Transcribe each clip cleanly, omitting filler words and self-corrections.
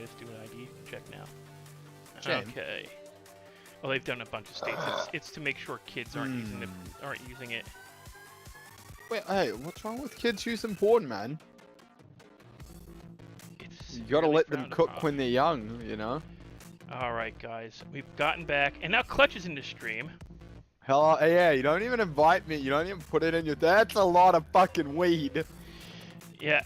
me just do an ID check now. Shame. Okay. Well, they've done a bunch of states. It's to make sure kids aren't using it. Wait, hey, what's wrong with kids using porn, man? It's You gotta really let them frowned cook upon. when they're young, you know? Alright, guys. We've gotten back. And now Clutch is in the stream. Hell, yeah, you don't even invite me. You don't even put it in your... That's a lot of fucking weed. Yeah.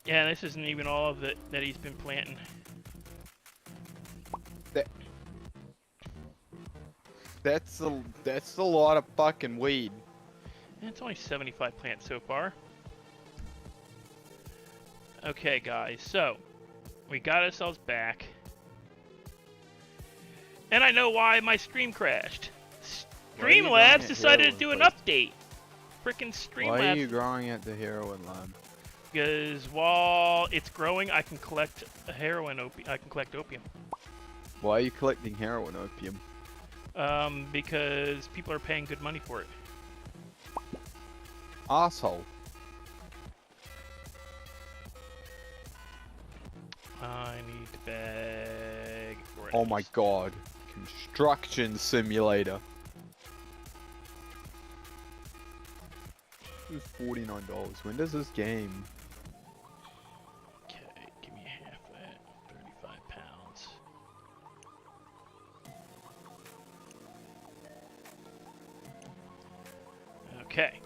Yeah, This isn't even all of it that he's been planting. That's a lot of fucking weed. And it's only 75 plants so far. Okay, guys. So, we got ourselves back. And I know why my stream crashed. Streamlabs decided to do an update. Frickin' Streamlabs. Why are you growing at the heroin lab? Because while it's growing, I can collect I can collect opium. Why are you collecting heroin opium? Because people are paying good money for it. Asshole. I need to bag. Oh my god. Construction simulator. It was $49. When does this game? Okay, give me half that. 35 pounds. Okay.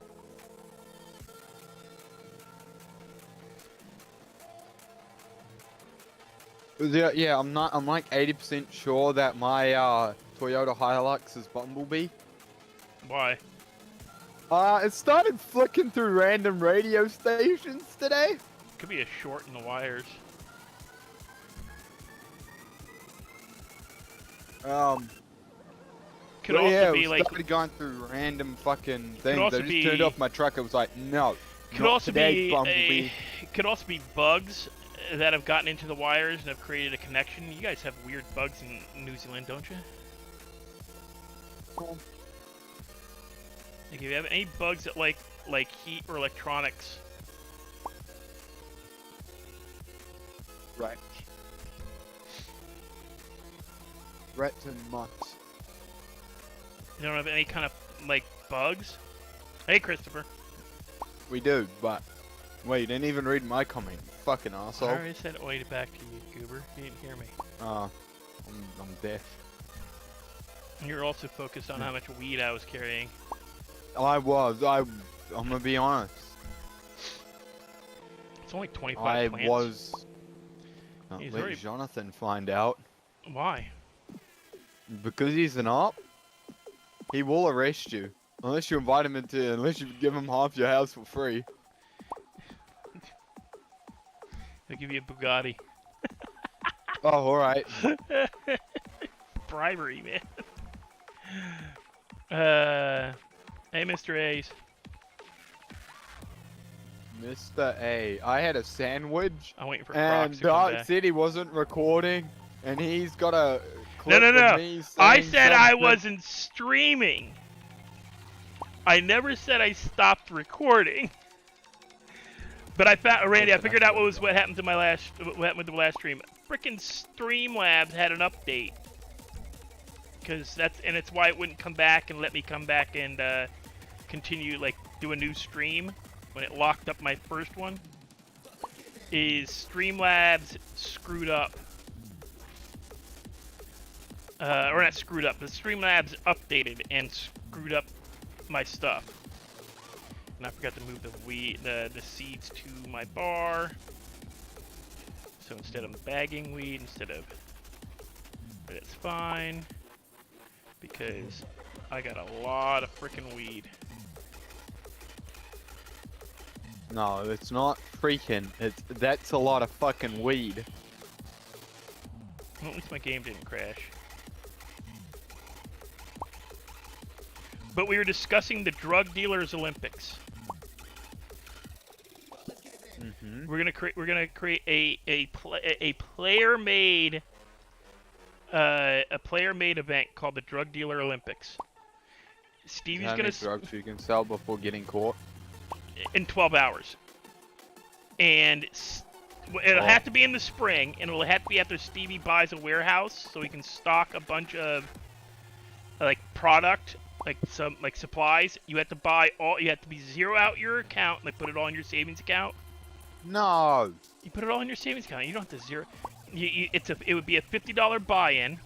Yeah, I'm like 80% sure that my Toyota Hilux is Bumblebee. Why? It started flicking through random radio stations today. Could be a short in the wires. Could Could also be it like. started going through random fucking things. also I just be- turned off my truck. It was like, no, Could not also today, be Bumblebee. could also be bugs that have gotten into the wires and have created a connection. You guys have weird bugs in New Zealand, don't you? Like, if you have any bugs that like heat or electronics, Right. Rats and mutts. you don't have any kind of like bugs. Hey, Christopher. We do, but wait, you didn't even read my comment, you fucking I asshole. already said it way back to you, Goober. You didn't hear me. I'm deaf. You're also focused on how much weed I was carrying. I'm gonna be honest. It's only 25 I plants. was. He's Let already- Jonathan find out. Why? Because he's an op, he will arrest you. Unless you invite him unless you give him half your house for free. They'll give you a Bugatti. Oh, alright. Bribery, man. Hey, Mr. A's. Mr. A. I had a sandwich, I'm waiting for and Crocs to come Dark back. City wasn't recording, and he's got a No, clip no, no. of me I saying said I something. wasn't streaming. I never said I stopped recording. But I found Randy. I figured out what happened to what happened with the last stream. Frickin' Streamlabs had an update. It's why it wouldn't come back and let me come back and continue do a new stream when it locked up my first one. Is Streamlabs screwed up? Or not screwed up, but Streamlabs updated and screwed up my stuff. And I forgot to move the seeds to my bar. So instead of bagging weed, but it's fine. Because I got a lot of frickin' weed. No, it's not freaking. That's a lot of fucking weed. Well, at least my game didn't crash. But we were discussing the Drug Dealers Olympics. Mm-hmm. We're gonna create a player-made event called the Drug Dealer Olympics. Stevie's How gonna many drugs you can sell before getting caught? in 12 hours. and it'll have to be in the spring, and it'll have to be after Stevie buys a warehouse, so he can stock a bunch of like product, like some like supplies. You have to buy all. You have to be zero out your account, like put it all in your savings account. No. You put it all in your savings account. You don't have to zero. It would be a $50 buy-in.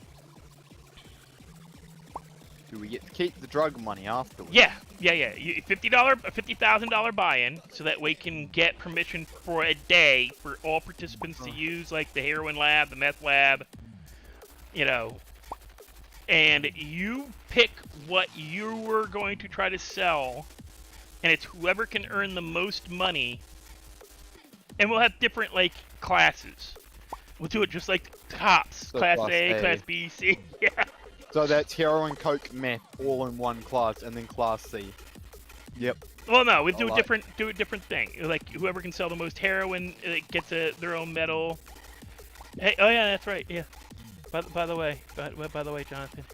Do we get to keep the drug money afterwards? Yeah. $50,000 buy-in, so that way you can get permission for a day for all participants to use, like the heroin lab, the meth lab, you know. And you pick what you were going to try to sell, and it's whoever can earn the most money. And we'll have different like classes. We'll do it just like cops, so class A, class B, C. Yeah. So that's heroin, coke, meth, all in one class, and then class C. Yep. Well, no, we'll do a different thing. Like whoever can sell the most heroin gets their own medal. Hey, oh yeah, that's right. Yeah. By the way, Jonathan.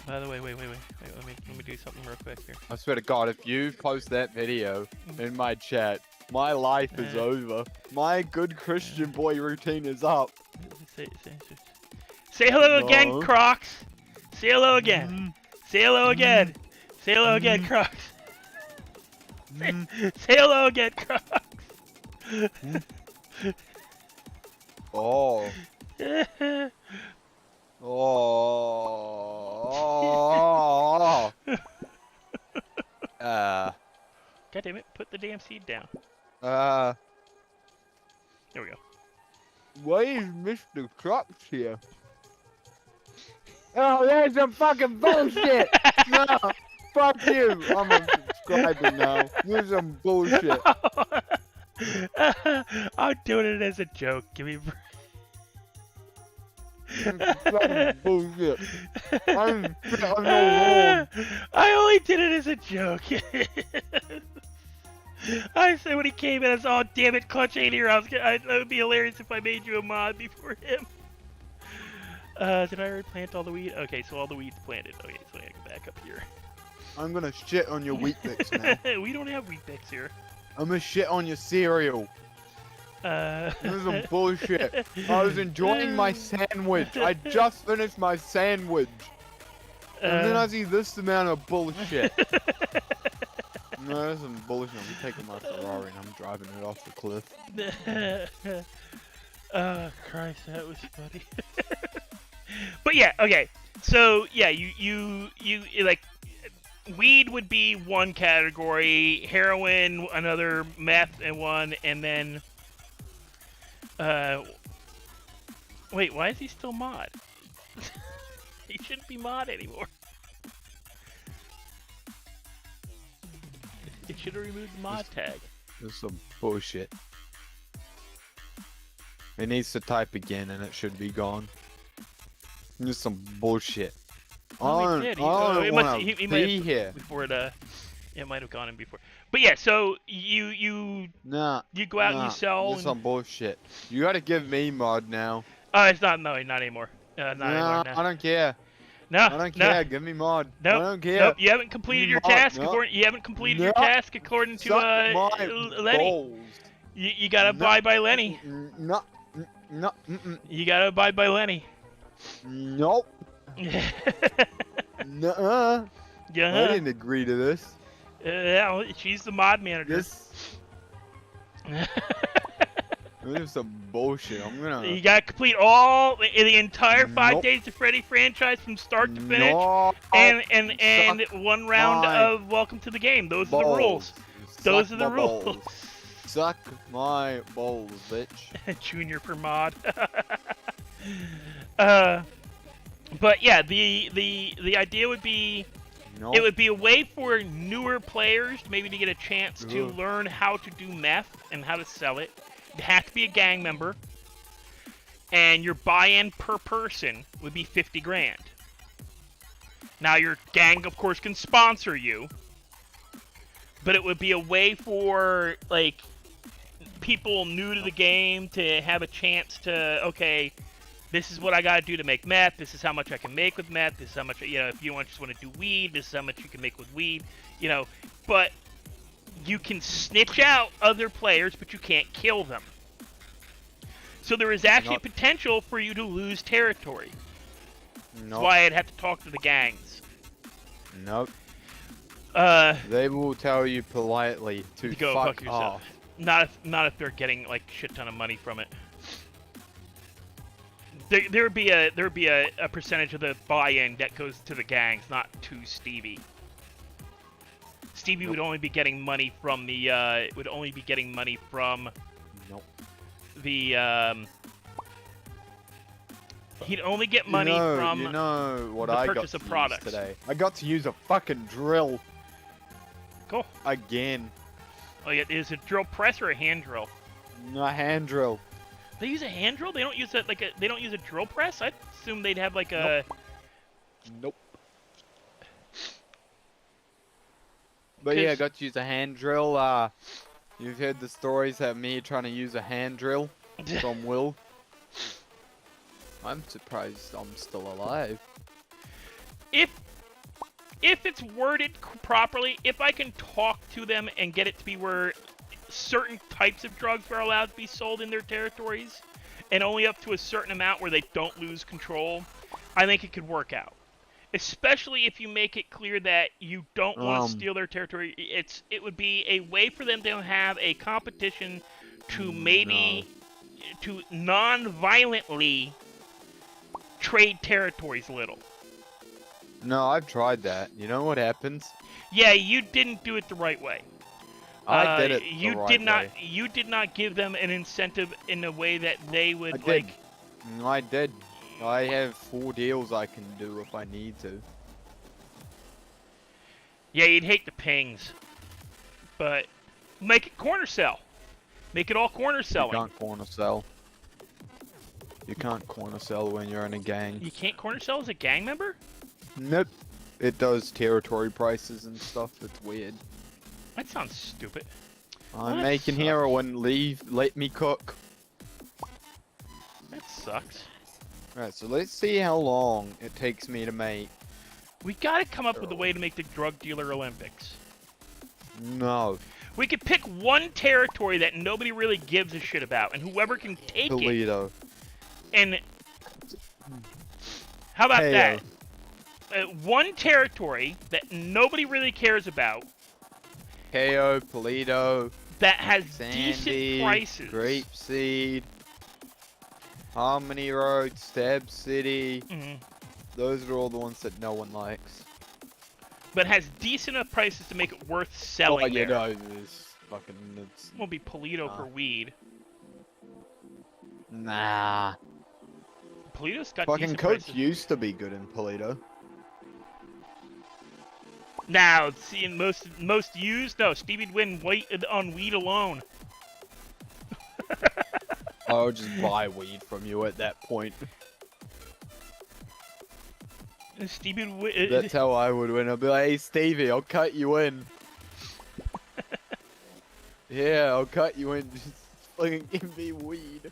By the way, wait. Let me do something real quick here. I swear to God, if you post that video in my chat, my life is over. My good Christian boy routine is up. Say hello again, Crocs. Say hello again. Say hello again. Say hello again, Crocs. Say hello again, Crocs. Oh. Oh. God damn it! Put the damn seed down. There we go. Why is Mr. Crocs here? Oh, that's some fucking bullshit! No! Fuck you! I'm unsubscribing now. You're some bullshit. I'm doing it as a joke. Give me bullshit. I'm no wrong. I only did it as a joke. I said when he came in, I said, "Oh damn it, Clutch ain't here." It would be hilarious if I made you a mod before him. Did I already plant all the weed? Okay, so all the weed's planted. Okay, so I can back up here. I'm gonna shit on your wheat bix now. We don't have wheat bix here. I'm gonna shit on your cereal. This is some bullshit. I was enjoying my sandwich. I just finished my sandwich. And then I see this amount of bullshit. No, that's some bullshit. I'm taking my Ferrari and I'm driving it off the cliff. Oh, Christ, that was funny. But yeah, okay. So, yeah, you like, weed would be one category, heroin, another, meth, and one, and then, wait, why is he still mod? He shouldn't be mod anymore. It should have removed the mod tag. This is some bullshit. It needs to type again and it should be gone. This is some bullshit. Oh, he did. He might have here before it might have gone in before. But yeah, so you go out and you sell. This is some bullshit. You gotta give me mod now. Oh, it's not anymore. Not anymore. No. I don't care. No, I don't care. Give me mod. Nope, I don't care. Nope, you haven't completed your task. You haven't completed your task according to Lenny. You gotta abide by Lenny. No. You gotta abide by Lenny. Nope. Nuh-uh. Yeah. I didn't agree to this. Yeah, she's the mod manager. This is some bullshit. I'm gonna. You gotta complete all the entire 5 Days of Freddy franchise from start to finish, and one round of Welcome to the Game. Those are the rules. Those are the rules. Suck my balls, bitch. Junior per mod. But yeah, the idea would be, it would be a way for newer players maybe to get a chance to learn how to do meth and how to sell it. You have to be a gang member, and your buy-in per person would be 50 grand. Now your gang, of course, can sponsor you, but it would be a way for like people new to the game to have a chance to, okay, this is what I gotta do to make meth, this is how much I can make with meth, this is how much, if you just want to do weed, this is how much you can make with weed, but you can snitch out other players, but you can't kill them. So there is actually potential for you to lose territory. That's why I'd have to talk to the gangs. Nope. They will tell you politely to go fuck yourself. off. Not if they're getting like shit ton of money from it. There would be a percentage of the buy-in that goes to the gangs, not to Stevie. Stevie would only be getting money from the he'd only get money from what the I purchase got of products today. I got to use a fucking drill. Cool. Again. Oh yeah, is it a drill press or a hand drill? No, a hand drill. They use a hand drill? They don't use it they don't use a drill press? I'd assume they'd have like a Nope. But yeah, I got to use a hand drill. You've heard the stories of me trying to use a hand drill from Will. I'm surprised I'm still alive. If it's worded properly, if I can talk to them and get it to be where certain types of drugs are allowed to be sold in their territories, and only up to a certain amount where they don't lose control, I think it could work out. Especially if you make it clear that you don't want to steal their territory. It would be a way for them to have a competition to to non-violently trade territories a little. No, I've tried that. You know what happens? Yeah, you didn't do it the right way. I did it the right way. You did not give them an incentive in a way that they would I did. I have 4 deals I can do if I need to. Yeah, you'd hate the pings. But make it corner sell. Make it all corner selling. You can't corner sell. You can't corner sell when you're in a gang. You can't corner sell as a gang member? Nope. It does territory prices and stuff. It's weird. That sounds stupid. I'm making heroin. Let me cook. That sucks. Alright, so let's see how long it takes me to make. We gotta come up with a way to make the drug dealer Olympics. No. We could pick one territory that nobody really gives a shit about, and whoever can take Toledo. And how about that? One territory that nobody really cares about. KO, Toledo. That has Sandy, decent prices. Grapeseed. Harmony Road, Stab City. Those are all the ones that no one likes. But has decent enough prices to make it worth selling. Oh, you know, this fucking. Won't be Polito for weed. Nah. Polito's got fucking decent Coke prices. used to be good in Polito. Now, seeing most used, no, Stevie'd win on weed alone. I'll just buy weed from you at that point. Stevie would That's how I would win. I'll be like, hey Stevie, I'll cut you in. Yeah, I'll cut you in. Just fucking give me weed.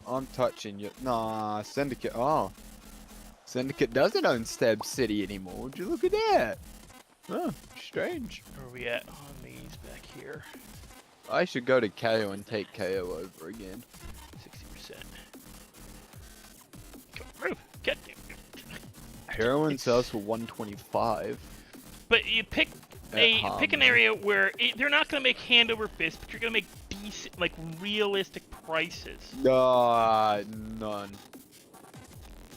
I'm touching you. Nah, Syndicate. Oh. Syndicate doesn't own Stab City anymore. Would you look at that? Oh, strange. Where are we at on these back here? I should go to KO and take KO over again. 60%. Go through. Get Heroin sells for 125. But you pick an area where they're not going to make hand over fist, but you're going to make decent, like realistic prices. None.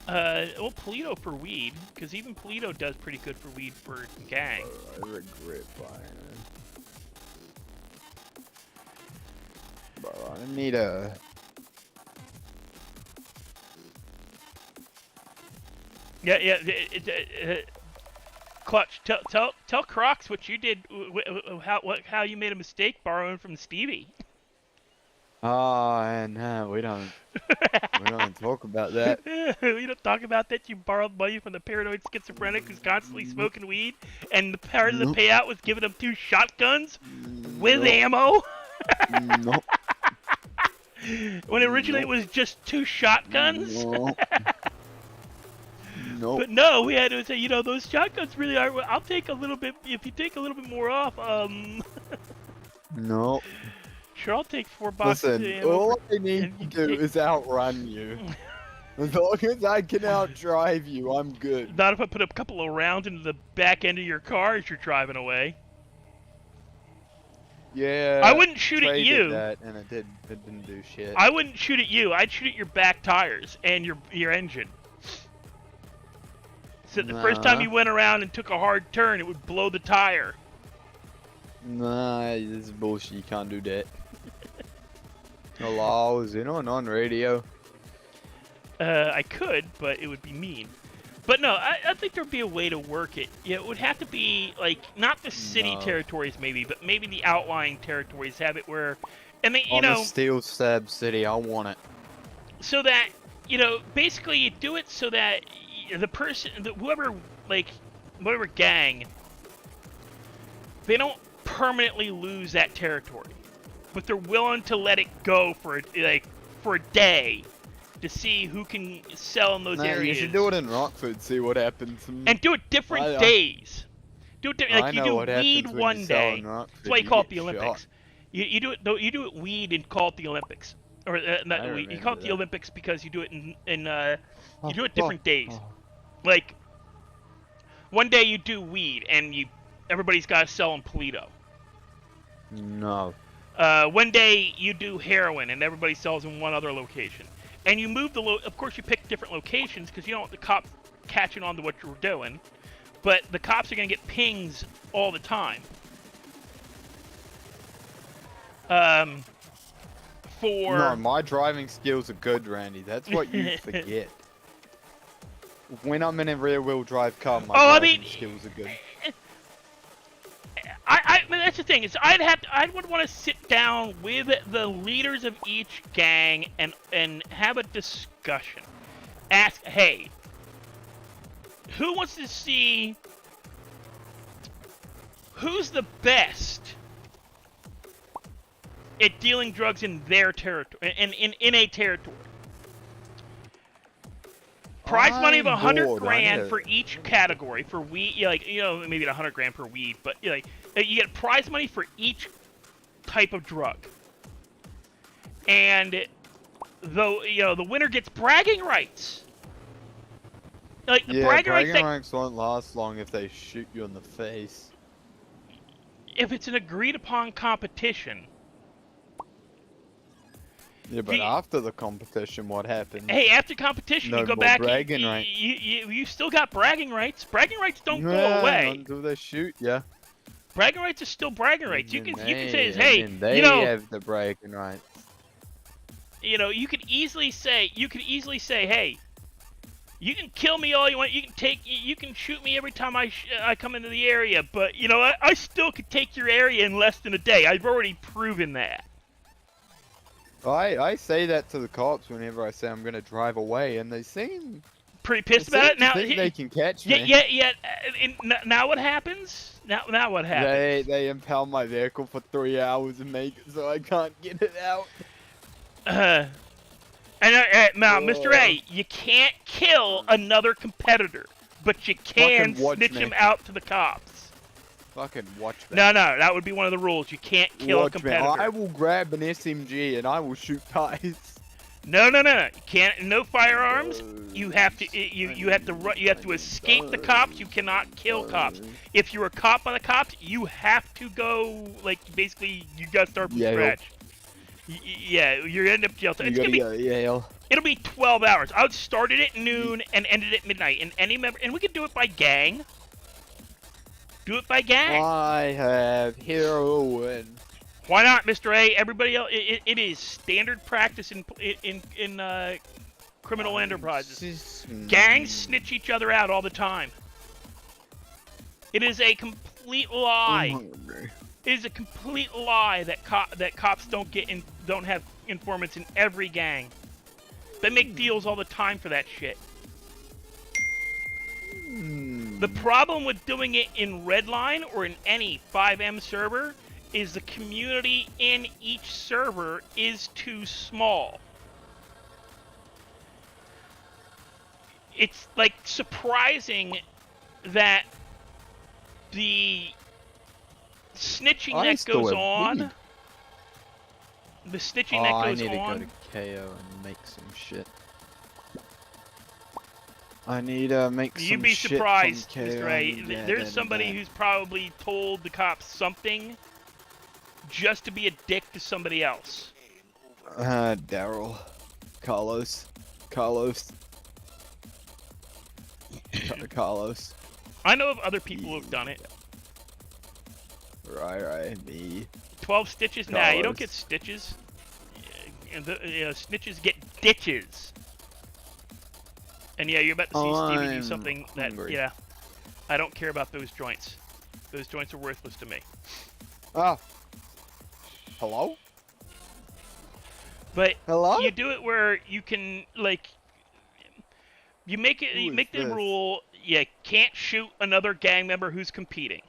Well, Polito for weed, because even Polito does pretty good for weed for gang. I regret buying it. But I need a... Yeah. Clutch, tell Crocs what you did, how you made a mistake borrowing from Stevie. Oh, and we don't talk about that. We don't talk about that. You borrowed money from the paranoid schizophrenic who's constantly smoking weed, and the part of the payout was giving him 2 shotguns with ammo. Nope. When originally it was just 2 shotguns. Nope. But no, we had to say, you know, those shotguns really are. I'll take a little bit. If you take a little bit more off, Nope. Sure, I'll take 4 boxes of Listen, ammo all for- I need and to you can do take- is outrun you. As long as I can outdrive you, I'm good. Not if I put a couple of rounds into the back end of your car as you're driving away. Yeah. I wouldn't shoot at traded you. That and it didn't do shit. I wouldn't shoot at you. I'd shoot at your back tires and your engine. So the first time Nah. you went around and took a hard turn, it would blow the tire. Nah, this is bullshit. You can't do that. Hello, is it on radio? I could, but it would be mean. But no, I think there'd be a way to work it. Yeah, it would have to be, like, not the city territories maybe, but maybe the outlying territories have it where, and they, you On know, the Steel Stab City, I want it. so that, you know, basically you do it so that the person, whoever, like, whatever gang, they don't permanently lose that territory, but they're willing to let it go for, like, for a day. To see who can sell in those areas. You should do it in Rockford, see what happens. And do it different days. Do it like you do weed one day. That's why you call it the Olympics. You do it though. You do it weed and call it the Olympics, or not weed. You call it the Olympics because you do it in you do it different days. Like one day you do weed and everybody's got to sell in Polito. No. One day you do heroin and everybody sells in one other location. And you move of course you pick different locations because you don't want the cops catching on to what you're doing. But the cops are going to get pings all the time. No, my driving skills are good, Randy. That's what you forget. When I'm in a rear-wheel drive car, my driving skills are good. I mean, that's the thing is I would want to sit down with the leaders of each gang and have a discussion. Ask, hey, who wants to see who's the best at dealing drugs in their territory, in a territory? Prize money of 100 grand for each category for weed, like, you know, maybe 100 grand per weed, but you get prize money for each type of drug. And though, you know, the winner gets bragging rights. Like bragging rights won't last long if they shoot you in the face. If it's an agreed upon competition. Yeah, but after the competition, what happens? Hey, after competition, you go back. Bragging rights. You still got bragging rights. Bragging rights don't go away until they shoot you. Bragging rights are still bragging rights. You can say, hey, they have the bragging rights. You know, you could easily say, hey, you can kill me all you want. You can shoot me every time I come into the area, but you know, I still could take your area in less than a day. I've already proven that. I say that to the cops whenever I say I'm going to drive away, and they seem pretty pissed about it. Now they can catch me. Yeah. Now what happens? Now what happens? They impound my vehicle for 3 hours and make it so I can't get it out. Now, Mr. A, you can't kill another competitor, but you can snitch him out to the cops. Fucking watch me. No, that would be one of the rules. You can't kill a competitor. I will grab an SMG and I will shoot guys. No. You can't. No firearms. You have to. You have to escape the cops. You cannot kill cops. If you're a cop by the cops, you have to go. Like basically, you gotta start from scratch. Yeah, you end up jail. It's gonna be Yale. It'll be 12 hours. I would start it at noon and end it at midnight. And any member, and we could do it by gang. Do it by gang. I have heroin. Why not, Mr. A? Everybody else, it is standard practice in criminal enterprises. Gangs snitch each other out all the time. It is a complete lie. It is a complete lie that cops don't have informants in every gang. They make deals all the time for that shit. The problem with doing it in Redline or in any 5M server is the community in each server is too small. it's like surprising that the snitching that goes on. The snitching that goes on. I need to go to KO and make some shit. I need to make some shit. You'd be surprised, Mr. A. There's somebody who's probably told the cops something just to be a dick to somebody else. Daryl. Carlos. Carlos. I know of other people who've done it. Right, me. 12 stitches? Carlos. Nah, you don't get stitches. Snitches get ditches. And yeah, you're about to see Stevie do something that, yeah, I don't care about those joints. Those joints are worthless to me. Ah. Hello? But hello? You do it where you can, like, you make the rule, you can't shoot another gang member who's competing.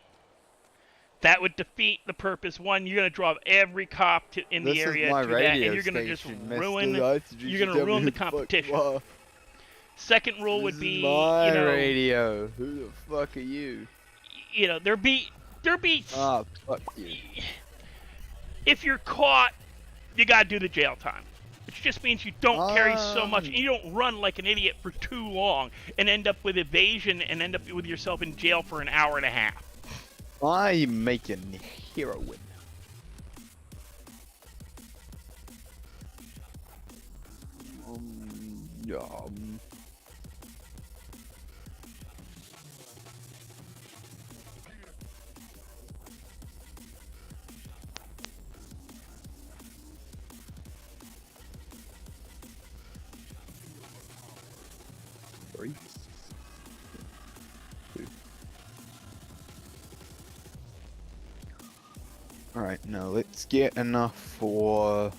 That would defeat the purpose. One, you're gonna draw every cop in the area to that, and you're gonna just ruin. You're gonna ruin the competition. Second rule would be, my radio. Who the fuck are you? You know, there be. Ah, fuck you. If you're caught, you gotta do the jail time. Which just means you don't carry so much, and you don't run like an idiot for too long, and end up with evasion, and end up with yourself in jail for an hour and a half. I'm making heroin. Three. Alright, now let's get enough for...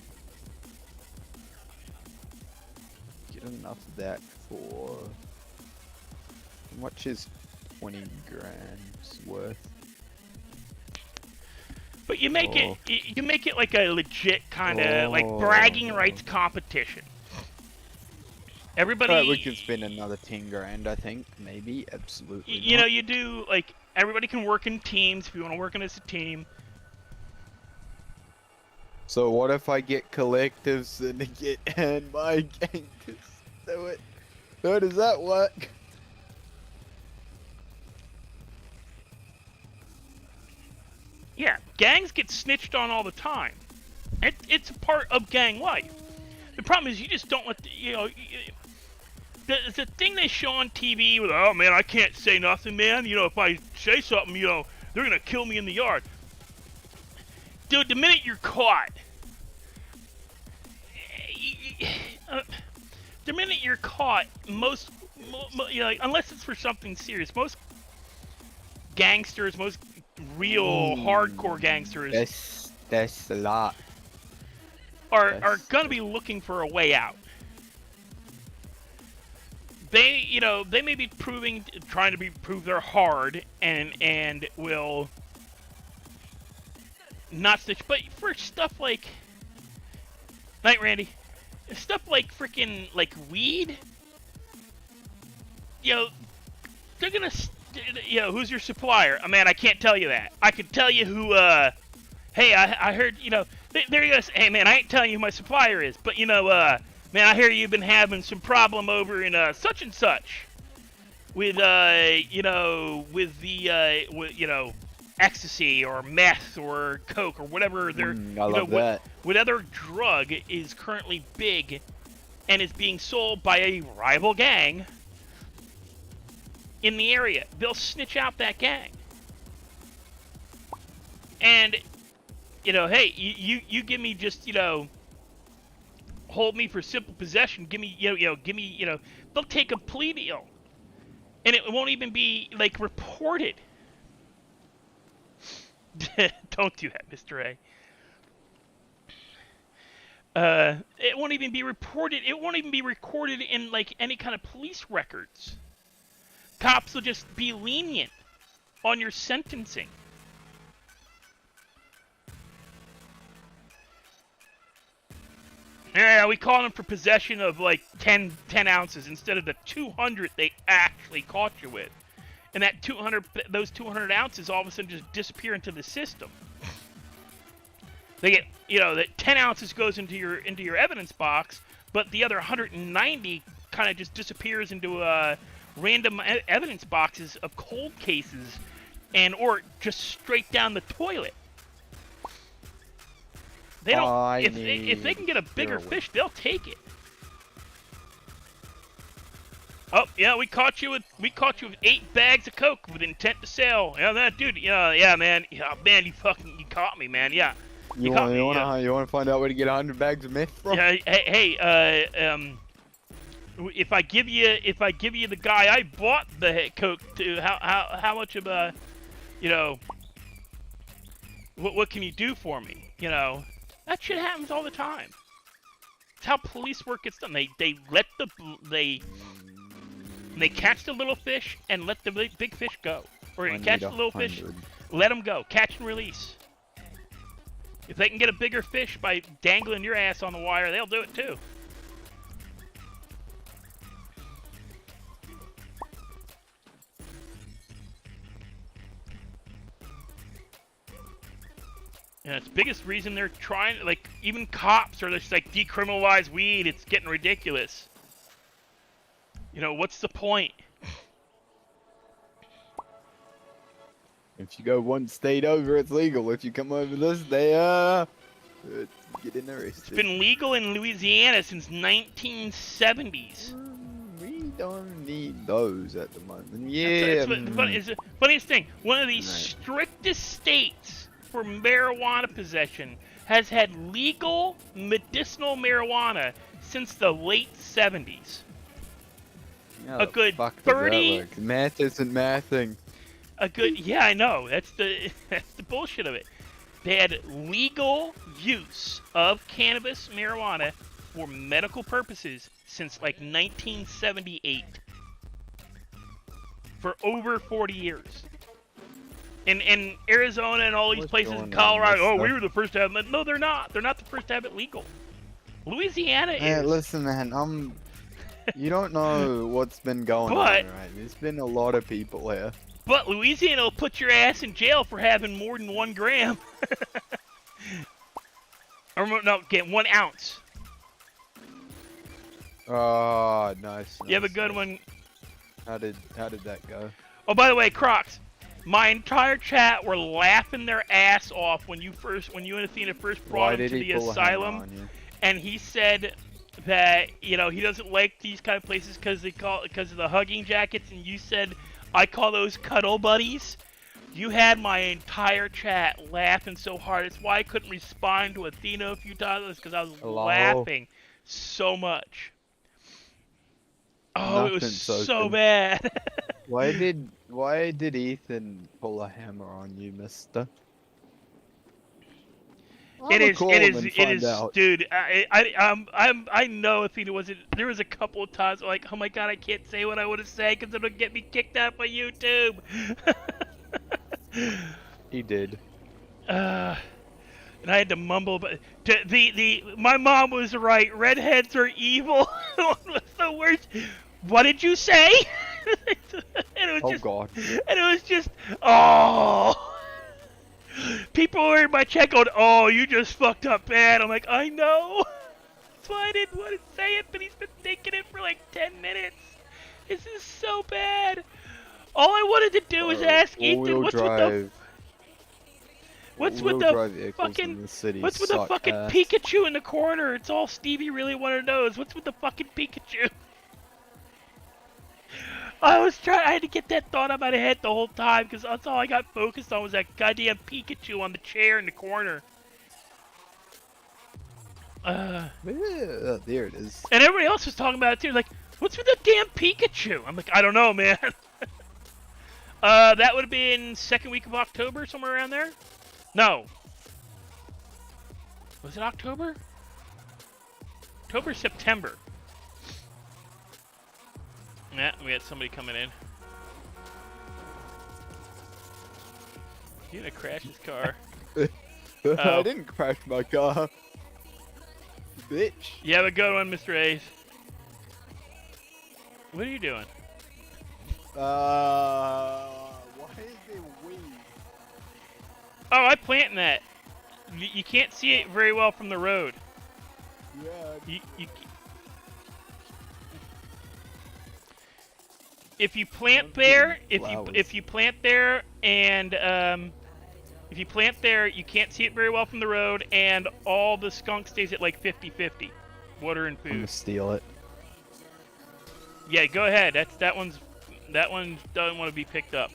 Get enough of that for... How much is 20 grams worth? But you make it like a legit kind of like bragging rights competition. Everybody... we can spend another 10 grand, I think. Maybe. Absolutely You know, you do, like, everybody can work in teams if you want to work in as a team. So what if I get collective syndicate and my gang to do it? How does that work? Yeah, gangs get snitched on all the time. It's a part of gang life. The problem is you just don't let the, you know... The thing they show on TV with, oh man, I can't say nothing, man. You know, if I say something, you know, they're gonna kill me in the yard. Dude, the minute you're caught, most, you know, unless it's for something serious, most gangsters, most real hardcore gangsters, that's a lot, are gonna be looking for a way out. They, you know, they may be trying to prove they're hard and will not stitch, but for stuff like, Night Randy, stuff like freaking like weed, you know, they're gonna, you know, who's your supplier? Oh, man, I can't tell you that. I can tell you who. Hey, I heard, you know, there you go. Hey, man, I ain't telling you who my supplier is, but you know, man, I hear you've been having some problem over in such and such with you know, with the you know, ecstasy or meth or coke or whatever they're, you know, whatever drug is currently big and is being sold by a rival gang in the area. They'll snitch out that gang. And you know, hey, you give me just, you know, hold me for simple possession. Give me, you know, give me, you know, they'll take a plea deal, and it won't even be like reported. Don't do that, Mr. A. It won't even be reported. It won't even be recorded in like any kind of police records. Cops will just be lenient on your sentencing. Yeah, we caught him for possession of like 10 ounces instead of the 200 they actually caught you with. And that those 200 ounces all of a sudden just disappear into the system. They get, that 10 ounces goes into your evidence box, but the other 190 kind of just disappears into random evidence boxes of cold cases, or just straight down the toilet. They don't. If they can get a bigger fish, they'll take it. Oh yeah, we caught you with 8 bags of coke with intent to sell. Yeah, that dude. Yeah, man. Yeah, man, you caught me, man. Yeah. You want to find out where to get 100 bags of meth from? Yeah. Hey. If I give you the guy I bought the coke to, how much of a, what can you do for me? That shit happens all the time. It's how police work gets done. They catch the little fish and let the big fish go, or catch the little fish, let them go, catch and release. If they can get a bigger fish by dangling your ass on the wire, they'll do it too. And it's the biggest reason they're trying, like, even cops are just like, decriminalize weed. It's getting ridiculous. What's the point? If you go one state over, it's legal. If you come over this, they getting arrested. It's been legal in Louisiana since 1970s. We don't need those at the moment. Yeah. That's the funniest thing. One of the strictest states for marijuana possession has had legal medicinal marijuana since the late 70s. A good 30. Math isn't mathing. Yeah, I know. That's the bullshit of it. They had legal use of cannabis marijuana for medical purposes since like 1978. For over 40 years. In Arizona and all these places in Colorado, we were the first to have it. No, they're not. They're not the first to have it legal. Louisiana is. Listen, man, you don't know what's been going on, right? There's been a lot of people here. But Louisiana will put your ass in jail for having more than 1 gram. Or no, get 1 ounce. Oh, nice. You have a good one. How did that go? Oh, by the way, Crocs, my entire chat were laughing their ass off when you and Athena first brought him to the asylum, and he said that he doesn't like these kind of places because of the hugging jackets, and you said I call those cuddle buddies. You had my entire chat laughing so hard. It's why I couldn't respond to Athena a few times, because I was laughing so much. Oh, it was so bad. Why did Ethan pull a hammer on you, mister? It is, dude. I know Athena wasn't. There was a couple of times like, oh my god, I can't say what I want to say because it'll get me kicked out by YouTube. He did. And I had to mumble, but my mom was right. Redheads are evil. Was the worst. What did you say? And it was God. And it was just, oh. People were in my chat going, oh, you just fucked up bad. I'm like, I know. That's why I didn't want to say it, but he's been thinking it for like 10 minutes. This is so bad. All I wanted to do was ask Ethan, what's with the fucking Pikachu in the corner? It's all Stevie really wanted to know is what's with the fucking Pikachu? I had to get that thought out of my head the whole time because that's all I got focused on was that goddamn Pikachu on the chair in the corner. There it is. And everybody else was talking about it too, like, what's with the damn Pikachu? I'm like, I don't know, man. That would have been 2nd week of October, somewhere around there. No. Was it October? October, September. Yeah, we had somebody coming in. He's gonna crash his car. I didn't crash my car. bitch. You have a good one, Mr. Ace. What are you doing? Why is there weed? Oh, I'm planting that. You can't see it very well from the road. Yeah. If you plant there, flowers. if you plant there and if you plant there, you can't see it very well from the road, and all the skunk stays at like 50-50, water and I'm gonna food. steal it. Yeah, go ahead. That one doesn't want to be picked up.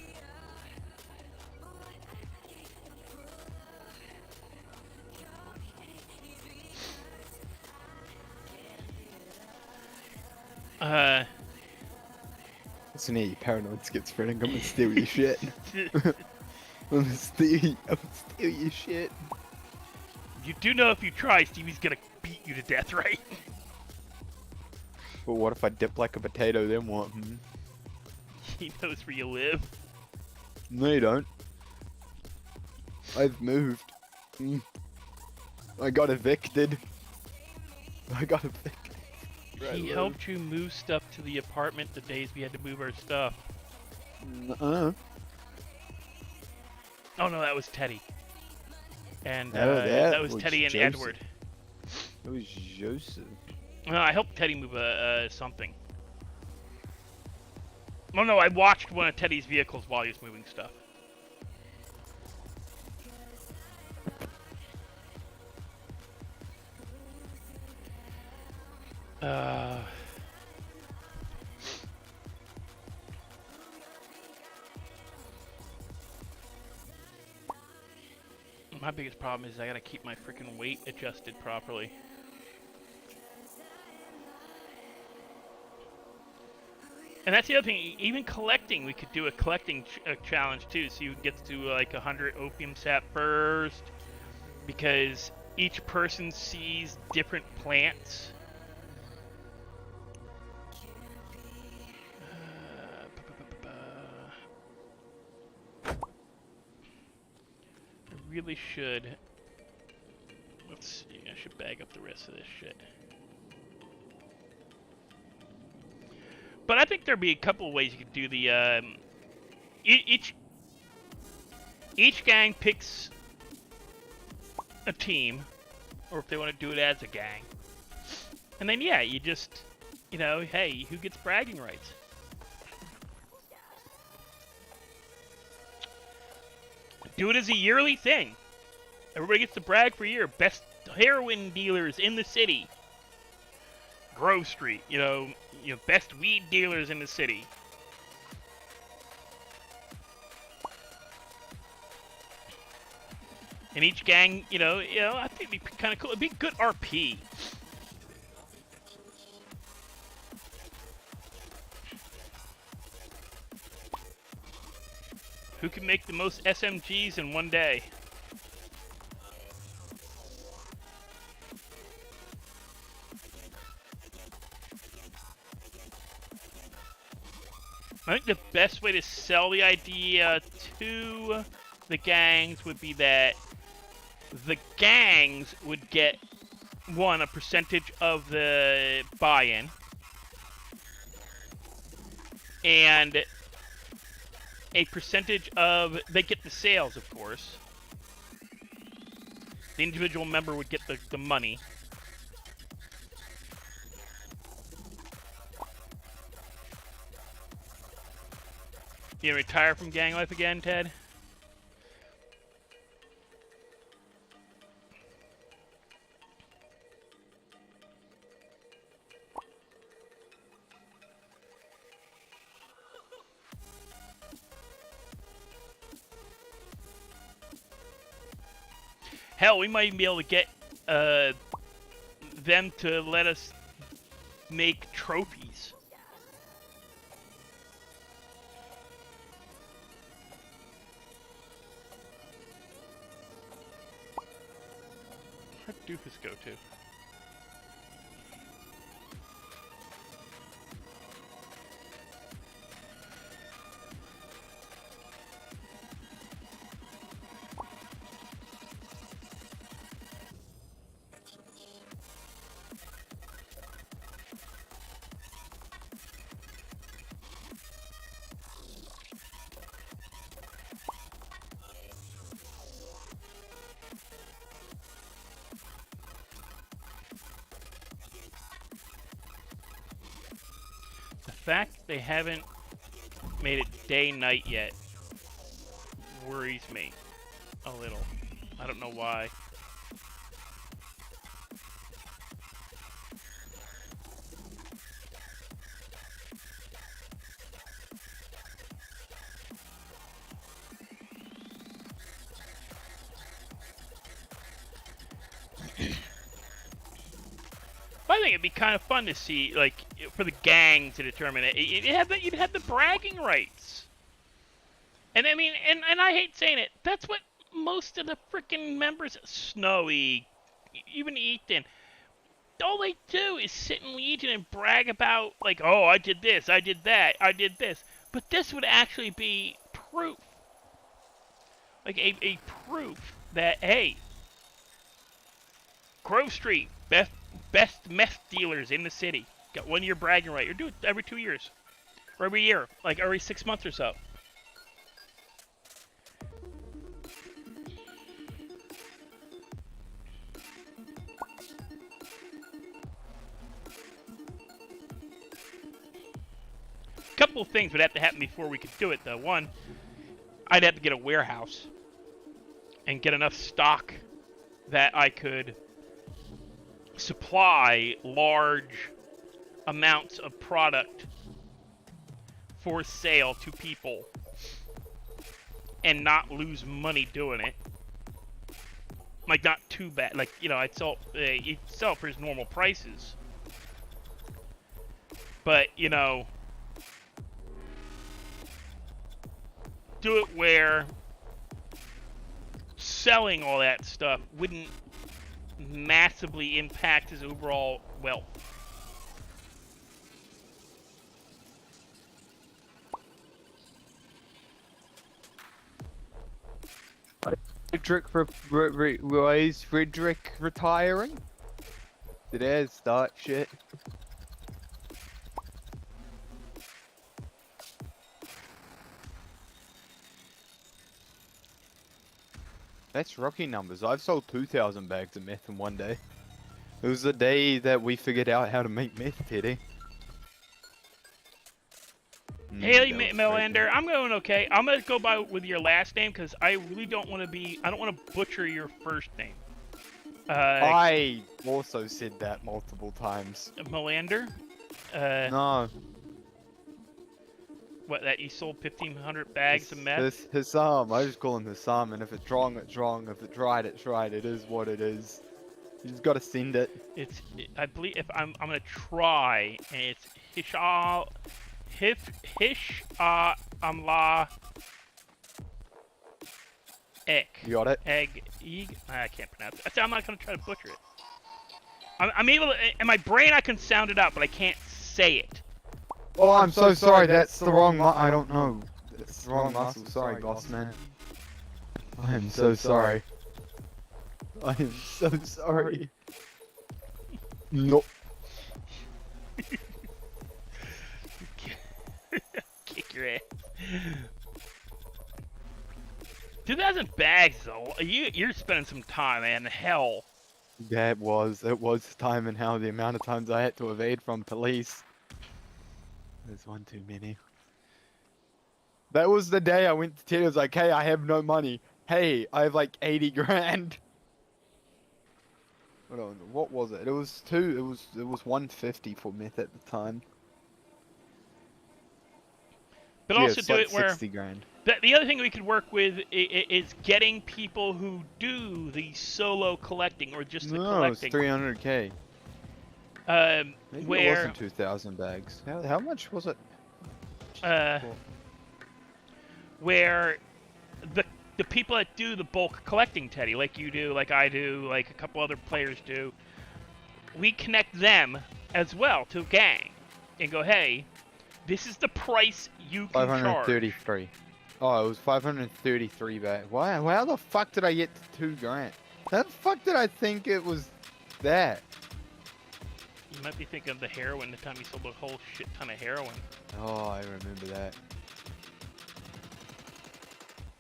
Listen here, you paranoid schizophrenic. I'm gonna steal your shit. I'm gonna steal your shit. You do know if you try, Stevie's gonna beat you to death, right? But what if I dip like a potato, then what? He knows where you live. No, you don't. I've moved. I got evicted. Right, He helped you move stuff to the apartment the days we had to move our stuff. Uh-uh. Oh no, that was Teddy. And that was was Teddy and Joseph. Edward. It was Joseph. No, I helped Teddy move something. Oh no, I watched one of Teddy's vehicles while he was moving stuff. My biggest problem is I gotta keep my freaking weight adjusted properly. And that's the other thing, even collecting, we could do a collecting challenge too, so you get to like 100 opium sap first, because each person sees different plants. I really should, let's see, I should bag up the rest of this shit. But I think there'd be a couple of ways you could do the, each gang picks a team, or if they want to do it as a gang. And then, yeah, you just, you know, hey, who gets bragging rights? Do it as a yearly thing. Everybody gets to brag for a year. Best heroin dealers in the city. Grove Street, you know, best weed dealers in the city. And each gang, you know, I think it'd be kind of cool. It'd be good RP. Who can make the most SMGs in one day? I think the best way to sell the idea to the gangs would be that the gangs would get, one, a percentage of the buy-in, and a percentage of, they get the sales, of course. The individual member would get the money. You gonna retire from gang life again, Ted? Hell, we might even be able to get them to let us make trophies. Where'd Doofus go to? fact they haven't made it day-night yet worries me a little. I don't know why. I think it'd be kind of fun to see, like, for the gang to determine it. You'd have the bragging rights. And I mean, and I hate saying it, that's what most of the freaking members, Snowy, even Ethan, all they do is sit in Legion and brag about, like, oh, I did this, I did that, I did this. But this would actually be proof. Like, a proof that, hey, Grove Street, best meth dealers in the city. Got 1 year bragging right. Or do it every 2 years. Or every year. Like every 6 months or so. Couple of things would have to happen before we could do it, though. One, I'd have to get a warehouse and get enough stock that I could supply large amounts of product for sale to people and not lose money doing it. Like, not too bad. Like, you know, I'd sell it for his normal prices. But, you know, do it where selling all that stuff wouldn't massively impact his overall wealth. Frederick retiring? Did I start shit? That's rookie numbers. I've sold 2,000 bags of meth in one day. It was the day that we figured out how to make meth, Teddy. Haley Melander, I'm going okay. I'm going to go by with your last name because I really don't want to be... I don't want to butcher your first name. I also said that multiple times. Melander? No. What, that you sold 1,500 bags of meth? Hassam. I just call him Hassam, and if it's wrong, it's wrong. If it's right, it's right. It is what it is. You just gotta send it. I believe if I'm gonna try, and it's Amla Ek. You got it? Egg. I can't pronounce it. I'm not gonna try to butcher it. I'm able to, in my brain I can sound it out, but I can't say it. Oh, I'm so sorry. That's the wrong I don't know. That's the wrong muscle. Sorry, boss man. I am so sorry. I am so sorry. Nope. Kick your ass. 2,000 bags though. You're spending some time, man. Hell. Yeah, it was time and how the amount of times I had to evade from police. There's one too many. That was the day I went to Ted. I was like, hey, I have no money. Hey, I have like 80 grand. Hold on, what was it? It was 150 for meth at the time. But yeah, also do like it where 60 grand. The other thing we could work with is getting people who do the solo collecting or just the collecting. No, it's 300k. Maybe where it wasn't 2,000 bags. How much was it? Where the people that do the bulk collecting, Teddy, like you do, like I do, like a couple other players do, we connect them as well to a gang and go, hey, this is the price you can 533. charge. Oh, it was 533 bags. Why? How the fuck did I get to 2 grand? How the fuck did I think it was that? You might be thinking of the heroin, the time you sold a whole shit ton of heroin. Oh, I remember that.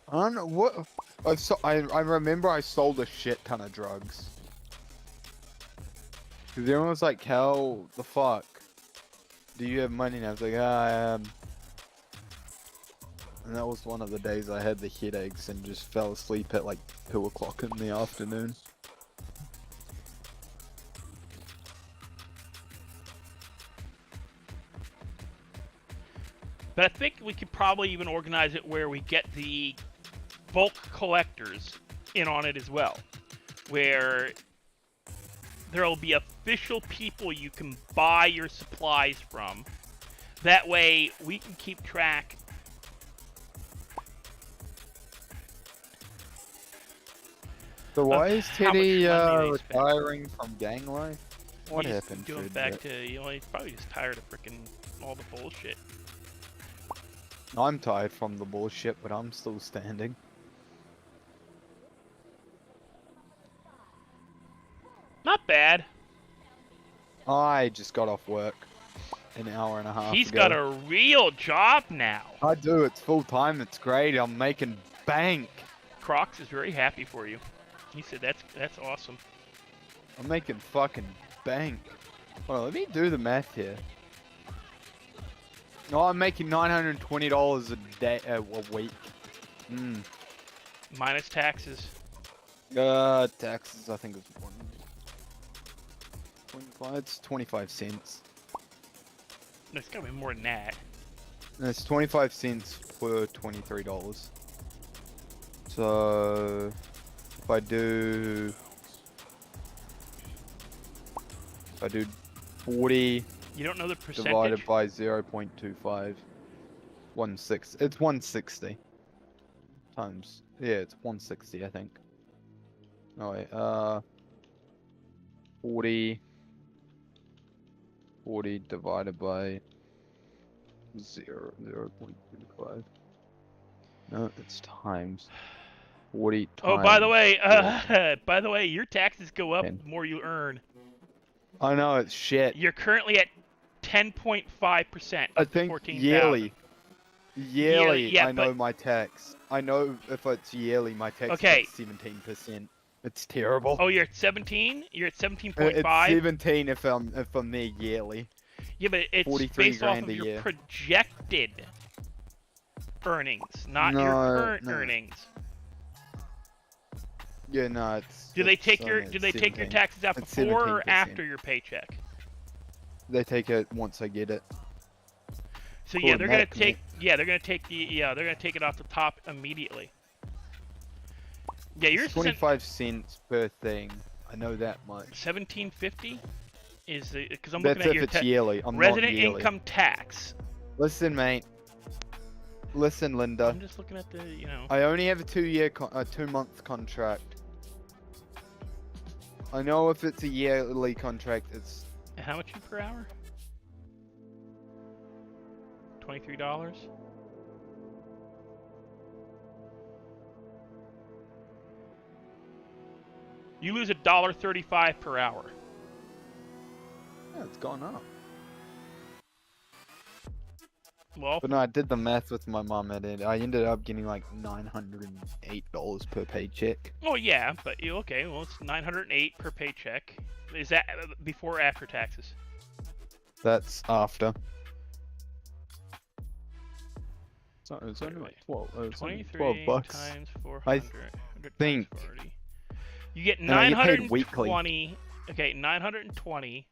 I don't know what. I remember I sold a shit ton of drugs. Cause everyone was like, "How the fuck?" do you have money? And I was like, I am. And that was one of the days I had the headaches and just fell asleep at like 2 o'clock in the afternoon. But I think we could probably even organize it where we get the bulk collectors in on it as well. Where there will be official people you can buy your supplies from. That way we can keep track. So why is Teddy retiring from gang life? What happened? Going back to, you know, he's probably just tired of freaking all the bullshit. I'm tired from the bullshit, but I'm still standing. Not bad. I just got off work an hour and a half He's ago. got a real job now. I do. It's full time. It's great. I'm making bank. Crocs is very happy for you. He said that's awesome. I'm making fucking bank. Well, let me do the math here. Oh, I'm making $920 a day, a week. Minus taxes. Taxes. I think it's 1.25. It's 25 cents. No, it's gotta be more than that. And it's 25 cents for $23. So if I do 40 You don't know the percentage? divided by 0.25, 160. It's 160 times. Yeah, it's 160, I think. Oh wait, 40 divided by 0.25. No, it's times. 40 times. Oh, by the way, your taxes go up the more you earn. I know, it's shit. You're currently at 10.5%. I think 14, yearly. Yearly, yeah, I know my tax. I know if it's yearly, my tax is 17%. It's terrible. Oh, you're at 17? You're at 17.5? It's 17 if I'm there yearly. Yeah, but it's based off of your projected earnings, not your current earnings. Yeah, no, it's. Do they take your taxes out before or after your paycheck? They take it once I get it. So yeah, they're gonna take it off the top immediately. Yeah, you're 25 cents per thing. I know that much. 1750 is the because I'm That's looking at if your it's yearly. I'm resident not yearly. income tax. Listen, mate. Listen, Linda. I'm just looking at the, you know. I only have a 2-month contract. I know if it's a yearly contract, it's. How much per hour? $23. You lose $1.35 per hour. Yeah, it's gone up. Well, but no, I did the math with my mom and I ended up getting like $908 per paycheck. Oh yeah, but okay, well it's $908 per paycheck. Is that before or after taxes? That's after. So it's only like 12. It's only 12 bucks. Times 400. I think. You get 920. Okay, 920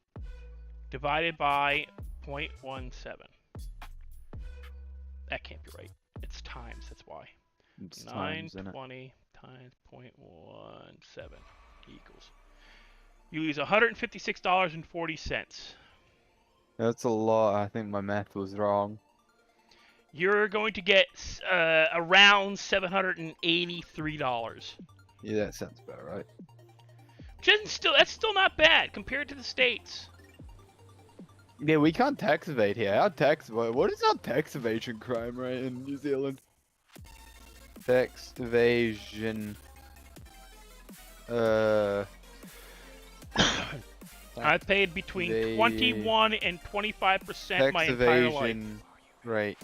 divided by 0.17. That can't be right. It's times. That's why. It's 920 times 0.17 equals. You lose $156.40. That's a lot. I think my math was wrong. You're going to get around $783. Yeah, that sounds about right. That's still not bad compared to the States. Yeah, we can't tax evade here. What is our tax evasion crime rate in New Zealand? Tax evasion. I paid between 21 and 25% my entire life. Tax evasion rate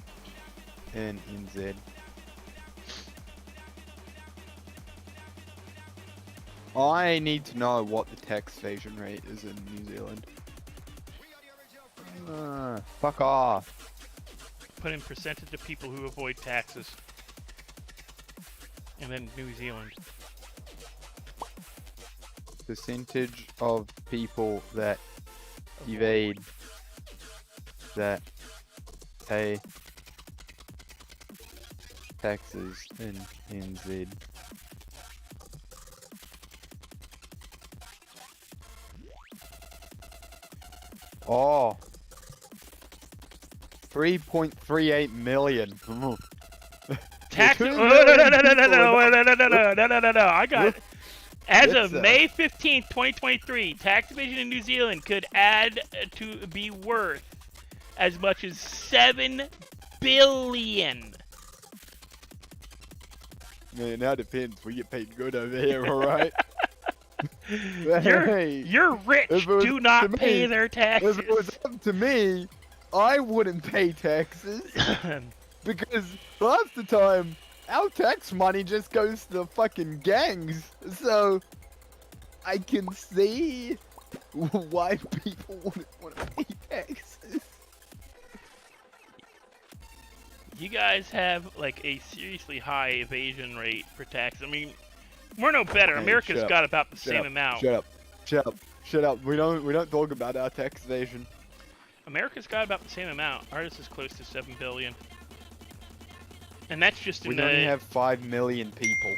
in NZ. I need to know what the tax evasion rate is in New Zealand. Fuck off. Put in percentage of people who avoid taxes. And then New Zealand. Percentage of people that evade that pay taxes in NZ. Oh, 3.38 million. Tax? There's No! I got it. As of May 15th, 2023, tax evasion in New Zealand could add to be worth as much as $7 billion. Man, now depends. We get paid good over here, alright? You're rich. Do not pay their taxes. If it was up to me, I wouldn't pay taxes. Because half the time, our tax money just goes to the fucking gangs. So, I can see why people wouldn't want to pay taxes. You guys have, like, a seriously high evasion rate for tax. I mean, we're no better. Hey, America's got about the same amount. Shut up. We don't talk about our tax evasion. America's got about the same amount. Ours is close to 7 billion. And that's just in We only have 5 million people.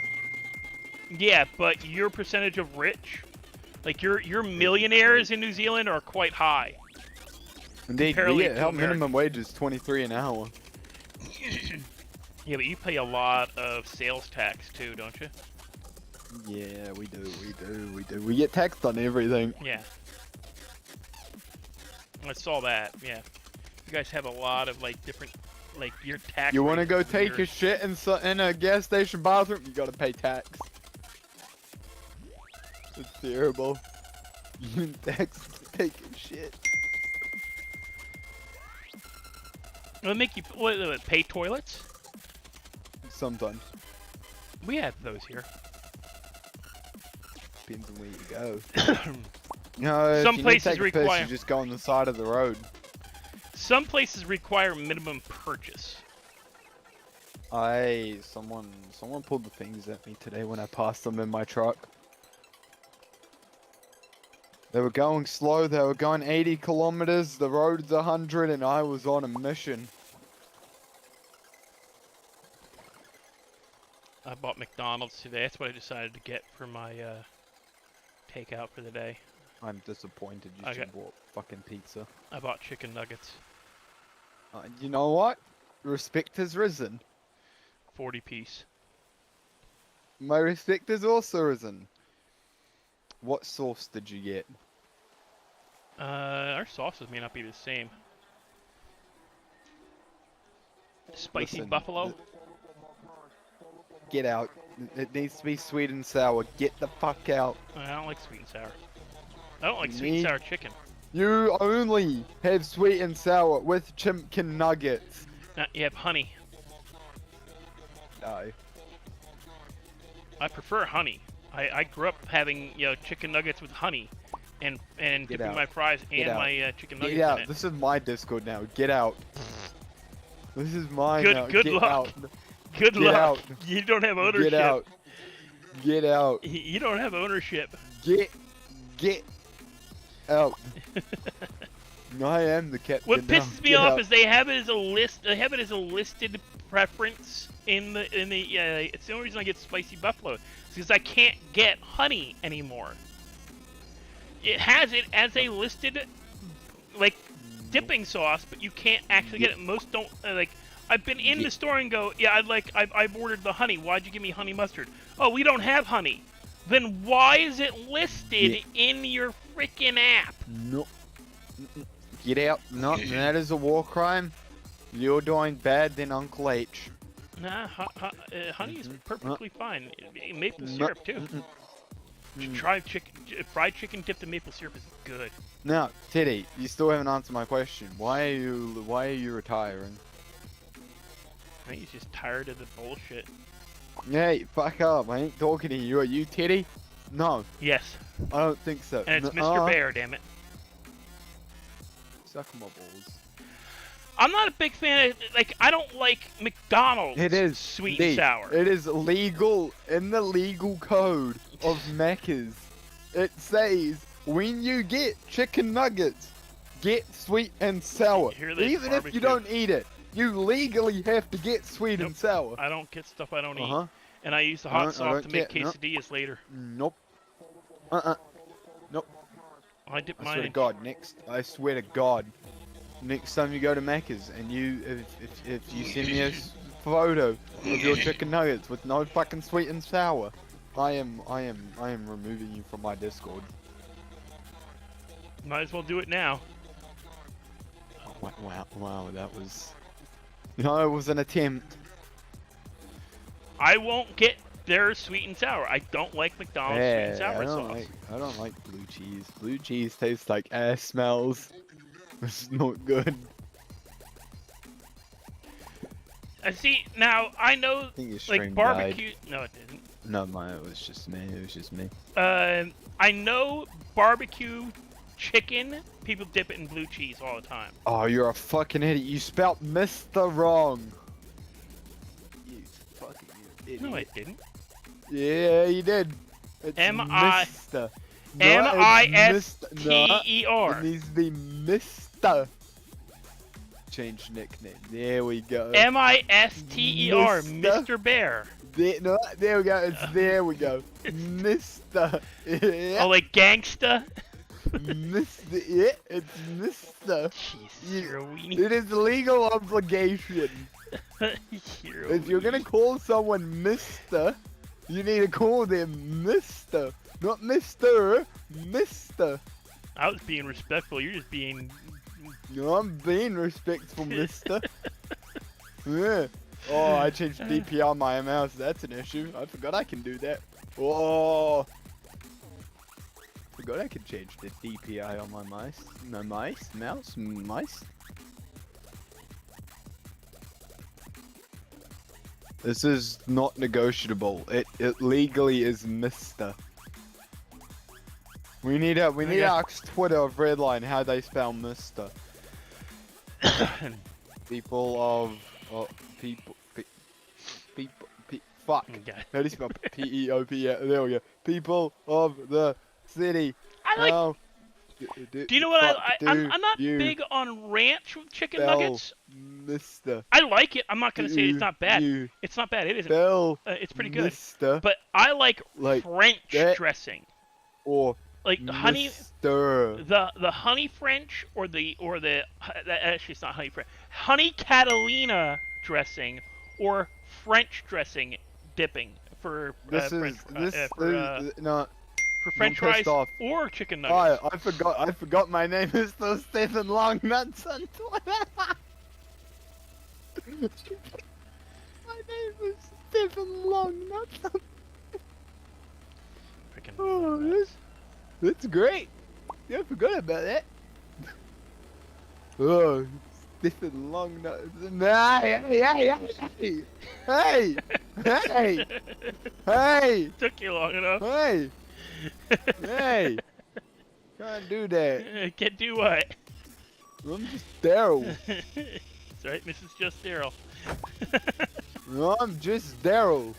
Yeah, but your percentage of rich, like your millionaires in New Zealand are quite high. Indeed, our minimum wage is 23 an hour. Yeah, but you pay a lot of sales tax too, don't you? Yeah, we do. We get taxed on everything. Yeah. I saw that, yeah. You guys have a lot of, like, different, like, your tax. You want to go take a shit in a gas station bathroom? You gotta pay tax. It's terrible. You tax taking shit. It'll make you what, pay toilets? Sometimes. We have those here. Depends on where you go. No, some places require. You just go on the side of the road. Some places require minimum purchase. Someone pulled the things at me today when I passed them in my truck. They were going slow. They were going 80 kilometers. The road's 100, and I was on a mission. I bought McDonald's today. That's what I decided to get for my takeout for the day. I'm disappointed you should have bought fucking pizza. I bought chicken nuggets. You know what? Respect has risen. 40 piece. My respect has also risen. What sauce did you get? Our sauces may not be the same. Spicy Listen, buffalo? Get out. It needs to be sweet and sour. Get the fuck out. I don't like sweet and sour. I don't like sweet and sour chicken. You only have sweet and sour with chicken nuggets. You have honey. No. I prefer honey. I grew up having, you know, chicken nuggets with honey, and dipping my fries and my chicken nuggets Get out. in it. This is my Discord now. Get out. This is mine now. Good Get luck. out. Good Get luck. out. You don't have ownership. Get out. Get out. You don't have ownership. Get out. I am the captain. What now. pisses me Get off out. is they have it as a list. They have it as a listed preference in the. It's the only reason I get spicy buffalo. It's because I can't get honey anymore. It has it as a listed, like, dipping sauce, but you can't actually get it. Most don't like. I've been in the store and go, yeah, I've ordered the honey. Why'd you give me honey mustard? Oh, we don't have honey. Then why is it listed in your freaking app? No. Get out. No, that is a war crime. You're doing bad than Uncle H. Nah, honey is perfectly fine. Maple syrup, too. Fried chicken dipped in maple syrup is good. Now, Teddy, you still haven't answered my question. Why are you retiring? I think he's just tired of the bullshit. Hey, fuck up. I ain't talking to you. Are you Teddy? No. Yes. I don't think so. And it's Mr. Bear, damn it. Suck my balls. I'm not a big fan of, like, I don't like McDonald's It is sweet and sour. It is legal in the legal code of Macca's. It says when you get chicken nuggets, get sweet and sour. Even if you don't eat it, you legally have to get sweet and sour. I don't get stuff I don't eat. And I use the hot sauce to make quesadillas later. Nope. Nope. I dip mine. I swear to God, I swear to God, next time you go to Macca's and if you send me a photo of your chicken nuggets with no fucking sweet and sour, I am removing you from my Discord. Might as well do it now. Oh, wow, that was... No, it was an attempt. I won't get their sweet and sour. I don't like McDonald's sweet and sour sauce. I don't like blue cheese. Blue cheese tastes like ass smells. It's not good. See, now, I know, like, barbecue... Died. No, it didn't. No, it was just me. It was just me. I know barbecue chicken, people dip it in blue cheese all the time. Oh, you're a fucking idiot. You spelt Mr. wrong. You fucking idiot. No, I didn't. Yeah, you did. It's Mr. M-I-S-T-E-R. It needs to be Mr. Change nickname. There we go. M-I-S-T-E-R. Mr. Bear. There we go. There we go. Mr. Yeah. Oh, like gangsta? Mr. Yeah, it's Mr. Jeez, you're a weenie. It is legal obligation. If you're gonna call someone Mr., you need to call them Mr. Not Mr. Mr. I was being respectful. You're just being... No, I'm being respectful, Mister. Yeah. Oh, I changed DPI on my mouse. That's an issue. I forgot I can do that. Oh. Forgot I could change the DPI on my mice. No, mice. This is not negotiable. It legally is Mister. We need to ask Twitter of Redline how they spell Mister. People. Fuck. Okay. How do you spell P-E-O-P? There we go. People of the city. I like. Do you know what I'm not big on ranch with chicken nuggets. Mister. I like it. I'm not gonna say it's not bad. It's not bad. It isn't. It's pretty good. Mister. But I like French dressing. Or like honey. Mister. The honey French or the actually it's not honey French. Honey Catalina dressing or French dressing dipping for for French fries or chicken nuggets. I forgot my name is still Stephen Longnuts on Twitter. My name is Stephen Longnuts. Oh, that's great. Yeah, I forgot about that. Oh, Stephen Longnuts. Nah, hey. Took you long enough. Hey, can't do that. Can't do what? I'm just Daryl. That's right, Mrs. Just Daryl. No, I'm just Daryl.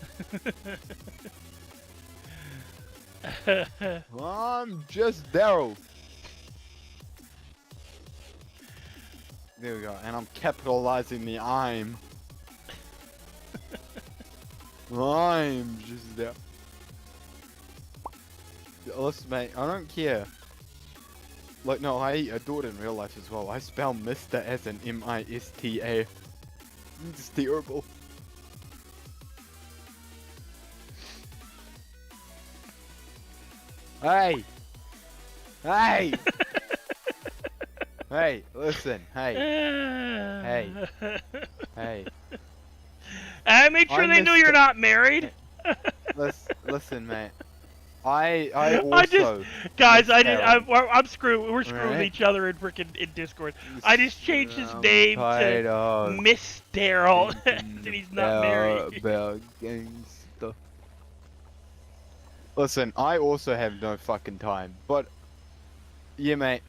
I'm just Daryl. There we go, and I'm capitalizing the I'm. I'm just Daryl. Listen, mate, I don't care. Like, no, I do it in real life as well. I spell Mister as an M-I-S-T-A. It's terrible. Hey! Hey! Hey, listen, hey. Hey. Make sure they know you're not married. Listen, mate. I also I'm screwed. We're screwing with each other in Discord. I just changed his name to Miss Daryl, and he's not married. Listen, I also have no fucking time, but yeah, mate.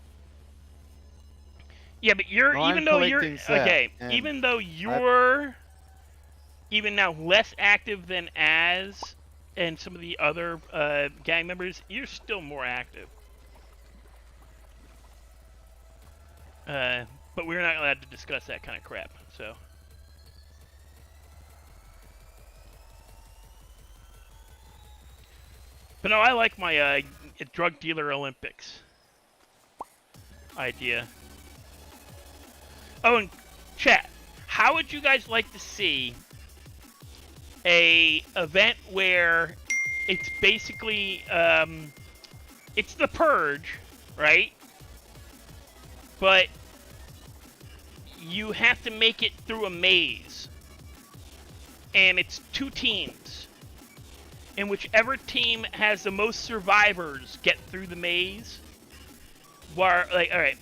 Yeah, but you're even though you're okay, and even though you're even now less active than Az and some of the other gang members, you're still more active. But we're not allowed to discuss that kind of crap, so. But no, I like my drug dealer Olympics idea. Oh, and chat, how would you guys like to see a event where it's basically it's the purge, right? But you have to make it through a maze, and it's 2 teams, and whichever team has the most survivors get through the maze. Where, like, all right,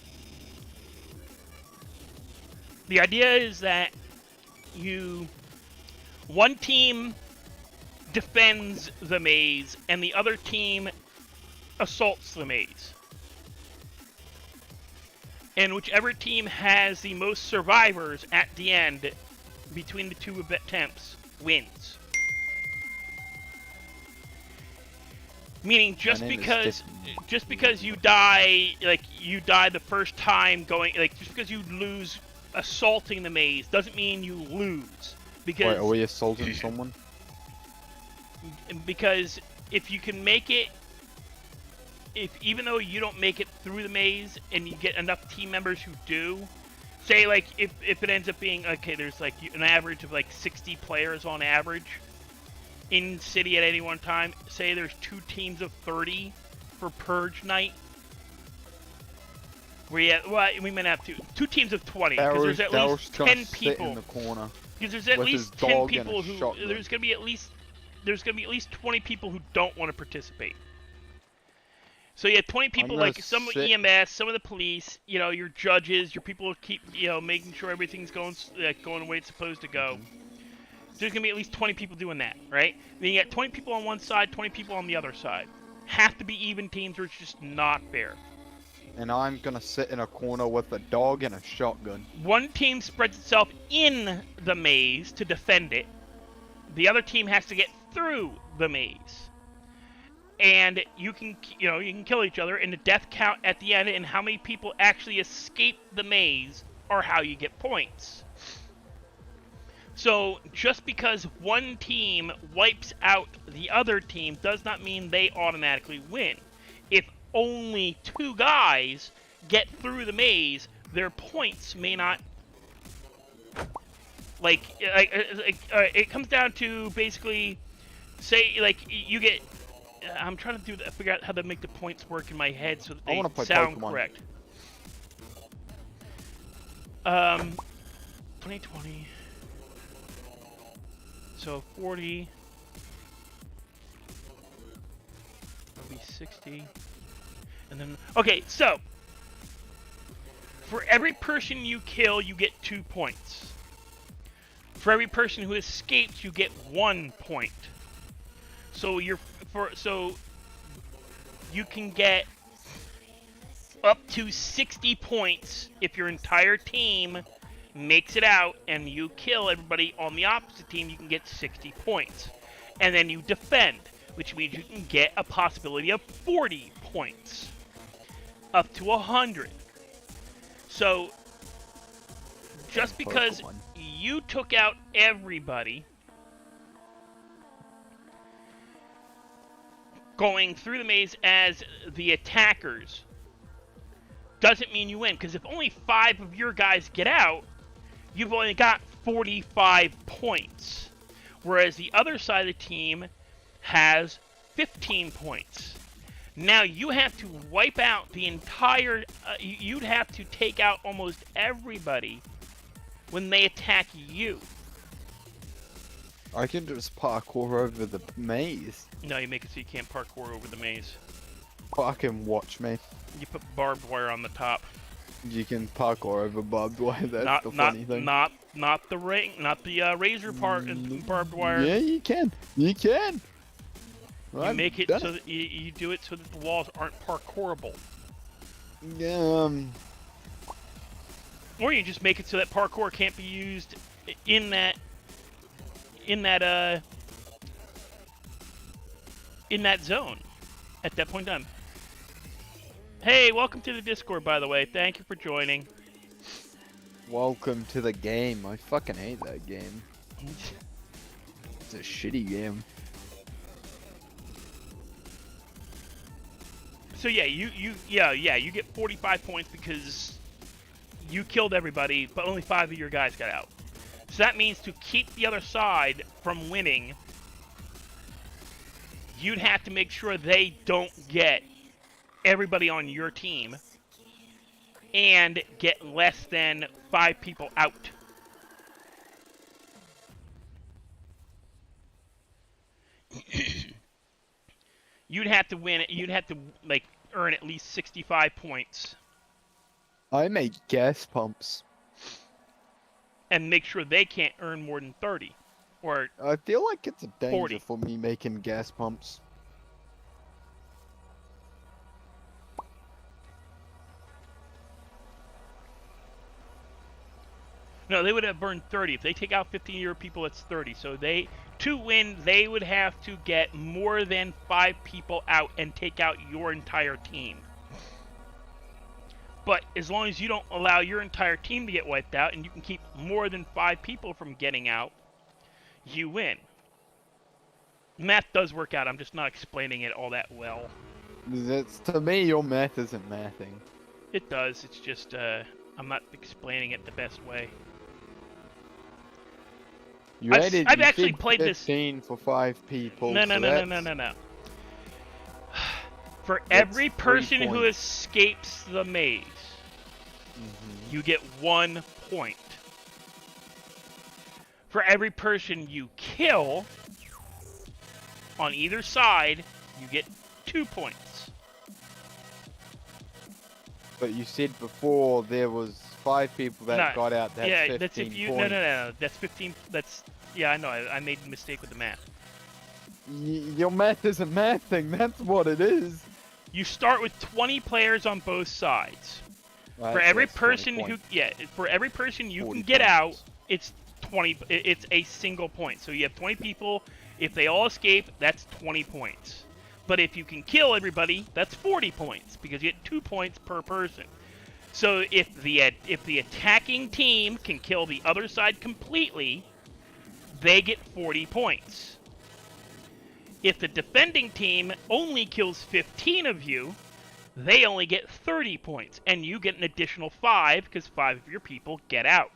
the idea is that one team defends the maze and the other team assaults the maze. And whichever team has the most survivors at the end between the 2 attempts wins. Meaning just because you die, like you die the first time going, like just because you lose assaulting the maze doesn't mean you lose. Because wait, are we assaulting someone? Because if you can make it, even though you don't make it through the maze and you get enough team members who do, say like if it ends up being, okay, there's like an average of like 60 players on average in city at any one time, say there's 2 teams of 30 for purge night. We might have 2 teams of 20 because there's at least 10 people in the corner. Because there's at least 10 people who there's gonna be at least 20 people who don't want to participate. So you have 20 people, like some EMS, some of the police, you know, your judges, your people who keep, you know, making sure everything's going the way it's supposed to go. There's gonna be at least 20 people doing that, right? Then you got 20 people on one side, 20 people on the other side. Have to be even teams, or it's just not fair. And I'm gonna sit in a corner with a dog and a shotgun. One team spreads itself in the maze to defend it. The other team has to get through the maze. And you can kill each other, and the death count at the end and how many people actually escape the maze are how you get points. So just because one team wipes out the other team does not mean they automatically win. If only 2 guys get through the maze, their points may not. It comes down to basically, say, like you get. I'm trying to figure out how to make the points work in my head so that they sound Pokemon. Correct. 2020. So 40. That'll be 60. And then, okay, so for every person you kill, you get 2 points. For every person who escapes, you get 1 point. So you can get up to 60 points if your entire team makes it out and you kill everybody on the opposite team. You can get 60 points, and then you defend, which means you can get a possibility of 40 points, up to 100. So just because you took out everybody going through the maze as the attackers doesn't mean you win, because if only 5 of your guys get out, you've only got 45 points, whereas the other side of the team has 15 points. Now you have to wipe out the entire, you'd have to take out almost everybody when they attack you. I can just parkour over the maze. No, you make it so you can't parkour over the maze. Fucking watch me. You put barbed wire on the top. You can parkour over barbed wire. That's the funny thing. Not the ring, not the razor part and barbed wire. Yeah, you can. You can. You make it so that you do it so that the walls aren't parkourable. Or you just make it so that parkour can't be used in that zone at that point in time. Hey, welcome to the Discord, by the way. Thank you for joining. Welcome to the game. I fucking hate that game. It's a shitty game. So yeah, you get 45 points because you killed everybody, but only 5 of your guys got out. So that means to keep the other side from winning, you'd have to make sure they don't get everybody on your team and get less than 5 people out. You'd have to win. You'd have to like earn at least 65 points. I make gas pumps. And make sure they can't earn more than 30. Or I feel like it's a danger 40. for me making gas pumps. no, they would have burned 30. If they take out 15 of your people, it's 30. So to win, they would have to get more than 5 people out and take out your entire team. But as long as you don't allow your entire team to get wiped out and you can keep more than 5 people from getting out, you win. Math does work out. I'm just not explaining it all that well. To me, your math isn't mathing. It does. It's just I'm not explaining it the best way. I've actually played 15 this for 5 people. No. For every person who escapes the maze, you get 1 point. For every person you kill on either side, you get 2 points. But you said before there was 5 people that got out. That's 15 that's if you. points. No. That's 15. That's I know. I made a mistake with the math. Your math isn't mathing. That's what it is. You start with 20 players on both sides. Right, for every so person for every person you can get out, it's 20. It's a single point. So you have 20 people. If they all escape, that's 20 points. But if you can kill everybody, that's 40 points because you get 2 points per person. So if the attacking team can kill the other side completely, they get 40 points. If the defending team only kills 15 of you, they only get 30 points, and you get an additional 5 because 5 of your people get out.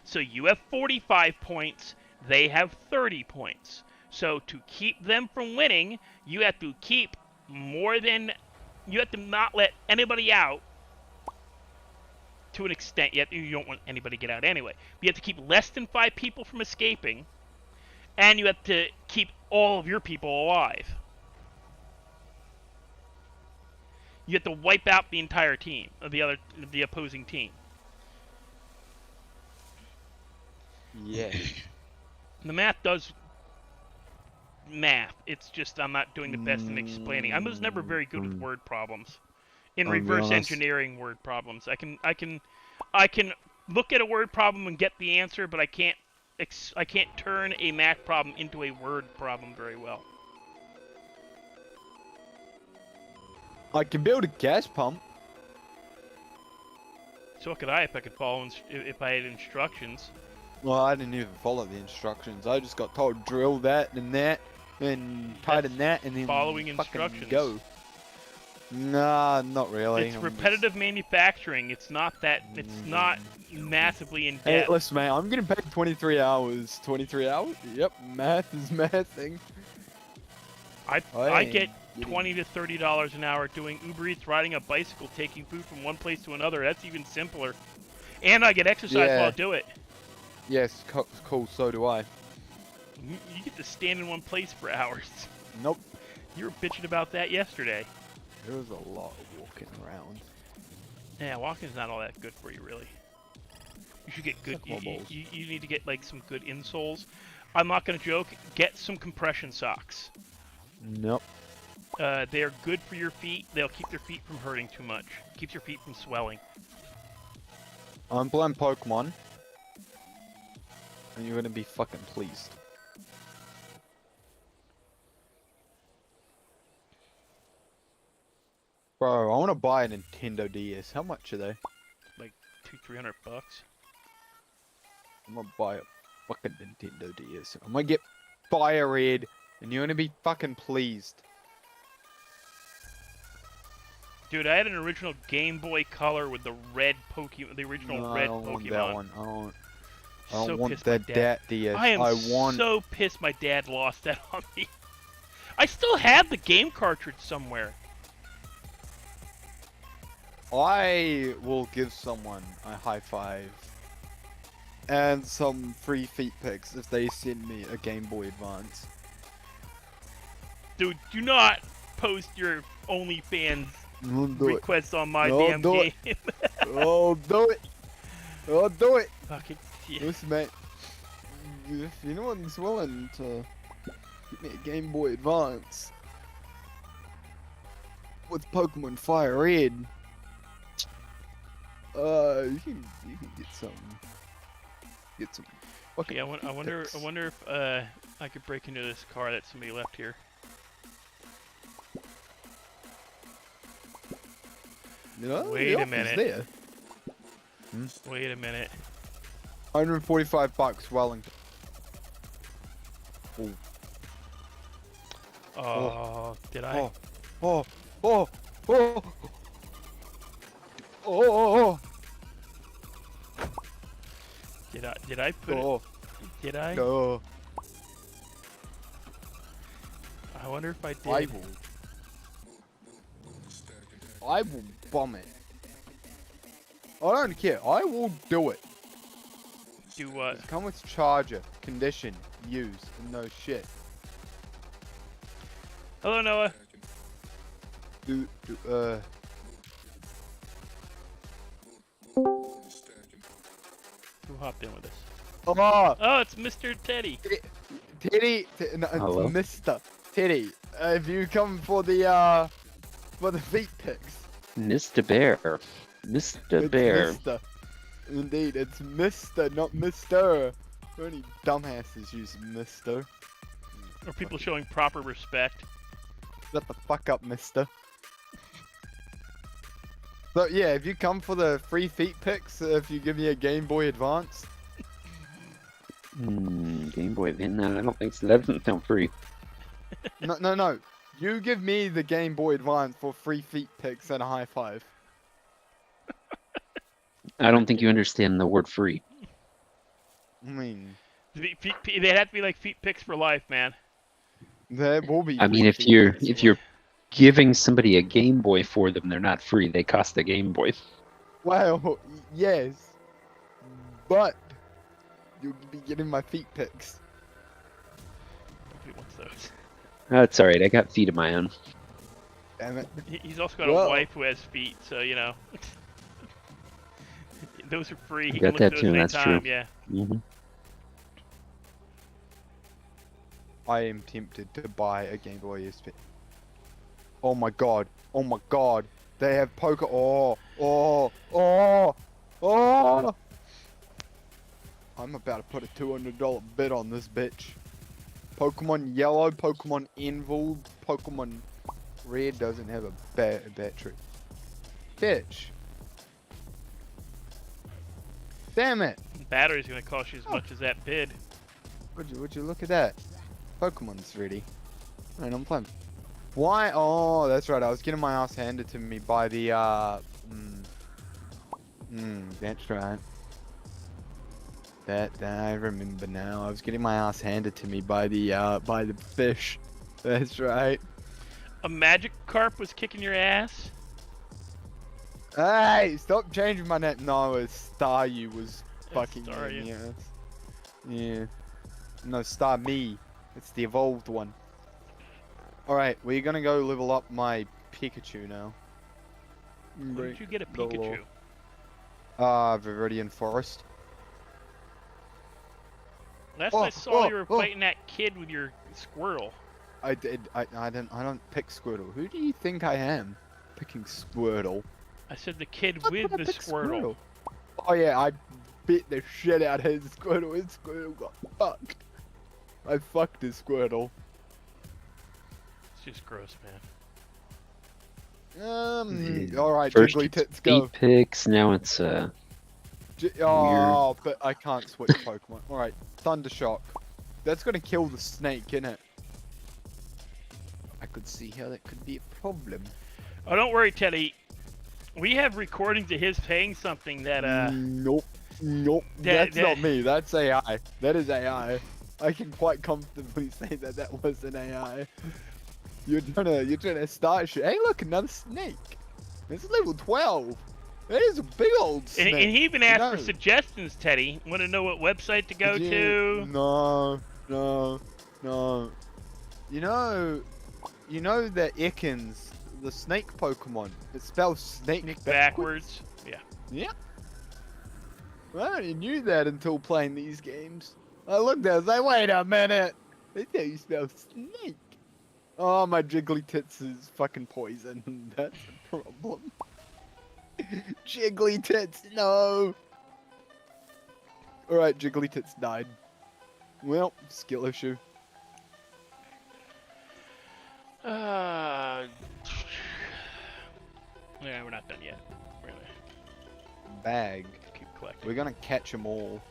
So you have 45 points, they have 30 points. So to keep them from winning, you have to not let anybody out. To an extent, you don't want anybody to get out anyway. But you have to keep less than 5 people from escaping, and you have to keep all of your people alive. You have to wipe out the entire team of the opposing team. Yeah. The math does math. It's just I'm not doing the best in explaining. I was never very good with word problems. In reverse engineering word problems, I can look at a word problem and get the answer, but I can't turn a math problem into a word problem very well. I can build a gas pump. So could I if I could follow if I had instructions. Well, I didn't even follow the instructions. I just got told drill that and tighten that, and then following instructions. Go. Nah, not really. It's repetitive manufacturing. It's not that. It's not massively in depth. Hey, listen, man. I'm getting paid 23 hours. 23 hours? Yep. Math is mathing. I get $20 to $30 an hour doing Uber Eats, riding a bicycle, taking food from one place to another. That's even simpler. And I get exercise while I do it. Yes, cool. So do I. You get to stand in one place for hours. Nope. You were bitching about that yesterday. There was a lot of walking around. Yeah, walking's not all that good for you, really. You should get good. You need to get like some good insoles. I'm not gonna joke. Get some compression socks. Nope. They're good for your feet. They'll keep your feet from hurting too much. Keeps your feet from swelling. I'm playing Pokemon. And you're gonna be fucking pleased. Bro, I wanna buy a Nintendo DS. How much are they? Like $200-300. I'm gonna buy a fucking Nintendo DS. I'm gonna get Fire Red, and you're gonna be fucking pleased. Dude, I had an original Game Boy Color with the red Pokemon, the original No, red I don't Pokemon. want that one. I don't So want pissed my that DS. I am so pissed my dad lost that on me. I still have the game cartridge somewhere. I will give someone a high five and some free feet pics if they send me a Game Boy Advance. Dude, do not post your OnlyFans Do requests on my No, damn do game. it. Oh, do it. Oh, do it. Fucking yeah. Listen, mate. If anyone's willing to give me a Game Boy Advance with Pokemon Fire Red, you can get some. Get some. Okay, I wonder if I could break into this car that somebody left here. No, Wait the a offer's minute. There. Wait a minute. $145 Wellington. Oh. Oh, did I? Oh. Oh. Did I put it? Did I? No. I wonder if I did. I will bomb it. I don't care. I will do it. Do what? It's come with charger, condition, use, and no shit. Hello, Noah. Who hopped in with us? Oh, it's Mr. Teddy. Teddy, no, Hello? it's Mr. Teddy. If you come for the feet pics. Mr. Bear. Mr. It's Bear. Mr. Indeed, it's Mr. not Mr. Only dumbasses use Mr. Or people showing proper respect. Shut the fuck up, Mister. So yeah, if you come for the free feet pics, if you give me a Game Boy Advance. Game Boy. No, I don't think so. That doesn't sound free. No. You give me the Game Boy Advance for free feet pics and a high five. I don't think you understand the word free. I mean, They'd have to be like feet picks for life, man. there will be. I mean, if feet you're pics. giving somebody a Game Boy for them, they're not free. They cost a Game Boy. Well, yes, but you'll be getting my feet pics. Nobody wants those. That's all right. I got feet of my own. Damn it. He's also got Whoa. a wife who has feet, so you know. Those are free. I He got can look that at too, those that's anytime, true. yeah. Mm-hmm. I am tempted to buy a Game Boy SP. Oh my god. Oh my god. They have poker. Oh. I'm about to put a $200 bid on this bitch. Pokemon Yellow, Pokemon Emerald, Pokemon Red doesn't have a battery. Bitch. Damn it. Battery's gonna cost you as much as that bid. Would you look at that? Pokemon's ready. And I'm playing. Why? Oh, that's right. I was getting my ass handed to me by the, that's right. That I remember now. I was getting my ass handed to me by the fish. That's right. A Magikarp was kicking your ass? Hey, stop changing my name. No, it's Staryu was fucking Staryu. me, yes. Yeah. No, Starmie. It's the evolved one. Alright, we're gonna go level up my Pikachu now. Where did you get a The law. Pikachu? Viridian Forest. Last I saw you were fighting that kid with your Squirtle. I don't pick Squirtle. Who do you think I am? Picking Squirtle. I said the kid Why with would I the pick Squirtle. Oh yeah, I bit the shit out of his Squirtle. His Squirtle got fucked. I fucked his Squirtle. It's just gross, man. Alright, First Jiggly it's Tits, go. feet picks, now it's Oh, but I can't switch Pokemon. Alright, Thundershock. That's gonna kill the snake, innit? I could see how that could be a problem. Oh, don't worry, Teddy. We have recordings of his saying something that Nope. Nope. That's not me. That's AI. That is AI. I can quite comfortably say that that was an AI. You're trying to start shit. Hey, look, another snake. It's level 12. That is a big old snake. And he even asked for suggestions, Teddy. Want to know what website to go to? No. You know that Ekans, the snake Pokemon, it spells snake backwards. Yeah. Yeah. Well, I only knew that until playing these games. I looked at it, I was like, wait a minute. They know you spell snake. Oh, my Jiggly Tits is fucking poison. That's a problem. Jiggly Tits, no. Alright, Jiggly Tits died. Well, skill issue. Yeah, we're not done yet. Really. Bag. Keep collecting. We're gonna catch them all.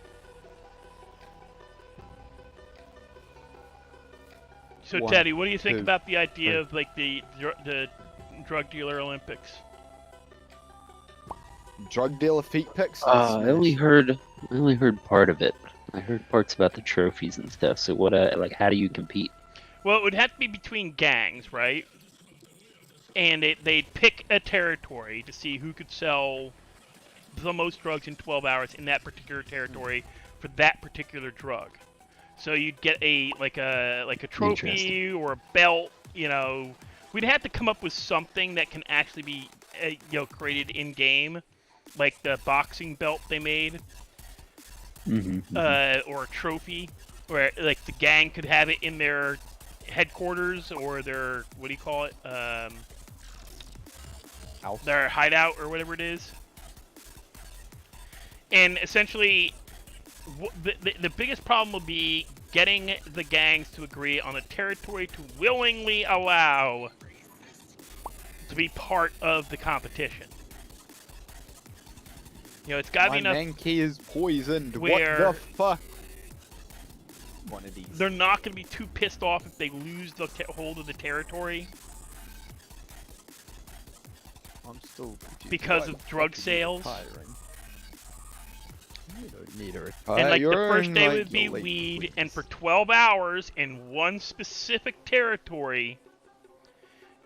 So Teddy, what do you think about the idea of like the drug dealer Olympics? Drug dealer feet picks? I only heard part of it. I heard parts about the trophies and stuff. So what like how do you compete? Well, it would have to be between gangs, right? And they'd pick a territory to see who could sell the most drugs in 12 hours in that particular territory for that particular drug. So you'd get a trophy or a belt. You know, we'd have to come up with something that can actually be created in game, like the boxing belt they made, or a trophy, where like the gang could have it in their headquarters or their their hideout or whatever it is. And essentially, the biggest problem will be getting the gangs to agree on a territory to willingly allow to be part of the competition. You know, it's got to be enough. My Mankey is poisoned. Where what the fuck? One of these. They're not going to be too pissed off if they lose the hold of the territory. I'm still confused. Because of drug sales. You don't need a retire. And like the first day like, would be weed, and for 12 hours in one specific territory,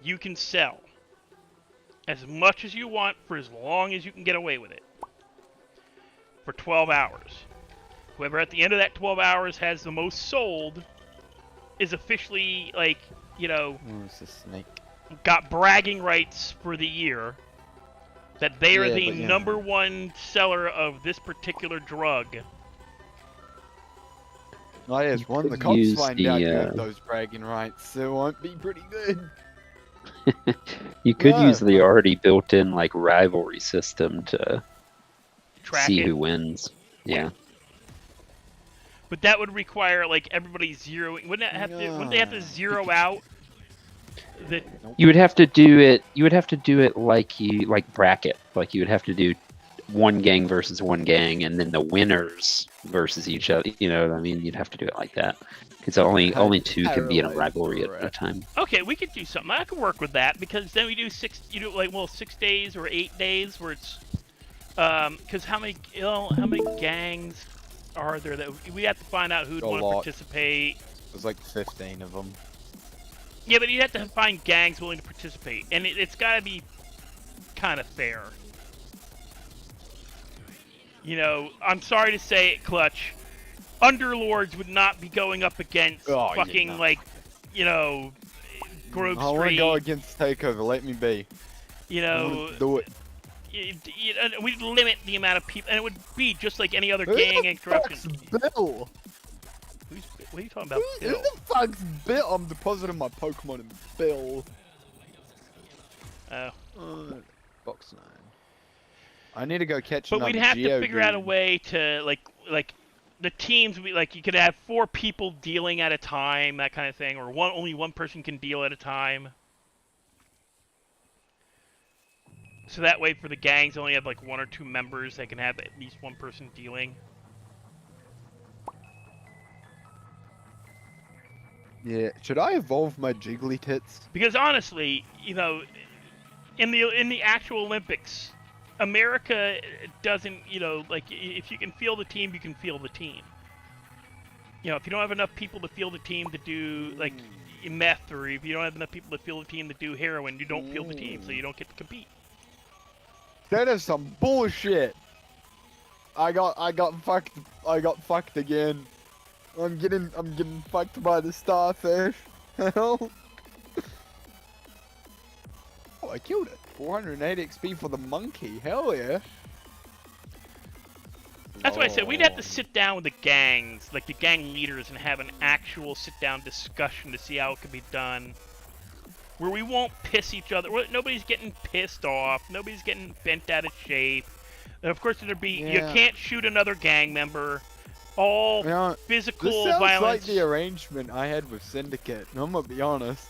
you can sell as much as you want for as long as you can get away with it. For 12 hours. Whoever at the end of that 12 hours has the most sold is officially, like, you know, it's a snake. Got bragging rights for the year. That they are the number one seller of this particular drug. Oh yes, when the cops find out you have those bragging rights, it won't be pretty good. You could use the already built-in like rivalry system to see who wins. Yeah. But that would require like everybody zeroing. Wouldn't they have to zero out? You would have to do it. You would have to do it like bracket. Like you would have to do one gang versus one gang, and then the winners versus each other. You know what I mean? You'd have to do it like that. Because only two can be in a rivalry at a time. Okay, we could do something. I could work with that because then we do 6 days or 8 days where it's because how many gangs are there that we have to find out who'd want to participate. There's like 15 of them. Yeah, but you have to find gangs willing to participate, and it's got to be kind of fair. You know, I'm sorry to say it, Clutch. Underlords would not be going up against fucking, like, you know, Grove Street. I want to go against Takeover, let me be. You know, do it. We'd limit the amount of people, and it would be just like any other gang interruption. Bill? What are you talking about, Bill? Who the fuck's Bill? I'm depositing my Pokemon in Bill. Oh. Box 9. I need to go catch But another we'd have to Geo figure out a dude. way to like the teams. Like you could have 4 people dealing at a time, that kind of thing, or only one person can deal at a time. So that way, for the gangs, only have like 1 or 2 members. They can have at least 1 person dealing. Yeah, should I evolve my jiggly tits? Because honestly, you know, in the actual Olympics, America doesn't, you know, like if you can feel the team, you can feel the team. You know, if you don't have enough people to feel the team to do like meth, or if you don't have enough people to feel the team to do heroin, you don't feel the team, so you don't get to compete. That is some bullshit. I got fucked again. I'm getting fucked by the starfish. Hell. Oh, I killed it. 480 XP for the monkey. Hell yeah. That's why I said we'd have to sit down with the gangs, like the gang leaders, and have an actual sit-down discussion to see how it could be done. Where we won't piss each other. Where nobody's getting pissed off. Nobody's getting bent out of shape. And of course, there'd be you can't shoot another gang member. All physical this sounds violence. like the arrangement I had with Syndicate. I'm gonna be honest.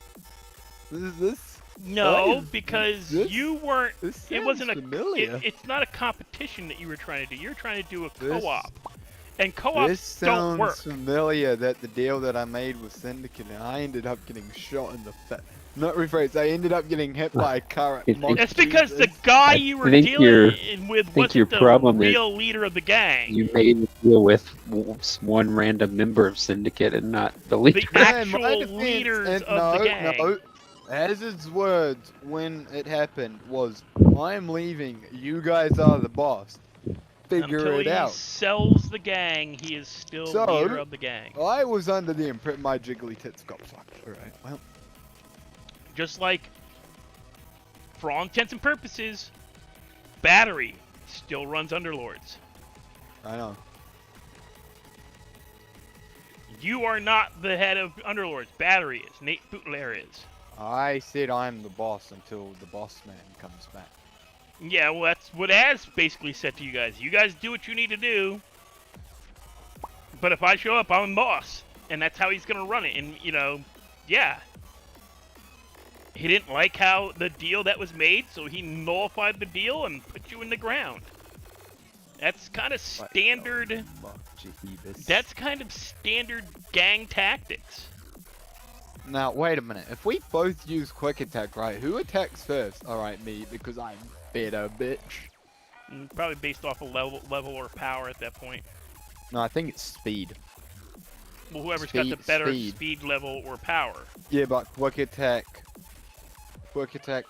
No, because you weren't. It wasn't familiar. it's not a competition that you were trying to do. You're trying to do a co-op, and co-ops This don't work. sounds familiar. That the deal that I made with Syndicate, and I ended up getting shot in the face. Not rephrase. I ended up getting hit by a car at It's because the guy you were dealing with wasn't the real leader of the gang. You made a deal with one random member of Syndicate and not the leader. The actual leaders of the gang. No. Hazard's words when it happened was, "I'm leaving. You guys are the boss. Figure Until it out." he sells the gang, he is still leader of the gang. I was under the impression my jiggly tits got fucked. All right. Well. Just like, for all intents and purposes, Battery still runs Underlords. I know. You are not the head of Underlords. Battery is. Nate Bootlair is. I said I'm the boss until the boss man comes back. Yeah, well, that's what Az basically said to you guys. You guys do what you need to do. But if I show up, I'm the boss. And that's how he's going to run it. And, you know, yeah. He didn't like how the deal that was made, so he nullified the deal and put you in the ground. That's kind of standard. That's kind of standard gang tactics. Now wait a minute. If we both use quick attack, right? Who attacks first? All right, me, because I'm better, bitch. Probably based off of level or power at that point. No, I think it's speed. Well, whoever's got the better speed level or power. Yeah, but quick attack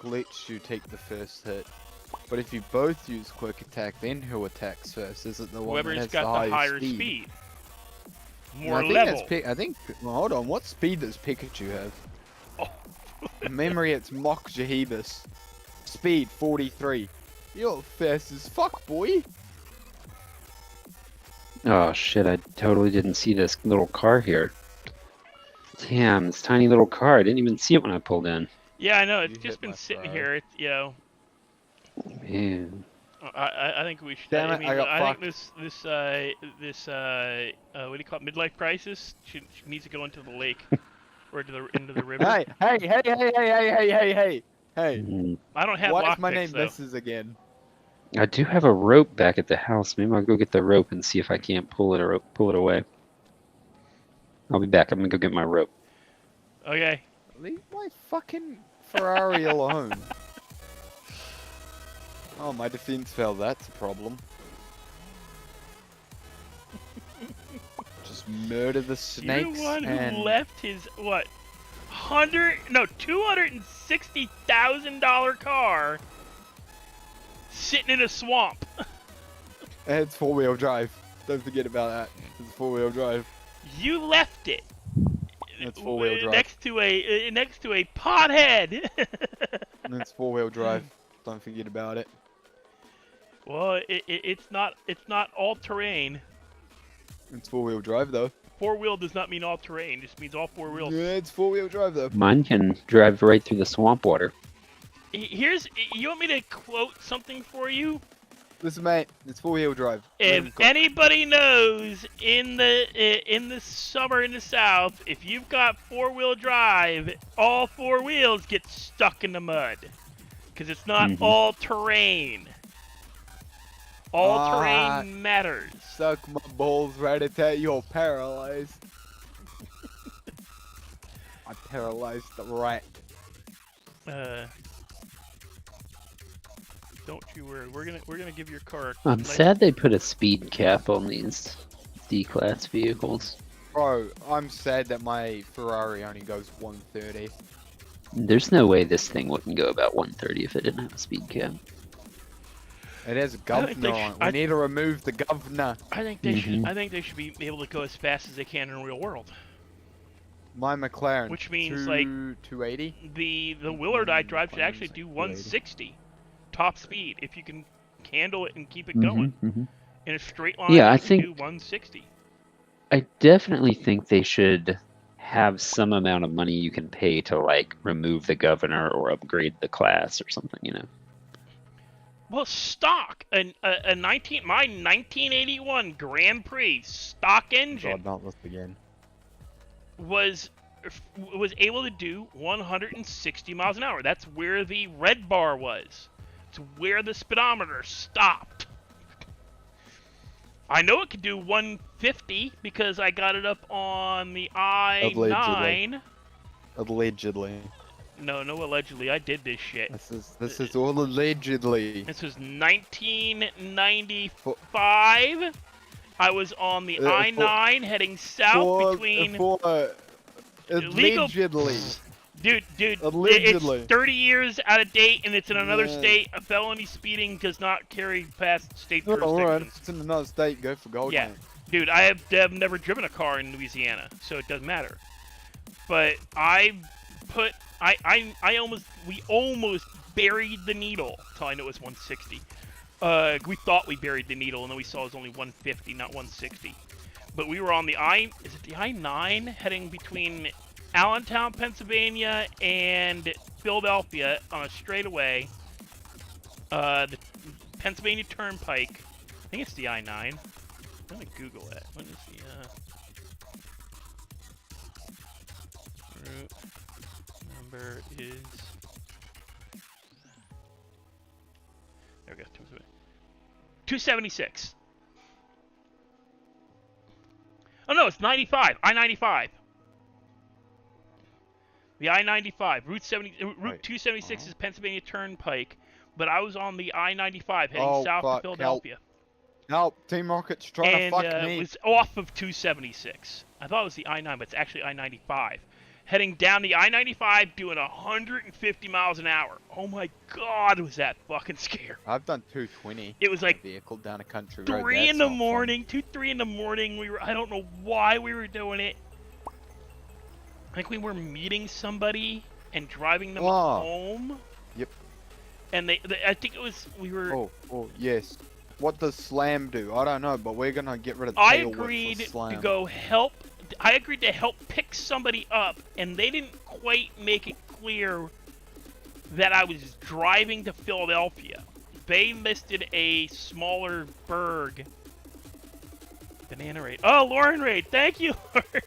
lets you take the first hit. But if you both use quick attack, then who attacks first? Is it the one that has got the higher speed? More level. I think. Well, hold on. What speed does Pikachu have? Oh. Memory, it's Mock Jahibus. Speed 43. You're fast as fuck, boy. Oh shit! I totally didn't see this little car here. Damn, this tiny little car. I didn't even see it when I pulled in. Yeah, I know. It's just been sitting here. It's, you know. Man. I think we should. Damn it, I think this what do you call it? Midlife crisis. She needs to go into the lake or into the river. Hey! I don't have. What lock if my picks, name misses again? I do have a rope back at the house. Maybe I'll go get the rope and see if I can't pull it away. I'll be back. I'm gonna go get my rope. Okay. Leave my fucking Ferrari alone. Oh, my defense fell. That's a problem. Just murder the snakes. You're the one who left his what? $260,000 car sitting in a swamp. It's 4-wheel drive. Don't forget about that. It's 4-wheel drive. You left it. It's 4-wheel drive. Next to a pothead. It's 4-wheel drive. Don't forget about it. Well, it's not all terrain. It's 4-wheel drive though. 4-wheel does not mean all terrain. It just means all 4 wheels. Yeah, it's 4-wheel drive though. Mine can drive right through the swamp water. You want me to quote something for you? Listen, mate, it's 4-wheel drive. If anybody knows in the summer in the South, if you've got 4-wheel drive, all 4 wheels get stuck in the mud. Because it's not all terrain. All terrain matters. Suck my balls right at that. You're paralyzed. I paralyzed the rat. Don't you worry. We're gonna give your car. I'm sad they put a speed cap on these D-class vehicles. Bro, I'm sad that my Ferrari only goes 130. There's no way this thing wouldn't go about 130 if it didn't have a speed cap. It has a governor on it. We need to remove the governor. I think they should. I think they should be able to go as fast as they can in the real world. My McLaren. Which means like 280. The Willard I drive should actually do 160 top speed if you can handle it and keep it going in a straight line. Yeah, I think think do 160. I definitely think they should have some amount of money you can pay to like remove the governor or upgrade the class or something, you know. Well, stock my 1981 Grand Prix stock engine not this again. was able to do 160 miles an hour. That's where the red bar was. It's where the speedometer stopped. I know it could do 150 because I got it up on the I-9. Allegedly. No, allegedly. I did this shit. This is all allegedly. This was 1995. I was on the I-9 heading south between... allegedly. Dude, allegedly. It's 30 years out of date, and it's in another state. A felony speeding does not carry past state jurisdiction. Alright, it's in another state. Go for gold. Yeah, dude, I have never driven a car in Louisiana, so it doesn't matter. But we almost buried the needle until I knew it was 160. We thought we buried the needle, and then we saw it was only 150, not 160. But we were on the I-9 heading between Allentown, Pennsylvania, and Philadelphia on a straightaway. The Pennsylvania Turnpike. I think it's the I-9. Let me Google it. What is the route number is? There we go. 276. Oh no, it's 95. I-95. The I-95, Route 276 is Pennsylvania Turnpike, but I was on the I-95 heading south to Philadelphia. Help! Team Rocket's trying to fuck me. It was off of 276. I thought it was the I-9, but it's actually I-95. Heading down the I-95 doing 150 miles an hour. Oh my god, was that fucking scary. I've done 220. It was like vehicle down a country road. 3 in the morning, 3 in the morning. I don't know why we were doing it. I think we were meeting somebody and driving them home. Yep. And I think it was, we were... Oh, yes. What does slam do? I don't know, but we're gonna get rid of I agreed to go help... I agreed to help pick somebody up, and they didn't quite make it clear that I was driving to Philadelphia. They listed a smaller burg. Banana raid. Oh, Lauren raid. Thank you.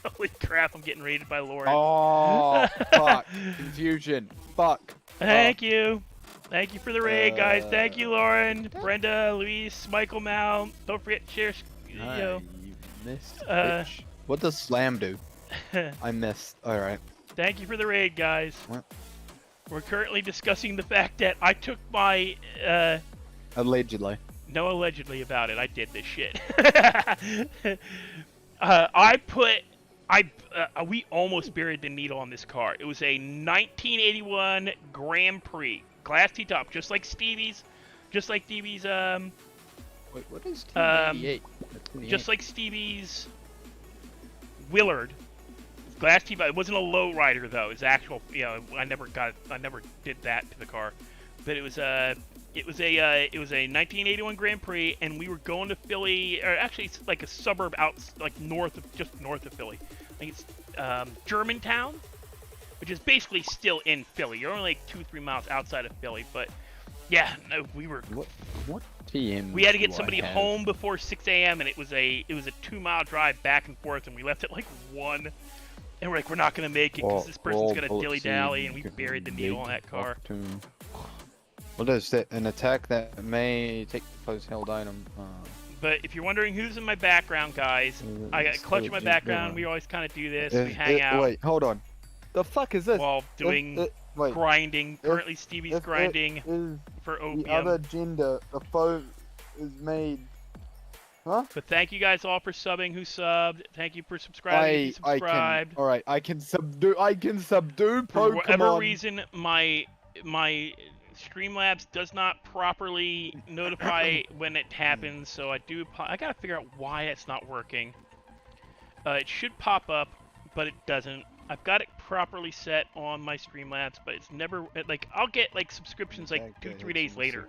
Holy crap, I'm getting raided by Lauren. Oh, fuck. Confusion. Fuck. Thank you. Thank you for the raid, guys. Thank you, Lauren, Brenda, Luis, Michael Mal. Don't forget to share. You missed, bitch. What does slam do? I missed. Alright. Thank you for the raid, guys. What? We're currently discussing the fact that I took my... Allegedly. No allegedly about it. I did this shit. We almost buried the needle on this car. It was a 1981 Grand Prix. Glass T-top, just like Stevie's. Just like Stevie's, Wait, what is T88? Just like Stevie's Willard. Glass T-top. It wasn't a low rider though. It was actual, I never did that to the car. But it was a 1981 Grand Prix, and we were going to Philly, or actually it's like a suburb just north of Philly. I think it's Germantown, which is basically still in Philly. You're only like 2-3 miles outside of Philly, but Yeah, no, we were. What TM? We had to get somebody home before 6 a.m. and it was a 2-mile drive back and forth, and we left at like 1. And we're like, we're not gonna make it because this person's gonna dilly dally, and we buried the needle in that car. What is that? An attack that may take the post held item. But if you're wondering who's in my background, guys, I got Clutch in my background. We always kind of do this. We hang out. Wait, hold on. The fuck is this? While doing grinding. Currently, Stevie's grinding for opium. The other gender, the foe is made. Huh? But thank you guys all for subbing. Who subbed? Thank you for subscribing. Subscribed. All right, I can subdue Pokemon. For whatever reason, my Streamlabs does not properly notify when it happens, so I gotta figure out why it's not working. It should pop up, but it doesn't. I've got it properly set on my Streamlabs, but it's never like I'll get like subscriptions like 2-3 days later.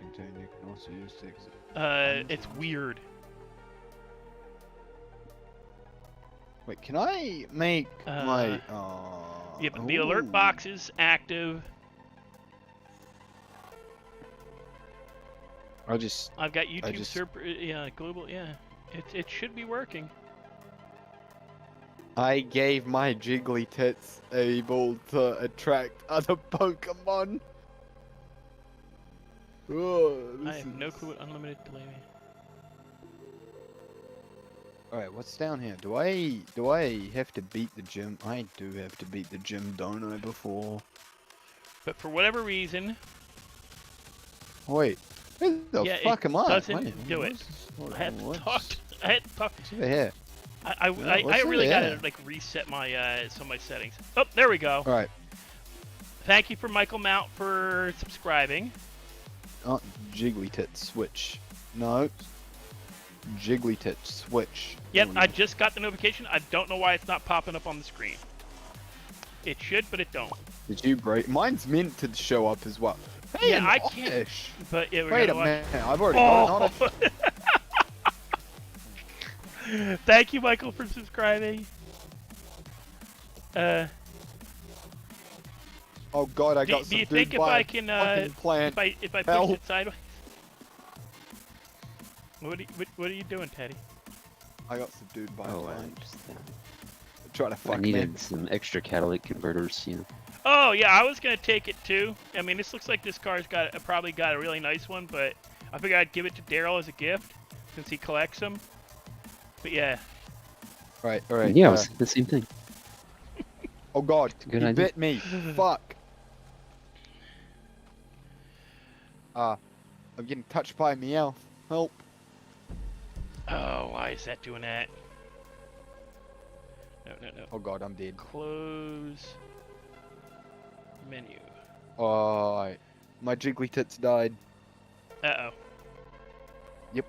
It's weird. Wait, can I make my yeah, but the alert box is active. I've got YouTube global, yeah. It should be working. I gave my jiggly tits able to attract other Pokemon. Oh, I have no clue what unlimited delay means. Alright, what's down here? Do I have to beat the gym? I do have to beat the gym, don't I, before? But for whatever reason... Wait. Where the fuck am I? Doesn't do it. I had to talk. What's over here? I really gotta like reset my some of my settings. Oh, there we go. Alright. Thank you for Michael Mount for subscribing. Oh, jiggly tits switch. No. Jiggly tits switch. Yep, I just got the notification. I don't know why it's not popping up on the screen. It should, but it don't. Did you break? Mine's meant to show up as well. Hey, yeah, I can't. But yeah, wait a minute. I've already got it. Thank you, Michael, for subscribing. Oh God, I got some. Do you think if I can, if I push it sideways? What are you doing, Teddy? I got subdued by a plant. Try to fuck I needed some extra catalytic converters, you know. Oh yeah, I was gonna take it too. I mean, this looks like this car's probably got a really nice one, but I figured I'd give it to Daryl as a gift since he collects them. But yeah. All right. Yeah, it was the same thing. Oh God, he bit me. Fuck. I'm getting touched by a Meowth. Help. Oh, why is that doing that? No. Oh God, I'm dead. Close menu. Oh, my jiggly tits died. Uh-oh. Yep.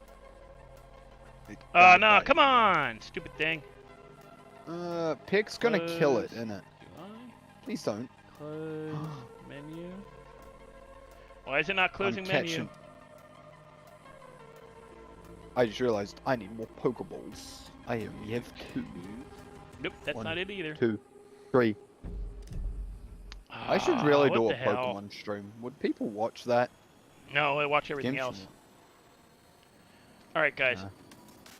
Oh, no, come on, stupid thing. Pick's gonna kill it, isn't it? Do I? Please don't. Close menu. Why is it not closing menu? I just realized I need more Pokeballs. I only have 2. Nope, that's not it either. 2, 3. I should really do a hell? Pokemon stream. Would people watch that? No, they watch everything else. Alright, guys.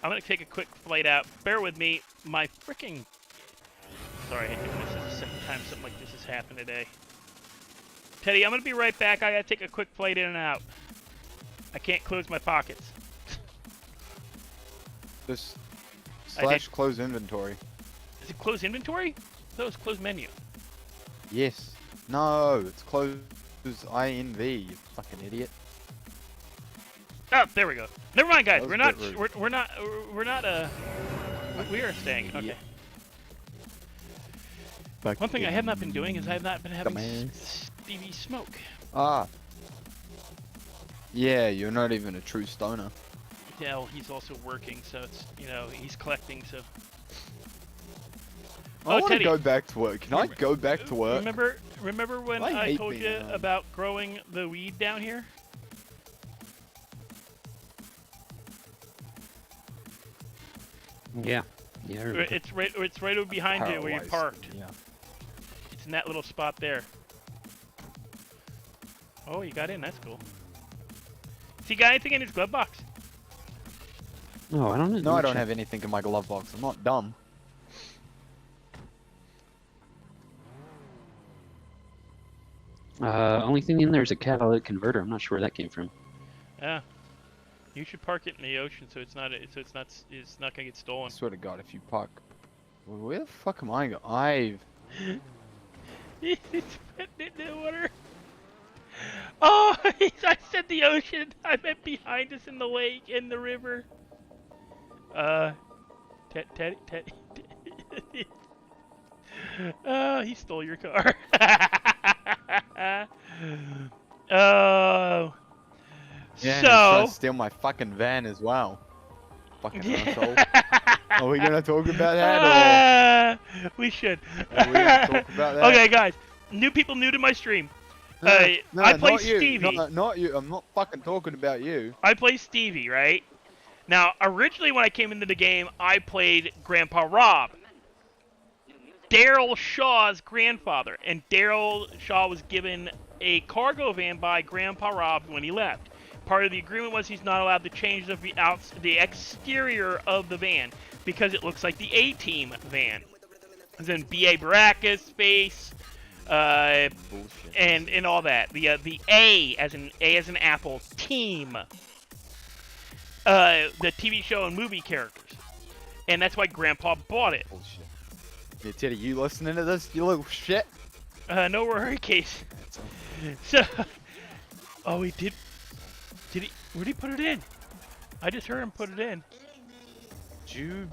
I'm gonna take a quick flight out. Bear with me. My freaking... Sorry, this is the second time something like this has happened today. Teddy, I'm gonna be right back. I gotta take a quick flight in and out. I can't close my pockets. Just / close inventory. Is it close inventory? I thought it was close menu. Yes. No, it's close INV, you fucking idiot. Oh, there we go. Never mind, guys. We're not we are staying. Okay. One thing I have not been doing is I have not been having Stevie smoke. Ah. Yeah, you're not even a true stoner. Yeah, well, he's also working, so it's, you know, he's collecting, so... I want to go back to work. Can I go back to work? Remember when I told you about growing the weed down here? Yeah. Yeah. It's right over behind you where you parked. Yeah. It's in that little spot there. Oh, you got in. That's cool. Has he got anything in his glove box? No, I don't know. No, I don't have anything in my glove box. I'm not dumb. Only thing in there is a catalytic converter. I'm not sure where that came from. Yeah. You should park it in the ocean so it's not gonna get I stolen. swear to God, if you park... Where the fuck am I going? He's putting it in the water. Oh, I said the ocean. I meant behind us in the lake, in the river. Teddy. Oh, he stole your car. Oh. Yeah, and he's So. trying to steal my fucking van as well. Fucking asshole. Are we gonna talk about that, We should. or are we gonna talk about that? Okay, guys. New people new to my stream. No, I play not you. Stevie. No, not you. I'm not fucking talking about you. I play Stevie, right? Now, originally when I came into the game, I played Grandpa Rob, Daryl Shaw's grandfather, and Daryl Shaw was given a cargo van by Grandpa Rob when he left. Part of the agreement was he's not allowed to change the exterior of the van because it looks like the A-Team van. As in B.A. Baracus space, and all that. The A as in apple, team. The TV show and movie characters. And that's why Grandpa bought it. Bullshit. Yeah, Teddy, you listening to this, you little shit? No worry, Case. So, oh, he did. Did he? Where'd he put it in? I just heard him put it in. Jude.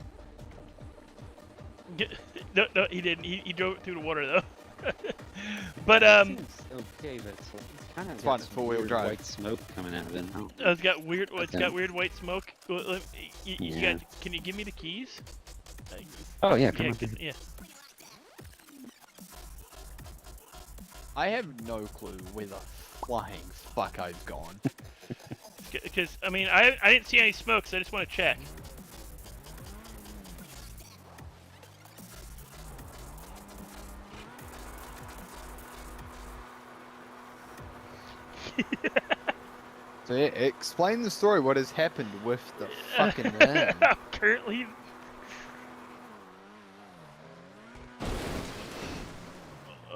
No, he didn't. He drove it through the water though. But Okay, but it's kind of fine, it's four-wheel drive. White smoke coming out of it. It's got weird. It's got weird white smoke. Yeah. Can you give me the keys? Oh yeah, come Yeah, on. yeah. I have no clue where the flying fuck I've gone. Because I mean, I didn't see any smoke, so I just want to check. So yeah, explain the story. What has happened with the fucking van? Currently.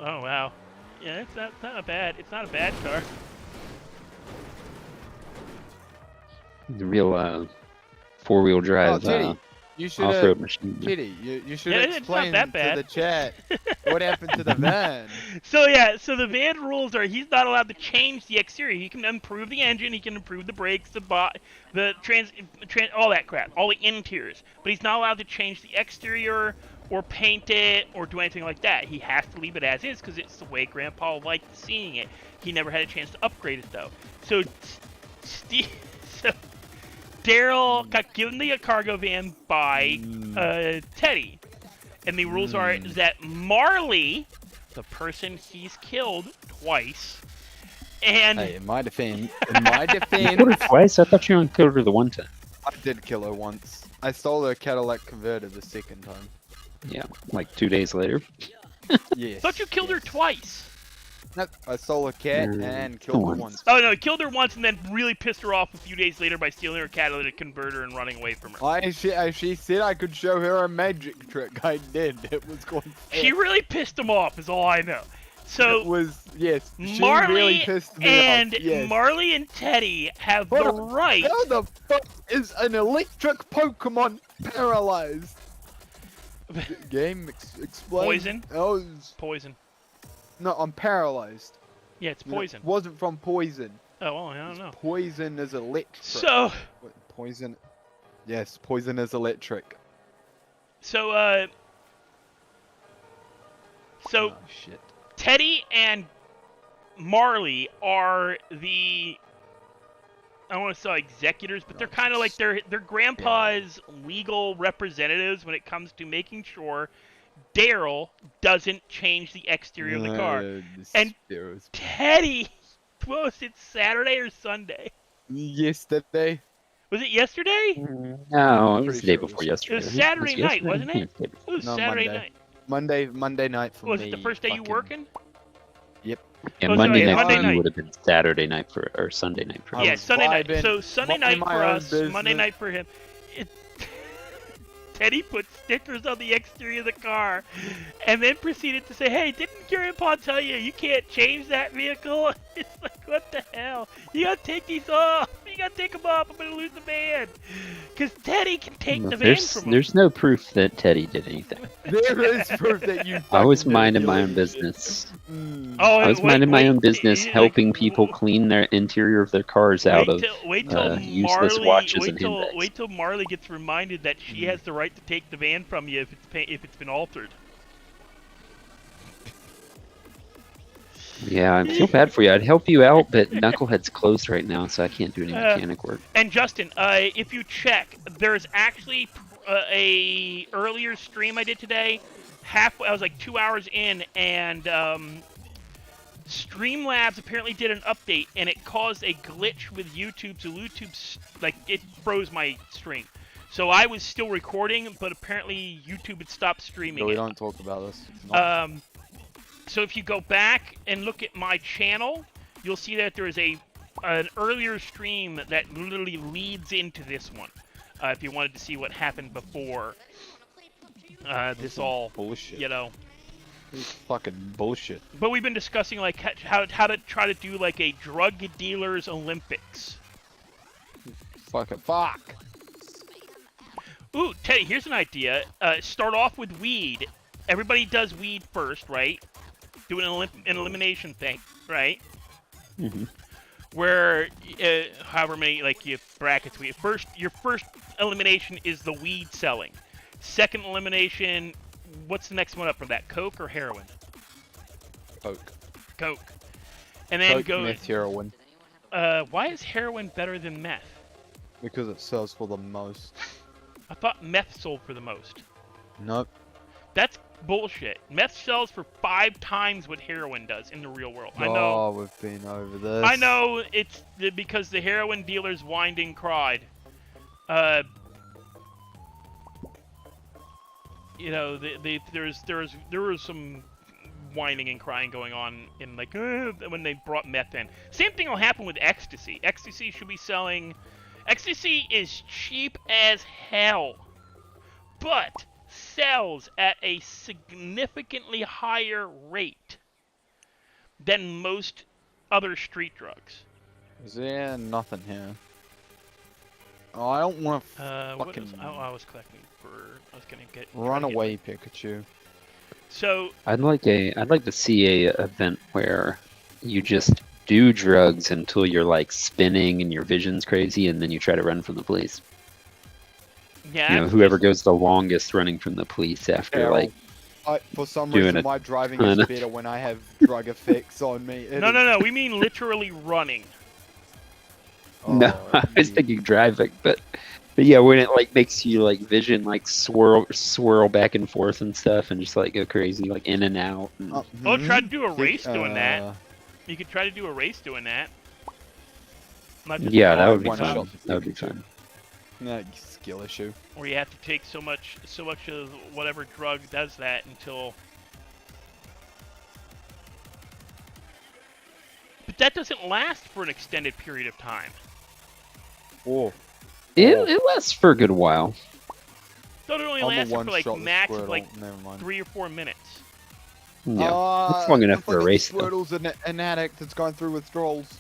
Oh wow. Yeah, it's not a bad. It's not a bad car. The real four-wheel drive Teddy, you should off-road machine. Teddy, you should Yeah, it's not explain that to bad. the chat what happened to the van. So yeah, so the van rules are he's not allowed to change the exterior. He can improve the engine, he can improve the brakes, the trans, all that crap, all the interiors. But he's not allowed to change the exterior or paint it or do anything like that. He has to leave it as is because it's the way Grandpa liked seeing it. He never had a chance to upgrade it though. So Daryl got given the cargo van by Teddy. And the rules are that Marley, the person he's killed twice, and Hey, in my defense, You killed her twice? I thought you only killed her the one time. I did kill her once. I stole her Cadillac converter the second time. Yeah, like 2 days later. Yes. I thought you killed her twice. Nope, I stole a cat and killed her once. Oh no, he killed her once and then really pissed her off a few days later by stealing her catalytic converter and running away from her. She said I could show her a magic trick. I did. It was going. She really pissed him off, is all I know. So It was yes. She Marley really pissed me and off. Yes. Marley and Teddy have the Hold on, right. How the fuck is an electric Pokemon paralyzed? Game explain. Poison. Oh, Poison. no, I'm paralyzed. Yeah, it's You know, poison. it wasn't from poison. Oh, well, I don't know. Poison is electric. So, What, poison. Yes, poison is electric. so, Oh shit. Teddy and Marley are the, I don't want to say executors, but they're kind of like their grandpa's legal representatives when it comes to making sure Daryl doesn't change the exterior of the car. And Teddy, was it Saturday or Sunday? Yesterday. Was it yesterday? No, it was Pretty the day sure it before was- yesterday. It was Saturday night, wasn't it? Yeah, It was No, Saturday Monday. night. Monday night for Was me. it the first day you fucking- working? And Oh, Monday sorry, night Monday for night. you would have been Saturday night for, or Sunday night for I you. Yeah, was Sunday night. vibing, So Sunday minding night my for own us, Monday business. night for him. It, Teddy put stickers on the exterior of the car, and then proceeded to say, "Hey, didn't Grandpa tell you you can't change that vehicle?" It's like, what the hell? You gotta take these off. You gotta take them off. I'm gonna lose the van. Cause Teddy can take the van from him. There's no proof that Teddy did anything. There is proof that you. I was fucking minding my own manipulated. business. Oh, I was minding my own business, like, helping people clean their interior of their cars out of wait till useless Marley, watches and handbags. wait till Marley gets reminded that she has the right to take the van from you if it's been altered. Yeah, I feel bad for you. I'd help you out, but Knucklehead's closed right now, so I can't do any mechanic work. And Justin, if you check, there's actually a earlier stream I did today. I was like 2 hours in, and Streamlabs apparently did an update, and it caused a glitch with YouTube. So YouTube, like, it froze my stream. So I was still recording, but apparently YouTube had stopped streaming. No, we it. don't talk about this. So if you go back and look at my channel, you'll see that there is an earlier stream that literally leads into this one. If you wanted to see what happened before this all, bullshit. you know. It's fucking bullshit. But we've been discussing like how to try to do like a drug dealers Olympics. Fuck. Ooh, Teddy, here's an idea. Start off with weed. Everybody does weed first, right? Do an elimination thing, right? Mm-hmm. Where, however many, like, you brackets weed. Your first elimination is the weed selling. Second elimination, what's the next one up from that? Coke or heroin? Coke. And then Coke, meth, heroin. Why is heroin better than meth? Because it sells for the most. I thought meth sold for the most. Nope. That's bullshit. Meth sells for 5 times what heroin does in the real world. I know. Oh, we've been over this. I know it's because the heroin dealers whined and cried. You know, there was some whining and crying going on in like when they brought meth in. Same thing will happen with ecstasy. Ecstasy should be selling. Ecstasy is cheap as hell, but sells at a significantly higher rate than most other street drugs. Is there nothing here? Oh, I don't want to fucking I was collecting for. I was gonna get. run away, Pikachu. So I'd like to see a event where you just do drugs until you're like spinning and your vision's crazy, and then you try to run from the police. yeah, You know, whoever goes the longest running from the police after Yeah, like. For some doing reason, a my driving ton is of- better when I have drug effects on me. No. We mean literally running. No, I was thinking driving, but yeah, when it like makes you like vision like swirl back and forth and stuff, and just like go crazy, like in and out. And... Oh, try to do a race doing that. You could try to do a race doing that. Not just Yeah, like, that would be one fun. shot. That would be fun. No, skill issue. Where you have to take so much of whatever drug does that until. But that doesn't last for an extended period of time. Oh, It lasts for a good while. Thought it only I'm a lasted for like one-shot max of Squirtle. like Never mind. 3 or 4 minutes. Yeah, that's long enough for a race. Though. Squirtle's an addict that's going through withdrawals.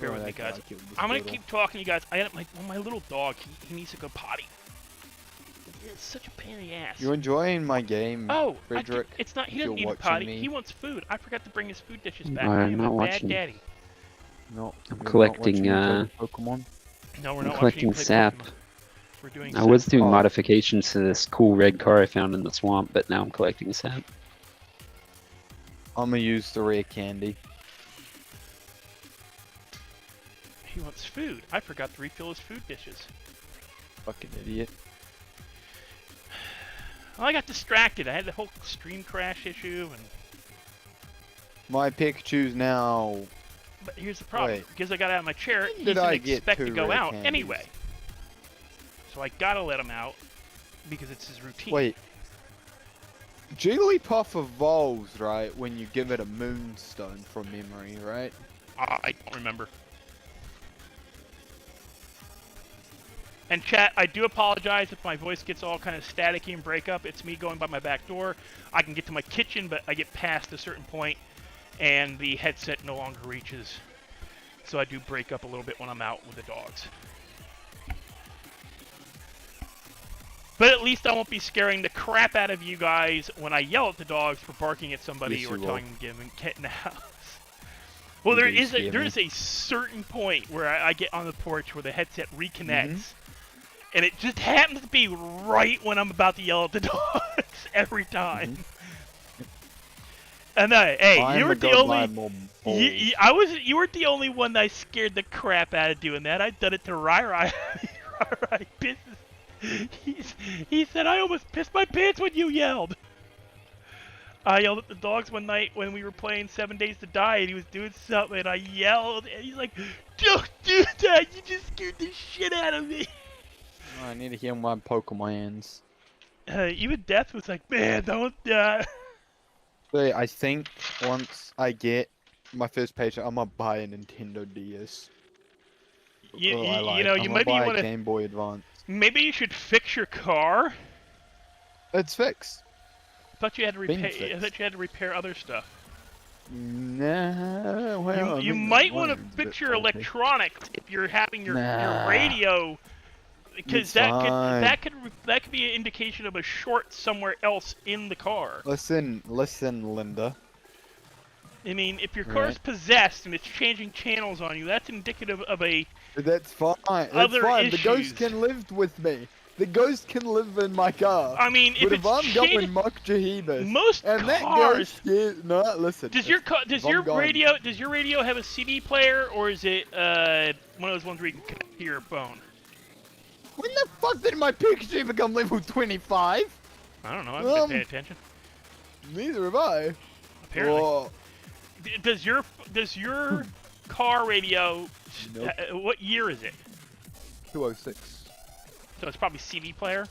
Bear with me, guys. I'm gonna keep talking to you guys. I got my little dog. He needs to go potty. It's such a pain in the ass. You enjoying my game, Oh, Frederick? it's not. He if doesn't you're need a potty. watching me. He wants food. I forgot to bring his food dishes back. I'm I am not a bad watching. daddy. No, I'm you're not collecting, watching Pokemon. No, we're I'm not collecting watching you play sap. Pokemon. We're doing. I was doing Oh. modifications to this cool red car I found in the swamp, but now I'm collecting sap. I'm gonna use the rare candy. He wants food. I forgot to refill his food dishes. Fucking idiot. Well, I got distracted. I had the whole stream crash issue, and My Pikachu's now. but here's the problem. Wait. Because I got out of my chair, When he did didn't I get expect to 2 go rare out candies? anyway. So I gotta let him out because it's his routine. Wait. Jigglypuff evolves, right, when you give it a moonstone from memory, right? I don't remember. And chat, I do apologize if my voice gets all kind of staticky and break up. It's me going by my back door. I can get to my kitchen, but I get past a certain point, and the headset no longer reaches. So I do break up a little bit when I'm out with the dogs. But at least I won't be scaring the crap out of you guys when I yell at the dogs for barking at somebody Yes, or you will. telling them to get in the house. Well, You there do is scare me. a certain point where I get on the porch where the headset reconnects, and it just happens to be right when I'm about to yell at the dogs every time. And hey, I'm you were a the only. godlike You weren't the only one that I scared the crap out of doing that. I've done it to Rai Rai. Rai Rai he said I almost pissed my pants when you yelled. I yelled at the dogs one night when we were playing 7 Days to Die, and he was doing something, and I yelled, and he's like, "Don't do that! You just scared the shit out of me." I need to heal my Pokemons. Even Death was like, "Man, don't die." But I think once I get my first paycheck, I'm gonna buy a Nintendo DS. You I'm know, you gonna maybe buy want a to. Game Boy Advance. Maybe you should fix your car. It's fixed. I thought you had to Been repair. I fixed. thought you had to repair other stuff. Nah, well, You might want to fix your electronics if you're having your radio, because It's that fine. could be an indication of a short somewhere else in the car. Listen, Linda. I mean, if your car's possessed and it's changing channels on you, that's indicative of a That's fine. That's Other fine. The issues. ghost can live with me. The ghost can live in my car. I mean, if But if I'm it's going changing, Muck Jahibas, most and that cars. ghost scares... No, listen. Does your if I'm going- radio have a CD player, or is it one of those ones where you can connect to your phone? When the fuck did my Pikachu become level 25? I don't know. I haven't been paying attention. Neither have I. Apparently. Oh, Does your car radio? Nope. What year is it? 206. So it's probably CD player.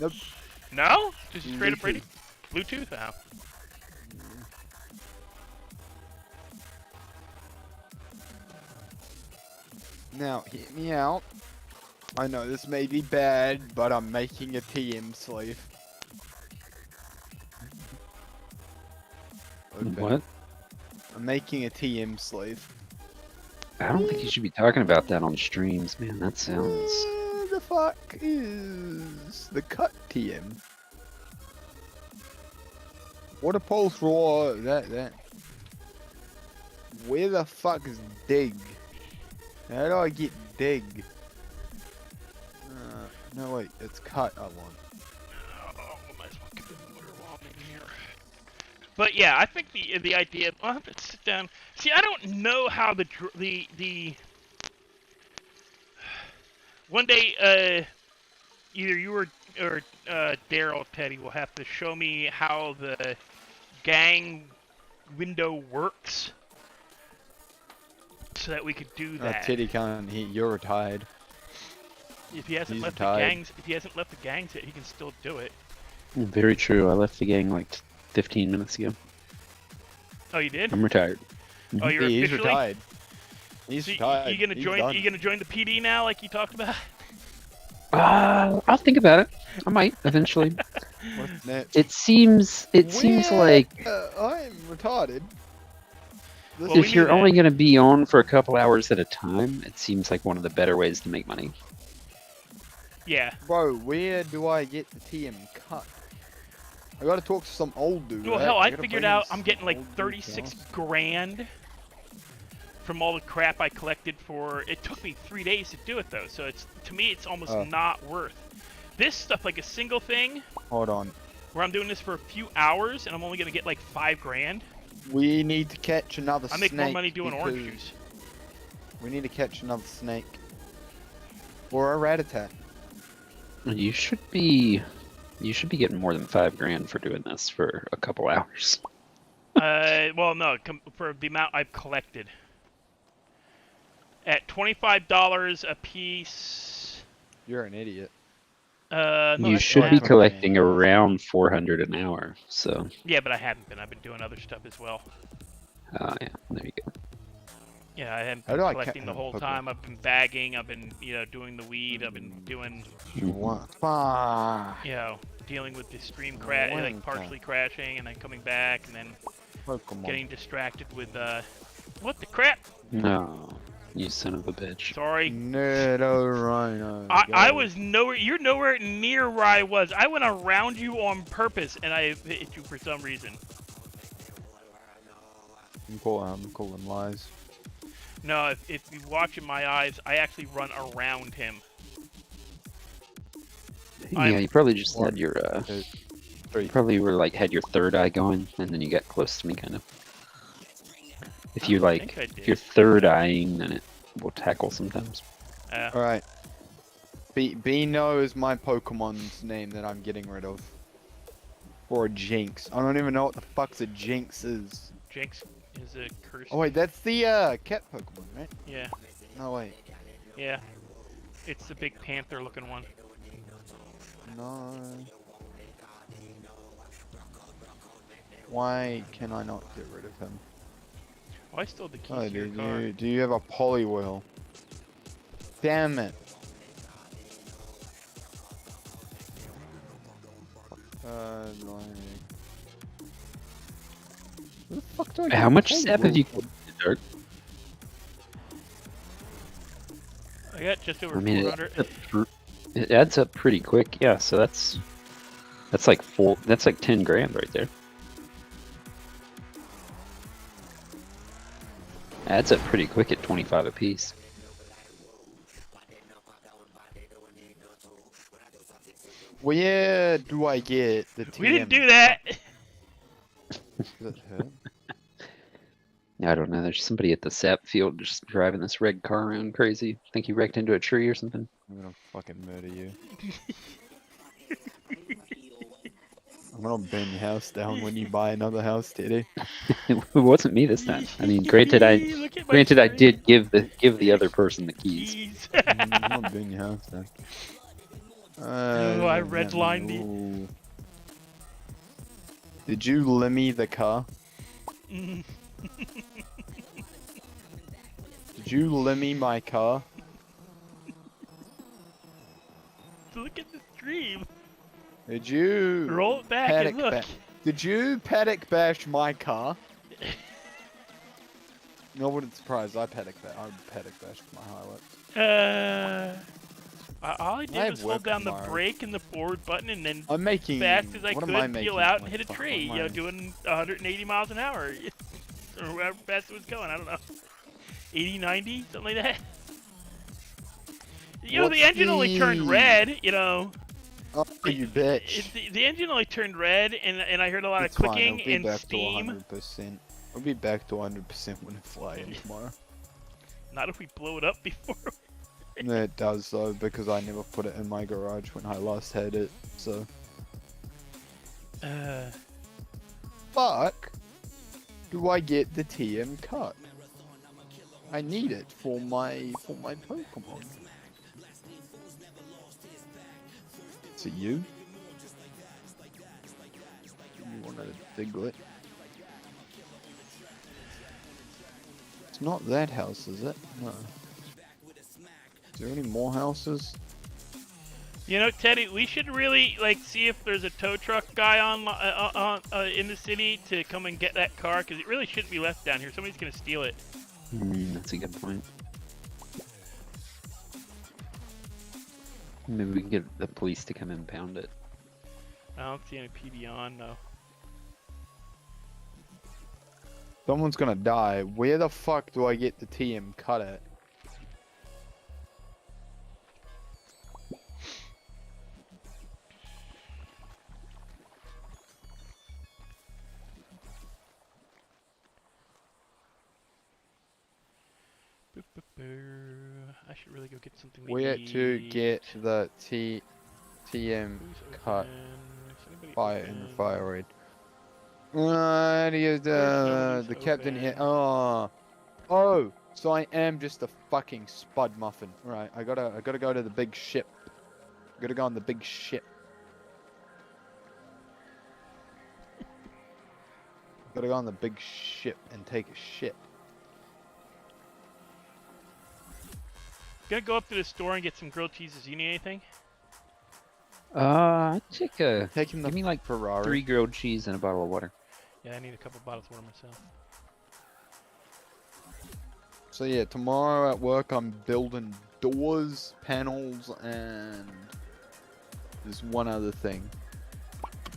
Nope. No, just straight up Bluetooth. radio. Bluetooth. Oh. Now, hear me out. I know this may be bad, but I'm making a TM sleeve. Open. What? I'm making a TM sleeve. I don't think you should be talking about that on streams, man. That sounds. Where the fuck is the cut TM? What a pulse roar! That. Where the fuck is dig? How do I get dig? No wait, it's cut. I want. Oh, might as well get the water while I'm in here. But yeah, I think the idea. I'll have to sit down. See, I don't know how the one day either you or Daryl Teddy will have to show me how the gang window works, so that we could do that. Teddy can't. You're retired. If he hasn't He's left retired. the gangs, yet, he can still do it. Very true. I left the gang like 15 minutes ago. Oh, you did? I'm retired. Oh, you're He's officially. retired. He's So retired. you gonna He's join? done. You gonna join the PD now, like you talked about? I'll think about it. I might eventually. What's next? It seems like I'm retarded. Well, we if you're knew that. only going to be on for a couple hours at a time, it seems like one of the better ways to make money. Yeah. Bro, where do I get the TM cut? I gotta talk to some old dude. Well, right? hell, I gotta figured bring out some I'm getting like old dude 36 house. grand from all the crap I collected for. It took me 3 days to do it though, so to me it's almost not worth. This stuff, like a single thing, Hold on. where I'm doing this for a few hours and I'm only gonna get like 5 grand. We need to catch another I snake. make more money doing orange because juice. We need to catch another snake. Or a rat-a-tat. You should be getting more than 5 grand for doing this for a couple hours. Well, no, for the amount I've collected. At $25 a piece. You're an idiot. No, You that's should be not. collecting around 400 an hour, so. Yeah, but I haven't been. I've been doing other stuff as well. Oh, yeah, there you go. Yeah, I haven't How been do I collecting the whole time. I've been bagging. I've been, doing the weed. I've been doing, What? Fuck. dealing with the stream crash, like partially crashing and then coming back and then Pokemon. getting distracted with, what the crap? No, you son of a bitch. Sorry. Nerdo Rhino. I was nowhere. You're nowhere near where I was. I went around you on purpose, and I hit you for some reason. I'm calling lies. No, if you watch in my eyes, I actually run around him. Yeah, you probably just had your, Three. probably were like had your third eye going, and then you got close to me, kind of. If you like, if you're third eyeing, then it will tackle sometimes. Alright. Beano is my Pokemon's name that I'm getting rid of. Or a Jinx. I don't even know what the fuck's a Jinx is. Jinx is a curse. Oh wait, that's the cat Pokemon, right? Yeah. No wait. Yeah. It's the big panther looking one. No. Why can I not get rid of him? Oh, I stole the keys Oh, to your car. do you have a Poliwhirl? Damn it. Where the fuck do I get How a much sap have you Poliwhirl? collected, Dark? I got just over I mean, 400. it adds up pretty quick. Yeah, so that's like that's like 10 grand right there. Adds up pretty quick at 25 apiece. Where do I get the TM? We didn't do that. Does it hurt? I don't know. There's somebody at the sap field just driving this red car around crazy. Think he wrecked into a tree or something. I'm gonna fucking murder you. I'm gonna burn your house down when you buy another house, Teddy. It wasn't me this time. I mean, granted, I did give the other person the keys. I'm gonna burn your house down. Oh, I redlined it. Ooh. Did you limmy the car? Did you limmy my car? Look at the stream. Did you Roll it back paddock and look. Did you paddock bash my car? No, I wouldn't surprise. I paddock bashed my highlights. All I did was hold down the brake and the forward button and then I'm making. fast as I what could am I peel making? out and What hit a the fuck tree, am I- doing 180 miles an hour. Or however fast it was going, I don't know. 80, 90, something like that. The engine only turned red, Oh, you bitch. The engine only turned red, and I heard a lot It's of fine, clicking it'll be and back steam. To 100%. I'll be back to 100% when I fly in tomorrow. Not if we blow it up before. No, it does though, because I never put it in my garage when I last had it, so. Fuck! Do I get the TM cut? I need it for my Pokemon. Is it you? You want a Diglett? It's not that house, is it? No. Is there any more houses? Teddy, we should really see if there's a tow truck guy in the city to come and get that car, because it really shouldn't be left down here. Somebody's gonna steal it. That's a good point. Maybe we can get the police to come impound it. I don't see any PD on, no. Someone's gonna die. Where the fuck do I get the TM cut at? I should really go get something to Where eat. to get the TM cut? Fire in the fire raid. The captain here. Oh, so I am just a fucking spud muffin. Right, I gotta go to the big ship. Gotta go on the big ship. Gotta go on the big ship and take a shit. Gonna go up to the store and get some grilled cheeses. You need anything? I'd take a. Take him Give the me like Ferrari. 3 grilled cheese and a bottle of water. Yeah, I need a couple bottles of water myself. So yeah, tomorrow at work I'm building doors, panels, and there's one other thing.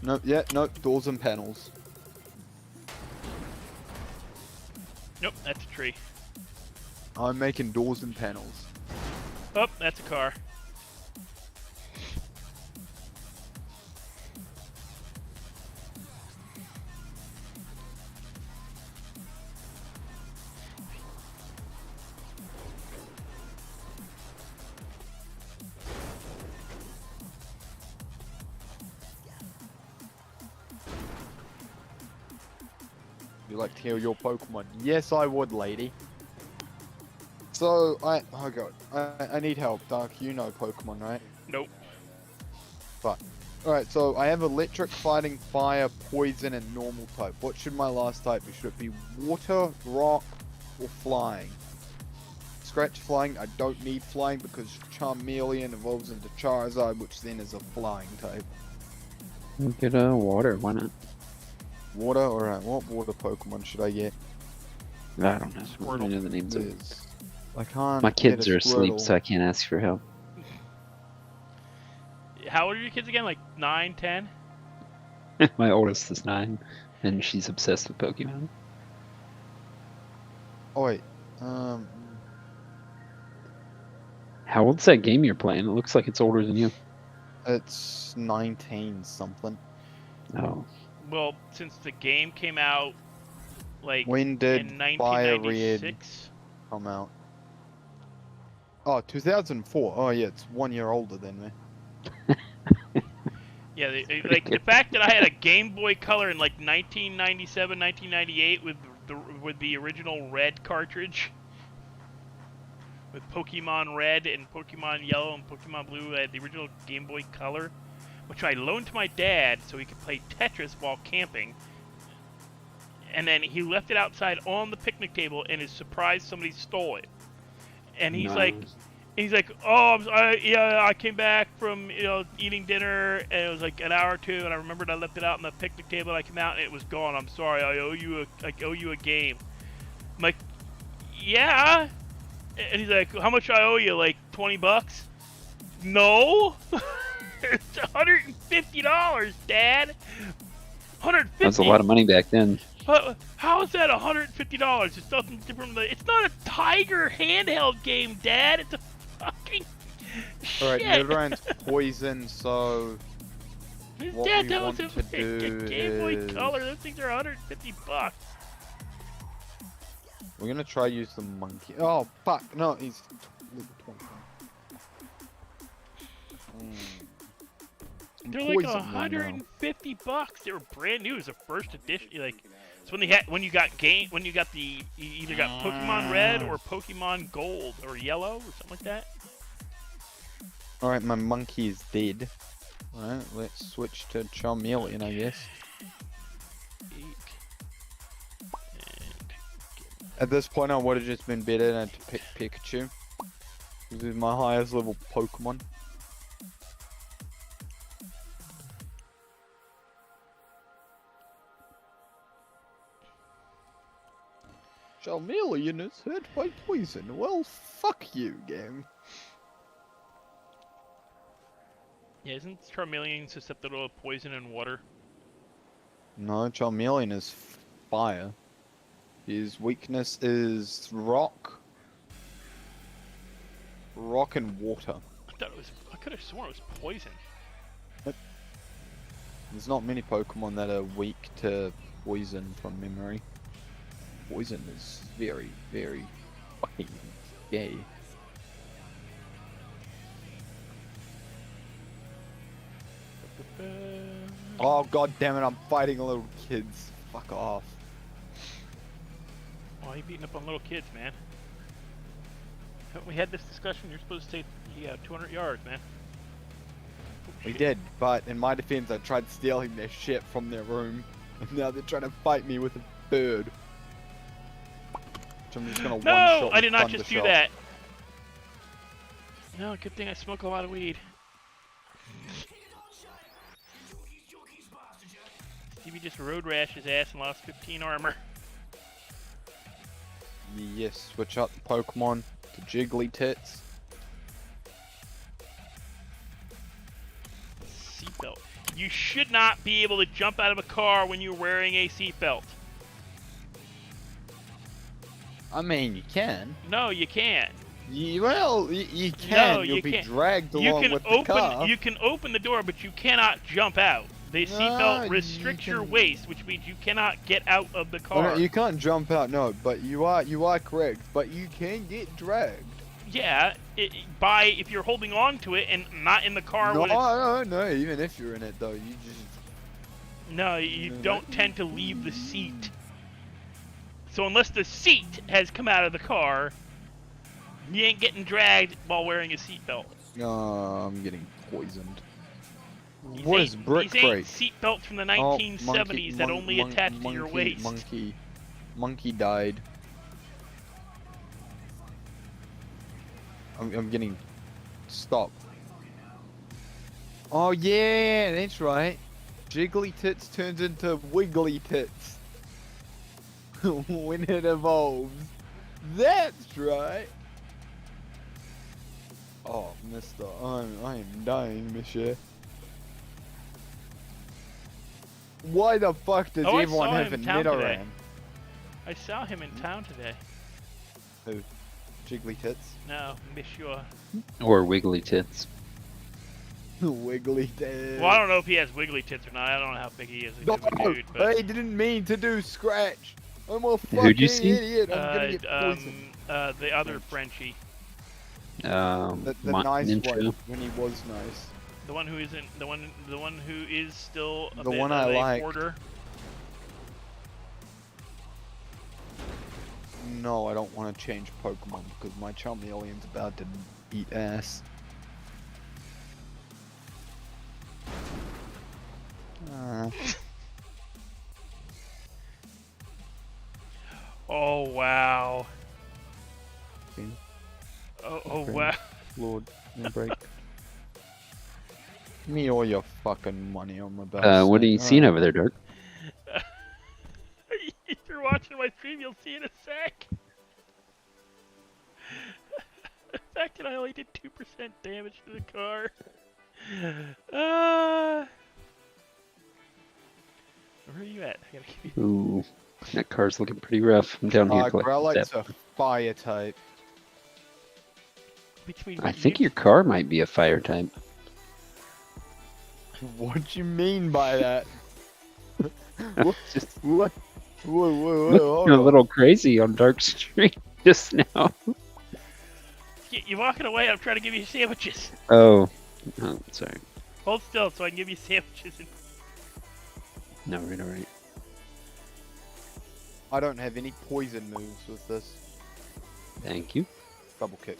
Nope, yeah, nope, doors and panels. Nope, that's a tree. I'm making doors and panels. Oh, that's a car. You like to heal your Pokemon? Yes, I would, lady. So, oh god, I need help, Dark. You know Pokemon, right? Nope. Fuck. Alright, so I have electric, fighting, fire, poison, and normal type. What should my last type be? Should it be water, rock, or flying? Scratch flying, I don't need flying because Charmeleon evolves into Charizard, which then is a flying type. Get a water, why not? Water? Alright, what water Pokemon should I get? I don't know. I don't know the names of it. There's- I can't. My get kids a are asleep, Squirtle. so I can't ask for help. How old are your kids again? Like 9, 10? My oldest is 9, and she's obsessed with Pokemon. Oh wait, How old's that game you're playing? It looks like it's older than you. it's 19 something. Oh. Well, since the game came out, like, When did in Fire Red 1996. come out? Oh, 2004. Oh yeah, it's 1 year older than me. Yeah, like the fact that I had a Game Boy Color in like 1997, 1998 with the original Red cartridge, with Pokemon Red and Pokemon Yellow and Pokemon Blue. I had the original Game Boy Color, which I loaned to my dad so he could play Tetris while camping. And then he left it outside on the picnic table, and is surprised somebody stole it. And he's like, oh, I came back from eating dinner, and it was like an hour or two, and I remembered I left it out on the picnic table, and I came out and it was gone. I'm sorry, I owe you a game. I'm like, yeah. And he's like, how much I owe you? Like $20? No, it's $150, Dad. $150. That's a lot of money back then. How is that $150? It's nothing different. It's not a Tiger handheld game, Dad. It's a fucking Alright, shit. Nidoran's poison, so what Dad, we that want was to do a Game Boy is Color. Those things are $150. we're gonna try use the monkey. Oh fuck, no, he's level 20. They're like Poison right now. $150. They were brand new. It was a first edition. Like, it's when you got you either got Pokemon Red or Pokemon Gold or Yellow or something like that. Alright, my monkey is dead. Alright, let's switch to Charmeleon, I guess. At this point, I would have just been better than to pick Pikachu. This is my highest level Pokemon. Charmeleon is hurt by poison. Well, fuck you, game. Yeah, isn't Charmeleon susceptible to poison and water? No, Charmeleon is fire. His weakness is rock. Rock and water. I could have sworn it was poison. There's not many Pokemon that are weak to poison from memory. Poison is very, very fucking gay. Oh god damn it, I'm fighting little kids. Fuck off. Why are you beating up on little kids, man? Haven't we had this discussion? You're supposed to say, 200 yards, man. We did, but in my defense, I tried stealing their shit from their room, and now they're trying to fight me with a bird. So I'm just gonna No, one-shot I did not with just do Thundershot. that. No, good thing I smoke a lot of weed. Stevie just road rashed his ass and lost 15 armor. Yes, switch up the Pokemon to Jiggly Tits. Seatbelt. You should not be able to jump out of a car when you're wearing a seatbelt. I mean, you can. No, you can't. You can. No, You'll you be can't. dragged You along can with the open. car. You can open the door, but you cannot jump out. The No, seatbelt you restricts your can- waist, which means you cannot get out of the Oh, no, car. you can't jump out, no, but you are correct. But you can get dragged. Yeah, if you're holding on to it and not in the car. No, when it's, no. Even if you're in it, though, you just. no, you don't tend to leave the seat. So unless the seat has come out of the car, you ain't getting dragged while wearing a seatbelt. No, I'm getting poisoned. These What ain't- is brick These ain't break? seatbelts from the Oh, 1970s that only attach to your waist. Monkey died. I'm getting stopped. Oh yeah, that's right. Jiggly Tits turns into Wiggly Tits when it evolves. That's right. Oh, Mister, I am dying, Monsieur. Why the fuck does Oh, I everyone saw have him a in town today. Nidoran? I saw him in town today. Who? Jiggly Tits? No, Monsieur. Or wiggly tits. Wiggly Tits. Well, I don't know if he has wiggly tits or not. I don't know how big he is. He's a big dude, but I didn't mean to do scratch. I'm a fucking Who'd you see? idiot. I'm gonna get poisoned. The other Frenchie, The nice Ninja. one when he was nice. the one who isn't, the one who is still a The bit one of I a like. hoarder. No, I don't want to change Pokemon because my Charmeleon's about to eat ass. Oh wow. Okay. Oh Okay. wow. Lord, no break. Give me all your fucking money on my back. What are you seeing over there, Dirk? If you're watching my stream, you'll see in a sec. The fact that I only did 2% damage to the car. Where are you at? I gotta give you. Ooh, that car's looking pretty rough. I'm down here collecting Growlite's stuff. a fire type. Between I think your car might be a fire type. What you mean by that? Just What? Whoa, looking hold a on. little crazy on Dark Street just now. You're walking away. I'm trying to give you sandwiches. Oh, sorry. Hold still so I can give you sandwiches. No, right, all right. I don't have any poison moves with this. Thank you. Double kick.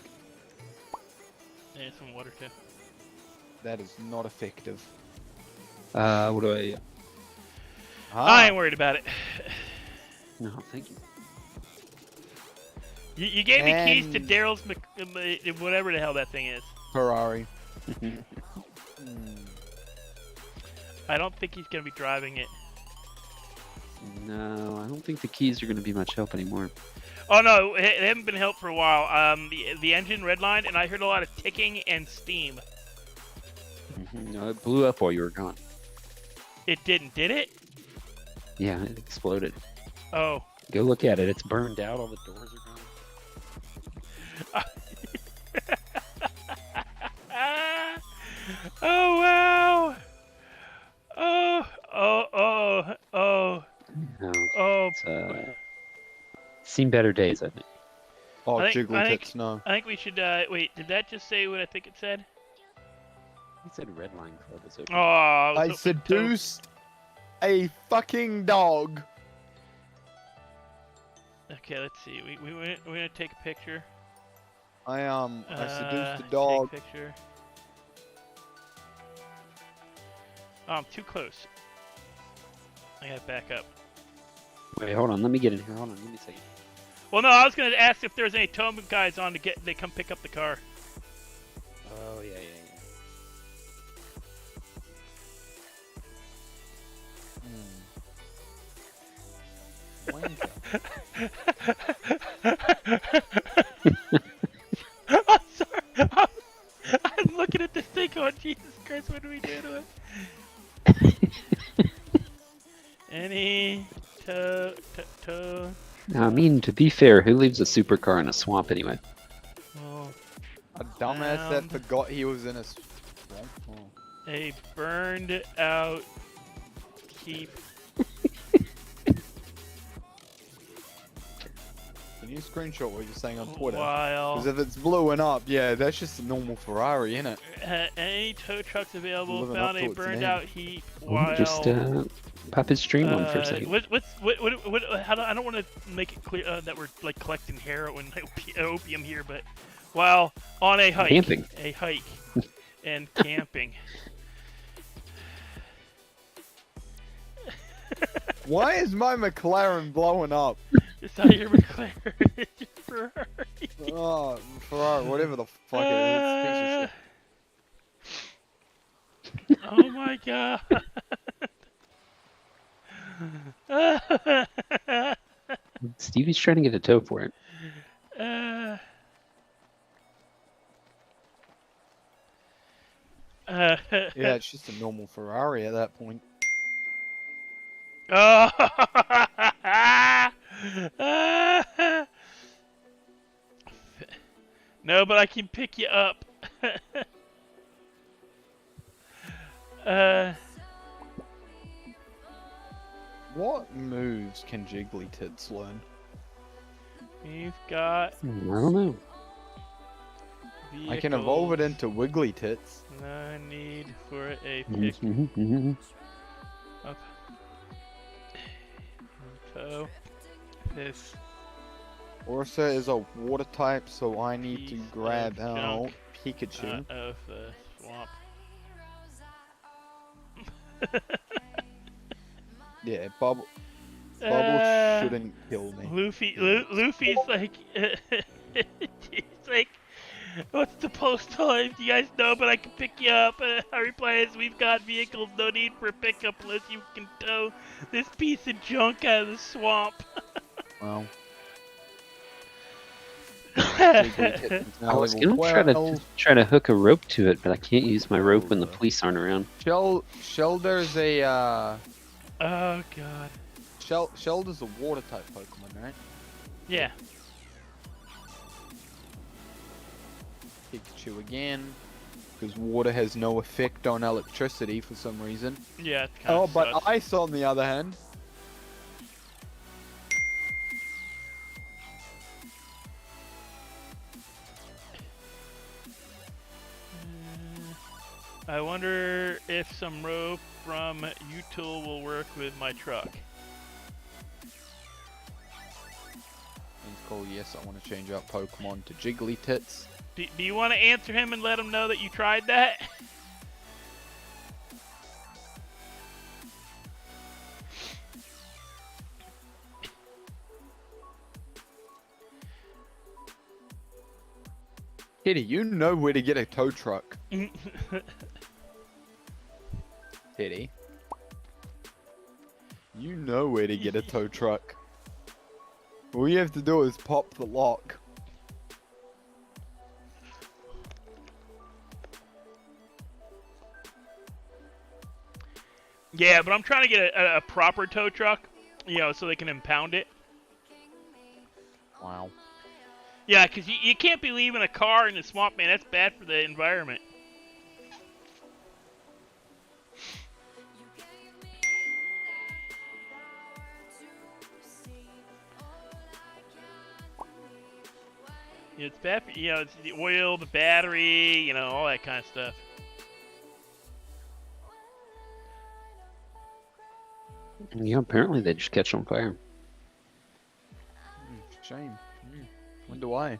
Yeah, some water too. That is not effective. What do I? I ain't worried about it. No, thank you. You gave me keys to And- Daryl's whatever the hell that thing is. Ferrari. I don't think he's gonna be driving it. No, I don't think the keys are going to be much help anymore. Oh no, they haven't been helped for a while. The engine redlined, and I heard a lot of ticking and steam. No, it blew up while you were gone. It didn't, did it? Yeah, it exploded. Oh. Go look at it. It's burned out. All the doors are gone. Oh wow! Oh. No, Oh. it's seen better days, I think. Oh, I think- Jigglypuff, no. I think we should. Wait, did that just say what I think it said? He said Redline Club is open. Oh, I was I hoping seduced a fucking dog. Okay, let's see. We're gonna take a picture. I seduced a Take dog. picture. Oh, I'm too close. I gotta back up. Wait, hold on. Let me get in here. Hold on. Give me a second. Well, no, I was gonna ask if there's any tow guys on to get. They come pick up the car. Oh, yeah. I'm sorry. I'm looking at this thing going, Jesus Christ, what do we do to it? Any tow? Now, I mean, to be fair, who leaves a supercar in a swamp anyway? Oh, A dumbass that forgot he was in a swamp. Oh. a burned out keep. Can you screenshot what you're saying on Twitter? While Because if it's blowing up, yeah, that's just a normal Ferrari, isn't it? any tow trucks available, Living found up to a its burned name. out heap. While Just pop his stream on for a second. I don't want to make it clear that we're like collecting heroin, opium here, but while on a hike, Camping. And camping. Why is my McLaren blowing up? It's not your McLaren, it's your Ferrari. Oh, Ferrari, whatever the fuck it is. Piece of shit. Oh my god. Stevie's trying to get a tow for it. Yeah, it's just a normal Ferrari at that point. Oh. No, but I can pick you up. What moves can Jiggly Tits learn? We've got I don't know. I can evolve it into Wiggly Tits. No need for a pick up. Info. This Ursa is a water type, so I need to piece grab of out junk Pikachu. out of the swamp. Yeah, Bubble shouldn't kill me. Luffy's like, he's like, what's the post time? Do you guys know? But I can pick you up. I reply is, we've got vehicles. No need for pickup unless you can tow this piece of junk out of the swamp. Well. I was gonna try to hook a rope to it, but I can't use my rope when the police aren't around. Shelder's a Oh god. Shelder's a water type Pokemon, right? Yeah. Pikachu again, because water has no effect on electricity for some reason. Yeah. Oh, but ice on the other hand. I wonder if some rope from Util will work with my truck. He's cool. Yes, I want to change out Pokemon to Jiggly Tits. Do you want to answer him and let him know that you tried that? Kitty, you know where to get a tow truck. Kitty. You know where to get a tow truck. All you have to do is pop the lock. Yeah, but I'm trying to get a proper tow truck, you know, so they can impound it. Wow. Yeah, because you can't be leaving a car in the swamp, man. That's bad for the environment. It's bad for, you know, it's the oil, the battery, you know, all that kind of stuff. Yeah, apparently they just catch on fire. Shame. When do I?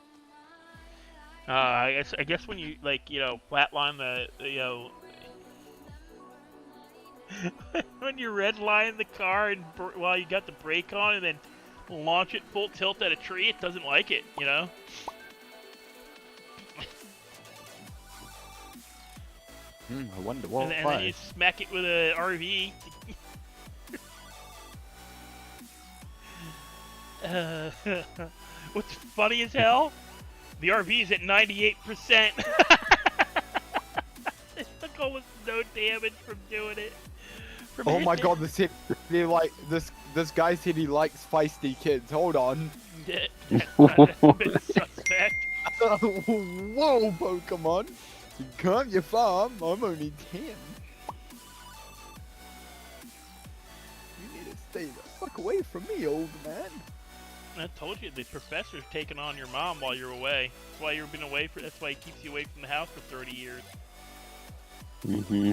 I guess when you, like, you know, flatline the you know, when you redline the car and while you got the brake on and then launch it full tilt at a tree, it doesn't like it, you know? I wonder why. And then you smack it with a RV. What's funny as hell? The RV is at 98%. It took almost no damage from doing it. Oh my god, this guy said he likes feisty kids. Hold on. That's a bit suspect. Whoa, Pokemon. You calm your farm. I'm only 10. You need to stay the fuck away from me, old man. I told you, the professor's taking on your mom while you're away. That's why you've been away that's why he keeps you away from the house for 30 years.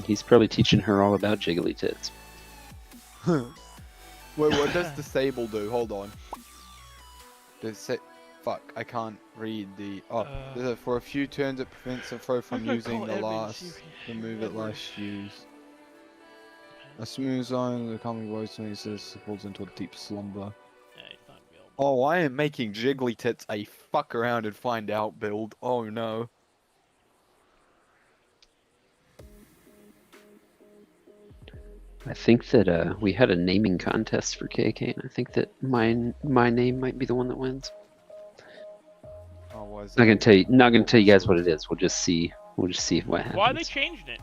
He's probably teaching her all about jiggly tits. Wait, what does disable do? Hold on. Fuck, I can't read the... Oh, for a few turns it prevents a throw from using the move it last used. A smooth zone, the calming voice makes this falls into a deep slumber. Oh, I am making Jiggly Tits a fuck around and find out build. Oh no. I think that we had a naming contest for KK, and I think that my name might be the one that wins. Oh, what is Not that? gonna tell you guys what it is. We'll just see. We'll just see what happens. Why are they changing it?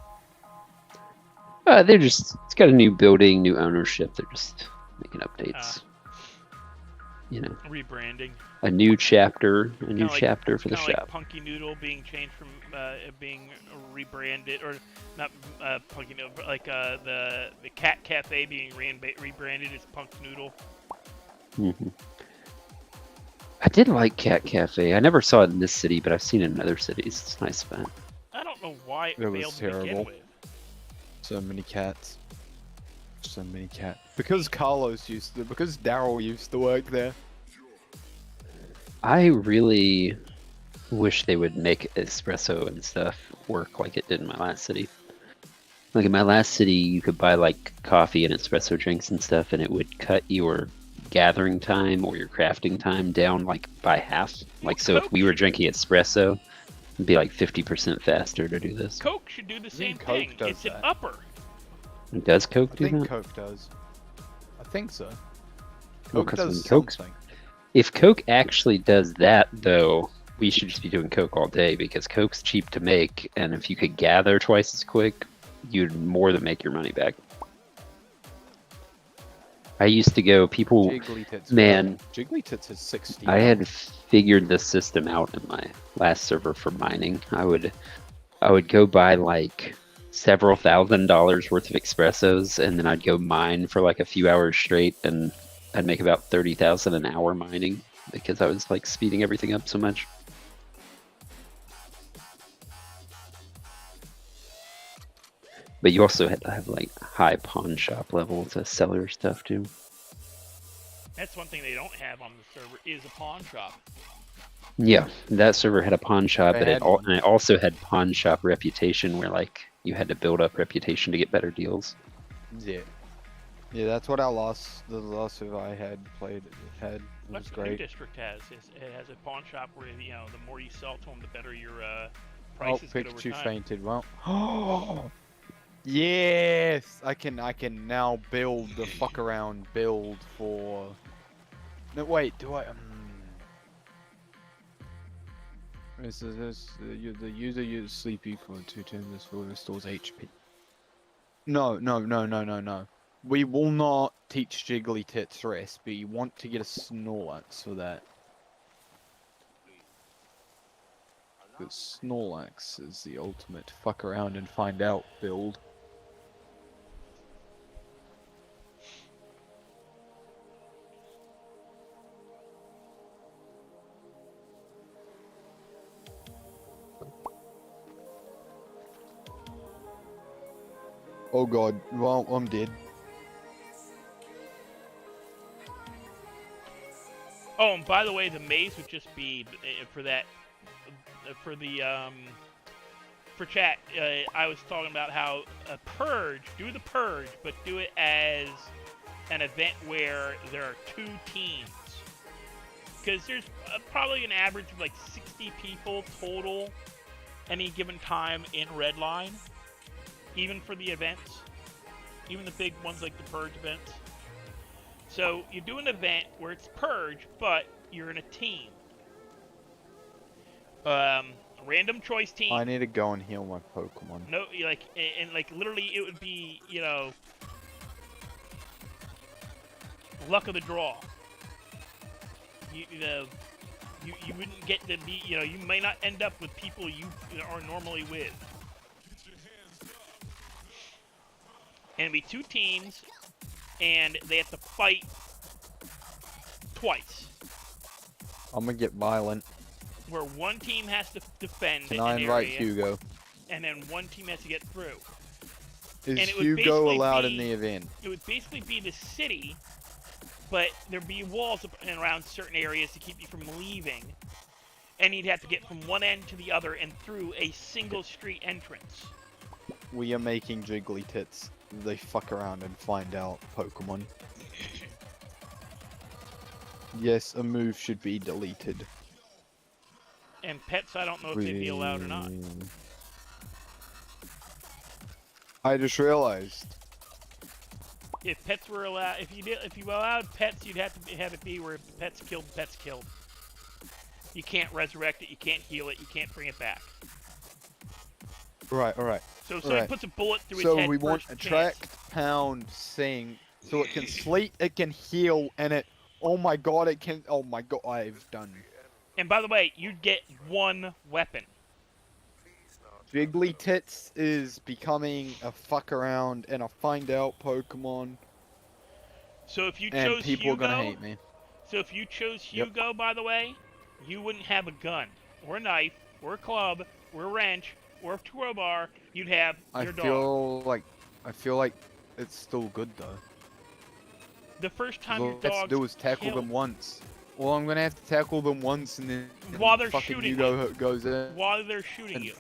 It's got a new building, new ownership. They're just making updates. You know. Rebranding. A new chapter, Kinda chapter for the shop. Like Punky Noodle being changed from being rebranded, or not Punky Noodle, but like the Cat Cafe being rebranded as Punk Noodle. I did like Cat Cafe. I never saw it in this city, but I've seen it in other cities. It's a nice spot. I don't know why it was failed to terrible. begin with. So many cats. So many cats. Because because Daryl used to work there. I really wish they would make espresso and stuff work like it did in my last city. Like in my last city, you could buy like coffee and espresso drinks and stuff, and it would cut your gathering time or your crafting time down like by half. Like, so if we were drinking espresso, it'd be like 50% faster to do this. Coke should do the same Coke thing. does It's an that. upper. Does Coke I do think that? Coke does. I think so. Well, Coke 'cause when does Coke's- something. If Coke actually does that, though, we should just be doing Coke all day because Coke's cheap to make, and if you could gather twice as quick, you'd more than make your money back. I used to go, people, Jiggly Tits. man, Jiggly Tits is 60. I had figured the system out in my last server for mining. I would go buy like several $1,000s worth of espressos, and then I'd go mine for like a few hours straight, and I'd make about 30,000 an hour mining because I was like speeding everything up so much. But you also had to have like high pawn shop level to sell your stuff too. That's one thing they don't have on the server is a pawn shop. Yeah, that server had a pawn shop, They but had and it also had pawn shop reputation, where like you had to build up reputation to get better deals. Yeah. Yeah, that's what the last server I had played had. It was That's what the new great. district has. It has a pawn shop where, you know, the more you sell to them, the better your Oh, prices get over Pikachu time. fainted. Well. Yes! I can now build the fuck around build for... No, wait, do I... This is the user uses sleepy for 2 turns. This will restores HP. No. We will not teach Jiggly Tits rest, but you want to get a Snorlax for that. Because Snorlax is the ultimate fuck around and find out build. Oh god, well, I'm dead. Oh, and by the way, the maze would just be for that, for the for chat, I was talking about how a purge, do the purge, but do it as an event where there are 2 teams. Because there's probably an average of like 60 people total any given time in Redline, even for the events, even the big ones like the purge events. So you do an event where it's purge, but you're in a team. Random choice team. I need to go and heal my Pokemon. No, like, and like literally, it would be, you know, luck of the draw. You wouldn't get to be, you know, you may not end up with people you are normally with. And it'd be 2 teams, and they have to fight twice. I'm gonna get violent. Where one team has to defend Can an I invite area, Hugo? and then one team has to get through. Is And it would Hugo basically allowed be- in the event? It would basically be the city, but there'd be walls around certain areas to keep you from leaving. And you'd have to get from one end to the other and through a single street entrance. We are making Jiggly Tits. They fuck around and find out Pokemon. Yes, a move should be deleted. And pets, I don't know if they'd be allowed or not. I just realized. If pets were allowed, if you allowed pets, you'd have to have it be where if the pet's killed, the pet's killed. You can't resurrect it, you can't heal it, you can't bring it back. Right, alright. So if somebody Right. puts a bullet through its So head we want first attract, chance. pound, sing. So it can sleep, it can heal, and it... Oh my god, it can... Oh my god, I've done... And by the way, you'd get 1 weapon. Jiggly Tits is becoming a fuck around and a find out Pokemon. So if you And chose people Hugo, are gonna hate me. So if you chose Yep. Hugo, by the way, you wouldn't have a gun, or a knife, or a club, or a wrench, or a crowbar. You'd have your dog. I feel like it's still good though. The first time All your I have to dog's do is tackle killed, them once. Well, I'm gonna have to tackle them once and then While they're fucking shooting Hugo goes in. while they're shooting And- you.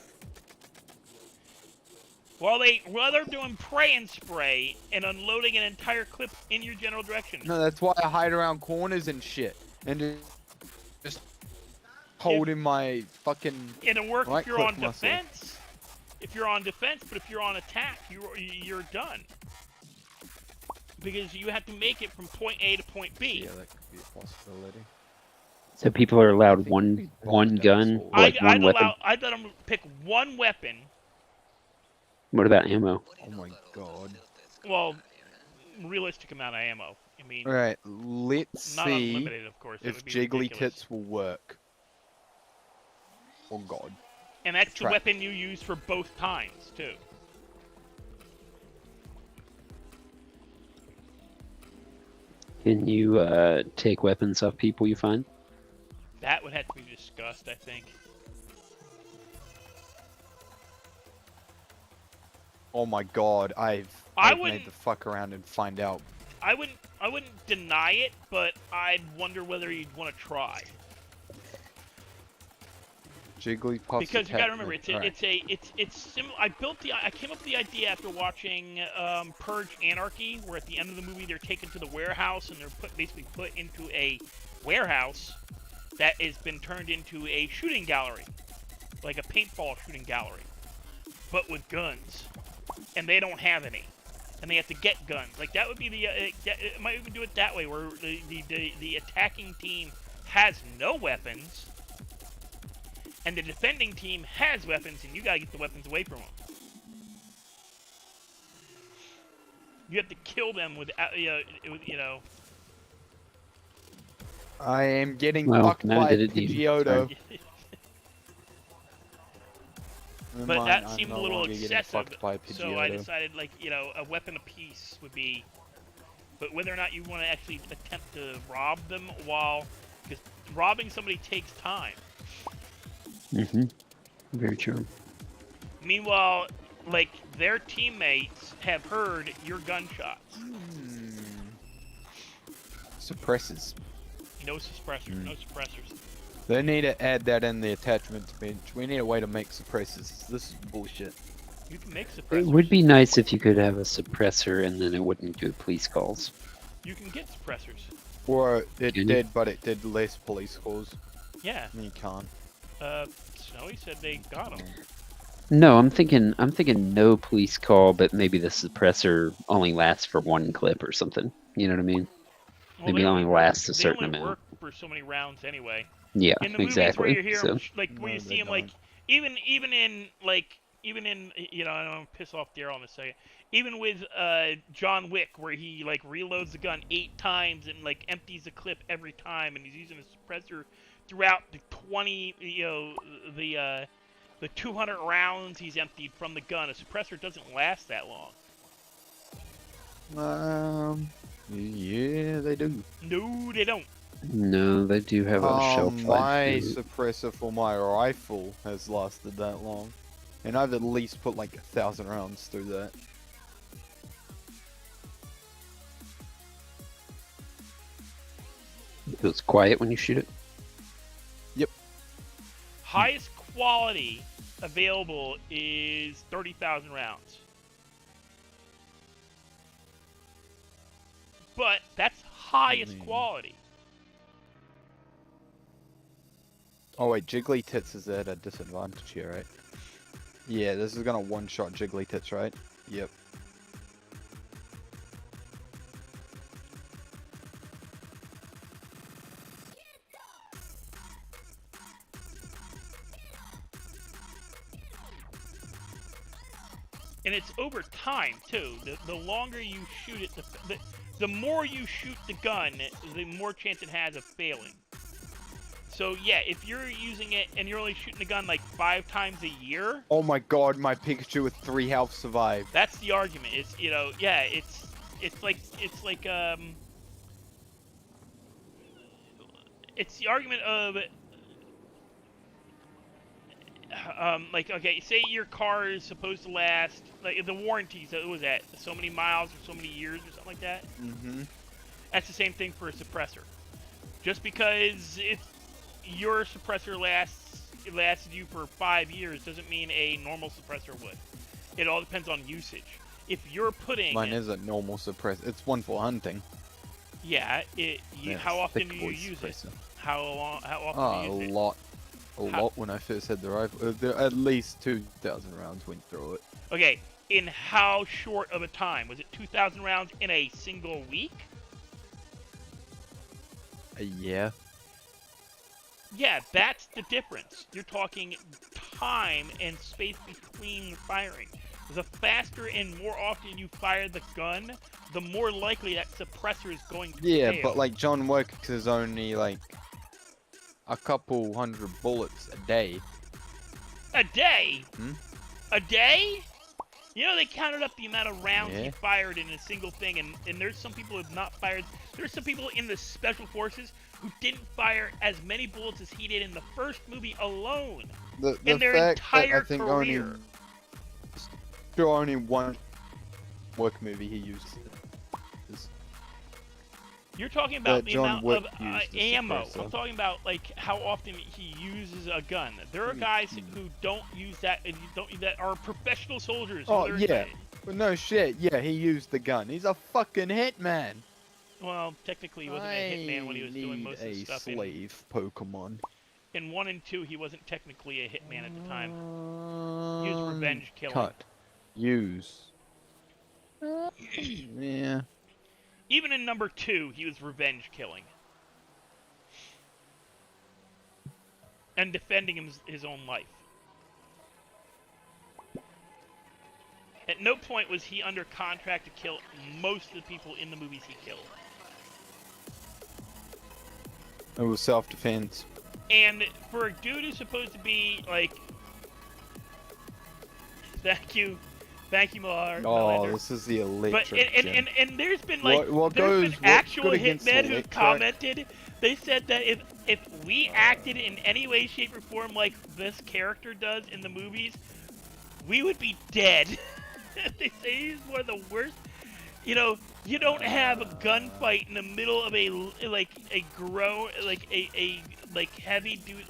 While they're doing pray and spray and unloading an entire clip in your general direction. No, that's why I hide around corners and shit. And just holding my fucking... It'll work right if you're on click muscle. defense. If you're on defense, but if you're on attack, you're done. Because you have to make it from point A to point B. Yeah, that could be a possibility. So people are allowed think one we one brought gun, that like one weapon. I'd let them pick 1 weapon. What about ammo? Oh my god. Well, realistic amount of ammo. I mean, Alright, let's not see unlimited, of course. That if would be Jiggly ridiculous. Tits will work. Oh god. And that's the Try. weapon you use for both times, too. Can you take weapons off people you find? That would have to be discussed, I think. Oh my god, I've made wouldn't- the fuck around and find out. I wouldn't deny it, but I'd wonder whether you'd want to try. Jigglypuff's Because you gotta attack remember, move. Alright. it's similar. I came up with the idea after watching Purge Anarchy, where at the end of the movie they're taken to the warehouse and they're basically put into a warehouse that has been turned into a shooting gallery, like a paintball shooting gallery, but with guns, and they don't have any, and they have to get guns. Like that would be the it might even do it that way, where the attacking team has no weapons. And the defending team has weapons, and you gotta get the weapons away from them. You have to kill them with, you know. I am getting Well, fucked now by did it, Stevie. Pidgeotto. Never But mind, that I'm seeed a no little longer getting excessive, fucked by so I Pidgeotto. decided, like, you know, a weapon apiece would be. But whether or not you want to actually attempt to rob them because robbing somebody takes time. Mm-hmm. Very true. Meanwhile, like, their teammates have heard your gunshots. Suppresses. No suppressors, no suppressors. They need to add that in the attachments bench. We need a way to make suppressors. This is bullshit. You can make suppressors. It would be nice if you could have a suppressor and then it wouldn't do police calls. You can get suppressors. Or it Can you? did, but it did less police calls. Yeah. You can't. Snowy said they got them. No, I'm thinking no police call, but maybe the suppressor only lasts for one clip or something. You know what I mean? Well, Maybe they it only lasts a certain they only amount. work for so many rounds anyway. Yeah, In the movies exactly. where you hear So, 'em, like where you No, see they him, like don't. even in you know, I don't want to piss off Daryl in a second. Even with John Wick, where he like reloads the gun 8 times and like empties the clip every time, and he's using a suppressor throughout the 20, you know, the 200 rounds he's emptied from the gun. A suppressor doesn't last that long. Yeah, they do. No, they don't. no, they do have a shelf My life. suppressor for my rifle has lasted that long. And I've at least put like 1,000 rounds through that. It feels quiet when you shoot it. Yep. Highest quality available is 30,000 rounds. But that's highest quality. Oh wait, Jiggly Tits is at a disadvantage here, right? Yeah, this is gonna one-shot Jiggly Tits, right? Yep. And it's over time too. The longer you shoot it, the more you shoot the gun, the more chance it has of failing. So yeah, if you're using it and you're only shooting the gun like 5 times a year. Oh my god, my Pikachu with 3 health survived. That's the argument. It's, you know, yeah, it's like it's the argument of like, okay, say your car is supposed to last, like the warranties, what was that, so many miles or so many years or something like that? Mm-hmm. That's the same thing for a suppressor. Just because your suppressor lasted you for 5 years doesn't mean a normal suppressor would. It all depends on usage. If you're putting... Mine is a normal suppressor. It's one for hunting. Yeah, how often do you thick use suppressor. it? How often do you use it? A lot when I first had the rifle. At least 2,000 rounds went through it. Okay, in how short of a time? Was it 2,000 rounds in a single week? Yeah. Yeah, that's the difference. You're talking time and space between firing. The faster and more often you fire the gun, the more likely that suppressor is going to Yeah, fail. but like John Wick is only like a couple hundred bullets a day. A day? Hmm? A day? You know, they counted up the amount of rounds Yeah. he fired in a single thing, and there's some people who have not fired. There's some people in the Special Forces who didn't fire as many bullets as he did in the first movie alone. The in their fact that entire I think career. only one work movie he used. You're talking about the John amount Wick of used the ammo. suppressor. I'm talking about like how often he uses a gun. There are guys who don't use that, and that are professional soldiers. Oh They're- yeah, but no shit. Yeah, he used the gun. He's a fucking hitman. Well, technically, he wasn't a hitman when he was doing most of the stuff. Slave Pokemon. In 1 and 2, he wasn't technically a hitman at the time. He was revenge killing. Cut. Use. Yeah. Even in number 2, he was revenge killing. And defending his own life. At no point was he under contract to kill most of the people in the movies he killed. It was self-defense. And for a dude who's supposed to be, like... Thank you, Millar. Oh, this is the electric. But and there's been like there's been actual hitmen who commented. They said that if we acted in any way, shape, or form like this character does in the movies, we would be dead. They say he's one of the worst. You know, You don't have a gunfight in the middle of a heavy dude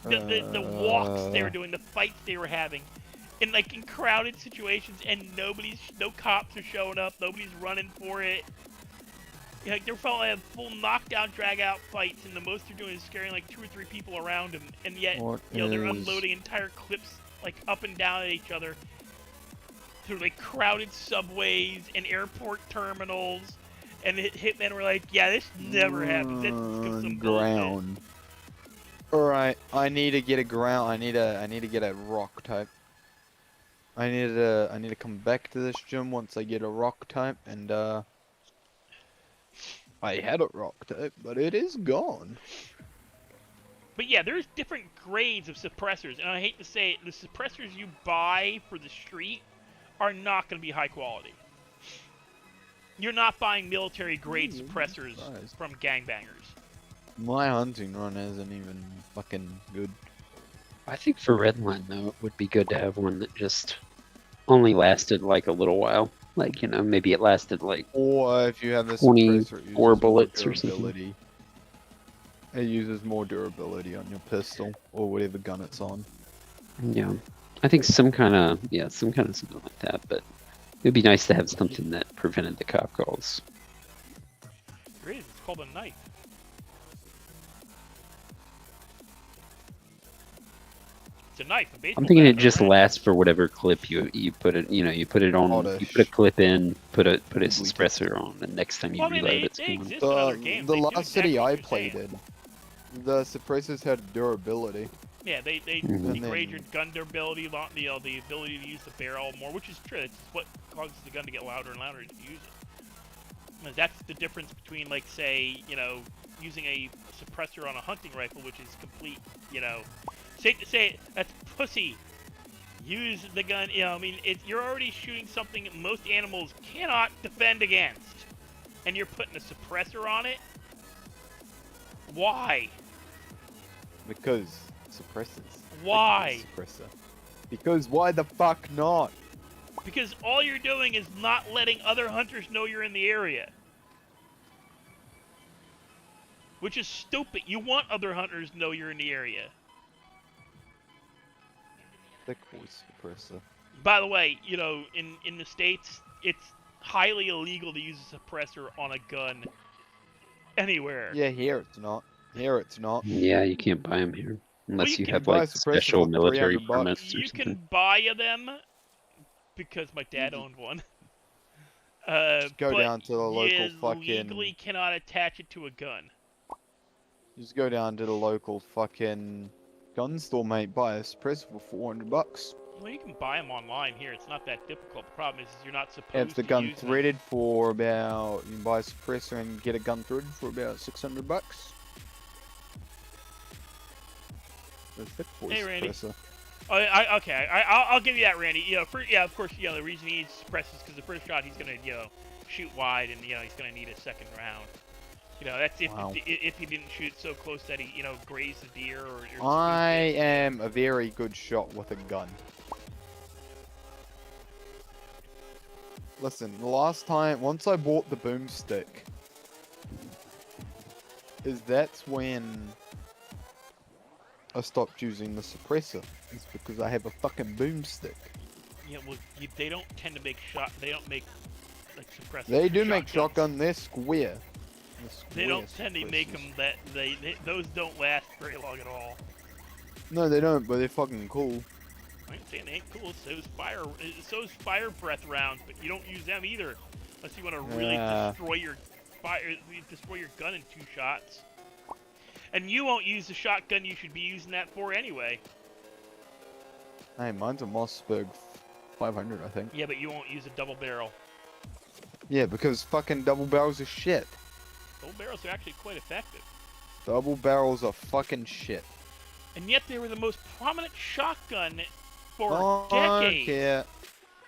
the walks they were doing, the fights they were having, in crowded situations, and no cops are showing up, nobody's running for it. They're probably have full knockdown, drag out fights, and the most they're doing is scaring 2 or 3 people around them, and yet they're unloading entire clips up and down at each other through crowded subways and airport terminals, and hitmen were like, yeah, this never happens. That's some ground. Alright, I need to get a ground. I need to get a rock type. I need to come back to this gym once I get a rock type, and I had a rock type, but it is gone. But yeah, there's different grades of suppressors, and I hate to say it, the suppressors you buy for the street are not going to be high quality. You're not buying military grade suppressors from gangbangers. My hunting run isn't even fucking good. I think for Redline though, it would be good to have one that just only lasted a little while. Maybe it lasted Or if you have this 24 bullets or something. It uses more durability on your pistol or whatever gun it's on. Yeah, I think some kind of something like that. But it'd be nice to have something that prevented the cop calls. Great, it's called a knife. It's a knife. I'm thinking it just lasts for whatever clip you put it. You put it on. You put a clip in. Put a suppressor on, and next time you reload, it's gone. The last city I played in, the suppressors had durability. Yeah, they degrade your gun durability, the ability to use the barrel more, which is true. It's what causes the gun to get louder and louder as you use it. And that's the difference between, say, using a suppressor on a hunting rifle, which is complete, safe to say, that's pussy. Use the gun, you're already shooting something most animals cannot defend against, and you're putting a suppressor on it? Why? Because suppressors. Why? Suppressor. Because why the fuck not? Because all you're doing is not letting other hunters know you're in the area. Which is stupid. You want other hunters to know you're in the area. Thick voice suppressor. By the way, in the States, it's highly illegal to use a suppressor on a gun anywhere. Yeah, here it's not. Here it's not. Yeah, you can't buy them here. Unless you have special for military $300. permits or You something. can buy them because my dad owned one. Just go down to the local fucking... You legally cannot attach it to a gun. Just go down to the local fucking gun store, mate. Buy a suppressor for $400. Well, you can buy them online here. It's not that difficult. The problem is you're not supposed Have to the gun use threaded for about... You can buy a suppressor and get a gun threaded for about $600. The thick voice Hey, Randy. suppressor. Okay, I'll give you that, Randy. Of course, the reason he needs suppressors is because the first shot he's gonna, shoot wide, and he's gonna need a second round. That's if he didn't shoot so close that he, grazed the deer or I am a very good shot with a gun. Listen, the last time, once I bought the boomstick, that's when I stopped using the suppressor. It's because I have a fucking boomstick. Yeah, well, they don't tend to make they don't make suppressors. They do make shotgun. They're square. They don't tend to make them that those don't last very long at all. No, they don't, but they're fucking cool. I ain't saying they ain't cool. So's fire breath rounds, but you don't use them either, unless you want to really destroy your gun in 2 shots. And you won't use the shotgun you should be using that for anyway. Hey, mine's a Mossberg 500, I think. Yeah, but you won't use a double barrel. Yeah, because fucking double barrels are shit. Double barrels are actually quite effective. Double barrels are fucking shit. And yet they were the most prominent shotgun for decades.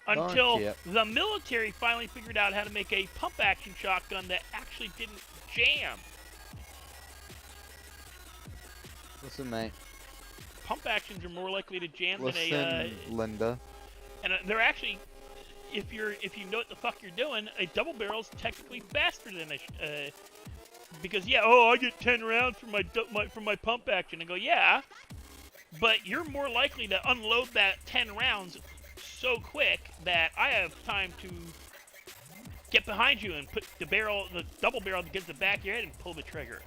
Until the military finally figured out how to make a pump-action shotgun that actually didn't jam. Listen, mate. Pump actions are more likely to jam Listen, than a... Linda. And they're actually... if you know what the fuck you're doing, a double barrel's technically faster than a because yeah, oh, I get 10 rounds from my pump action. I go, yeah, but you're more likely to unload that 10 rounds so quick that I have time to get behind you and put the double barrel against the back of your head and pull the trigger.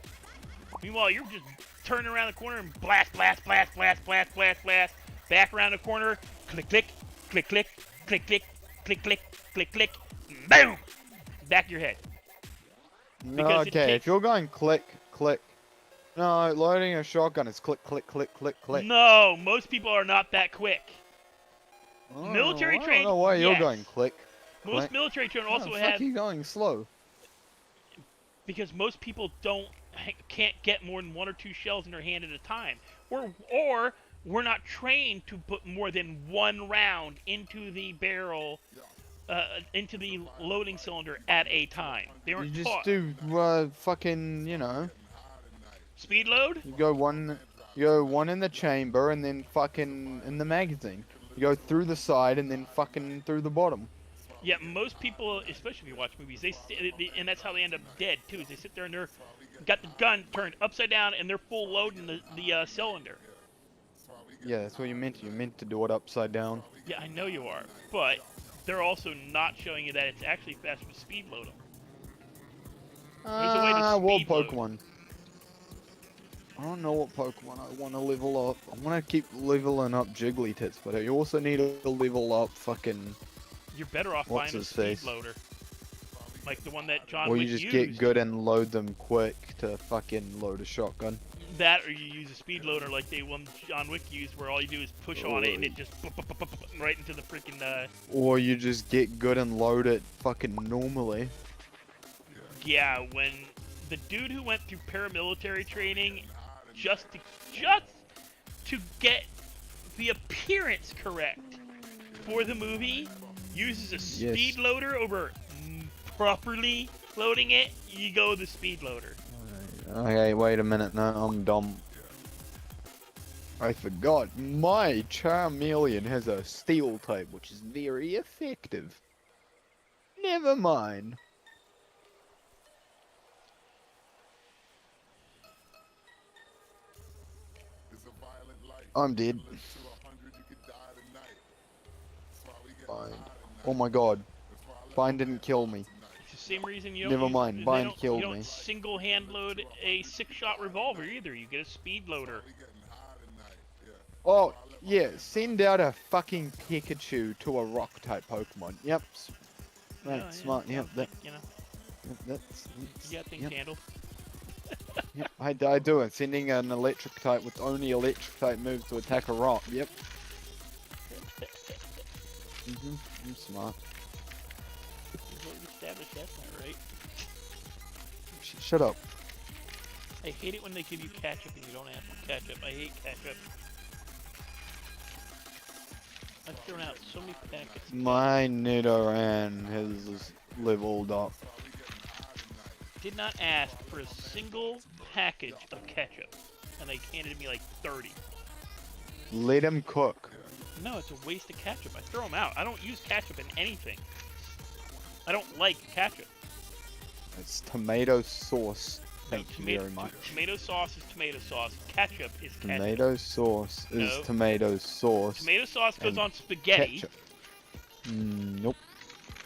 Meanwhile, you're just turning around the corner and blast, blast, blast, blast, blast, blast, blast, back around the corner, click, click, click, click, click, click, click, click, click, click, boom, back of your head. Because okay, if you're going click, click. No, loading a shotgun is click, click, click, click, click. No, most people are not that quick. Military I train. don't know why you're yes. going click. Most click. military train also Fuck have you going slow. because most people can't get more than 1 or 2 shells in their hand at a time, or we're not trained to put more than 1 round into the barrel, into the loading cylinder at a time. They aren't You taught. just do fucking, you know. Speed load. You go one in the chamber and then fucking in the magazine. You go through the side and then fucking through the bottom. Yeah, most people, especially if you watch movies, and that's how they end up dead too. Is they sit there and they're got the gun turned upside down and they're full loading the cylinder. Yeah, that's what you meant. You meant to do it upside down. Yeah, I know you are, but they're also not showing you that it's actually faster to speed load them. There's a way to what speed load. Pokemon? I don't know what Pokemon I want to level up. I want to keep leveling up Jigglypuff, but I also need to level up fucking... You're better off What's buying a his speed face? loader. Like the one that John Or Wick you just used. get good and load them quick to fucking load a shotgun. That, or you use a speed loader like the one John Wick used, where all you do is push on it and it just right into the freaking. Or you just get good and load it fucking normally. Yeah, when the dude who went through paramilitary training just to get the appearance correct for the movie uses a speed loader over properly loading it, you go the speed loader. Okay, wait a minute. No, I'm dumb. I forgot. My Charmeleon has a steel type, which is very effective. Never mind. I'm dead. Bind. Oh my god. Bind didn't kill me. It's the same reason you don't Never use, mind, Bind killed you don't me. single hand load a 6-shot revolver either. You get a speed loader. Oh, yeah, send out a fucking Pikachu to a rock type Pokemon. Yep. Right, smart, yep. You know, That's you got things handled. Yep, I do it. Sending an electric type with only electric type moves to attack a rock. Yep. I'm smart. Well, you established that's not right. Shut up. I hate it when they give you ketchup and you don't ask for ketchup. I hate ketchup. I've thrown out so many packets. My Nidoran has leveled up. Did not ask for a single package of ketchup, and they handed me like 30. Let him cook. No, it's a waste of ketchup. I throw them out. I don't use ketchup in anything. I don't like ketchup. It's tomato sauce. Thank you very much. Tomato sauce is tomato sauce. Ketchup is ketchup. Tomato sauce is No. tomato sauce. Tomato sauce goes on spaghetti. Ketchup. Nope.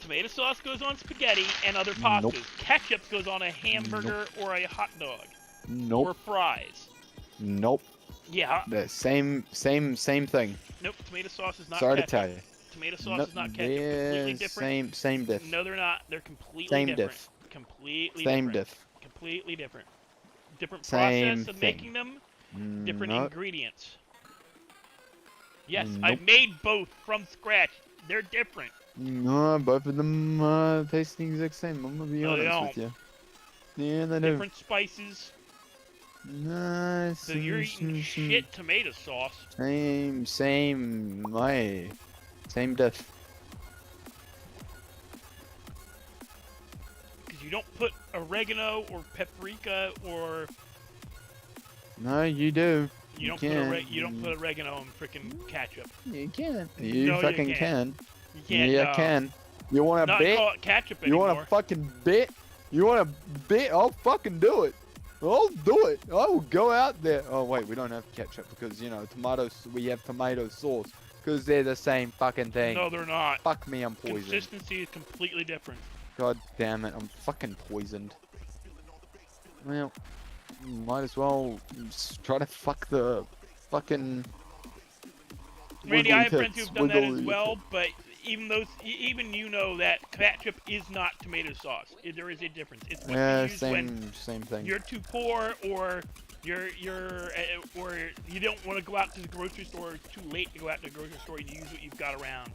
Tomato sauce goes on spaghetti and other pastas. Nope. Ketchup goes on a hamburger or a hot dog. Nope. Or fries. Nope. Yeah. The same thing. Nope. Tomato sauce is not Sorry ketchup. to tell you. Tomato sauce is not ketchup. they're Completely different. Same diff. No, they're not. They're completely Same different. diff. Completely Same different. diff. Completely different. Different Same process of thing. making them. Different Nope. ingredients. Yes, Nope. I've made both from scratch. They're different. No, both of them taste the exact same. I'm gonna be No, they honest with you. Yeah, they do. Different spices. No, So you're eating shit tomato sauce. Same way. Same diff. Because you don't put oregano or paprika or No, you do. you don't can. put oregano in freaking ketchup. You can. You No, you fucking can't. can. You can't. Yeah, no. can. You want to Not bet? call it ketchup You anymore. want to fucking bet? You want to bet? I'll fucking do it. I'll do it. I will go out there. Oh wait, we don't have ketchup because you know tomatoes. We have tomato sauce because they're the same fucking thing. No, they're not. Fuck me, I'm poisoned. Consistency is completely different. God damn it, I'm fucking poisoned. Well, might as well try to fuck the fucking. Randy, I have wiggly friends tits, who've done that as wiggly well, tits. but even you know that ketchup is not tomato sauce. There is a difference. It's what you use when same thing. you're too poor, or or you don't want to go out to the grocery store. It's too late to go out to the grocery store. You use what you've got around.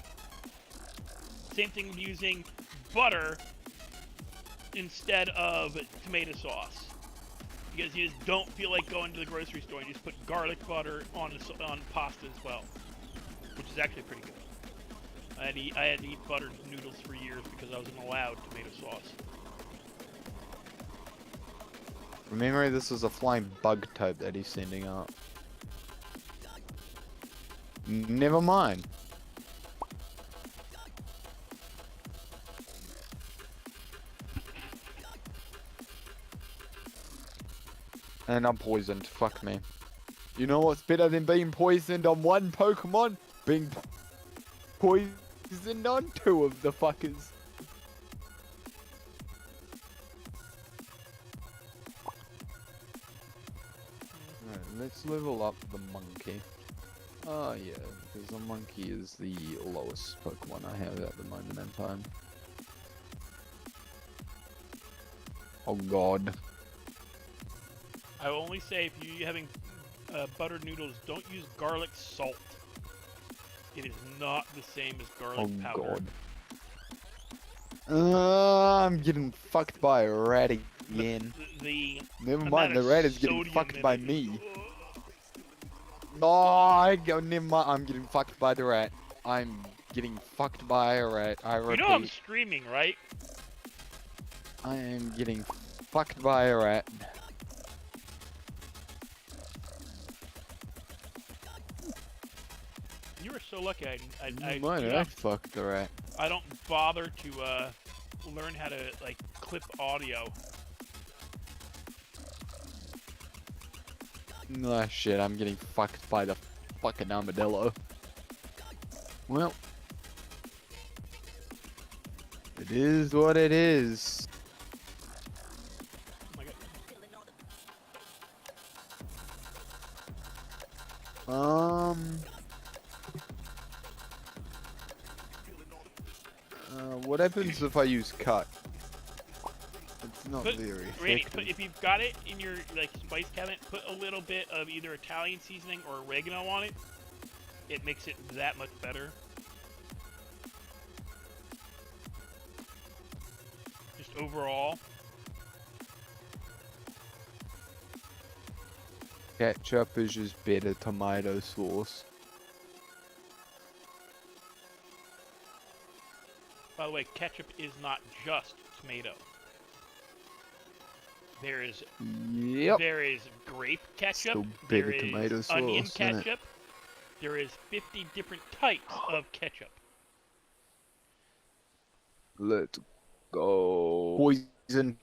Same thing with using butter instead of tomato sauce, because you just don't feel like going to the grocery store. You just put garlic butter on pasta as well, which is actually pretty good. I had to eat buttered noodles for years because I wasn't allowed tomato sauce. Remember, this is a flying bug type that he's sending out. Never mind. And I'm poisoned. Fuck me. You know what's better than being poisoned on one Pokemon? Being poisoned on two of the fuckers. Alright, let's level up the monkey. Oh yeah, because the monkey is the lowest Pokemon I have at the moment in time. Oh god. I will only say if you're having buttered noodles, don't use garlic salt. It is not the same as garlic powder. God. I'm getting fucked by a rat again. Never mind, the rat is getting fucked by me. No, never mind, I'm getting fucked by the rat. I'm getting fucked by a rat. I repeat. You know I'm streaming, right? I am getting fucked by a rat. You were so lucky. I fucked the rat. I don't bother to learn how to like clip audio. Nah, shit, I'm getting fucked by the fucking armadillo. Well, it is what it is. Oh my God. What happens if I use cut? It's not very Randy, effective. if you've got it in your like spice cabinet, put a little bit of either Italian seasoning or oregano on it. It makes it that much better. Just overall. Ketchup is just better tomato sauce. By the way, ketchup is not just tomato. There is grape ketchup. Still There better is tomato sauce, onion isn't it? ketchup. There is 50 different types of ketchup. Let's go. Poison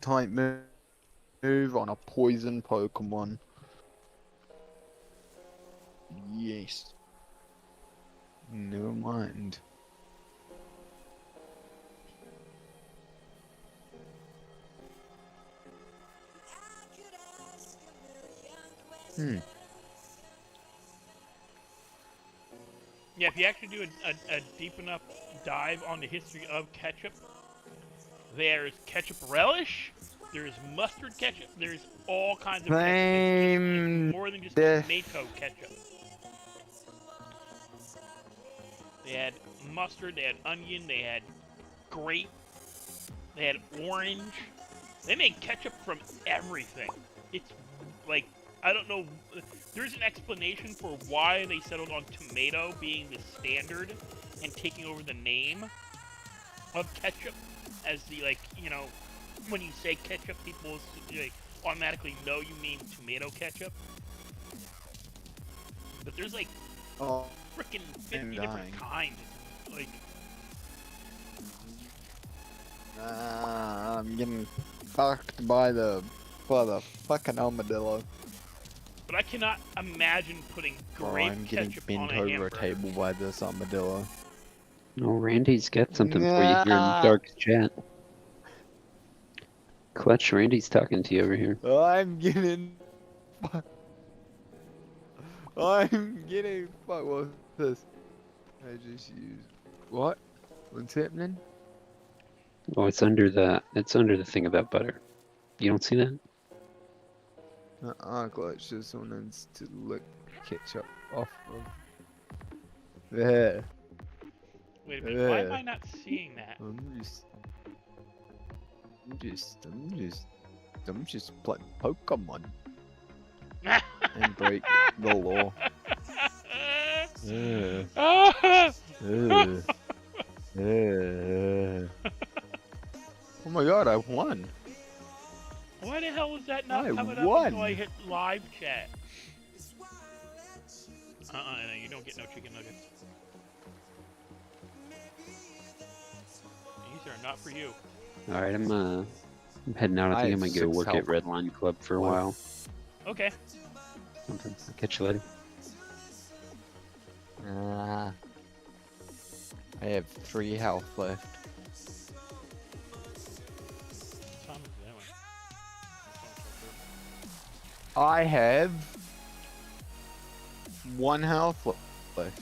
type move on a poison Pokemon. Yes. Never mind. Yeah, if you actually do a deep enough dive on the history of ketchup, there's ketchup relish, there's mustard ketchup, there's all kinds of ketchup. It's more than just tomato ketchup. They had mustard, they had onion, they had grape, they had orange. They made ketchup from everything. It's like, I don't know, there's an explanation for why they settled on tomato being the standard and taking over the name of ketchup as the, like, you know, when you say ketchup, people like automatically know you mean tomato ketchup. But there's like freaking 50 different kinds. Like, I'm getting fucked by the fucking armadillo. But I cannot imagine putting Or grape I'm getting ketchup bent on a over a hamburger. table by this armadillo. Oh, Randy's got something for you here in the dark chat. Clutch, Randy's talking to you over here. I'm getting I'm getting fuck. What's this? I just used what? What's happening? Oh, it's under the thing about butter. You don't see that? Clutch just wanted to lick ketchup off of. Yeah. Wait a minute, why am I not seeing that? I'm just playing Pokemon and break the law. Oh my god, I won. Why the hell was that not I coming won. up until I hit live chat? No, you don't get no chicken nuggets. These are not for you. All right, I'm heading out. I think I'm gonna go work at Redline Club for a while. Okay. Something. I'll catch you later. I have 3 health left. What time is it anyway? I have 1 health left.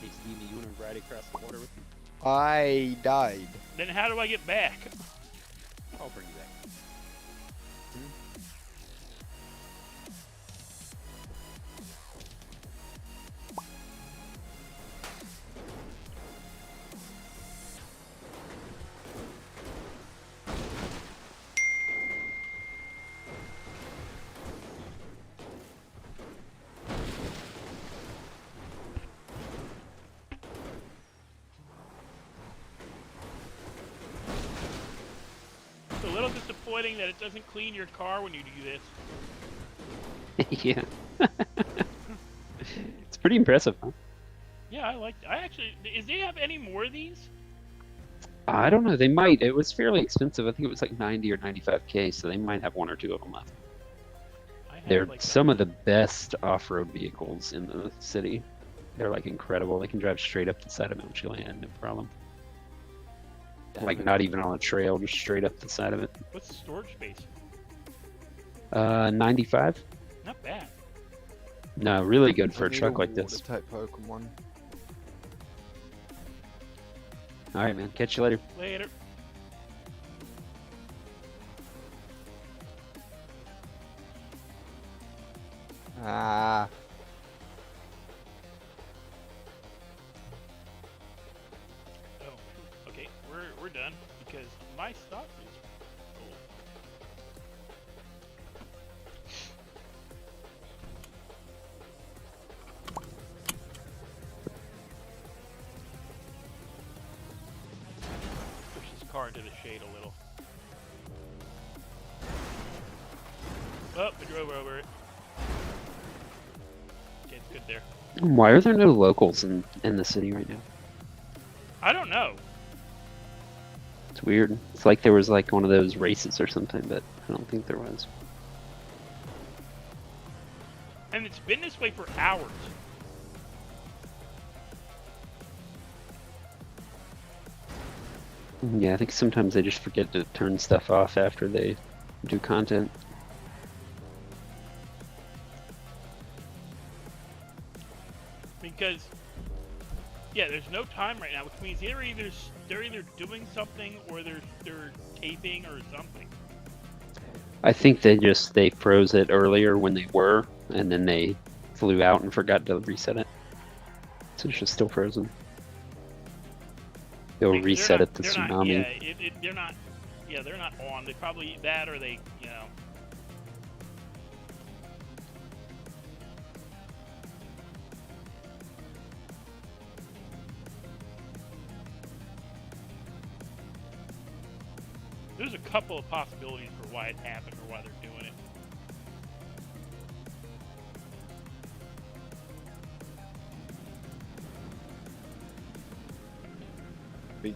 Hey, Stevie, you wanna ride across the water with me? I died. Then how do I get back? I'll bring you back. It's a little disappointing that it doesn't clean your car when you do this. Yeah. It's pretty impressive, huh? Yeah, I actually. Is they have any more of these? I don't know. They might. It was fairly expensive. I think it was like 90 or 95K, so they might have 1 or 2 of them left. They're like some of the best off-road vehicles in the city. They're like incredible. They can drive straight up the side of Mount Chilean, no problem. Like not even on a trail, just straight up the side of it. What's the storage space? 95. Not bad. No, really good for a truck like this. Type Pokemon. All right, man. Catch you later. Later. Ah. Oh, okay. We're done because my stuff is full. Push this car into the shade a little. Oh, I drove over it. Okay, it's good there. Why are there no locals in the city right now? I don't know. It's weird. It's like there was like one of those races or something, but I don't think there was. And it's been this way for hours. Yeah, I think sometimes they just forget to turn stuff off after they do content. Because, yeah, there's no time right now, which means they're either doing something or they're taping or something. I think they froze it earlier when they were, and then they flew out and forgot to reset it. So it's just still frozen. They'll reset it to tsunami. They're not. Yeah, they're not on. They probably that or they, you know. There's a couple of possibilities for why it happened or why they're doing it. Be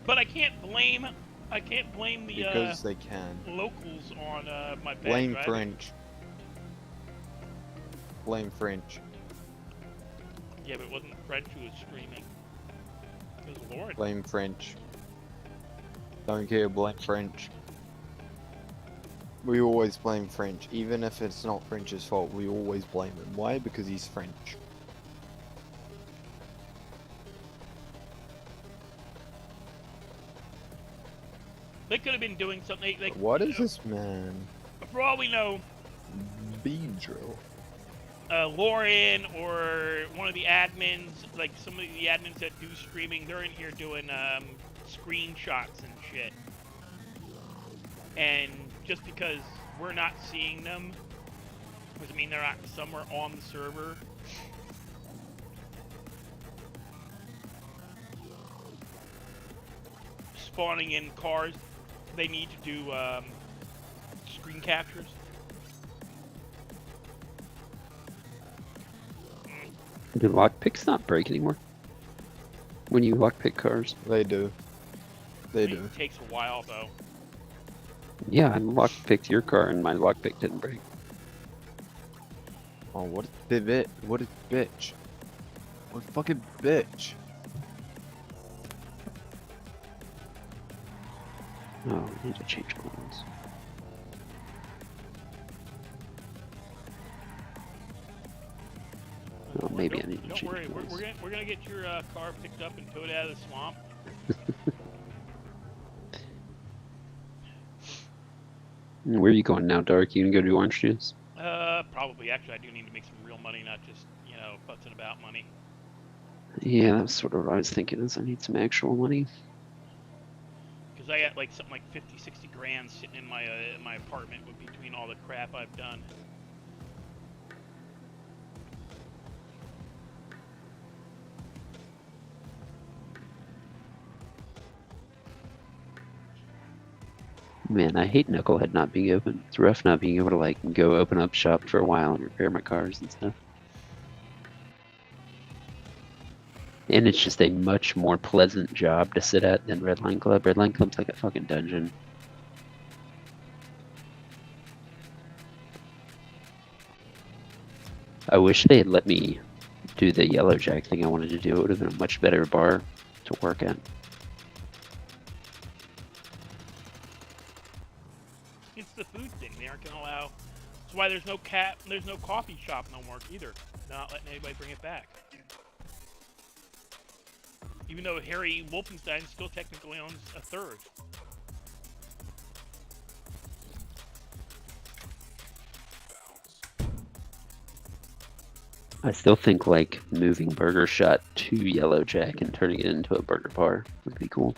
But I can't blame the because they can. locals on my bad Blame driving. French. Blame French. Yeah, but it wasn't French who was screaming. It was Lauren. Blame French. Don't care, blame French. We always blame French. Even if it's not French's fault, we always blame him. Why? Because he's French. They could have been doing something. Like, What is this man? For all we know, Beedrill. Lauren or one of the admins, like some of the admins that do streaming, they're in here doing screenshots and shit. And just because we're not seeing them, doesn't mean they're not somewhere on the server. Spawning in cars, they need to do screen captures. Do lockpicks not break anymore? When you lockpick cars? They do. They do. It takes a while though. Yeah, I lockpicked your car and my lockpick didn't break. Oh, what a bit? What a bitch? What a fucking bitch? Oh, I need to change ones. Oh, maybe I need to change Don't worry, ones. we're gonna get your car picked up and towed out of the swamp. Where are you going now, Dark? You gonna go do orange juice? Probably. Actually, I do need to make some real money, not just, you know, futzing about money. Yeah, that's sort of what I was thinking. Is I need some actual money. Because I got like something like 50, 60 grand sitting in my apartment with between all the crap I've done. Man, I hate Knucklehead not being open. It's rough not being able to like go open up shop for a while and repair my cars and stuff. And it's just a much more pleasant job to sit at than Redline Club. Redline Club's like a fucking dungeon. I wish they had let me do the Yellow Jack thing I wanted to do. It would have been a much better bar to work at. It's the food thing. They aren't gonna allow. That's why there's no coffee shop no more either. They're not letting anybody bring it back. Even though Harry Wolfenstein still technically owns a third. I still think like moving Burger Shot to Yellow Jack and turning it into a burger bar would be cool.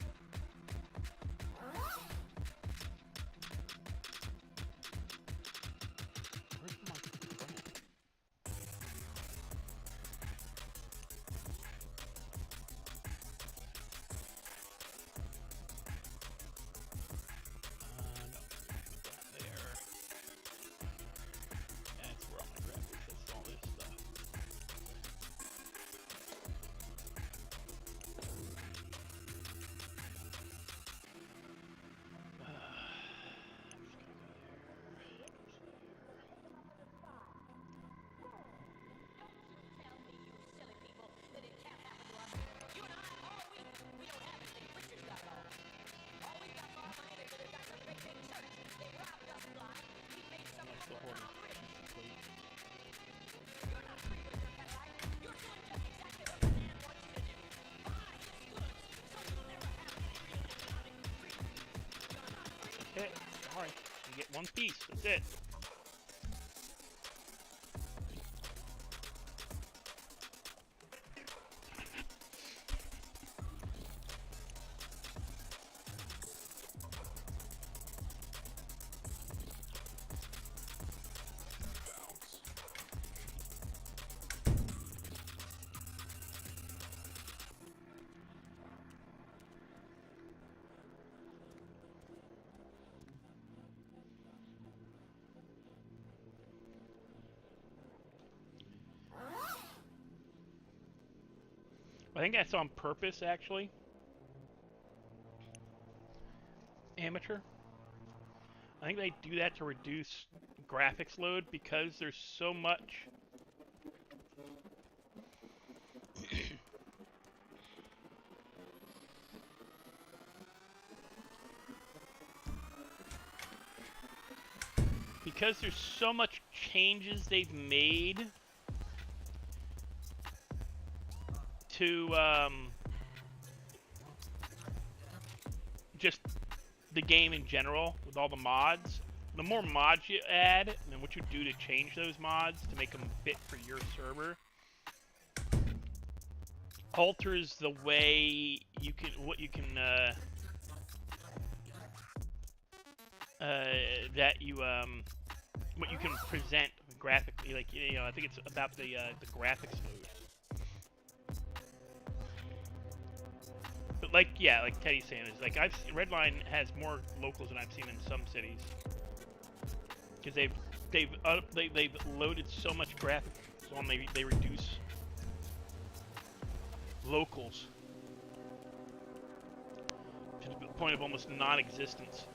Okay, alright. You get one piece, that's it. I think that's on purpose, actually. Amateur. I think they do that to reduce graphics load because there's so much. Because there's so much changes they've made to just the game in general with all the mods. The more mods you add, and what you do to change those mods to make them fit for your server, alters the way you can, what you can, what you can present graphically. Like, you know, I think it's about the graphics mode. But like, yeah, like Teddy's saying, is like Redline has more locals than I've seen in some cities. Because they've loaded so much graphics on, they reduce locals to the point of almost non-existence.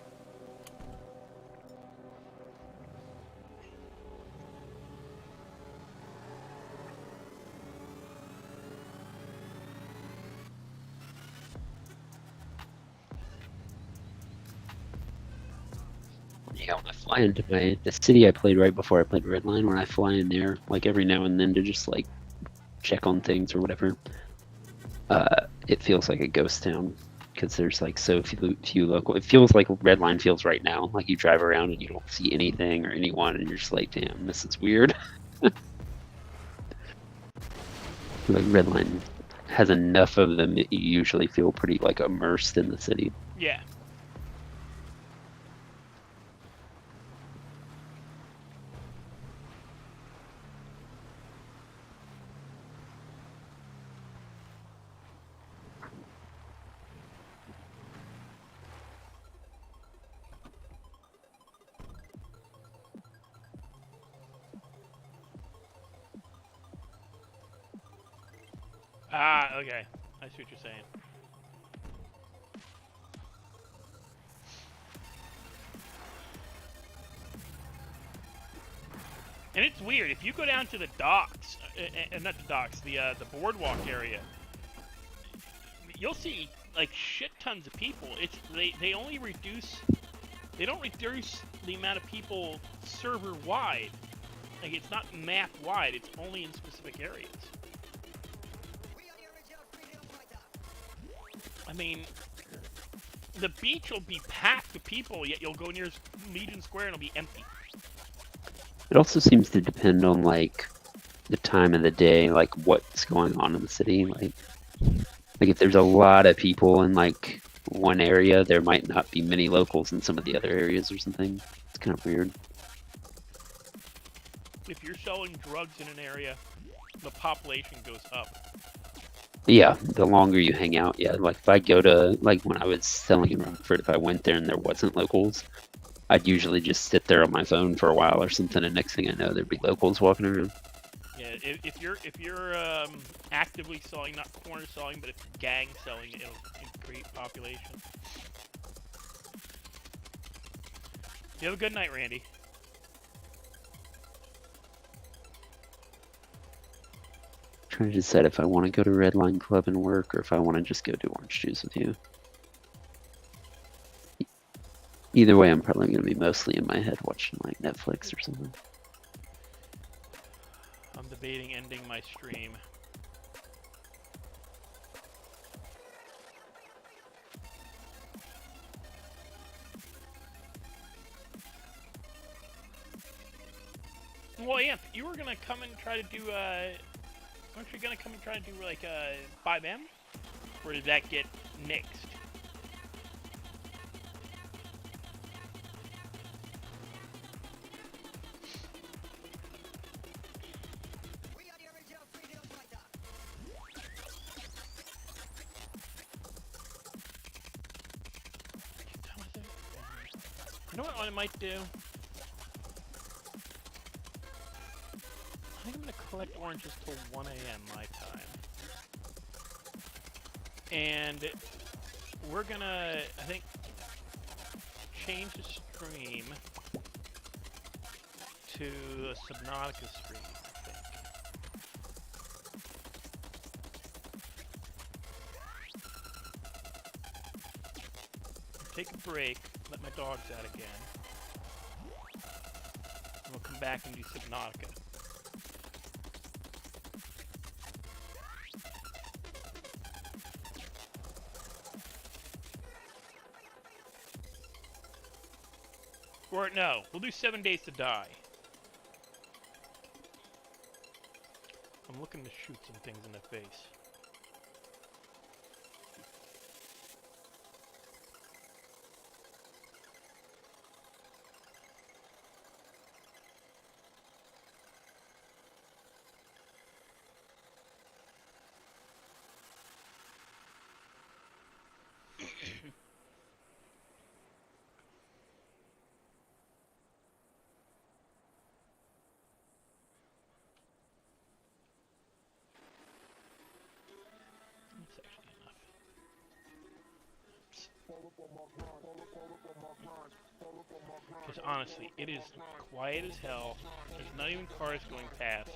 Yeah, when I fly into the city I played right before I played Redline, when I fly in there, like every now and then to just like check on things or whatever, it feels like a ghost town because there's like so few local. It feels like Redline feels right now. Like you drive around and you don't see anything or anyone, and you're just like, damn, this is weird. Like Redline has enough of them that you usually feel pretty like immersed in the city. Yeah. Ah, okay. I see what you're saying. And it's weird, if you go down to the docks, not the docks, the boardwalk area, you'll see like shit tons of people. They only reduce, they don't reduce the amount of people server wide. Like it's not map wide, it's only in specific areas. I mean, the beach will be packed with people, yet you'll go near Legion Square and it'll be empty. It also seems to depend on like the time of the day, like what's going on in the city. Like if there's a lot of people in like one area, there might not be many locals in some of the other areas or something. It's kind of weird. If you're selling drugs in an area, the population goes up. Yeah, the longer you hang out, yeah. Like if I go to, like when I was selling in Rockford, if I went there and there wasn't locals, I'd usually just sit there on my phone for a while or something, and next thing I know, there'd be locals walking around. Yeah, if you're actively selling, not corner selling, but if you're gang selling, it'll increase population. You have a good night, Randy. Trying to decide if I want to go to Redline Club and work, or if I want to just go do orange juice with you. Either way, I'm probably going to be mostly in my head watching like Netflix or something. I'm debating ending my stream. Well, Amp, you were gonna come and try to do, weren't you gonna come and try to do like 5M? Or did that get nixed? You know what I might do? I think I'm gonna collect oranges till 1 AM my time. And we're gonna, I think, change the stream to a Subnautica stream, I think. Take a break, let my dogs out again. And we'll come back and do Subnautica. Or no, we'll do 7 Days to Die. I'm looking to shoot some things in the face. That's actually enough. Because honestly, it is quiet as hell. There's not even cars going past.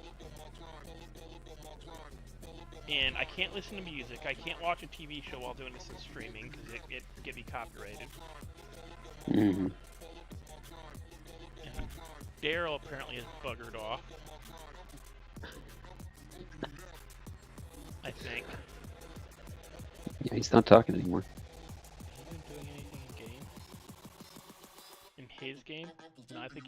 And I can't listen to music. I can't watch a TV show while doing this in streaming because it get me copyrighted. Mm-hmm. And Daryl apparently has buggered off. I think. Yeah, he's not talking anymore. Has he been doing anything in game? In his game? No, I think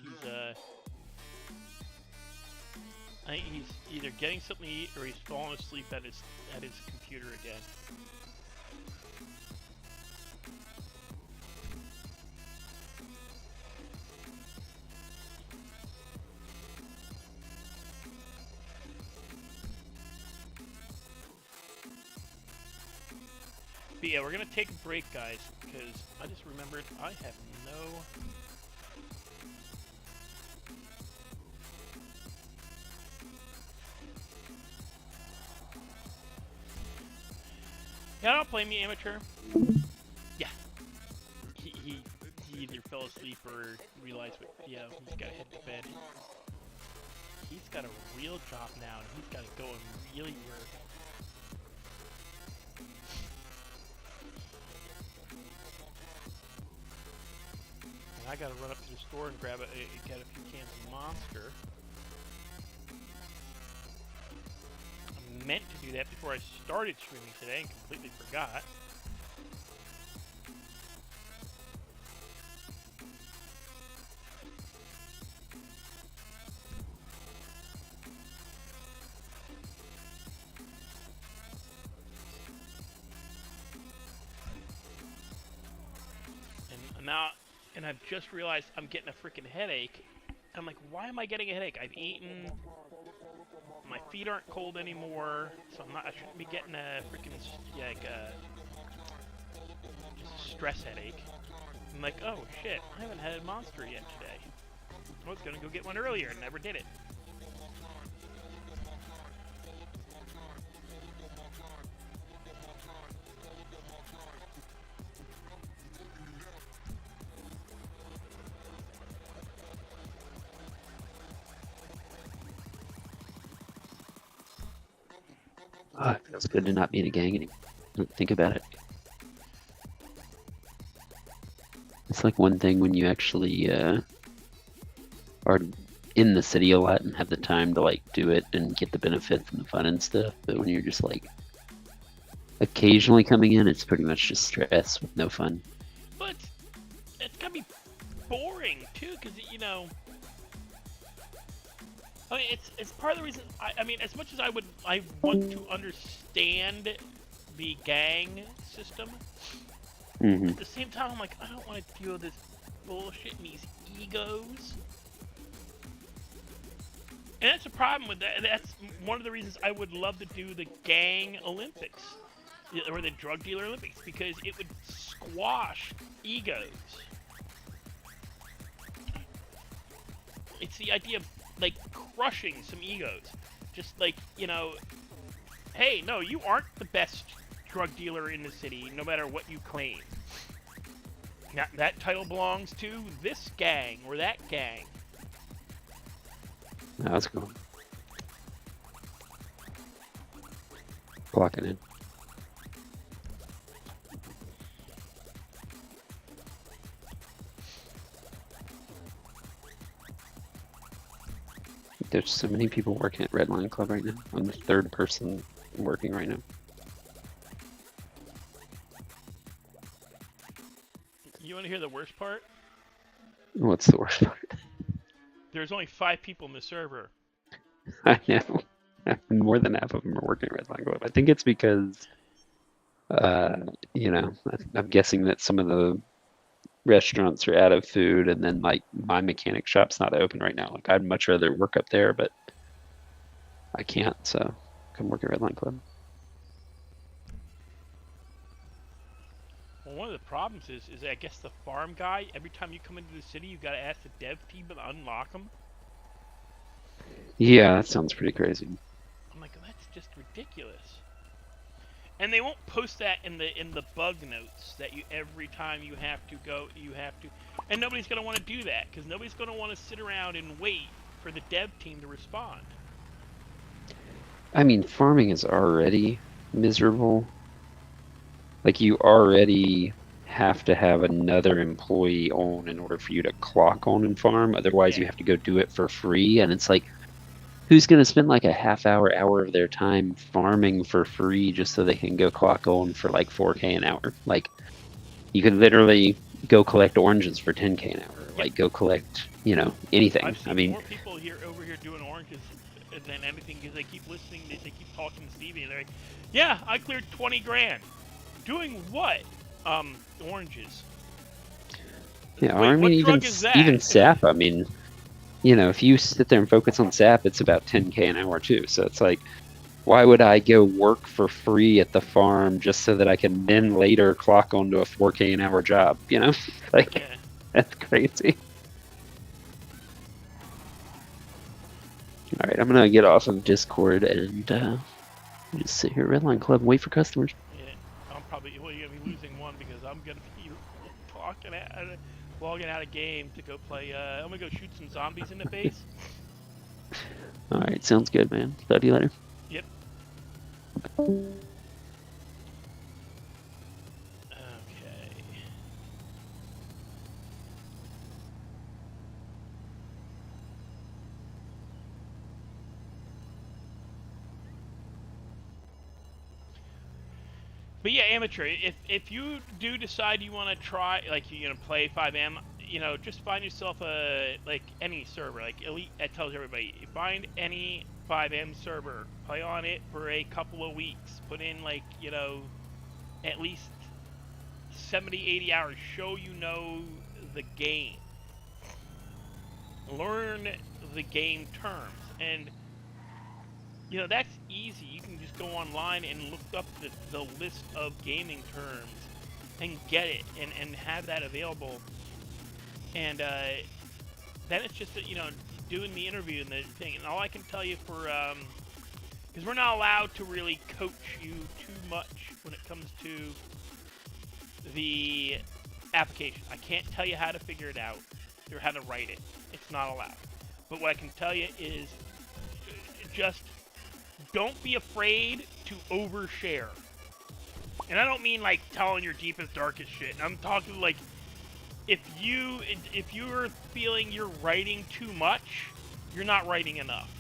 he's either getting something to eat or he's falling asleep at his computer again. But yeah, we're gonna take a break, guys, because I just remembered I have no... Yeah, don't blame me, amateur. Yeah. He either fell asleep or realized what, he's gotta head to bed. He's got a real job now, and he's gotta go and really work. And I gotta run up to the store and get a few cans of Monster. I meant to do that before I started streaming today and completely forgot. And I've just realized I'm getting a freaking headache. I'm like, why am I getting a headache? I've eaten. My feet aren't cold anymore, so I shouldn't be getting a freaking just a stress headache. I'm like, oh shit, I haven't had a Monster yet today. I was gonna go get one earlier and never did it. It feels good to not be in a gang anymore. Don't think about it. It's like one thing when you actually are in the city a lot and have the time to like do it and get the benefit from the fun and stuff. But when you're just like occasionally coming in, it's pretty much just stress with no fun. But it's gotta be boring too, because I mean, it's part of the reason. I mean, as much as I want to understand the gang system, at the same time, I'm like, I don't want to deal with this bullshit and these egos. And that's a problem with that. That's one of the reasons I would love to do the gang Olympics, or the drug dealer Olympics, because it would squash egos. It's the idea of like crushing some egos. Just like, hey, no, you aren't the best drug dealer in the city, no matter what you claim. Now, that title belongs to this gang or that gang. No, that's cool. Clocking in. There's so many people working at Redline Club right now. I'm the third person working right now. You want to hear the worst part? What's the worst part? There's only 5 people in the server. I know. More than half of them are working at Redline Club. I think it's because, you know, I'm guessing that some of the restaurants are out of food, and then like my mechanic shop's not open right now. Like I'd much rather work up there, but I can't, so come work at Redline Club. Well, one of the problems is I guess the farm guy, every time you come into the city, you gotta ask the dev team to unlock them. Yeah, that sounds pretty crazy. I'm like, oh, that's just ridiculous. And they won't post that in the bug notes that you every time you have to go, you have to. And nobody's gonna want to do that because nobody's gonna want to sit around and wait for the dev team to respond. I mean, farming is already miserable. Like you already have to have another employee on in order for you to clock on and farm. Otherwise, you have to go do it for free, and it's like, who's going to spend like a half hour of their time farming for free just so they can go clock on for like 4K an hour? Like, you could literally go collect oranges for 10K an hour. Like, go collect, you know, anything. I've seen I mean, more people over here doing oranges than anything because they keep listening. They keep talking to Stevie, and they're like, "Yeah, I cleared 20 grand. Doing what? Oranges." yeah, Wait, I mean, even SAP. I mean, you know, if you sit there and focus on SAP, it's about 10K an hour too. So it's like, why would I go work for free at the farm just so that I can then later clock onto a 4K an hour job? You know, like that's crazy. All right, I'm gonna get off of Discord and just sit here at Redline Club and wait for customers. Yeah, I'm probably you're gonna be losing one because I'm gonna be logging out of game to go play. I'm gonna go shoot some zombies in the face. All right, sounds good, man. Talk to you later. Yep. Okay. But yeah, amateur. If you do decide you want to try, like you're gonna play 5M, you know, just find yourself like any server, like Elite. That tells everybody, you find any 5M server, play on it for a couple of weeks, put in like, you know, at least 70, 80 hours. Show you know the game. Learn the game terms, and you know, that's easy. You can just go online and look up the list of gaming terms and get it and have that available. And then it's just, you know, doing the interview and the thing. And all I can tell you for, because we're not allowed to really coach you too much when it comes to the application. I can't tell you how to figure it out or how to write it. It's not allowed. But what I can tell you is just don't be afraid to overshare. And I don't mean like telling your deepest, darkest shit. I'm talking like if you're feeling you're writing too much, you're not writing enough.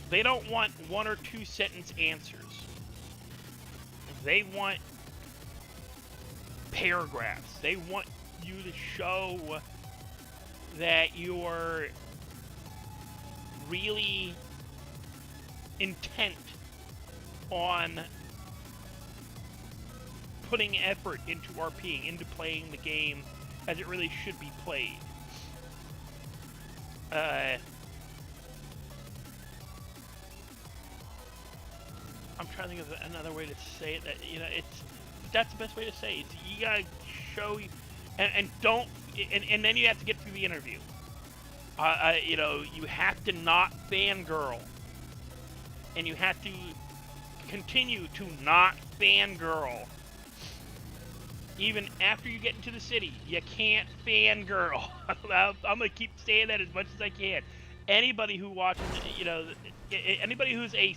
They don't want 1 or 2 sentence answers. They want paragraphs. They want you to show that you're really intent on putting effort into RPing, into playing the game as it really should be played. I'm trying to think of another way to say it. That, you know, that's the best way to say it. You gotta show, and don't, and then you have to get through the interview. You know, you have to not fangirl. And you have to continue to not fangirl. even after you get into the city, you can't fangirl. I'm gonna keep saying that as much as I can. Anybody who watches, you know, anybody who's a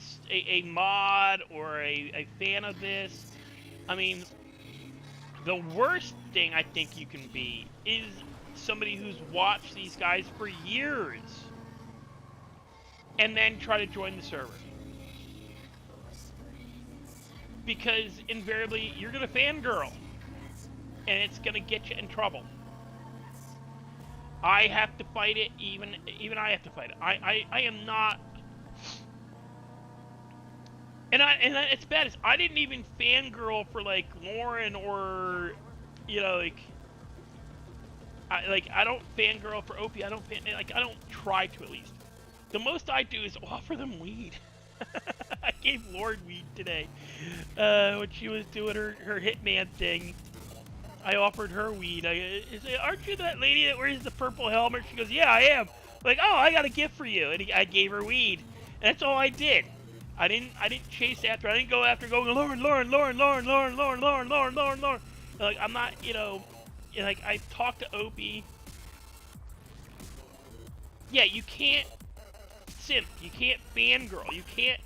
mod or a fan of this, I mean, the worst thing I think you can be is somebody who's watched these guys for years and then try to join the server. Because invariably, you're gonna fangirl, and it's gonna get you in trouble. I have to fight it, even I have to fight it. I am not, and it's bad. I didn't even fangirl for like Lauren or, you know, I don't fangirl for Opie. I don't try to, at least. The most I do is offer them weed. I gave Lauren weed today when she was doing her Hitman thing. I offered her weed. I said, "Aren't you that lady that wears the purple helmet?" She goes, "Yeah, I am." Like, "Oh, I got a gift for you," and I gave her weed. And that's all I did. I didn't chase after. I didn't go after going Lauren. Like, I'm not, you know, like, I talked to Opie. Yeah, you can't simp. You can't fangirl. You can't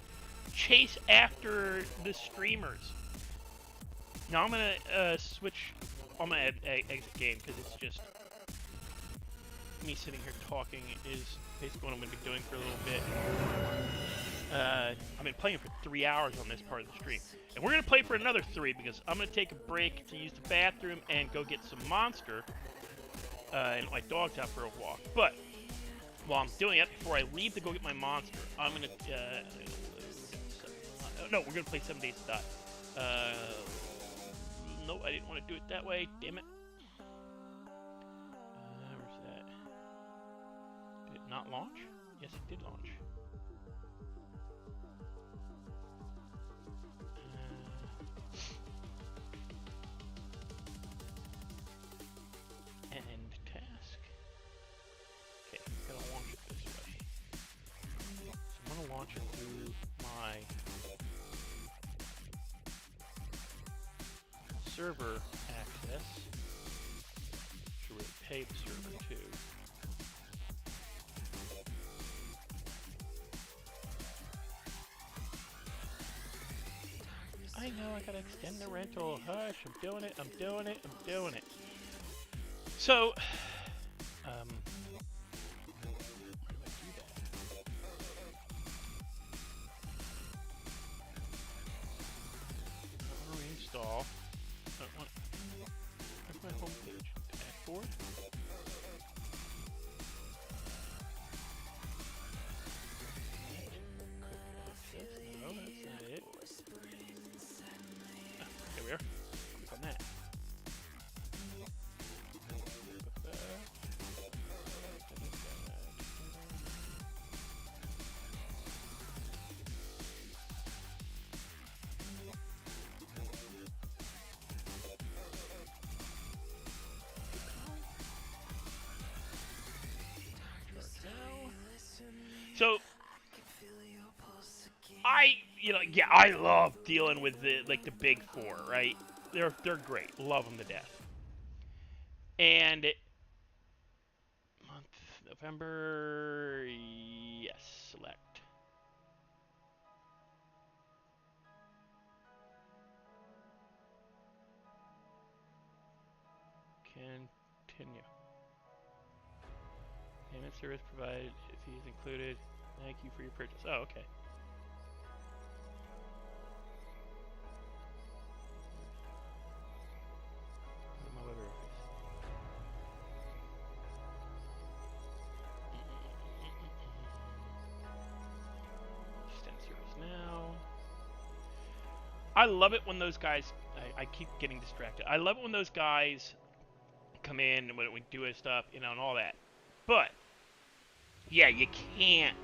chase after the streamers. Now I'm gonna switch. I'm gonna exit game because it's just me sitting here talking is basically what I'm gonna be doing for a little bit. I've been playing for 3 hours on this part of the stream, and we're gonna play for another 3 because I'm gonna take a break to use the bathroom and go get some monster and let my dogs out for a walk. But while I'm doing it, before I leave to go get my monster, I'm gonna no, we're gonna play 7 Days to Die. No, I didn't want to do it that way. Damn it. Where's that? Did it not launch? Yes, it did launch. End task. Okay, I'm gonna launch it this way. So I'm gonna launch it through my server access. Should really pay the server too. I know, I gotta extend the rental. Hush, I'm doing it. So, where do I do that? Reinstall. Where's my home page? Dashboard? No, that's not it. There we are. Click on that. So, I love dealing with the big 4, right? They're great. Love them to death. And month November, yes, select. Continue. Payment service provided, fees included. Thank you for your purchase. Oh, okay. My web interface. Extend service now. I love it when those guys. I keep getting distracted. I love it when those guys come in and when we do his stuff, you know, and all that. But yeah, you can't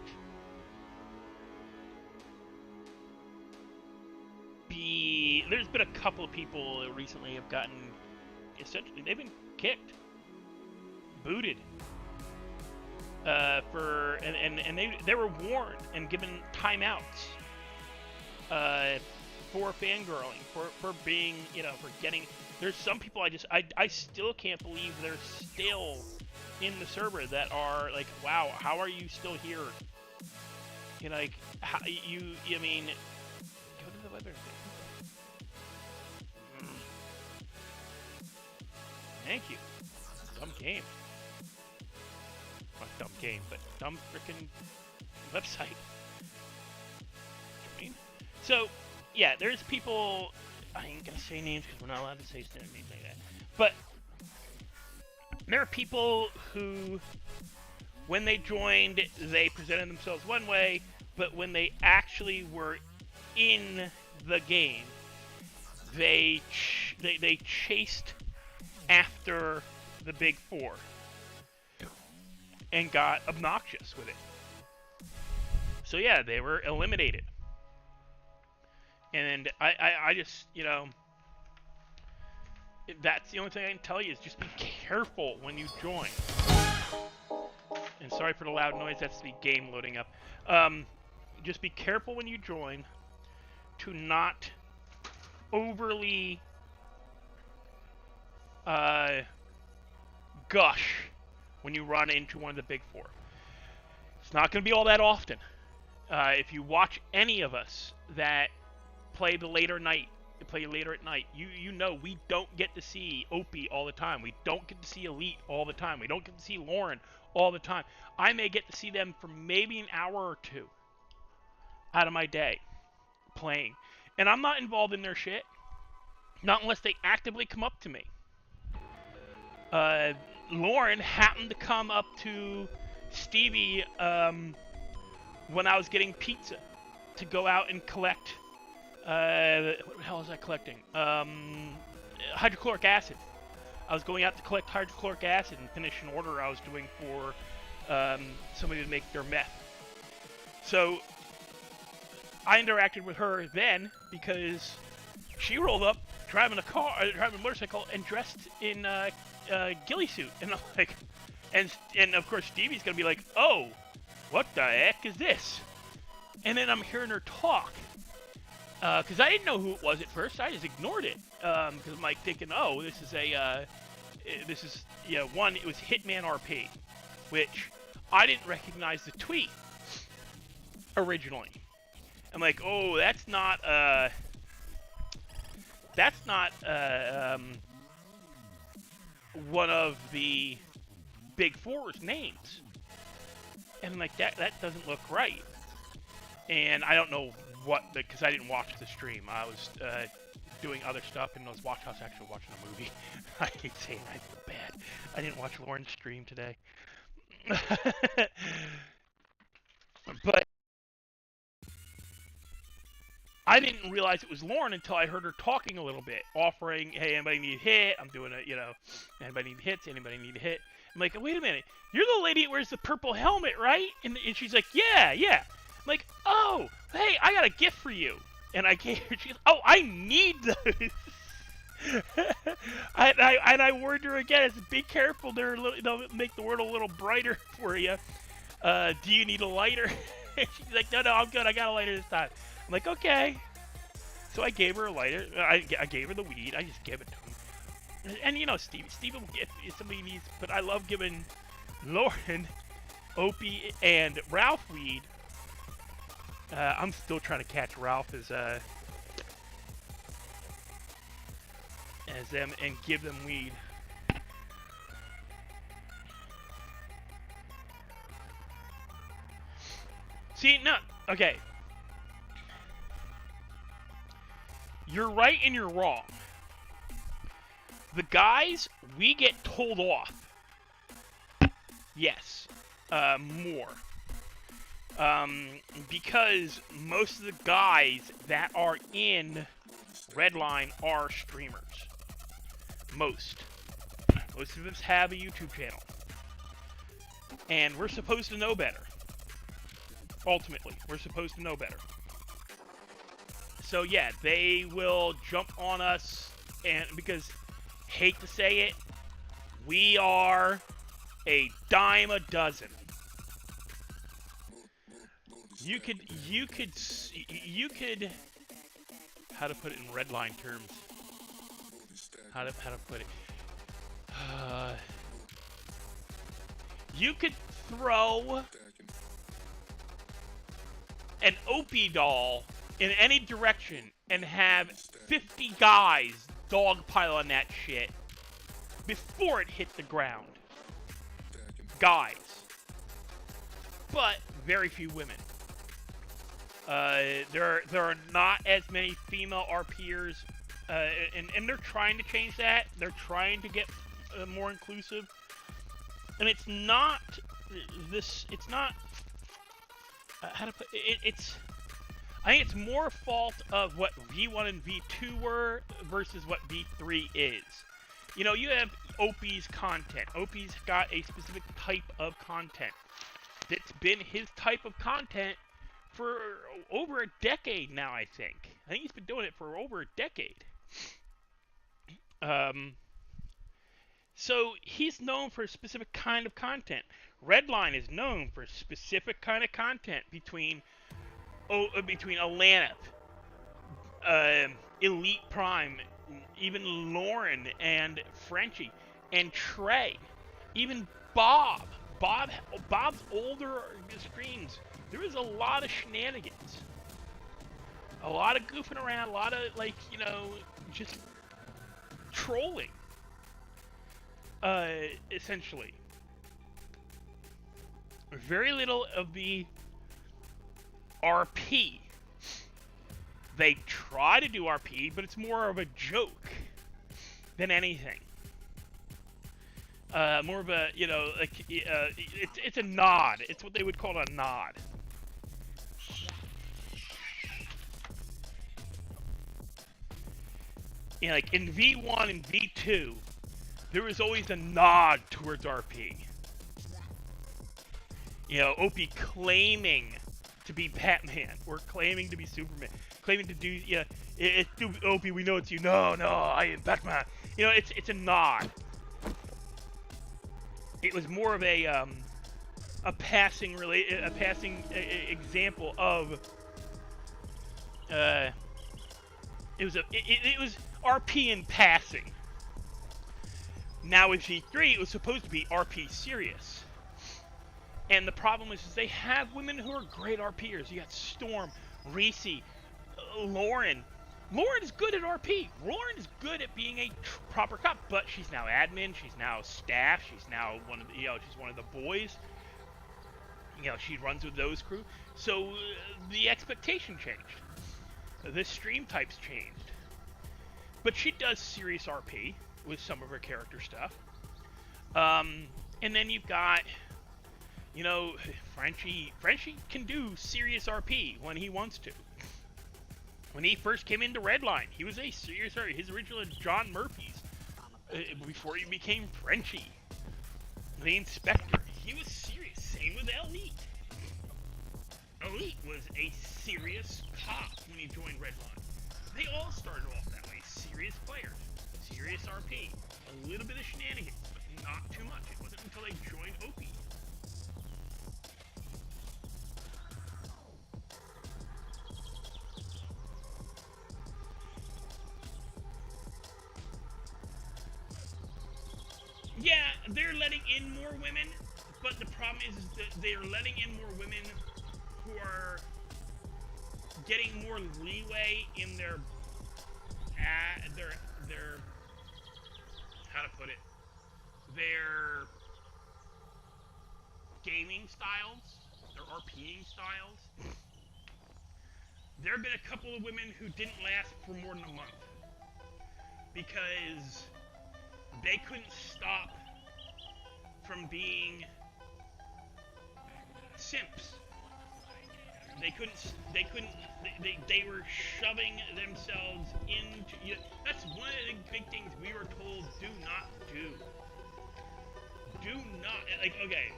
be. There's been a couple of people that recently have gotten, essentially, they've been kicked, booted, and they were warned and given timeouts for fangirling, for being, you know, for getting. There's some people I still can't believe they're still in the server that are like, wow, how are you still here? You know, like, how, I mean, go to the weather thing. Thank you. Dumb game. Not dumb game, but dumb freaking website. So, yeah, there's people. I ain't gonna say names because we're not allowed to say names like that. But there are people who, when they joined, they presented themselves one way, but when they actually were in the game, they chased after the Big Four and got obnoxious with it. So yeah, they were eliminated. And I just, you know, that's the only thing I can tell you is just be careful when you join. And sorry for the loud noise, that's the game loading up. Just be careful when you join to not overly gush when you run into one of the Big Four. It's not going to be all that often. If you watch any of us that play later at night, you know we don't get to see Opie all the time. We don't get to see Elite all the time. We don't get to see Lauren all the time. I may get to see them for maybe an hour or two out of my day playing. And I'm not involved in their shit. Not unless they actively come up to me. Lauren happened to come up to Stevie when I was getting pizza to go out and collect. What the hell was I collecting? Hydrochloric acid. I was going out to collect hydrochloric acid and finish an order I was doing for somebody to make their meth. So I interacted with her then because she rolled up driving a motorcycle and dressed in ghillie suit, and I'm like, and of course Stevie's gonna be like, oh, what the heck is this? And then I'm hearing her talk. Because I didn't know who it was at first. I just ignored it. Because I'm like thinking, oh, this is, one, it was Hitman RP, which I didn't recognize the tweet originally. I'm like, oh, that's not one of the Big Four's names. And I'm like, that doesn't look right. And I don't know because I didn't watch the stream. I was doing other stuff, and I was actually watching a movie. I hate saying I feel bad. I didn't watch Lauren's stream today. But I didn't realize it was Lauren until I heard her talking a little bit, offering, hey, anybody need a hit? I'm doing it, anybody need hits? Anybody need a hit? I'm like, wait a minute. You're the lady that wears the purple helmet, right? And she's like, yeah. I'm like, oh, hey, I got a gift for you. And I gave her, she goes, oh, I need those. And I warned her again, I said, be careful, they'll make the world a little brighter for you. Do you need a lighter? She's like, no, I'm good, I got a lighter this time. I'm like, okay. So I gave her a lighter, I gave her the weed, I just gave it to him. And Stevie will get if somebody needs, but I love giving Lauren, Opie, and Ralph weed. I'm still trying to catch Ralph as them and give them weed. See, no, okay. You're right and you're wrong. The guys, we get told off. Yes, more. Because most of the guys that are in Redline are streamers. Most of us have a YouTube channel. And we're supposed to know better. Ultimately, we're supposed to know better. So yeah, they will jump on us, and because, hate to say it, we are a dime a dozen. You could how to put it in Redline terms. How to put it. You could throw an Opie doll in any direction and have 50 guys dogpile on that shit before it hit the ground. Guys. But very few women. There are not as many female RPers, and they're trying to change that. They're trying to get more inclusive. And it's not this. It's not how to put it. I think it's more a fault of what V1 and V2 were versus what V3 is. You know, you have Opie's content. Opie's got a specific type of content. It's been his type of content for over a decade now, I think. I think he's been doing it for over a decade. So he's known for a specific kind of content. Redline is known for a specific kind of content between Alana, Elite Prime, even Lauren and Frenchie, and Trey, even Bob. Bob's older streams. There was a lot of shenanigans, a lot of goofing around, a lot of just trolling. Essentially, very little of the RP. They try to do RP, but it's more of a joke than anything. More of a, it's a nod. It's what they would call a nod. You know, like in V1 and V2, there was always a nod towards RP. You know, Opie claiming to be Batman, or claiming to be Superman, claiming to do, it's Opie, we know it's you. No, I am Batman. You know, it's a nod. It was more of a passing example of it was RP in passing. Now with G3, it was supposed to be RP serious. And the problem is they have women who are great RPers. You got Storm, Reese, Lauren. Lauren is good at RP. Lauren is good at being a proper cop, but she's now admin. She's now staff. She's now she's one of the boys. You know, she runs with those crew. So the expectation changed. The stream types changed. But she does serious RP with some of her character stuff. And then you've got, Frenchie can do serious RP when he wants to. When he first came into Redline, he was a serious RP. His original John Murphy's, before he became Frenchie, the Inspector, he was serious. Same with Elite. Elite was a serious cop when he joined Redline. They all started off that way. Serious players, serious RP, a little bit of shenanigans, but not too much. It wasn't until they joined Opie. Yeah, they're letting in more women, but the problem is that they're letting in more women who are getting more leeway in their how to put it, their gaming styles, their RPing styles. There have been a couple of women who didn't last for more than a month because they couldn't stop from being simps. They were shoving themselves into, that's one of the big things we were told, do not do. Do not, okay.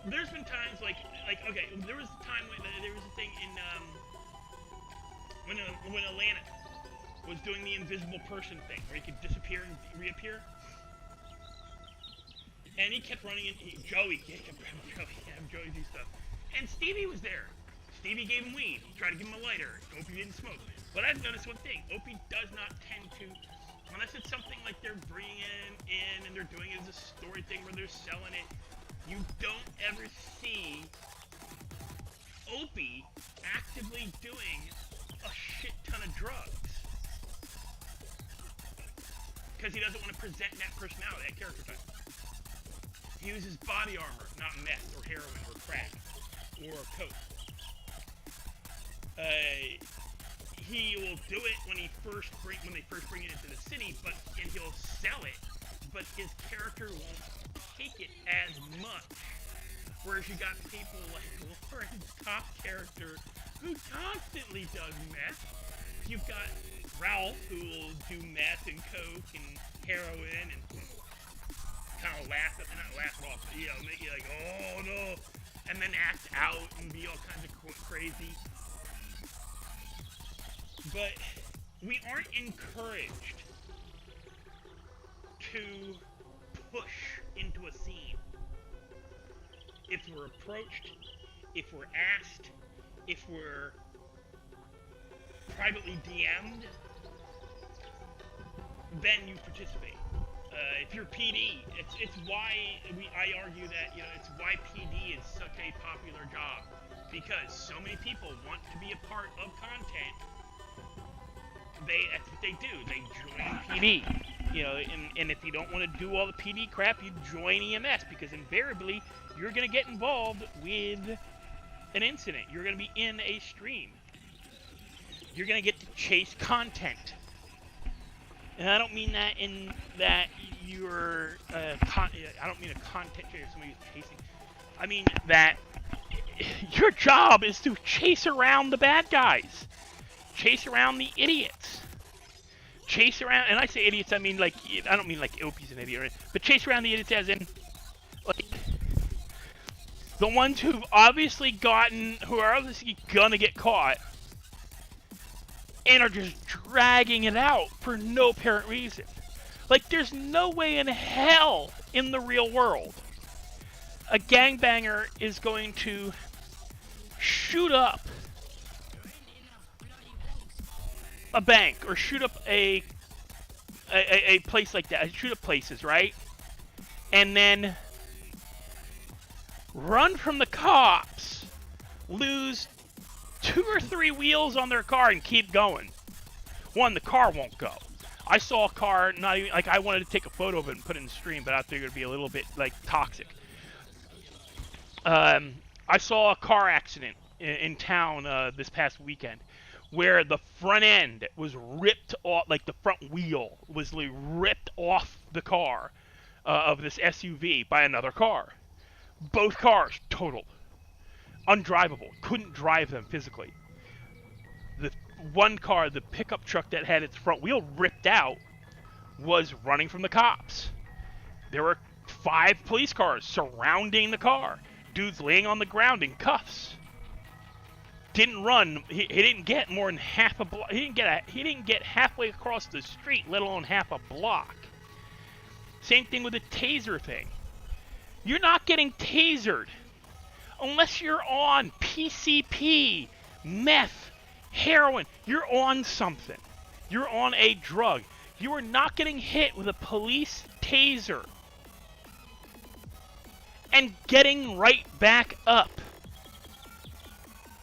There's been times okay, there was a time when there was a thing in, when Alana was doing the invisible person thing, where he could disappear and reappear. And he kept running into Joey. He kept grabbing Joey, have Joey do stuff. And Stevie was there. Stevie gave him weed. He tried to give him a lighter. Opie didn't smoke. But I've noticed one thing. Opie does not tend to, unless it's something like they're bringing in and they're doing it as a story thing where they're selling it, you don't ever see Opie actively doing a shit ton of drugs. Because he doesn't want to present that personality, that character type. He uses body armor, not meth or heroin or crack or coke. He will do it when they first bring it into the city, and he'll sell it, but his character won't take it as much. Whereas you got people like Lauren's top character who constantly does meth. You've got Ralph who will do meth and coke and heroin and kind of laugh it off, but, make you like, oh no, and then act out and be all kinds of crazy. But we aren't encouraged to push into a scene. If we're approached, if we're asked, if we're privately DM'd, then you participate. If you're PD, it's why I argue that it's why PD is such a popular job, because so many people want to be a part of content. That's what they do. They join PD. And if you don't want to do all the PD crap, you join EMS, because invariably you're going to get involved with an incident. You're going to be in a stream. You're going to get to chase content. And I don't mean that in that you're I don't mean a content chaser, somebody who's chasing. I mean that your job is to chase around the bad guys. Chase around the idiots. Chase around, and I say idiots, I mean like, I don't mean like Opie's an idiot, but chase around the idiots as in, like, the ones who are obviously gonna get caught, and are just dragging it out for no apparent reason. Like, there's no way in hell in the real world a gangbanger is going to shoot up a bank or shoot up a place like that. Shoot up places, right? And then run from the cops, lose 2 or 3 wheels on their car and keep going. One, the car won't go. I saw a car, not even, like, I wanted to take a photo of it and put it in the stream, but I figured it'd be a little bit, like, toxic. I saw a car accident in town this past weekend where the front end was ripped off, like the front wheel was ripped off the car of this SUV by another car. Both cars totaled. Undrivable. Couldn't drive them physically. The one car, the pickup truck that had its front wheel ripped out, was running from the cops. There were 5 police cars surrounding the car. Dude's laying on the ground in cuffs. Didn't run. He didn't get more than half a block. He didn't get halfway across the street, let alone half a block. Same thing with the taser thing. You're not getting tasered unless you're on PCP, meth, heroin. You're on something. You're on a drug. You are not getting hit with a police taser and getting right back up.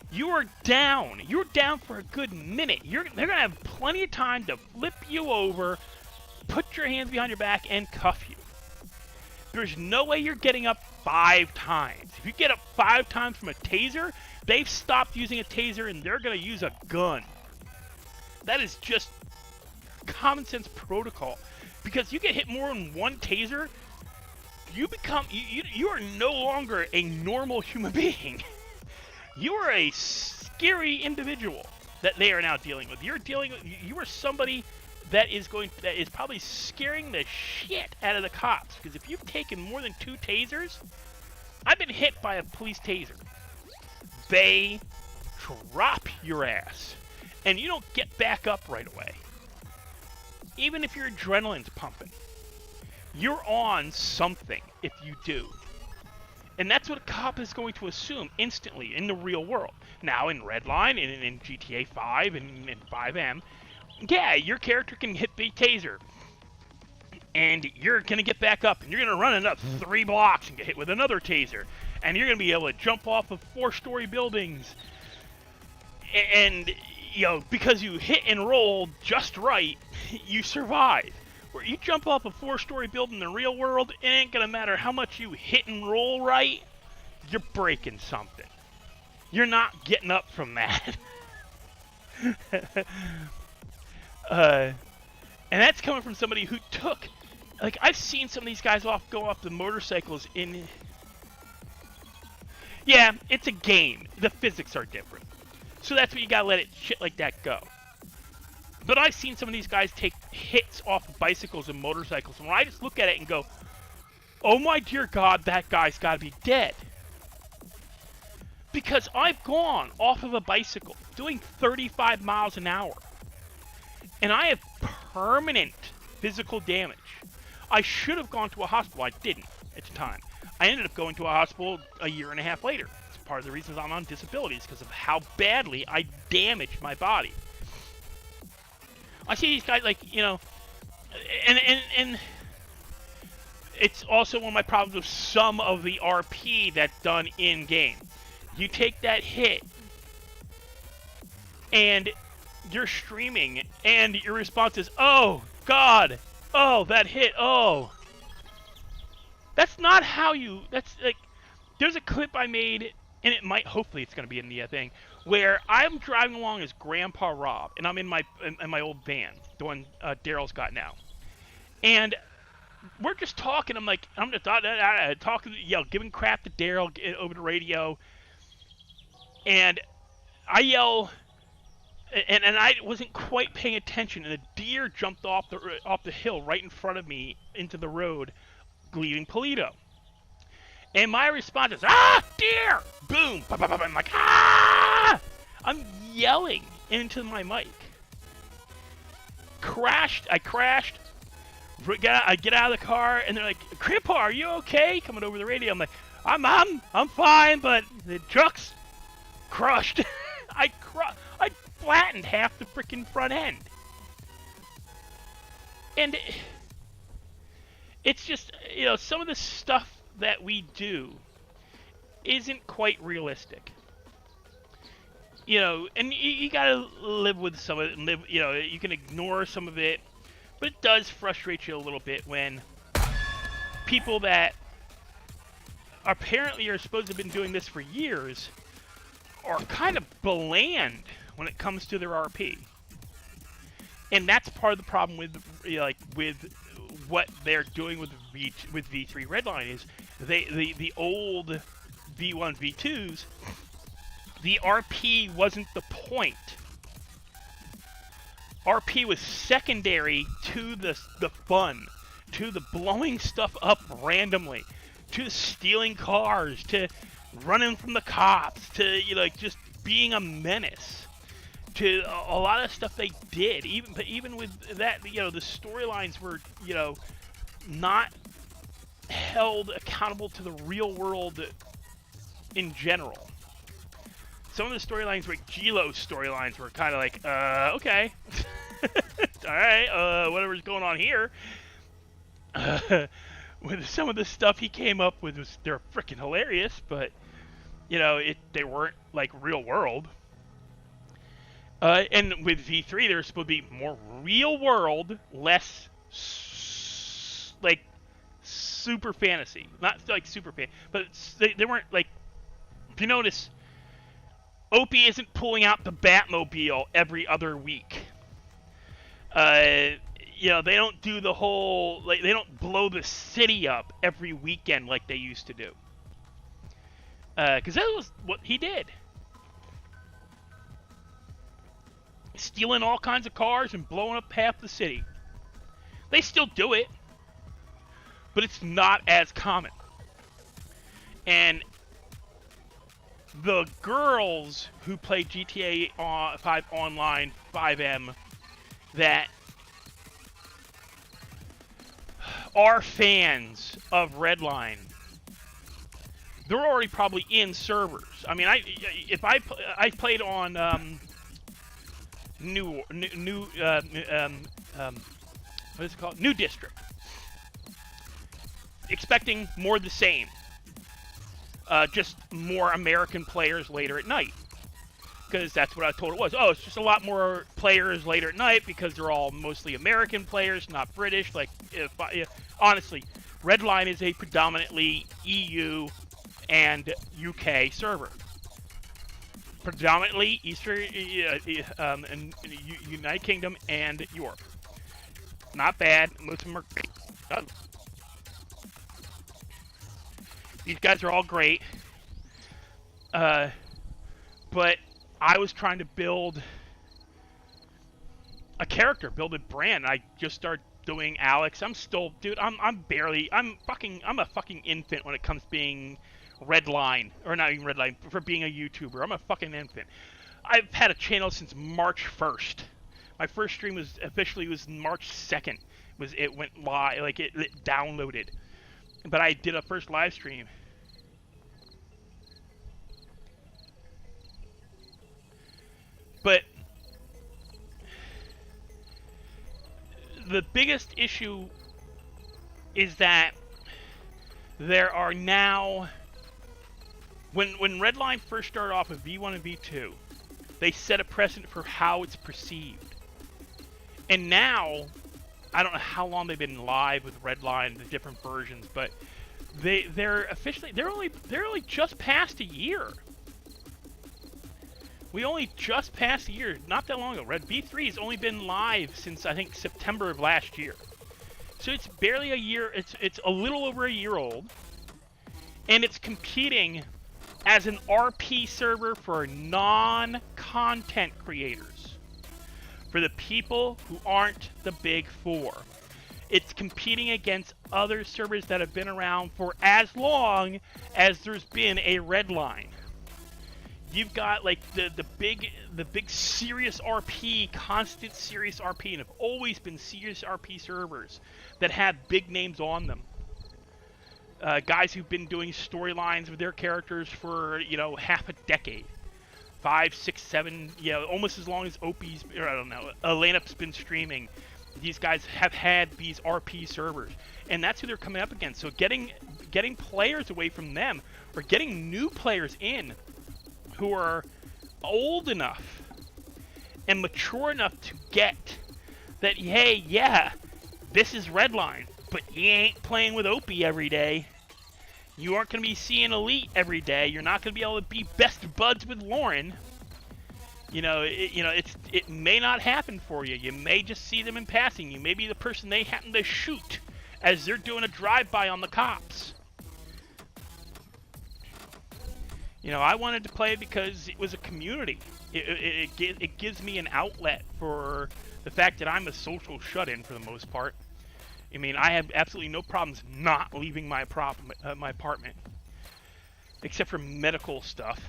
You are down. You're down for a good minute. They're going to have plenty of time to flip you over, put your hands behind your back, and cuff you. There's no way you're getting up 5 times. If you get up 5 times from a taser, they've stopped using a taser and they're going to use a gun. That is just common sense protocol. Because you get hit more than one taser, you are no longer a normal human being. You are a scary individual that they are now dealing with. You are somebody that is probably scaring the shit out of the cops. Because if you've taken more than 2 tasers, I've been hit by a police taser. They drop your ass, and you don't get back up right away. Even if your adrenaline's pumping, you're on something if you do. And that's what a cop is going to assume instantly in the real world. Now, in Redline, and in GTA 5, and in 5M, yeah, your character can hit the taser. And you're going to get back up, and you're going to run another 3 blocks and get hit with another taser. And you're going to be able to jump off of 4-story buildings. And, you know, because you hit and roll just right, you survive. Where you jump off a 4-story building in the real world, it ain't going to matter how much you hit and roll right, you're breaking something. You're not getting up from that. And that's coming from somebody who took... Like, I've seen some of these guys go off the motorcycles in... Yeah, it's a game. The physics are different. So that's what you gotta let shit like that go. But I've seen some of these guys take hits off of bicycles and motorcycles, and when I just look at it and go, oh my dear God, that guy's gotta be dead. Because I've gone off of a bicycle doing 35 miles an hour, and I have permanent physical damage. I should have gone to a hospital. I didn't at the time. I ended up going to a hospital a year and a half later. It's part of the reasons I'm on disability is because of how badly I damaged my body. I see these guys like, you know, and it's also one of my problems with some of the RP that's done in-game. You take that hit, and you're streaming, and your response is, oh, God, oh, that hit, oh. That's not how you, that's like, there's a clip I made, and it might, hopefully it's going to be in the thing, where I'm driving along as Grandpa Rob, and I'm in my old van, the one Daryl's got now. And we're just talking, I'm just talking, giving crap to Daryl over the radio, and I yell, and I wasn't quite paying attention, and a deer jumped off the hill right in front of me into the road, leaving Polito. And my response is, ah, deer! Boom! I'm like, ah! I'm yelling into my mic. I crashed. I get out of the car, and they're like, Grandpa, are you okay? Coming over the radio. I'm like, I'm fine, but the truck's crushed. I flattened half the freaking front end. And it's just, you know, some of the stuff that we do isn't quite realistic. You know, and you gotta live with some of it, you know, you can ignore some of it, but it does frustrate you a little bit when people that apparently are supposed to have been doing this for years are kind of bland when it comes to their RP. And that's part of the problem with, you know, like, with what they're doing with V3 Redline is the old V1, V2s, the RP wasn't the point. RP was secondary to the fun, to the blowing stuff up randomly, to stealing cars, to running from the cops, to, you know, like, just being a menace. To a lot of stuff they did, even with that, you know, the storylines were, you know, not held accountable to the real world in general. Some of the storylines, like Gilo's storylines, were kind of like, okay, all right, whatever's going on here. With some of the stuff he came up with, they're freaking hilarious, but, you know, they weren't like real world. And with V3, they're supposed to be more real world, less like super fantasy. Not like super fan, but they weren't like. If you notice, Opie isn't pulling out the Batmobile every other week. You know, they don't do the whole, like, they don't blow the city up every weekend like they used to do. Because that was what he did. Stealing all kinds of cars and blowing up half the city. They still do it, but it's not as common. And the girls who play GTA 5 Online, 5M, that are fans of Redline, they're already probably in servers. I mean, I played on what is it called? New District. Expecting more of the same. Just more American players later at night. Because that's what I was told it was. Oh, it's just a lot more players later at night because they're all mostly American players, not British. Like, honestly, Redline is a predominantly EU and UK server. Predominantly Eastern, and United Kingdom and Europe. Not bad. Most of them are great. These guys are all great. But I was trying to build a character, build a brand. I just started doing Alex. I'm still, dude, I'm a fucking infant when it comes to being Redline, or not even Redline, for being a YouTuber. I'm a fucking infant. I've had a channel since March 1st. My first stream was March 2nd. It went live, like it downloaded. But I did a first live stream. But the biggest issue is that there are now, when Redline first started off with V1 and V2, they set a precedent for how it's perceived. And now, I don't know how long they've been live with Redline, the different versions, but they're only just past a year. We only just passed a year, not that long ago. Red V3 has only been live since, I think, September of last year. So it's barely a year, it's a little over a year old. And it's competing as an RP server for non-content creators. For the people who aren't the big four. It's competing against other servers that have been around for as long as there's been a Redline. You've got like the big serious RP, constant serious RP, and have always been serious RP servers that have big names on them. Guys who've been doing storylines with their characters for, half a decade. 5, 6, 7, almost as long as Opie's, or I don't know, Elenap's been streaming. These guys have had these RP servers, and that's who they're coming up against. So getting players away from them, or getting new players in who are old enough and mature enough to get that, hey, yeah, this is Redline, but you ain't playing with Opie every day. You aren't going to be seeing Elite every day. You're not going to be able to be best buds with Lauren. It may not happen for you. You may just see them in passing. You may be the person they happen to shoot as they're doing a drive-by on the cops. I wanted to play because it was a community. It gives me an outlet for the fact that I'm a social shut-in for the most part. I mean, I have absolutely no problems not leaving my apartment, except for medical stuff.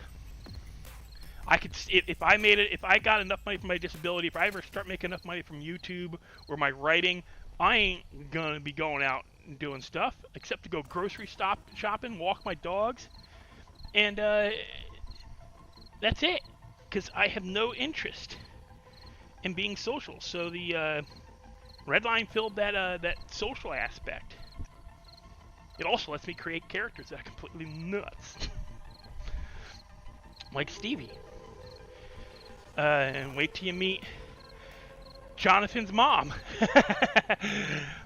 If I got enough money from my disability, if I ever start making enough money from YouTube or my writing, I ain't gonna be going out and doing stuff except to go grocery shopping, walk my dogs. And that's it, because I have no interest in being social. So the Redline filled that social aspect. It also lets me create characters that are completely nuts, like Stevie. And wait till you meet Jonathan's mom.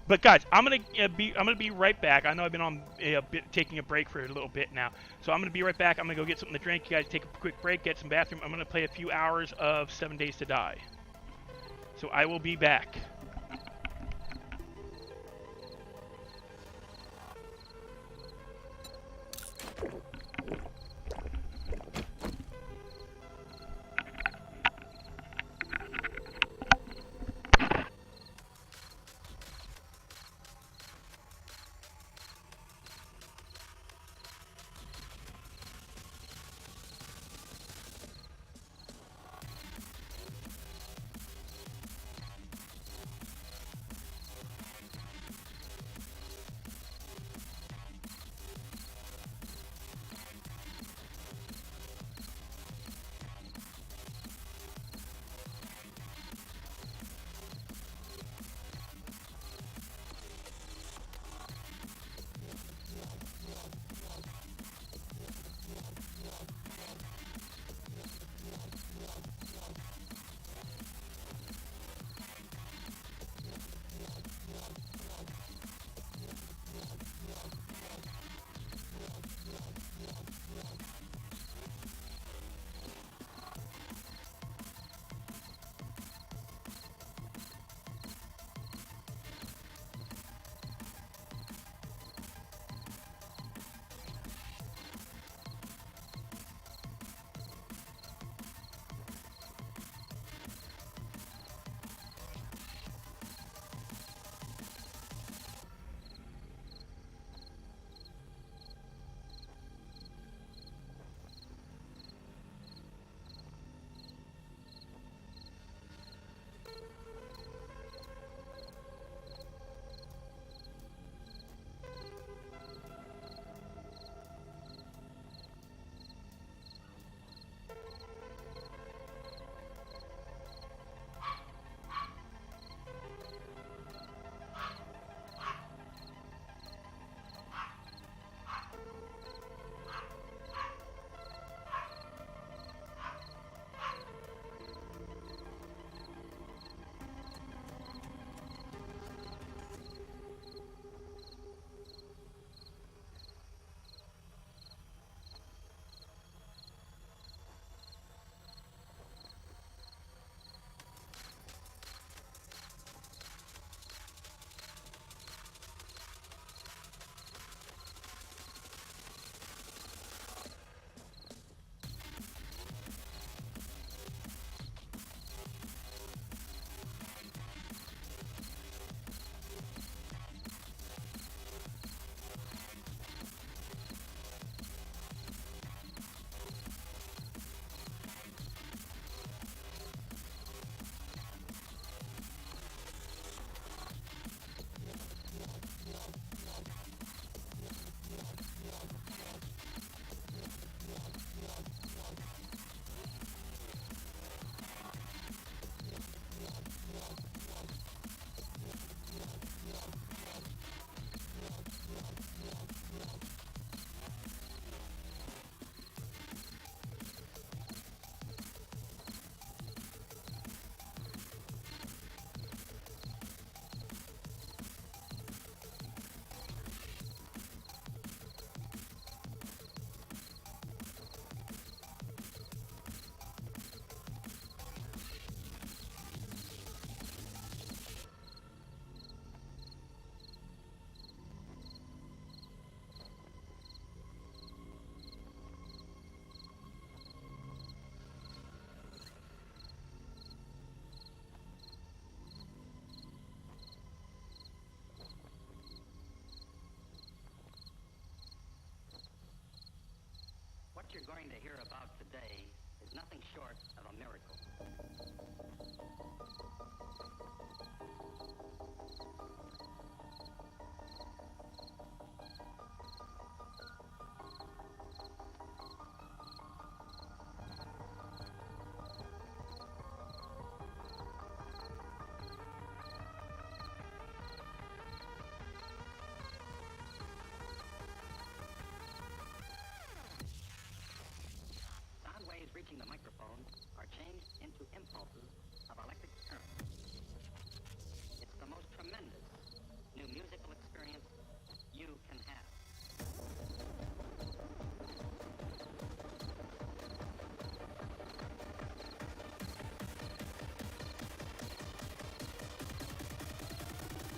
But guys, I'm gonna be right back. I know I've been on taking a break for a little bit now, so I'm gonna be right back. I'm gonna go get something to drink. You guys take a quick break, get some bathroom. I'm gonna play a few hours of 7 Days to Die. So I will be back. nothing short of a miracle. Sound waves reaching the microphone are changed into impulses of electric current. It's the most tremendous new musical experience you can have.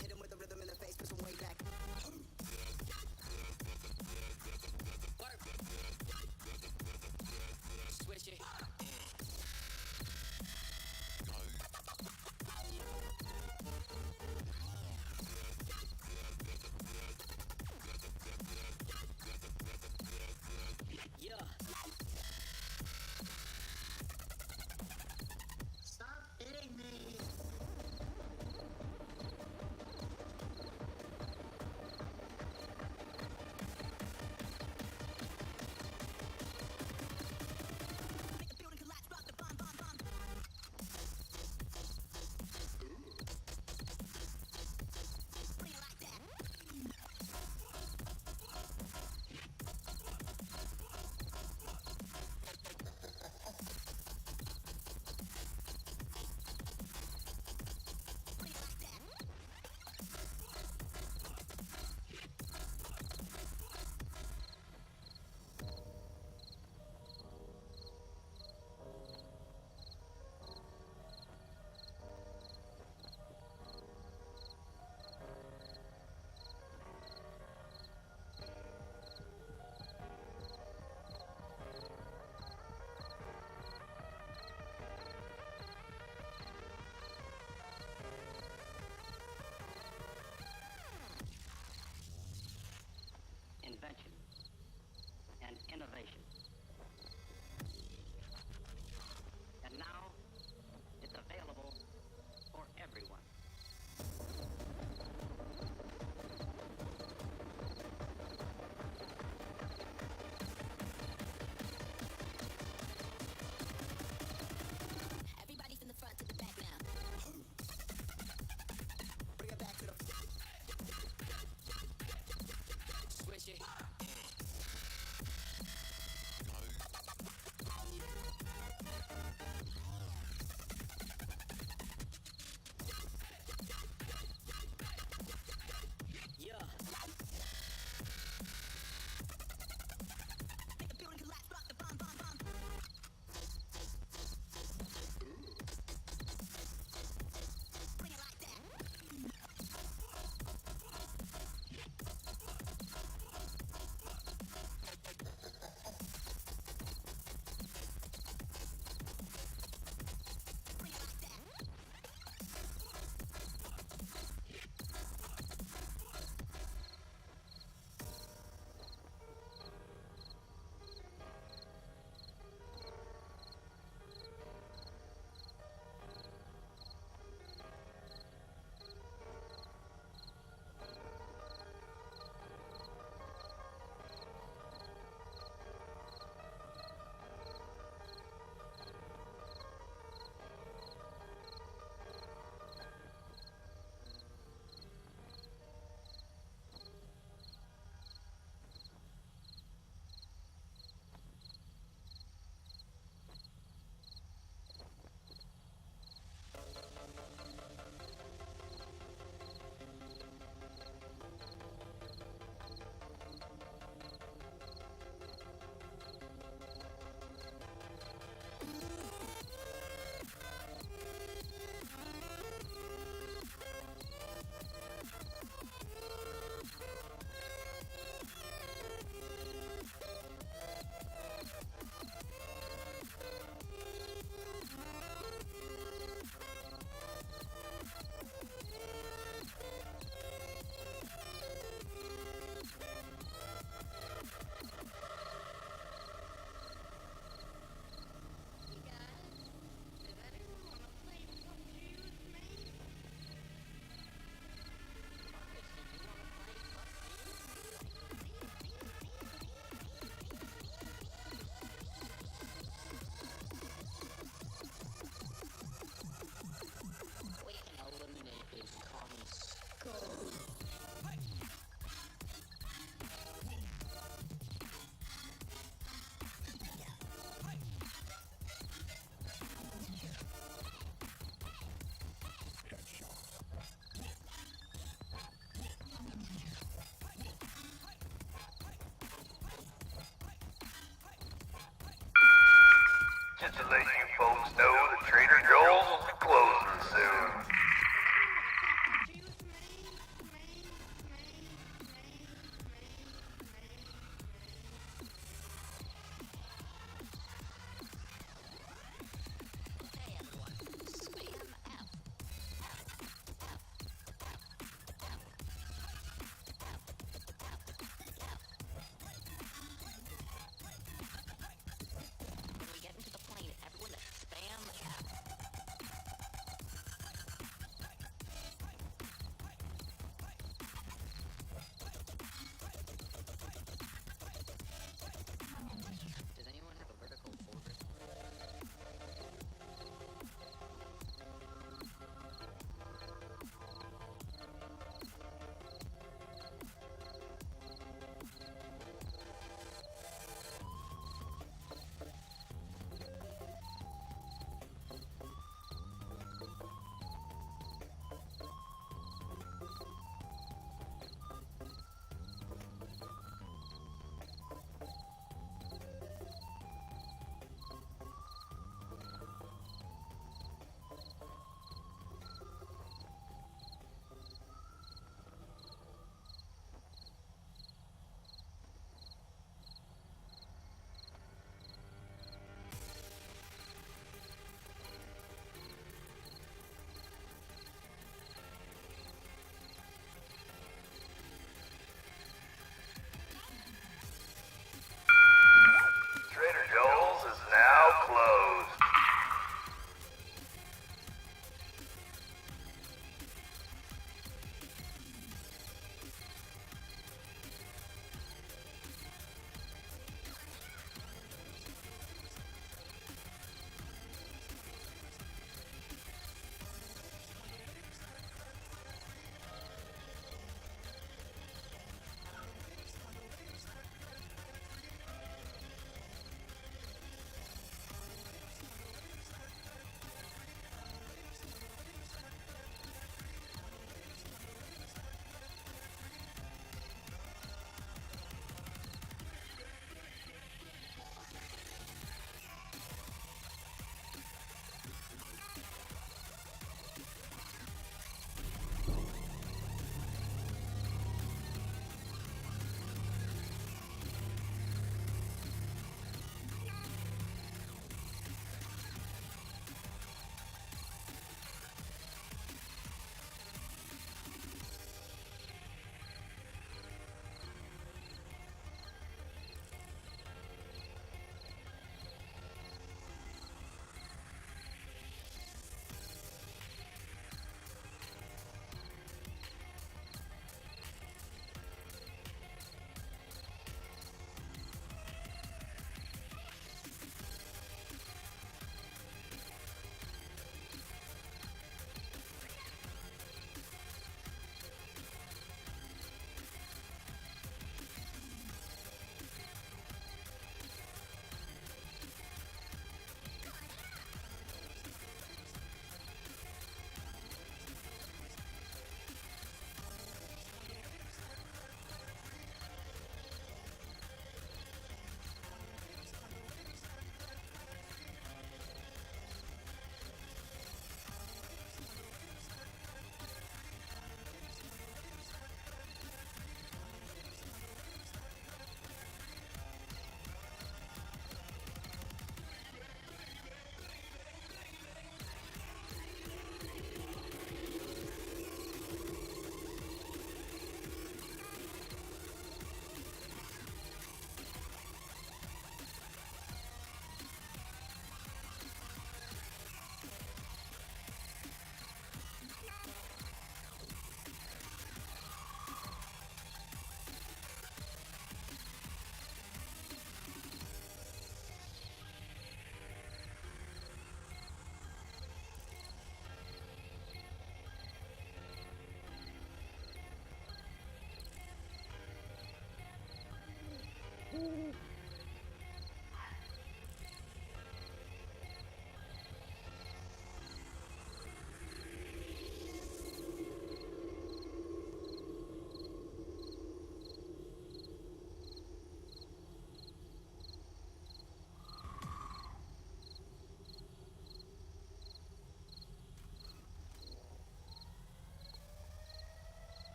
Hit him with a rhythm in the face, push him way back. Swish it. Yeah. Stop hitting me. Make the building collapse, rock the bomb, bomb, bomb. Bring it like that. Bring it like that. Invention and innovation. And now it's available for everyone. Everybody from the front to the back now. Bring it back to the swish it. Just to let you folks know that Trader Joel's will be closing soon. Hey everyone, spam F. When we get into the plane, everyone spam F. Does anyone have a vertical forward? Trader Joel's is now closed.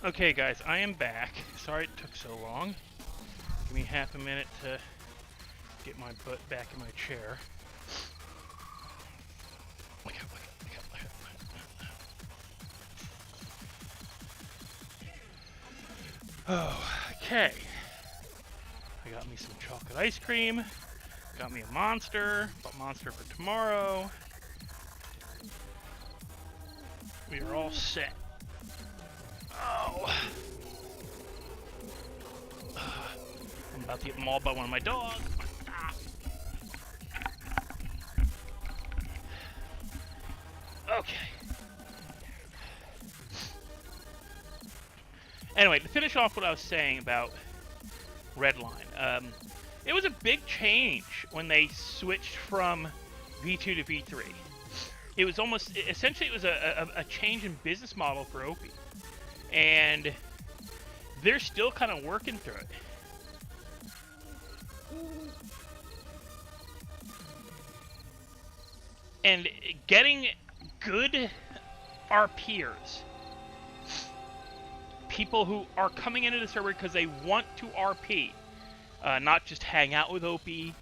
Okay, guys, I am back. Sorry it took so long. Give me half a minute to get my butt back in my chair. Oh, okay. I got me some chocolate ice cream. Got me a Monster. Bought Monster for tomorrow. We are all set. Oh. I'm about to get mauled by one of my dogs. Okay. Anyway, to finish off what I was saying about Redline, it was a big change when they switched from V2 to V3. It was almost, essentially it was a change in business model for Opie. And they're still kind of working through it. And getting good RPers, people who are coming into the server because they want to RP, not just hang out with Opie,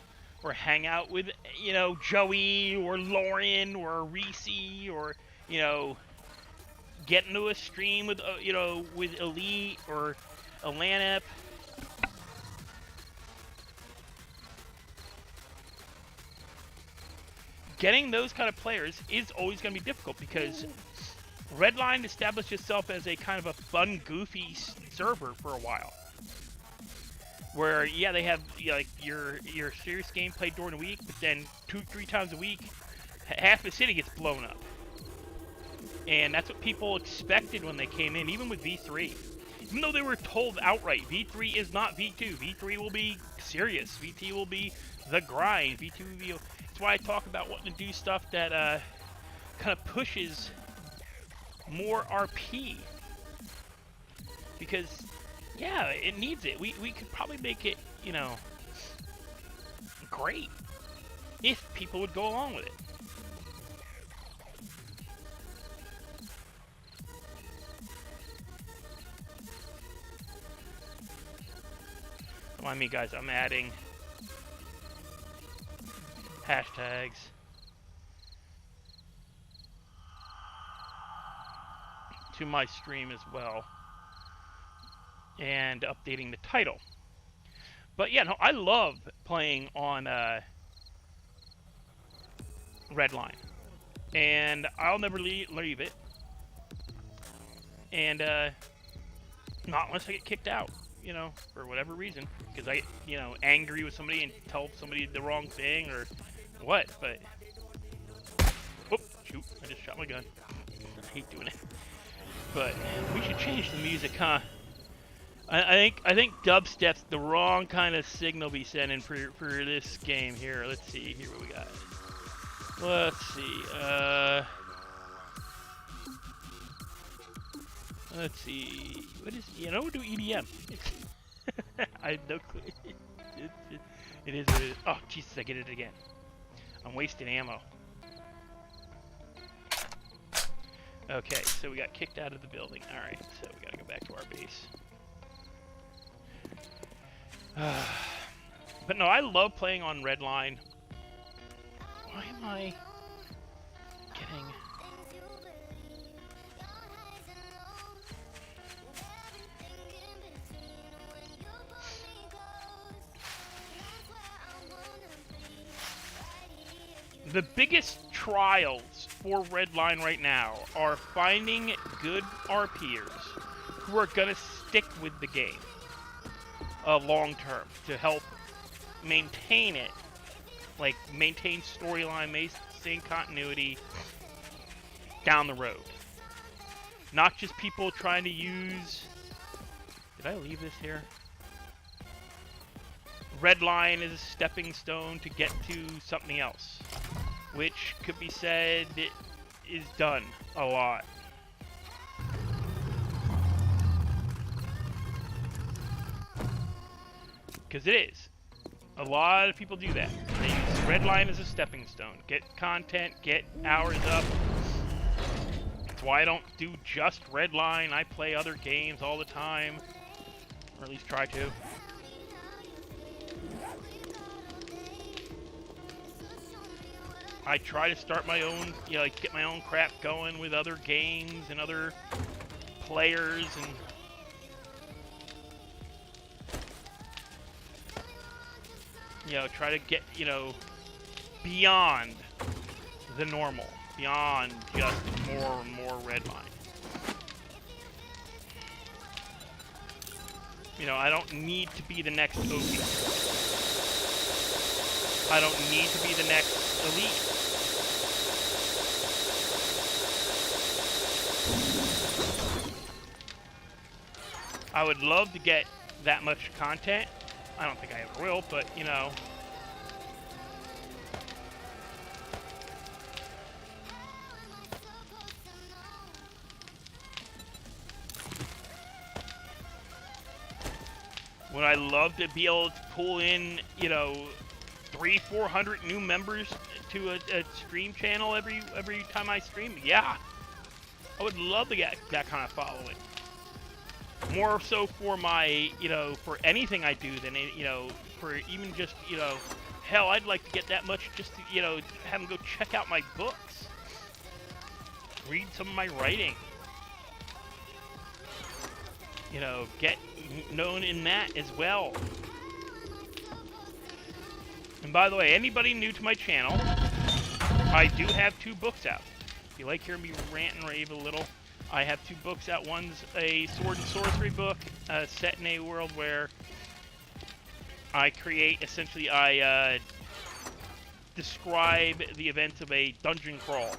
or hang out with, you know, Joey, or Lauren, or Reese, or, you know, get into a stream with, you know, with Elite, or Alanip. Getting those kind of players is always going to be difficult because Redline established itself as a kind of a fun, goofy server for a while. Where, yeah, they have, you know, like your serious game played during the week, but then 2-3 times a week, half the city gets blown up. And that's what people expected when they came in, even with V3. Even though they were told outright, V3 is not V2. V3 will be serious. V2 will be the grind. V2 will be... That's why I talk about wanting to do stuff that kind of pushes more RP. Because, yeah, it needs it. We could probably make it, you know, great if people would go along with it. Don't mind me, guys. I'm adding hashtags to my stream as well, and updating the title. But yeah, no, I love playing on Redline, and I'll never leave it. And not unless I get kicked out, you know, for whatever reason, because I get, you know, angry with somebody and tell somebody the wrong thing or what. But oh shoot, I just shot my gun. I hate doing it. But we should change the music, huh? I think dubstep's the wrong kind of signal to be sending for this game here. Let's see here what we got. Let's see. Let's see. What is, you know, we'll do EDM. I have no clue. It is what it is. Oh Jesus, I get it again. I'm wasting ammo. Okay, so we got kicked out of the building. Alright, so we gotta go back to our base. But no, I love playing on Redline. Why am I getting... The biggest trials for Redline right now are finding good RPers who are going to stick with the game long term to help maintain it, like maintain storyline, maintain continuity down the road. Not just people trying to use... Did I leave this here? Redline is a stepping stone to get to something else, which could be said is done a lot. Because it is. A lot of people do that. They use Redline as a stepping stone. Get content, get hours up. That's why I don't do just Redline. I play other games all the time. Or at least try to. I try to start my own, you know, like get my own crap going with other games and other players and you know, try to get, you know, beyond the normal, beyond just more and more Redline. You know, I don't need to be the next OP. I don't need to be the next Elite. I would love to get that much content. I don't think I ever will, but, you know. Would I love to be able to pull in, you know, 300-400 new members to a stream channel every time I stream? Yeah. I would love to get that kind of following. More so for my, you know, for anything I do than, you know, for even just, you know, hell, I'd like to get that much just to, you know, have them go check out my books. Read some of my writing. You know, get known in that as well. And by the way, anybody new to my channel, I do have 2 books out. If you like hearing me rant and rave a little, I have 2 books out. One's a sword and sorcery book set in a world where I create, essentially, I describe the events of a dungeon crawl.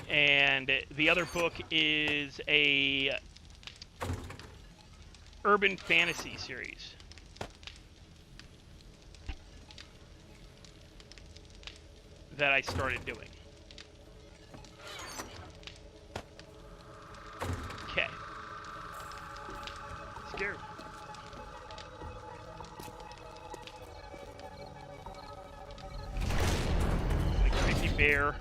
And the other book is a urban fantasy series. That I started doing. Okay. Scared. The creepy bear.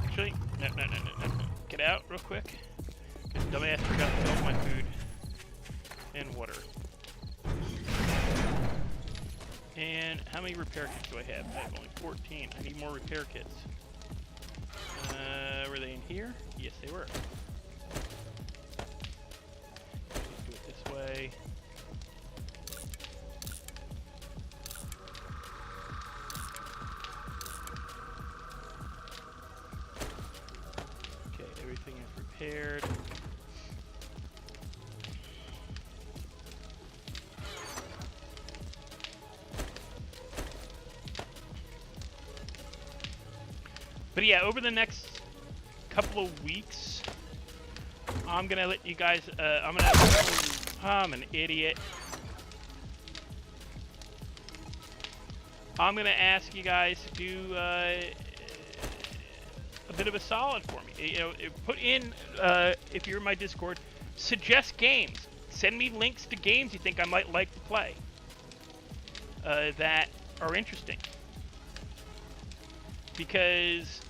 Actually, no. Get out real quick. Because dumbass forgot to fill up my food and water. And how many repair kits do I have? I have only 14. I need more repair kits. Were they in here? Yes, they were. Let's do it this way. Okay, everything is repaired. But yeah, over the next couple of weeks, I'm gonna let you guys. I'm an idiot. I'm gonna ask you guys to do a bit of a solid for me. You know, put in if you're in my Discord, suggest games. Send me links to games you think I might like to play that are interesting. Because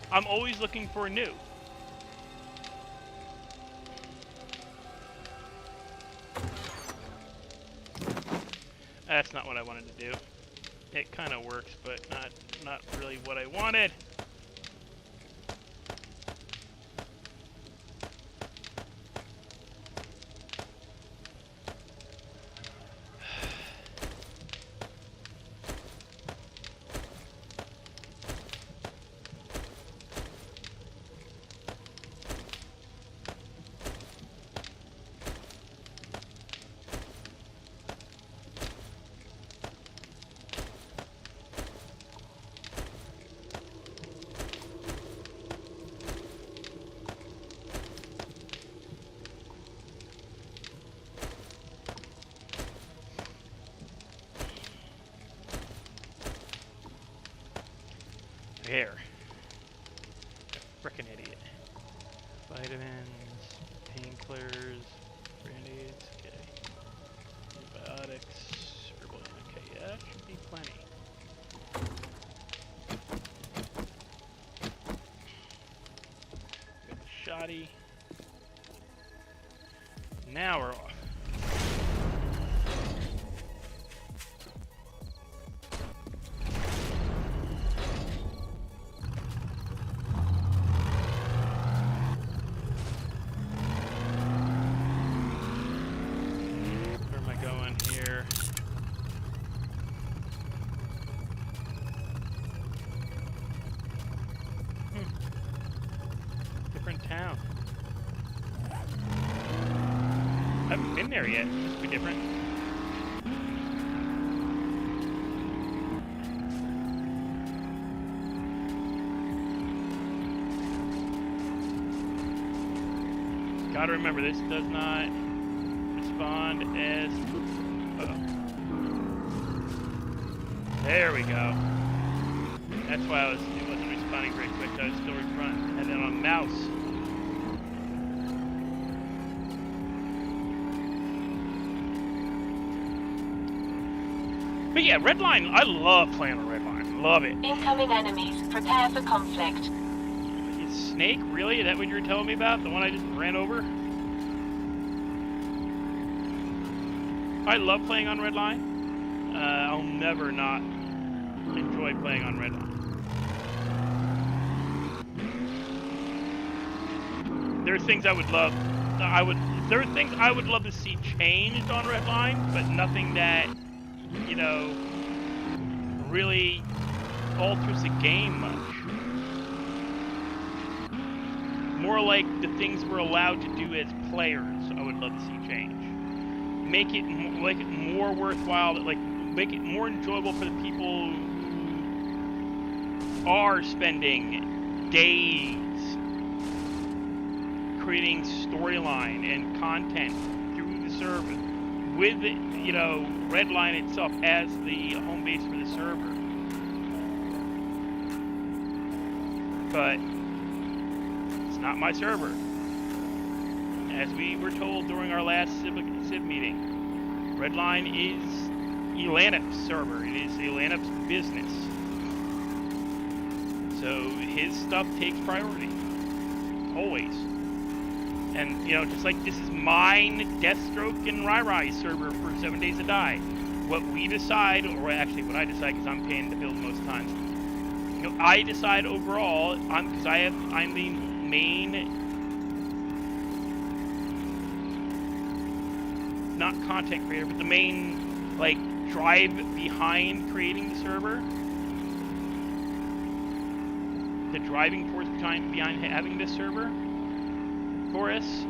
I'm always looking for new. That's not what I wanted to do. It kind of works, but not really what I wanted. There. Frickin' idiot. Vitamins. sprinklers, grenades, okay. Antibiotics, herbal, okay, yeah, that should be plenty. Got the shoddy. Now we're off. Where am I going here? Different town. I haven't been there yet. This would be different. Gotta remember, this does not respond as... Uh-oh. There we go. That's why it wasn't responding very quick. I was still responding. And then on mouse. But yeah, Redline, I love playing on Redline. Love it. Incoming enemies. Prepare for conflict. Snake? Really? Is that what you were telling me about? The one I just ran over? I love playing on Redline. I'll never not enjoy playing on Redline. There are things I would love. There are things I would love to see changed on Redline, but nothing that, you know, really alters the game much. More like the things we're allowed to do as players, I would love to see change. Make it more worthwhile, like make it more enjoyable for the people who are spending days creating storyline and content through the server with, you know, Redline itself as the home base for the server. But it's not my server. As we were told during our last Civ meeting, Redline is Elanif's server. It is Elanif's business. So his stuff takes priority. Always. And, you know, just like this is mine, Deathstroke, and Rai server for 7 Days to Die. What we decide, or actually what I decide, because I'm paying the bill most times. You know, I decide overall, I'm the main, not content creator, but the main, like, drive behind creating the server. The driving force behind having this server for us.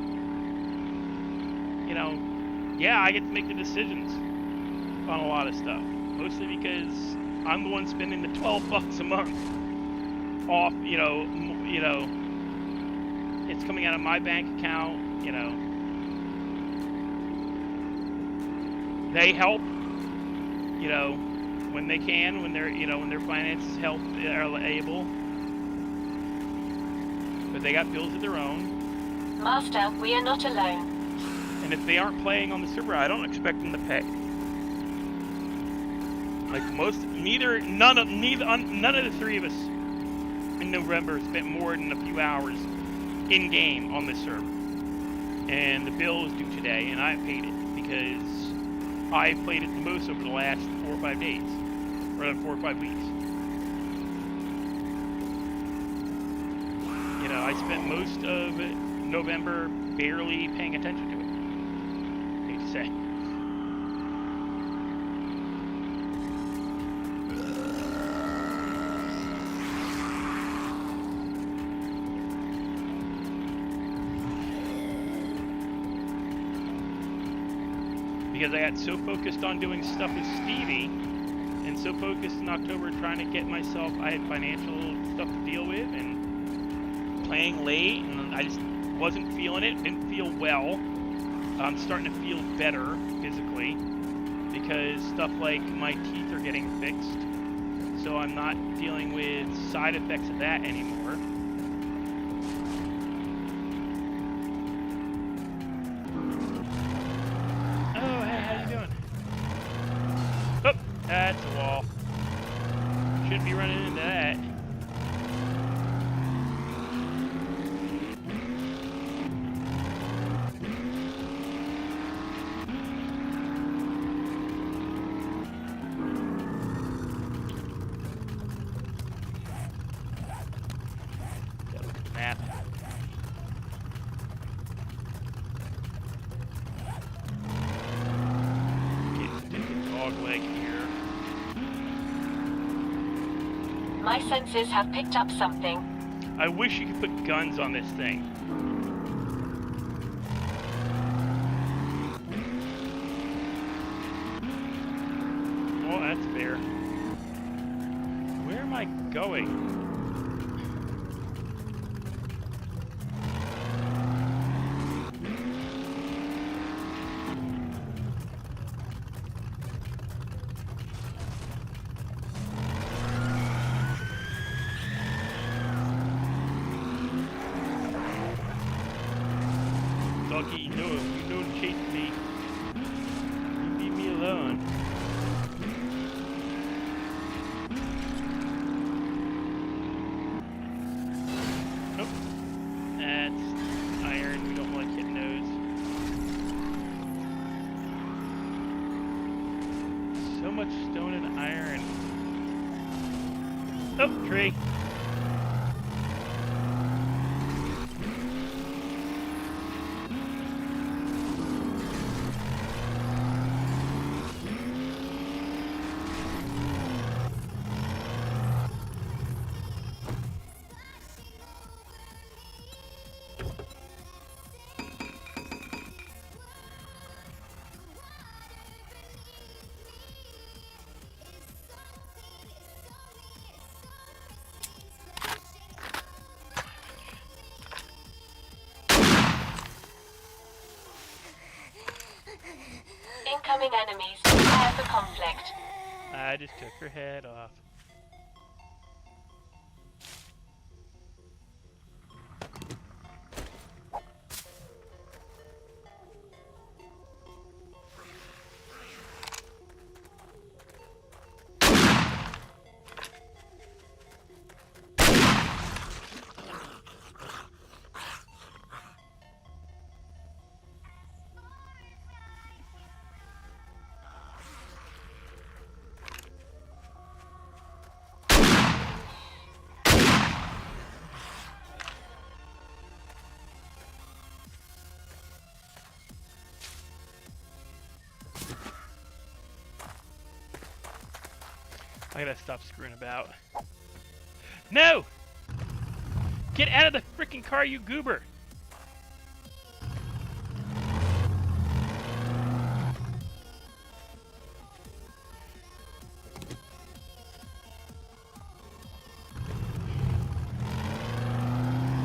You know, yeah, I get to make the decisions on a lot of stuff. Mostly because I'm the one spending the $12 a month off, you know, it's coming out of my bank account, you know. They help, you know, when they can, when they're, you know, when their finances are able. But they got bills of their own. Master, we are not alone. And if they aren't playing on the server, I don't expect them to pay. Like none of the three of us in November spent more than a few hours in game on this server. And the bill is due today, and I paid it because I played it the most over the last 4 or 5 days, or 4 or 5 weeks. You know, I spent most of November barely paying attention to it. I hate to say. Because I got so focused on doing stuff with Stevie, and so focused in October trying to get myself, I had financial stuff to deal with, and playing late, and I just wasn't feeling it, didn't feel well. I'm starting to feel better physically, because stuff like my teeth are getting fixed, so I'm not dealing with side effects of that anymore. That's a wall. Shouldn't be running into that. Gotta look at the map. Dog leg here. My senses have picked up something. I wish you could put guns on this thing. Oh, that's fair. Where am I going? Doggy, no, you don't chase me. You leave me alone. Nope. That's iron. We don't like hitting those. So much stone and iron. Oh, tree. Incoming enemies. Prepare for conflict. I just took her head off. I gotta stop screwing about. No! Get out of the freaking car, you goober!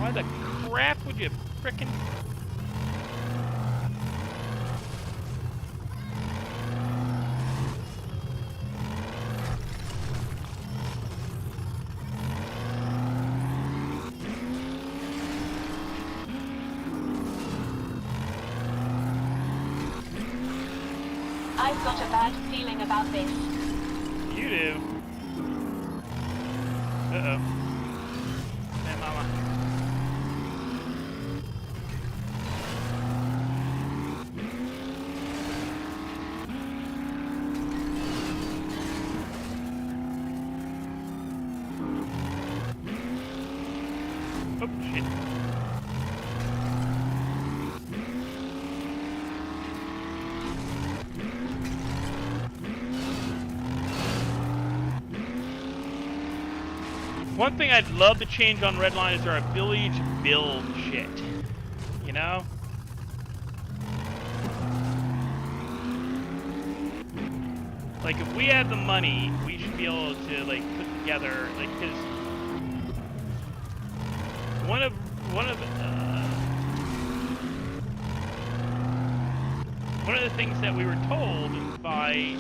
Why the crap would you frickin'... I've got a bad feeling about this. You do. Uh-oh. Hey, mama. Oh, shit. One thing I'd love to change on Redline is our ability to build shit. You know? Like, if we had the money, we should be able to, like, put together, like, because one of the things that we were told by,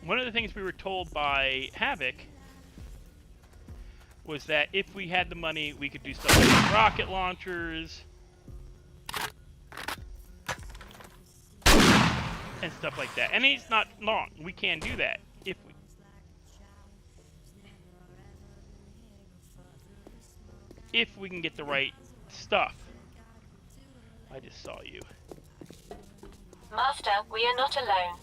One of the things we were told by Havoc was that if we had the money, we could do stuff like rocket launchers and stuff like that. And he's not wrong. We can do that if we can get the right stuff. I just saw you. Master, we are not alone.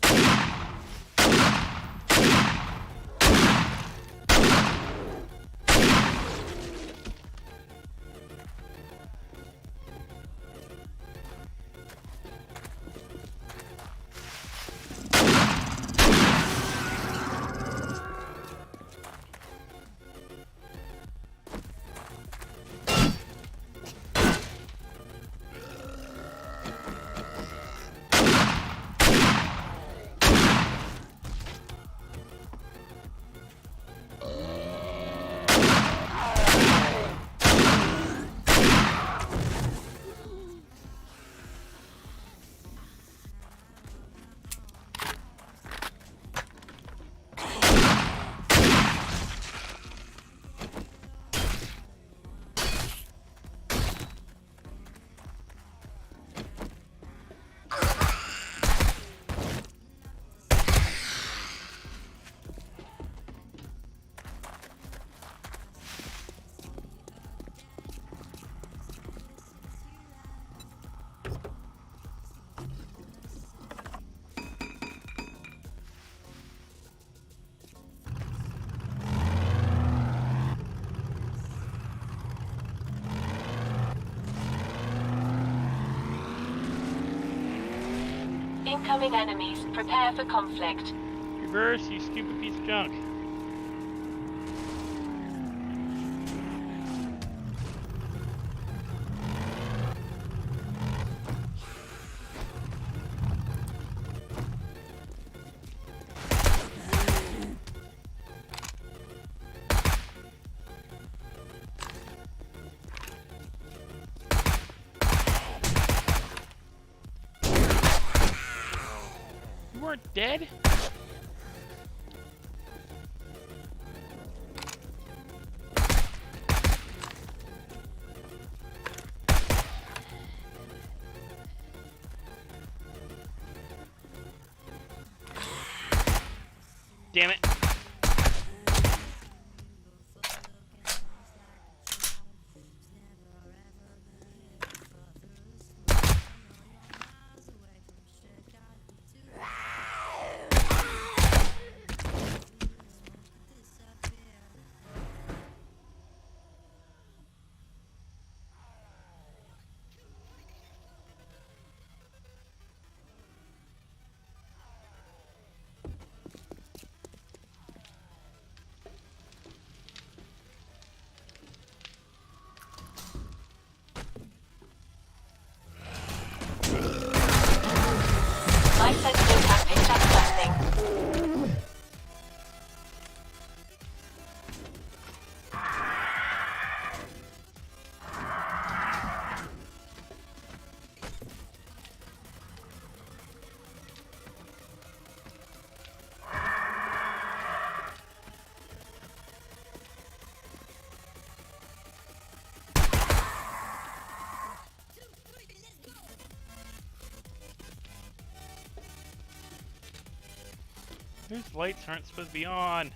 Incoming enemies. Prepare for conflict. Reverse, you stupid piece of junk. You weren't dead? Damn it. My sensors have picked up something. Those lights aren't supposed to be on.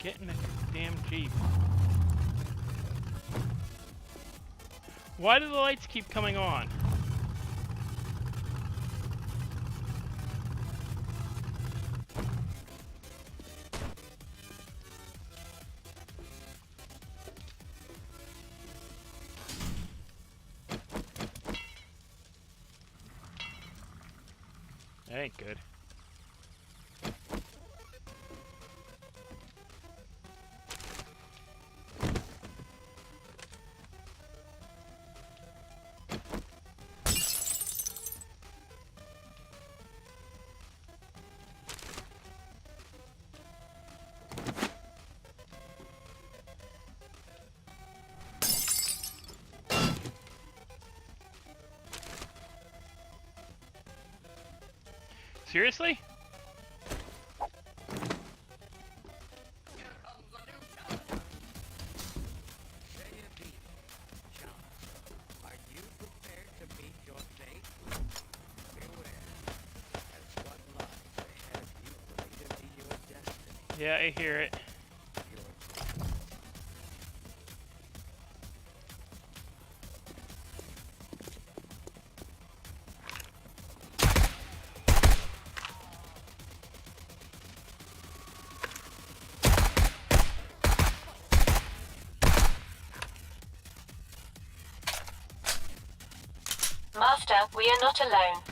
Get in the damn Jeep. Why do the lights keep coming on? That ain't good. Seriously? Yeah, I hear it. Master, we are not alone.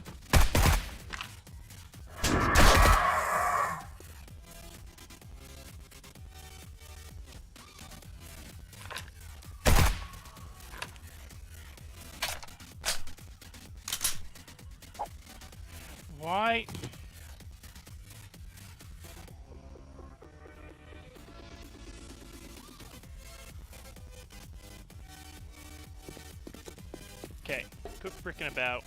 Why? Okay, quit freaking about.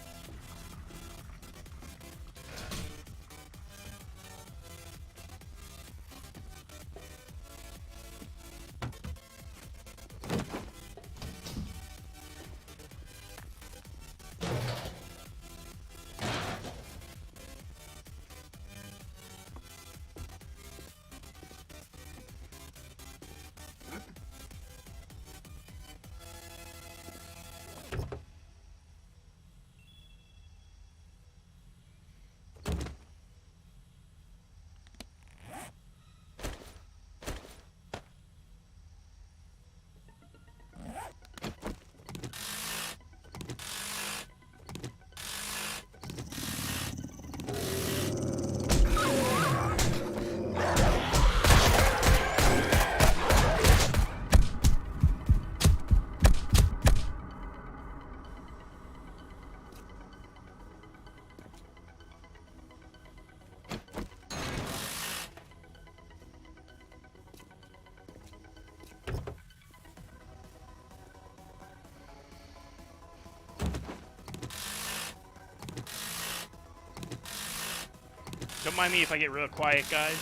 Don't mind me if I get real quiet, guys.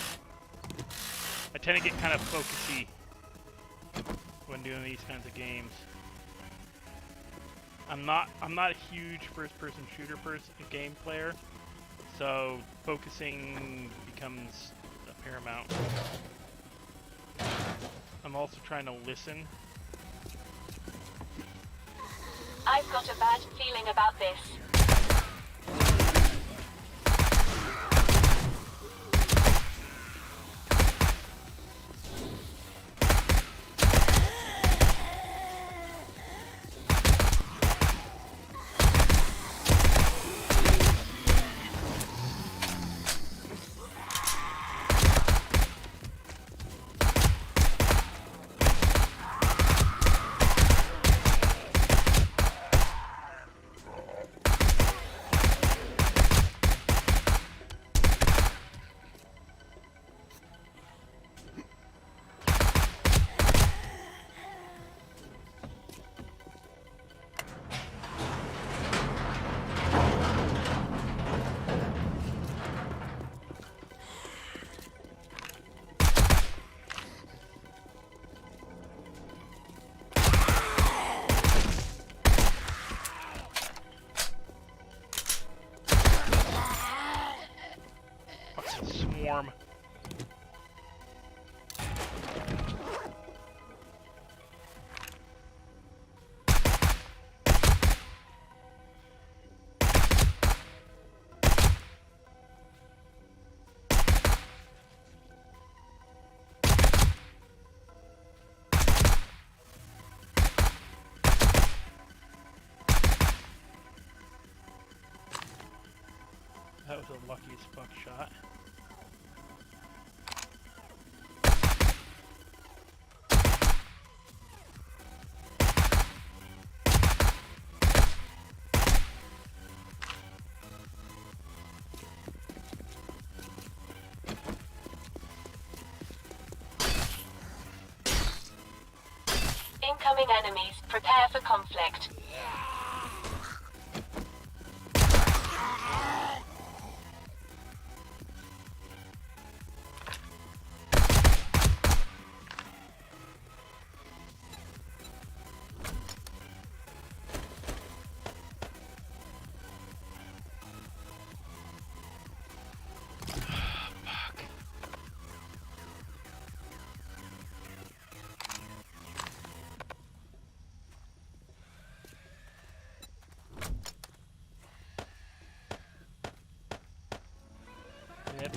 I tend to get kind of focusy when doing these kinds of games. I'm not a huge first-person shooter game player, so focusing becomes paramount. I'm also trying to listen. I've got a bad feeling about this. Swarm. That was the luckiest fuck shot. Incoming enemies, prepare for conflict.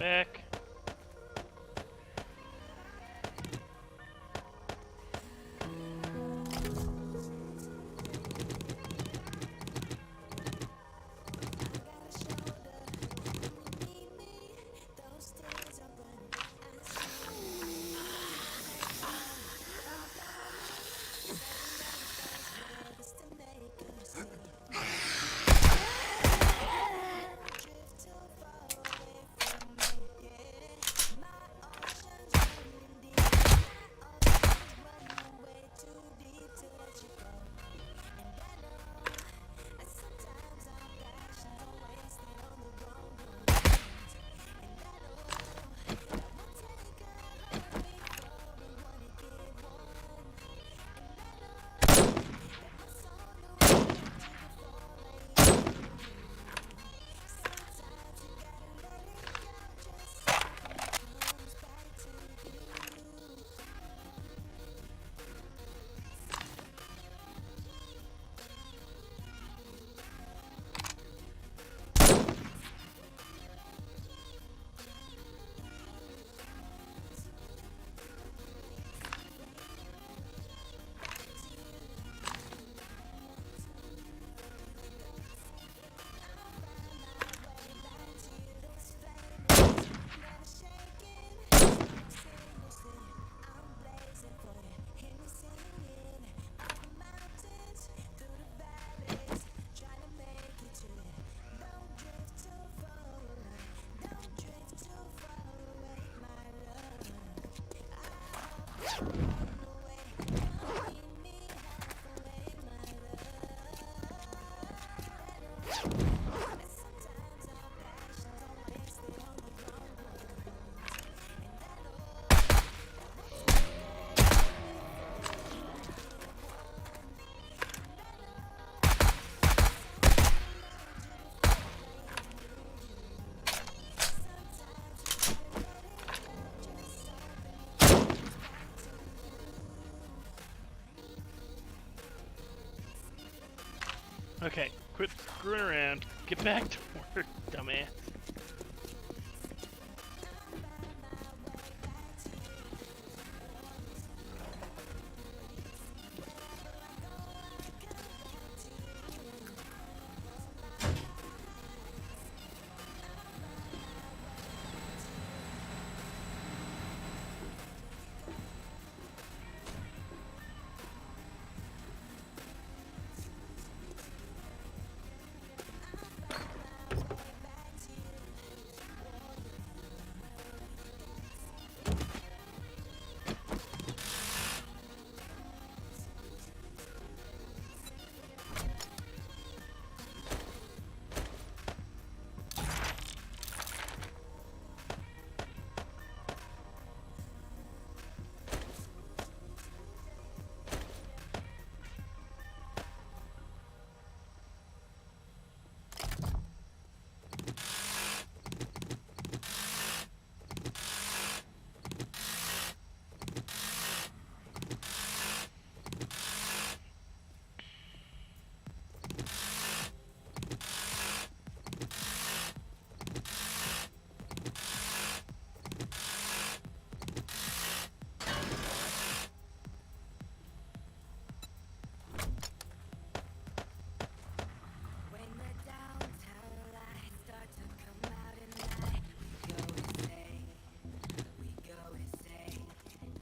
back. Okay, quit screwing around. Get back to work, dumbass.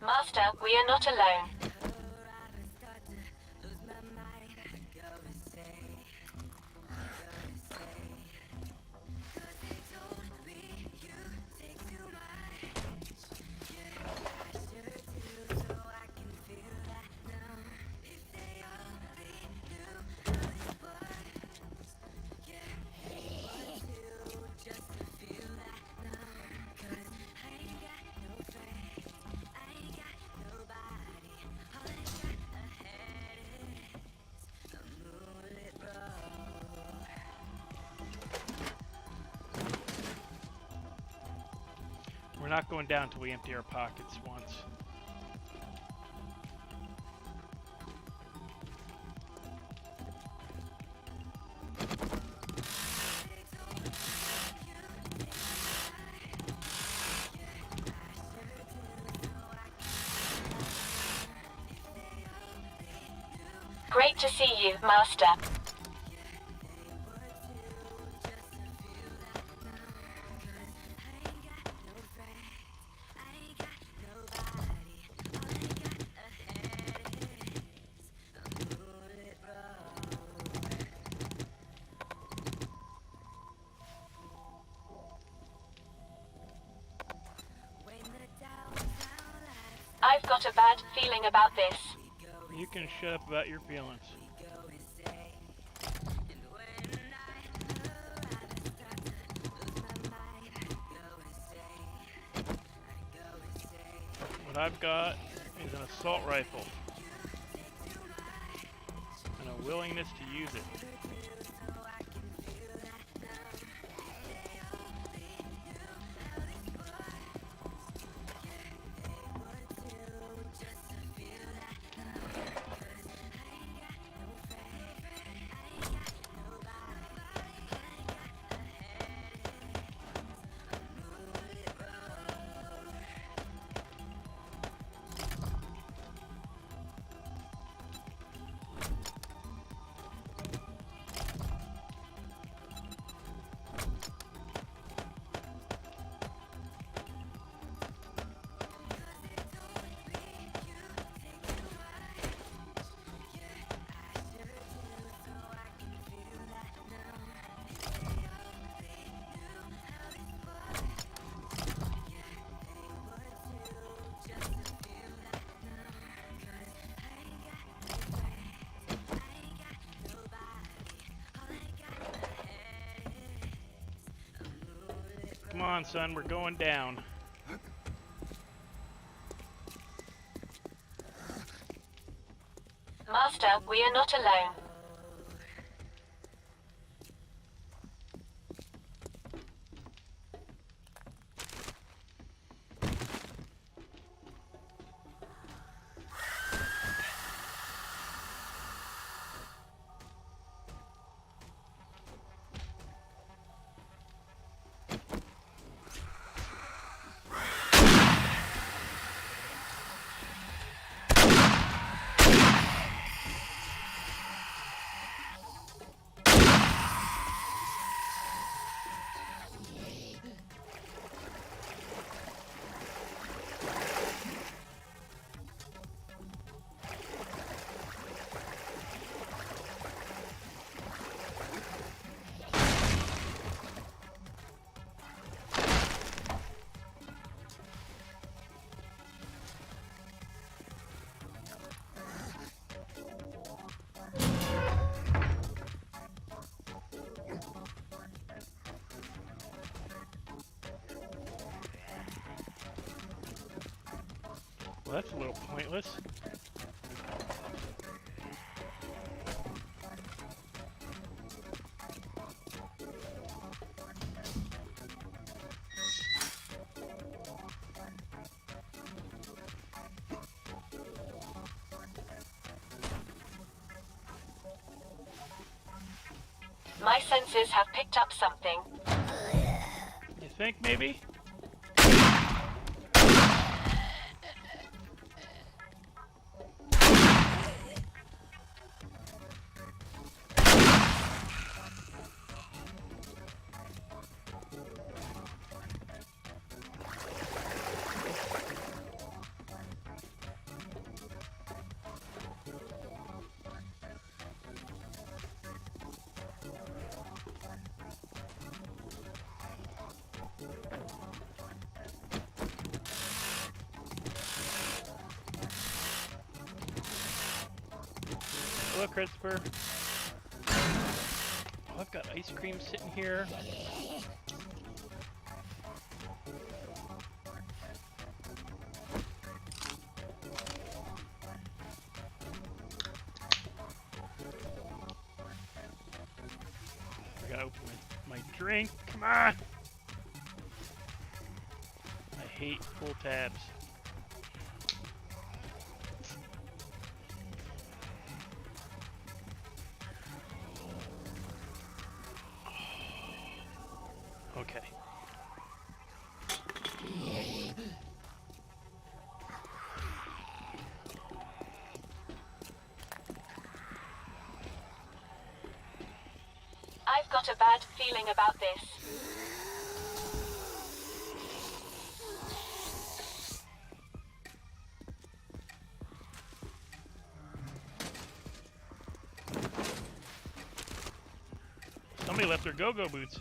Master, we are not alone. We're not going down until we empty our pockets once. Great to see you, Master. I've got a bad feeling about this. You can shut up about your feelings. What I've got is an assault rifle and a willingness to use it. Come on, son, we're going down. Master, we are not alone. Well, that's a little pointless. My senses have picked up something. You think maybe? Hello, Christopher. Oh, I've got ice cream sitting here. I gotta open my drink. Come on! I hate full tabs. Okay. not a bad feeling about this. Somebody left their go-go boots.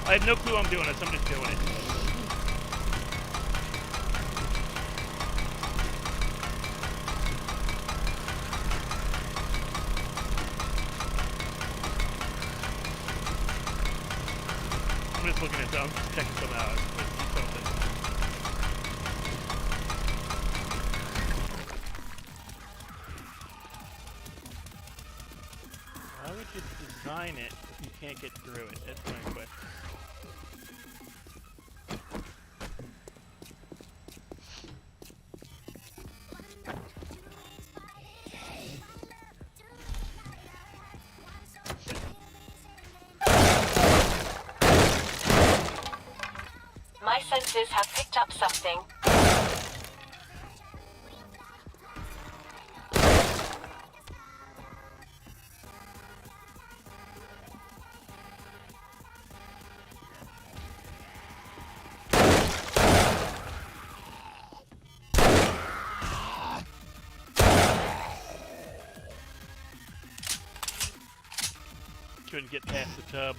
I have no clue I'm doing it, so I'm just doing it. I'm just looking at them, I'm just checking some out. Let's do something. Why would you design it if you can't get through it? That's my question. My senses have picked up something. Couldn't get past the tub.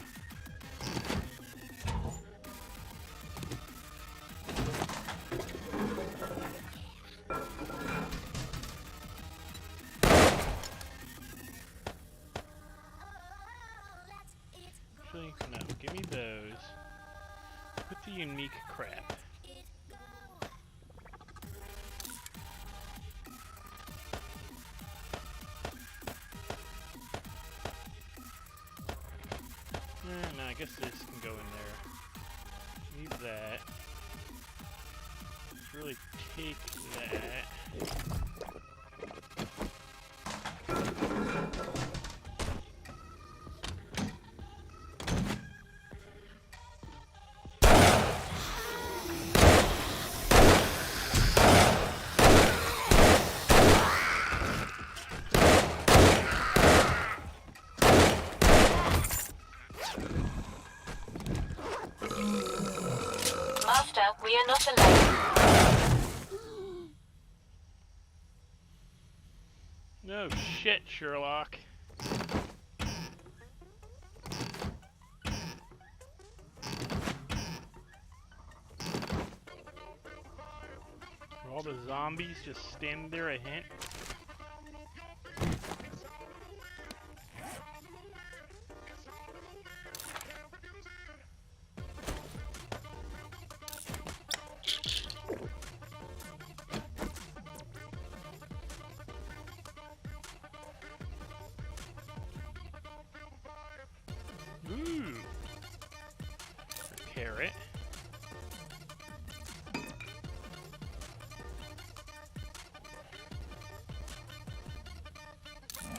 Actually, no, give me those. Put the unique crap. No, I guess this can go in there. Need that. Let's really take that. Master, we are not alone. No shit, Sherlock. Are all the zombies just standing there a hint? Ooh. A carrot.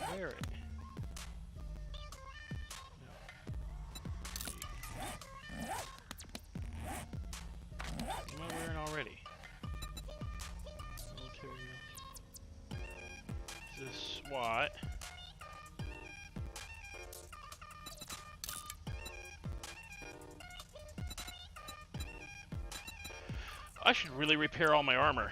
Carrot. No. What am I wearing already? Military milk. This is SWAT. I should really repair all my armor.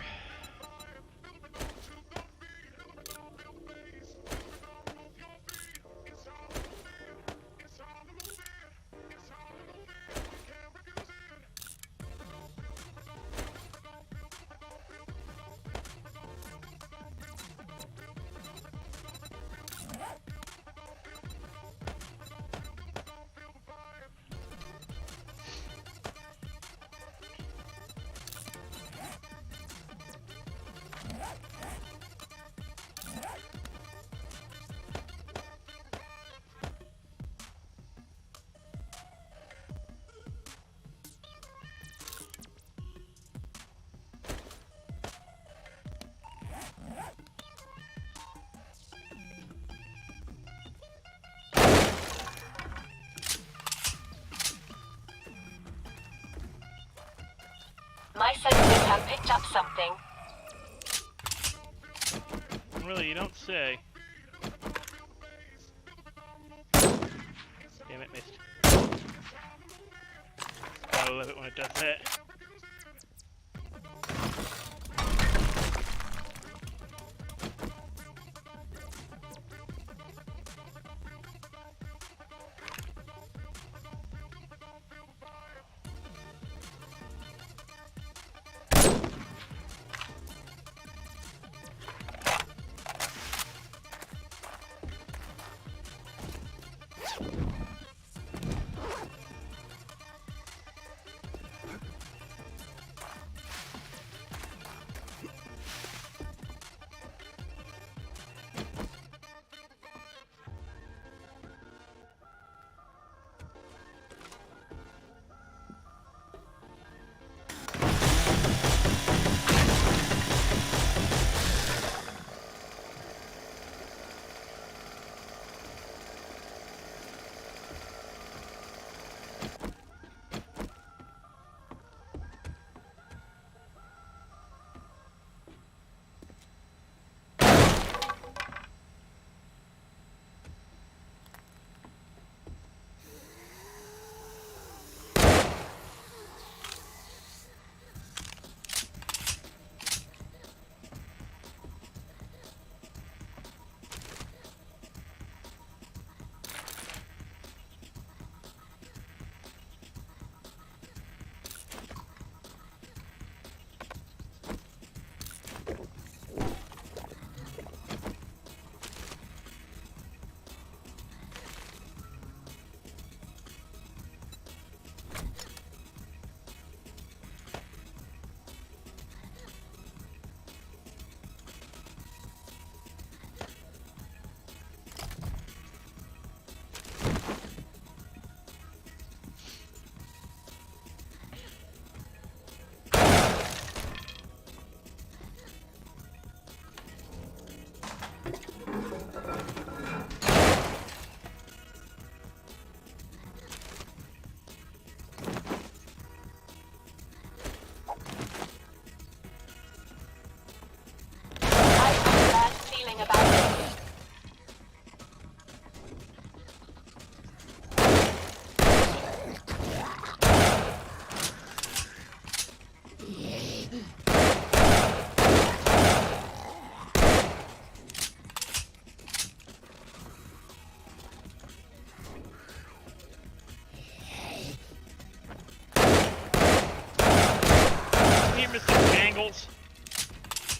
My sensors have picked up something. Really, you don't say. Damn it, missed. Gotta love it when it does that.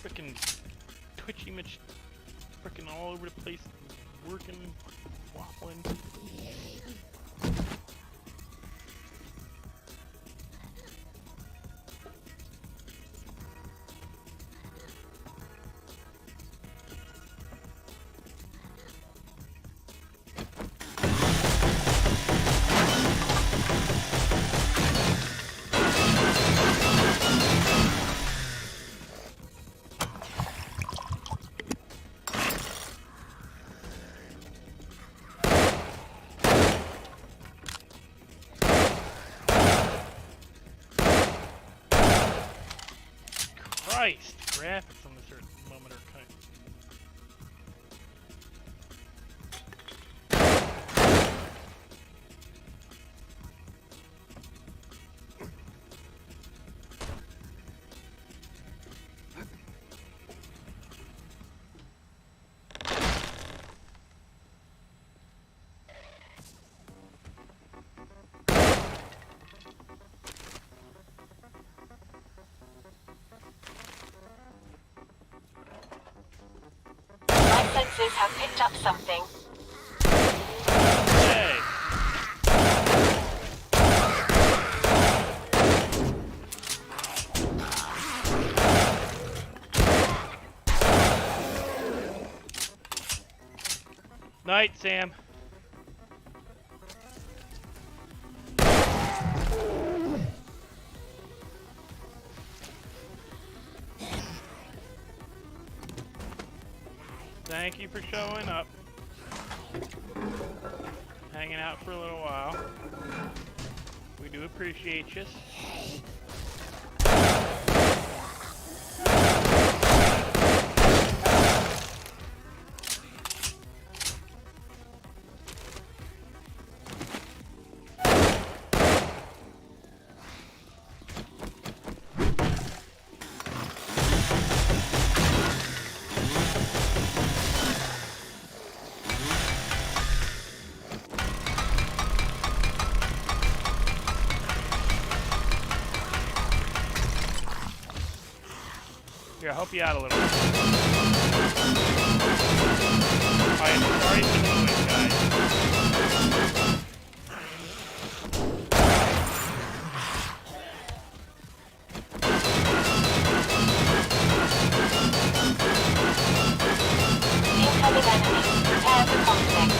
Frickin' twitchy much, frickin' all over the place, working, waffling. Christ, graphics on this moment are kind of... Sensors have picked up something. Hey! Night, Sam. Thank you for showing up. Hanging out for a little while. We do appreciate you. Here, I'll help you out a little bit. I am sorry for the noise, guys. Incoming enemy. Prepare for conflict.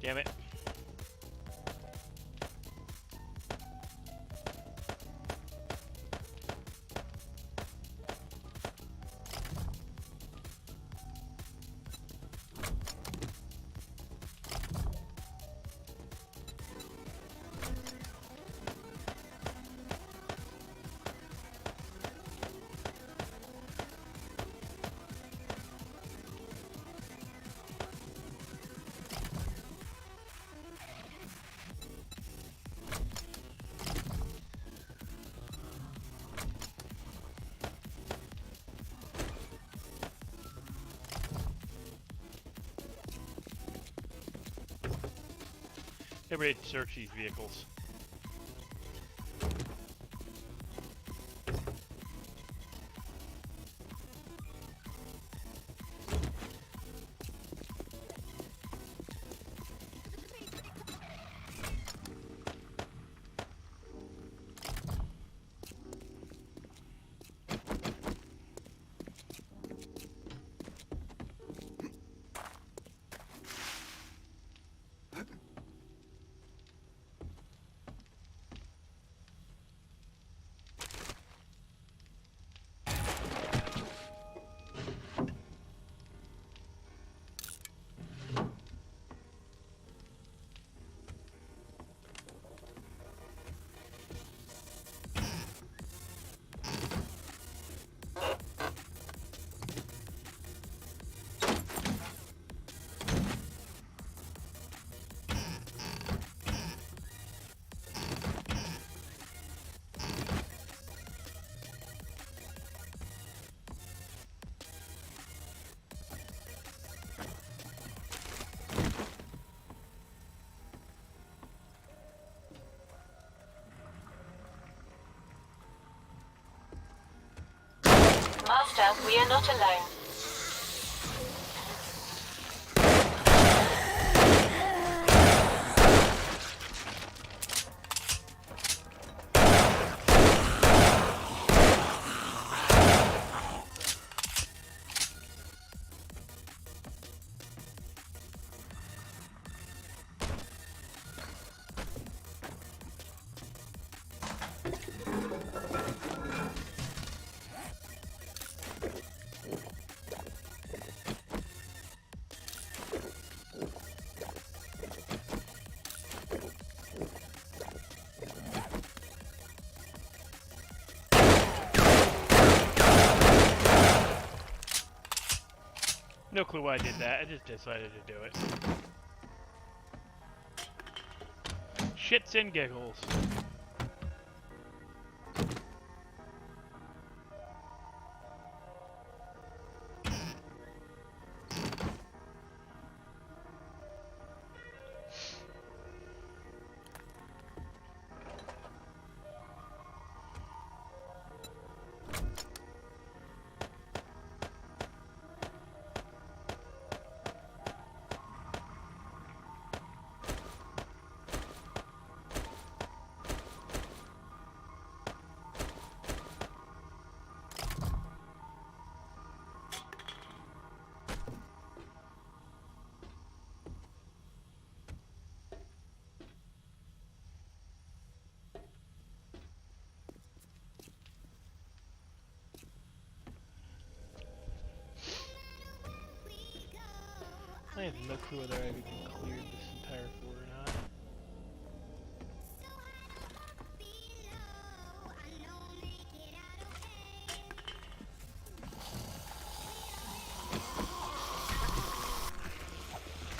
Damn it. Everybody search these vehicles. Master, we are not alone. No clue why I did that. I just decided to do it. Shits and giggles. I have no clue whether I've even cleared this entire floor or not.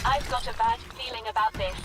I've got a bad feeling about this.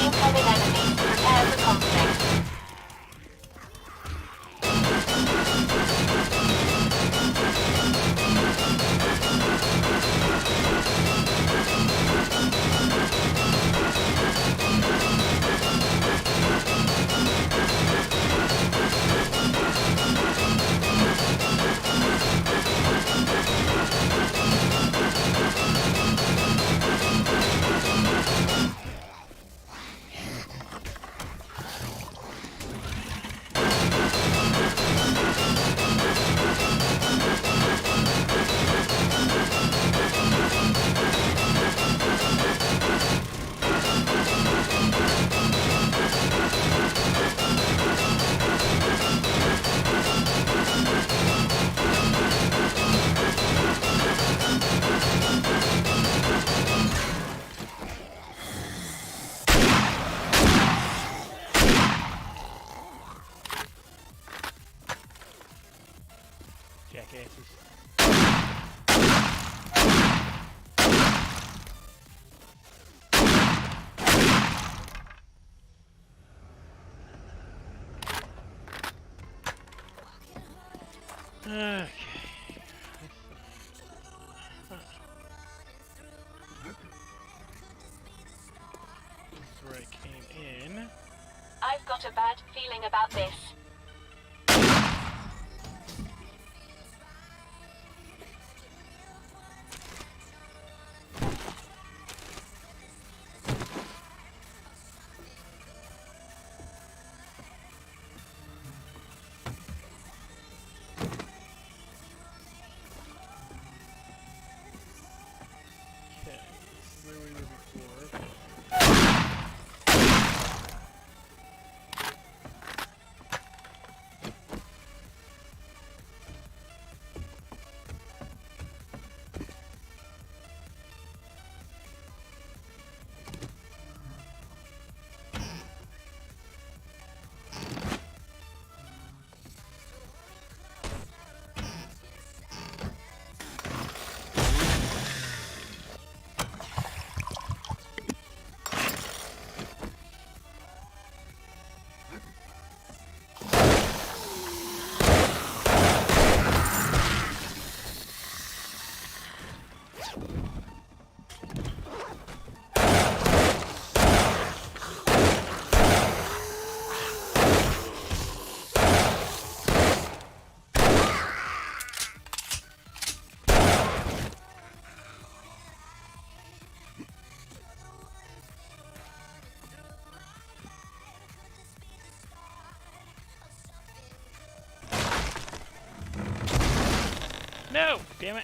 Incoming enemy. Prepare for conflict. Jackasses. Okay. This is where I came in. I've got a bad feeling about this. Okay, this is where we were before. No! Damn it.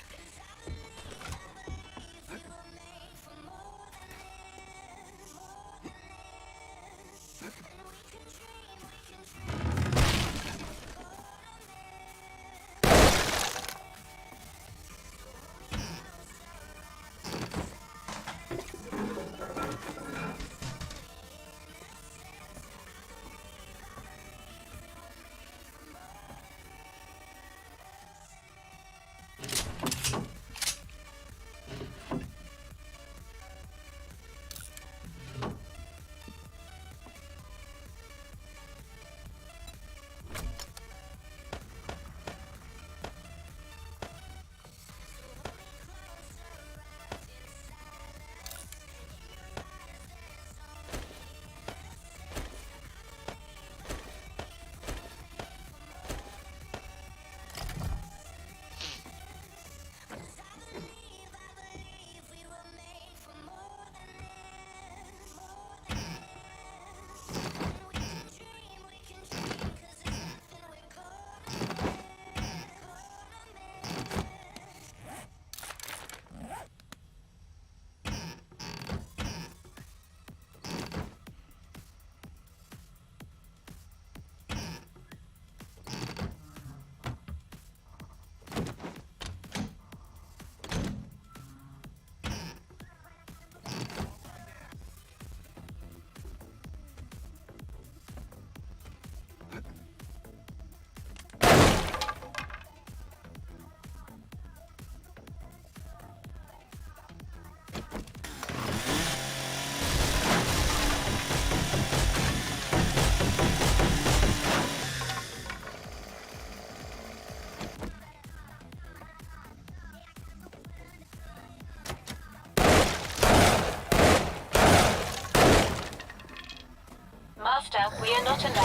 Master, we are not alone.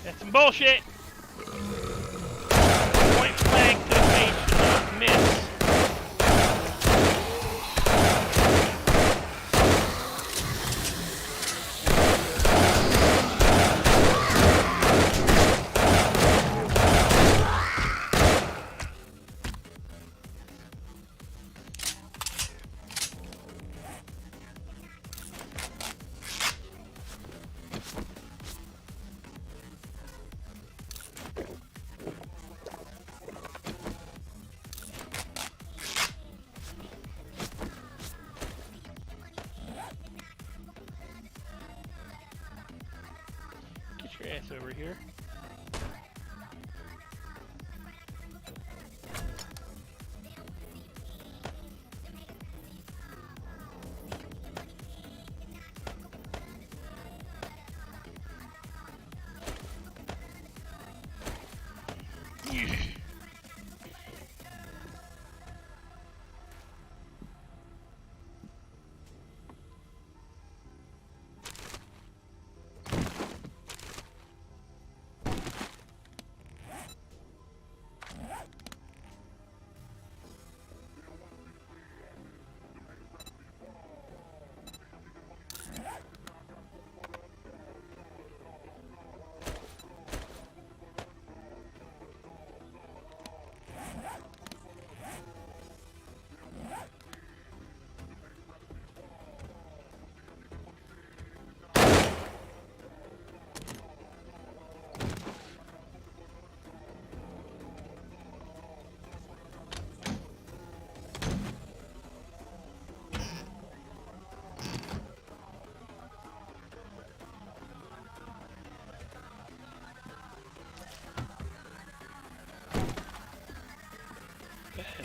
That's some bullshit. Point blank to the face should not miss. Get your ass over here.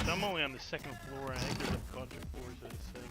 I'm only on the second floor, and I think there's a bunch of floors of this thing.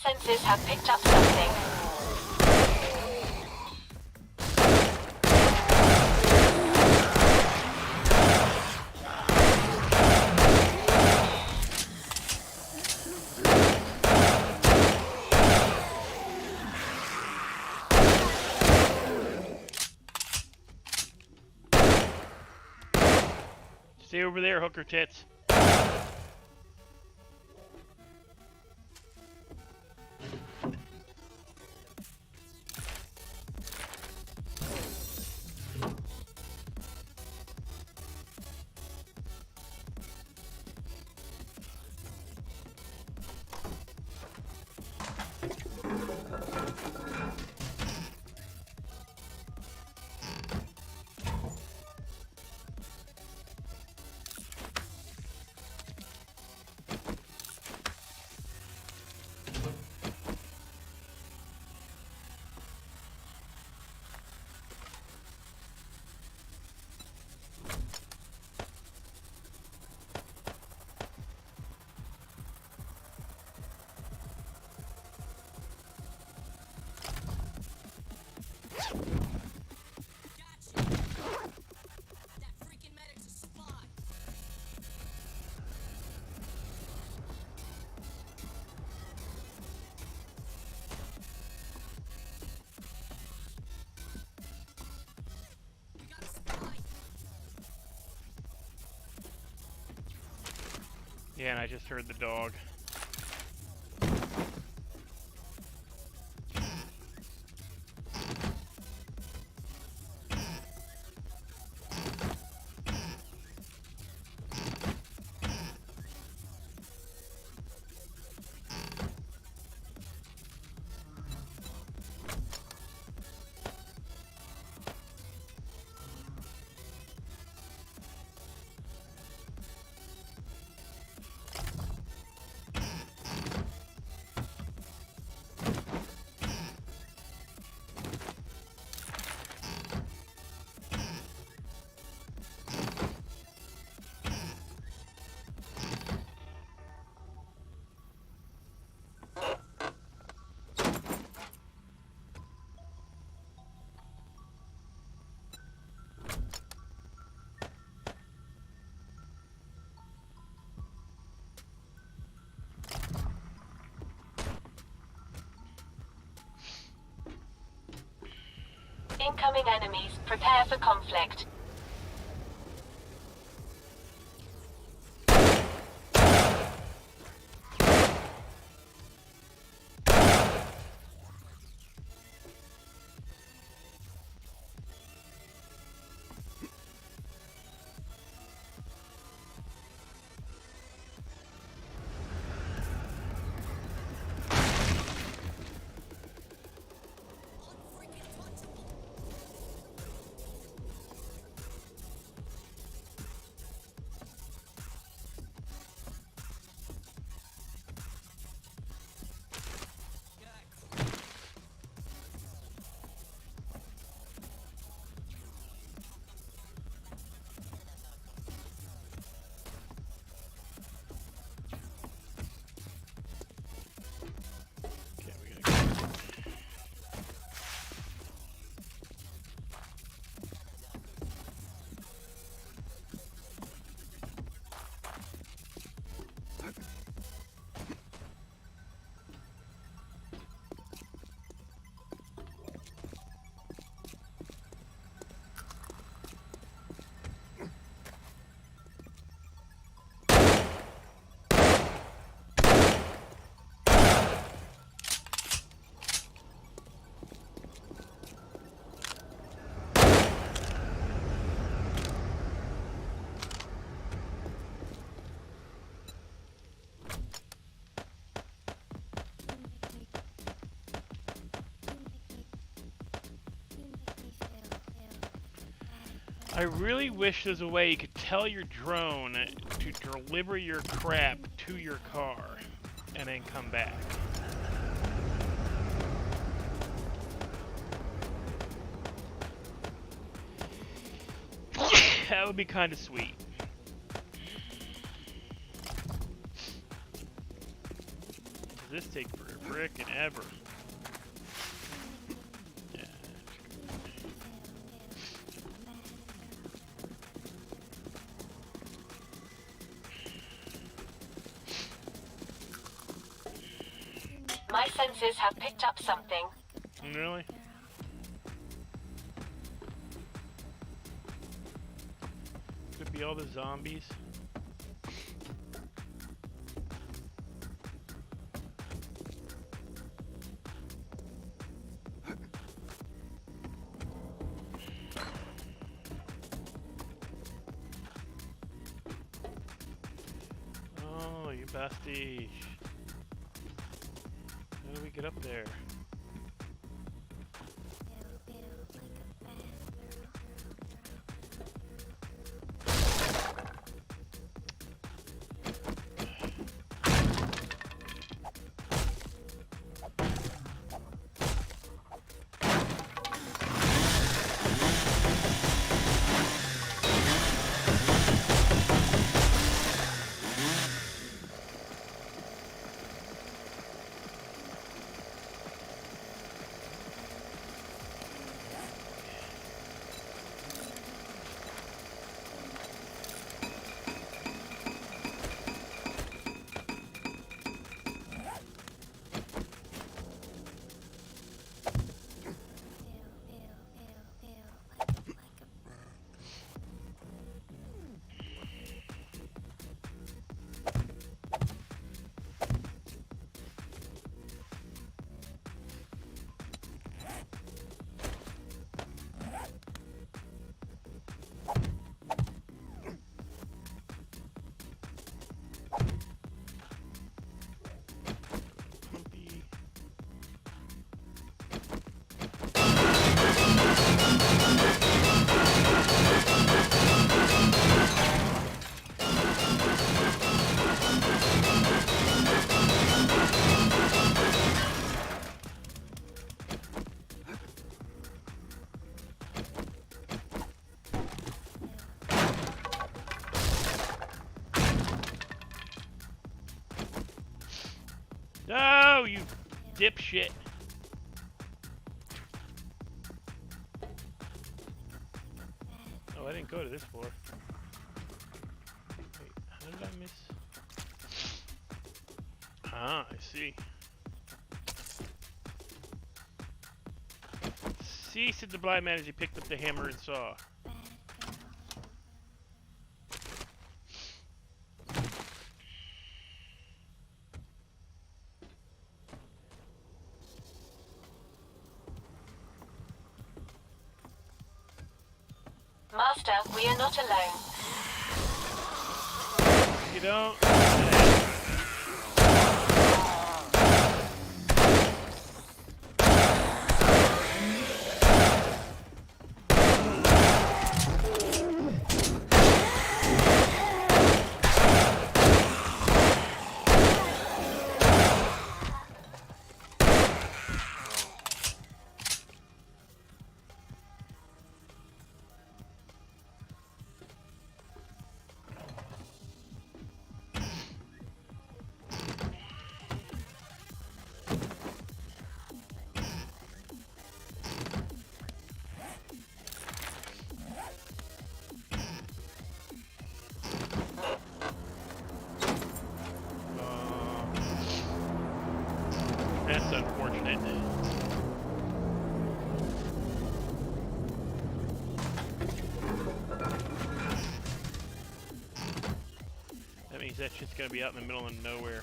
sensors have picked up something. Stay over there, hooker tits. Yeah, and I just heard the dog. Incoming enemies. Prepare for conflict. Okay, we gotta go. I really wish there's a way you could tell your drone to deliver your crap to your car and then come back. That would be kind of sweet. Does this take forever? frickin' ever. Yeah. My senses have picked up something. Really? Could be all the zombies. Oh, you bastard. How do we get up there? No, you dipshit. Oh, I didn't go to this floor. Wait, how did I miss? Ah, I see. See, said the blind man as he picked up the hammer and saw. Master, we are not alone. You don't. That's unfortunate. That means that shit's gonna be out in the middle of nowhere.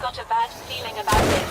got a bad feeling about this.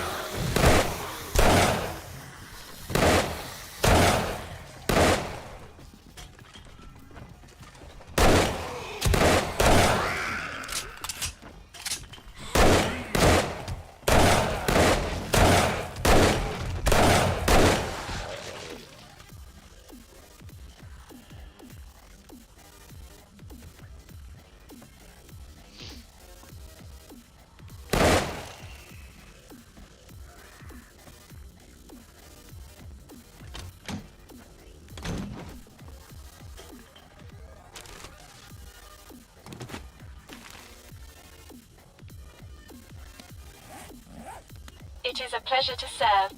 It is a pleasure to serve.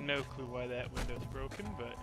No clue why that window's broken, but...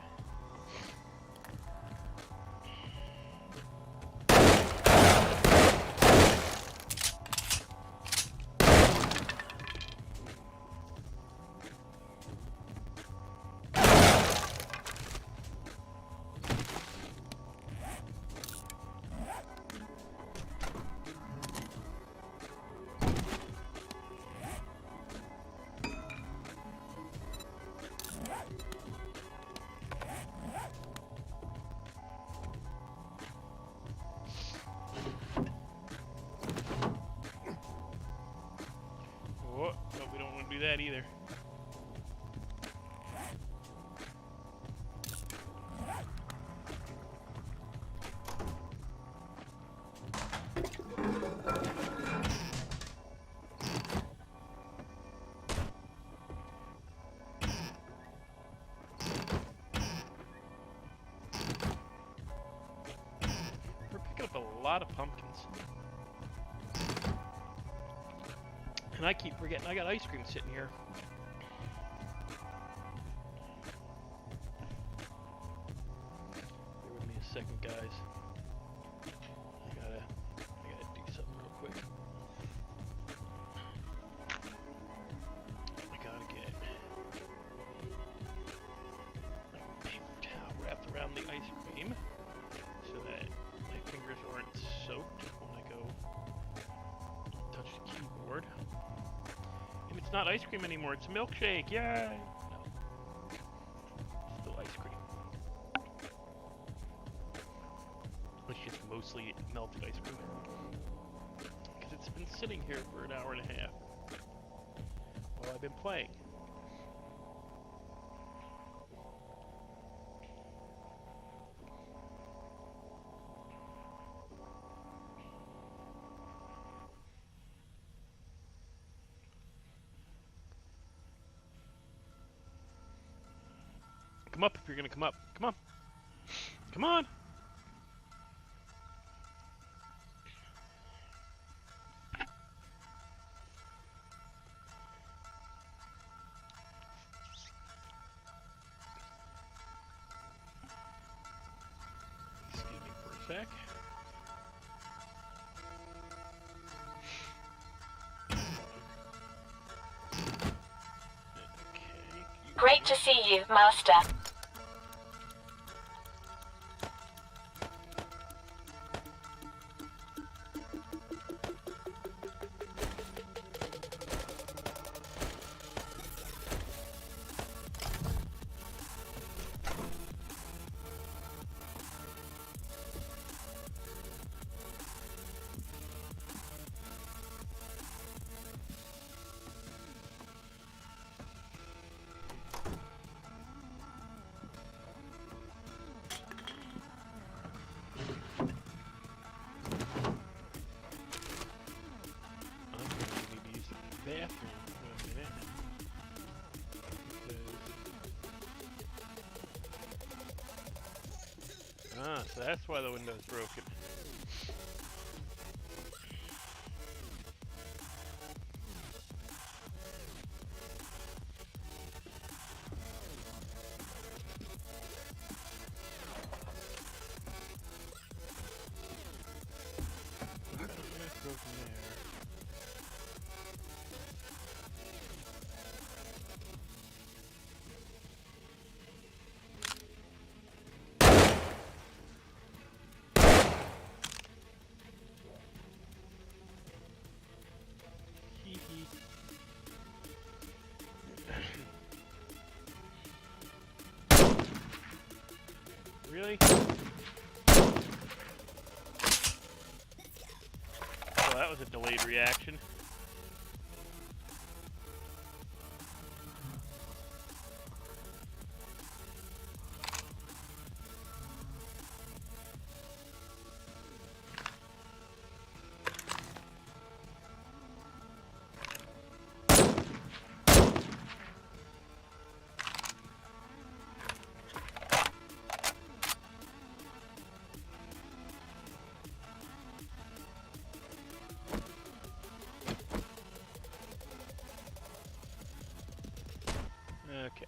Oh, no, we don't want to do that either. We're picking up a lot of pumpkins. And I keep forgetting I got ice cream sitting here. Bear with me a second, guys. I gotta do something real quick. I gotta get a paper towel wrapped around the ice cream so that my fingers aren't soaked when I go touch the keyboard. And it's not ice cream anymore, it's a milkshake, yay! No. Still ice cream. It's just mostly melted ice cream. Because it's been sitting here for an hour and a half while I've been playing. Come up if you're gonna come up. Come on. Come on. Excuse me for a sec. Okay. Great to see you, Master. Ah, so that's why the window's broken. Let's go from there. Really? Well, that was a delayed reaction. Okay.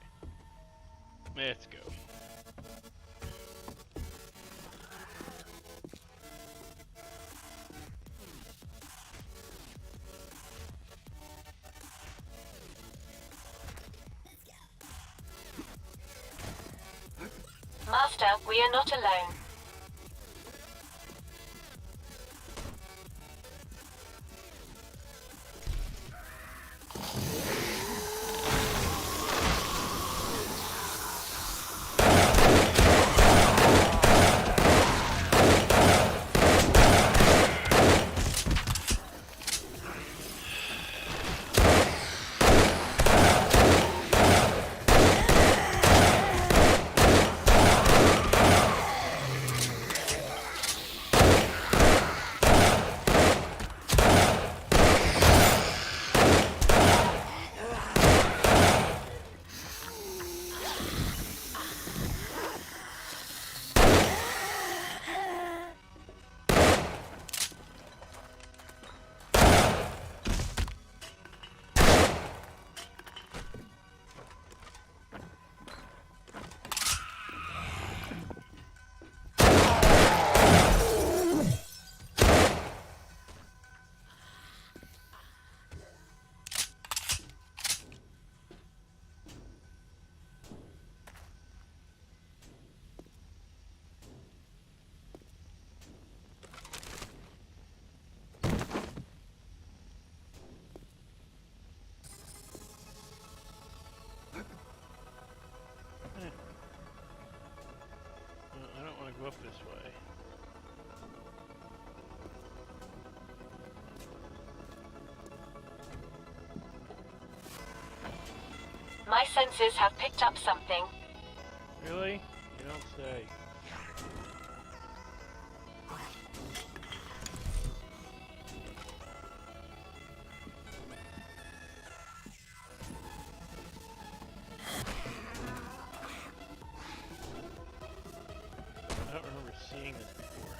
Let's go. Master, we are not alone. I don't want to go up this way. My senses have picked up something. Really? You don't say. I don't remember seeing this before.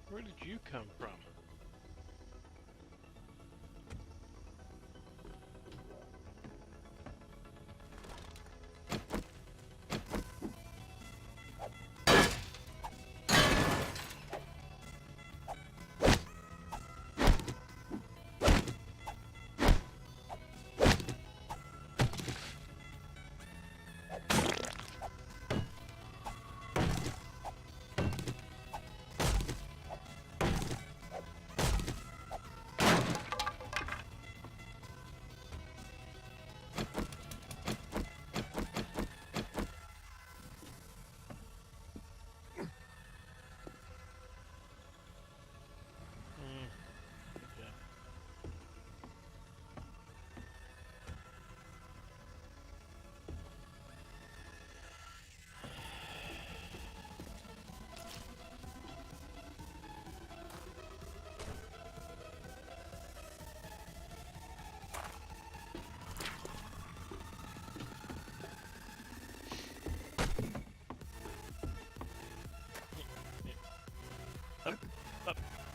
Where did you come from?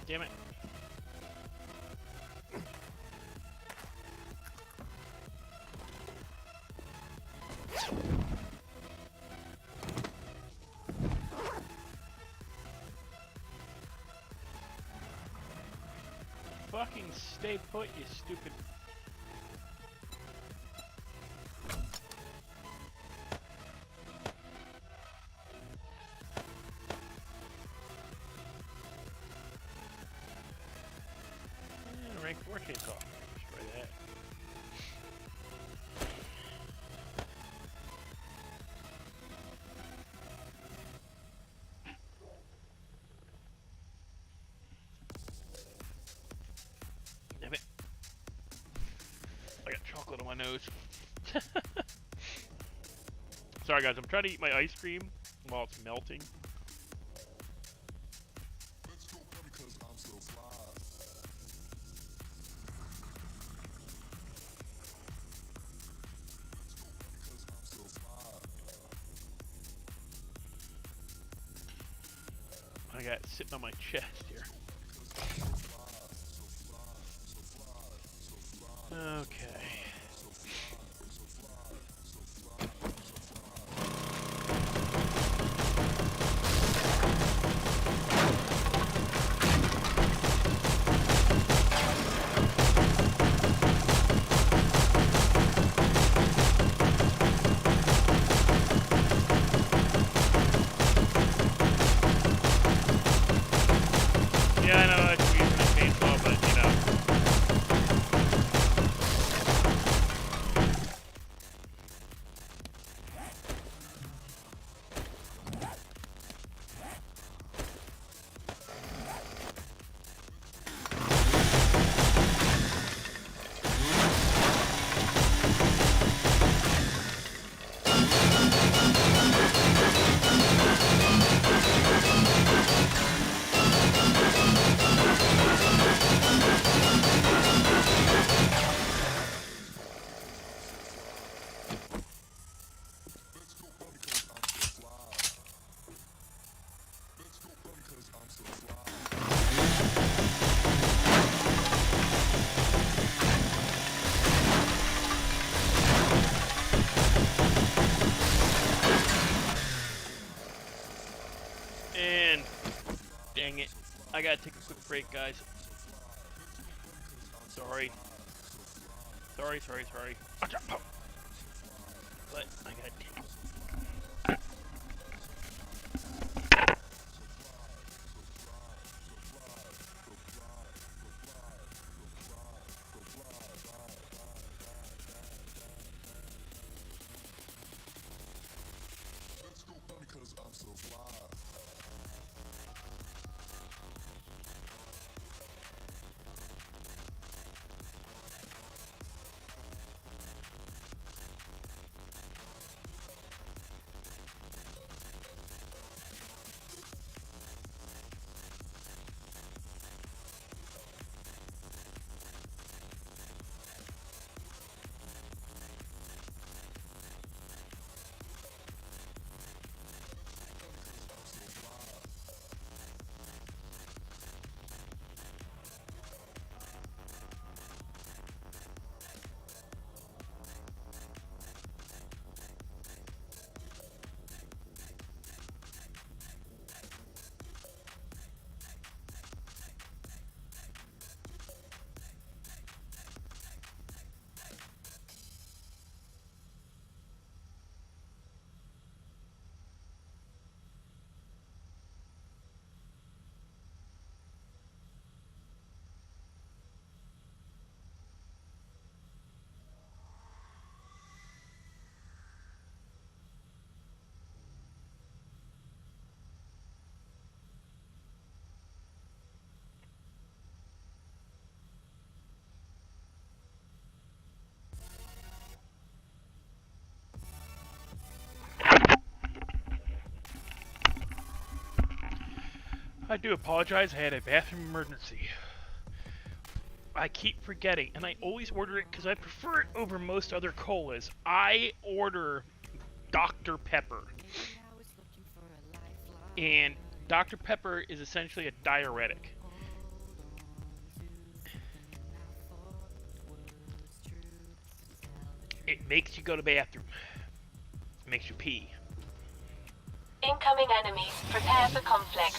Damn it. Fucking stay put, you stupid. Rank 4 chainsaw. Destroy that. Damn it. I got chocolate on my nose. Sorry guys, I'm trying to eat my ice cream while it's melting. I got it sitting on my chest here. Okay. Yeah, I know I should be using a chainsaw, but you know. And dang it, I gotta take a quick break, guys. Sorry. Sorry. But I gotta take I do apologize, I had a bathroom emergency. I keep forgetting, and I always order it because I prefer it over most other colas. I order Dr. Pepper. And Dr. Pepper is essentially a diuretic. It makes you go to the bathroom. It makes you pee. Incoming enemies. Prepare for conflict.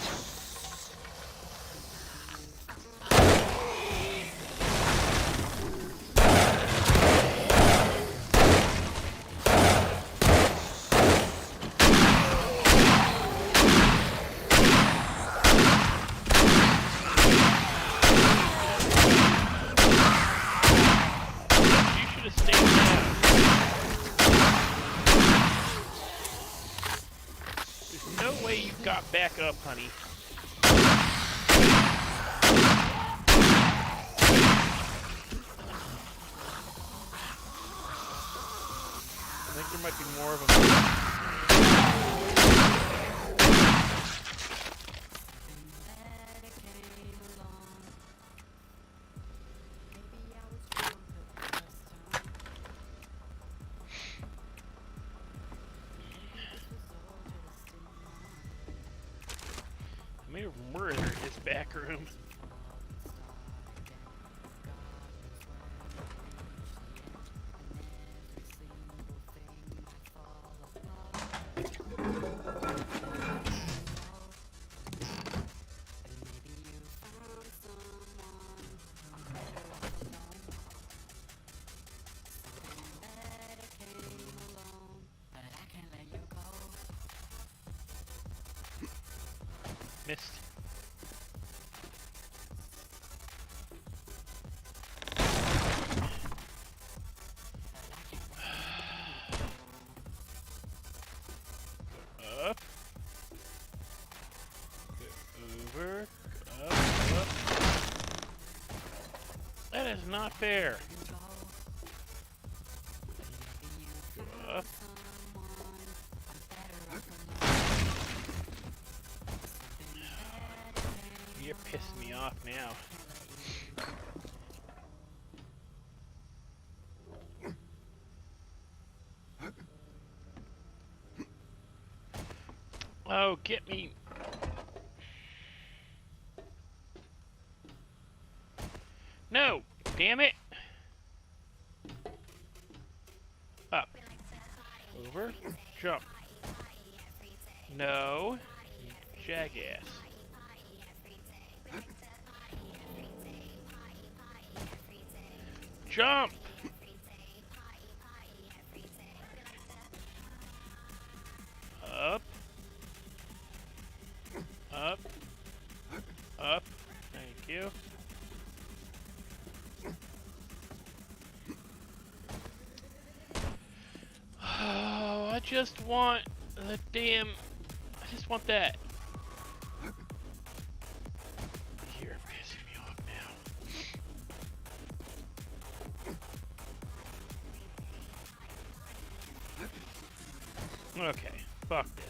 You should have stayed down. There's no way you got back up, honey. I think there might be more of them. How many of them were in his back room? Missed. Up. Go over. Up. Up. That is not fair. Go up. You're pissing me off now. Oh, get me. No! Damn it! Up. Over. Jump. No. Jackass. Jump! Up. Up. Up. Thank you. Oh, I just want the damn... I just want that. You're pissing me off now. Okay, fuck this.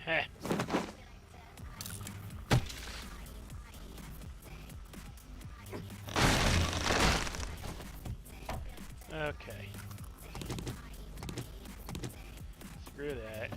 Heh. Okay. Screw that.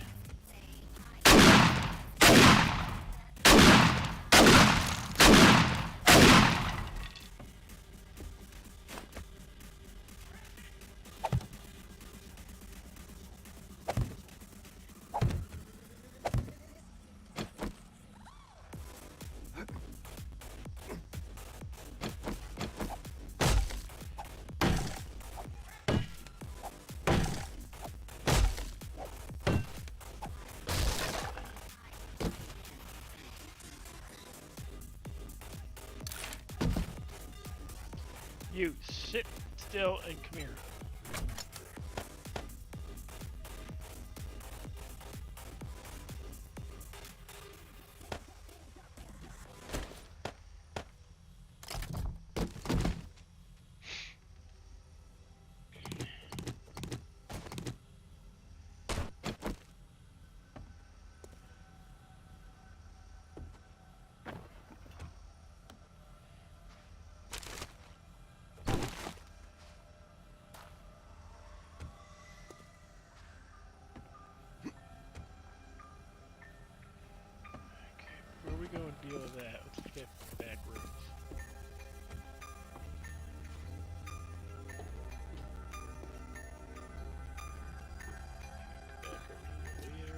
You sit still and come here. deal with that. Let's get back roads. Back over here.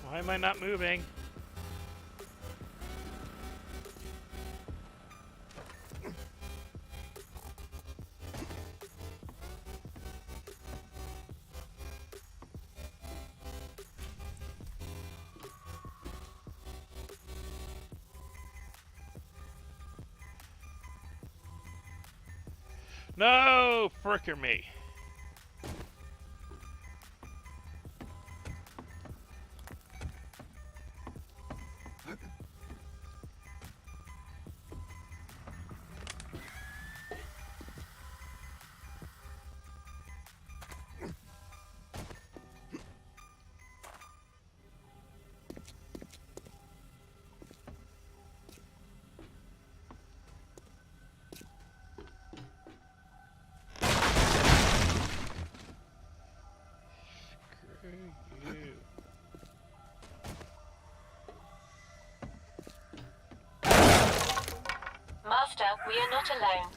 Why am I not moving? No! Fricker me. Screw you. Master, we are not alone.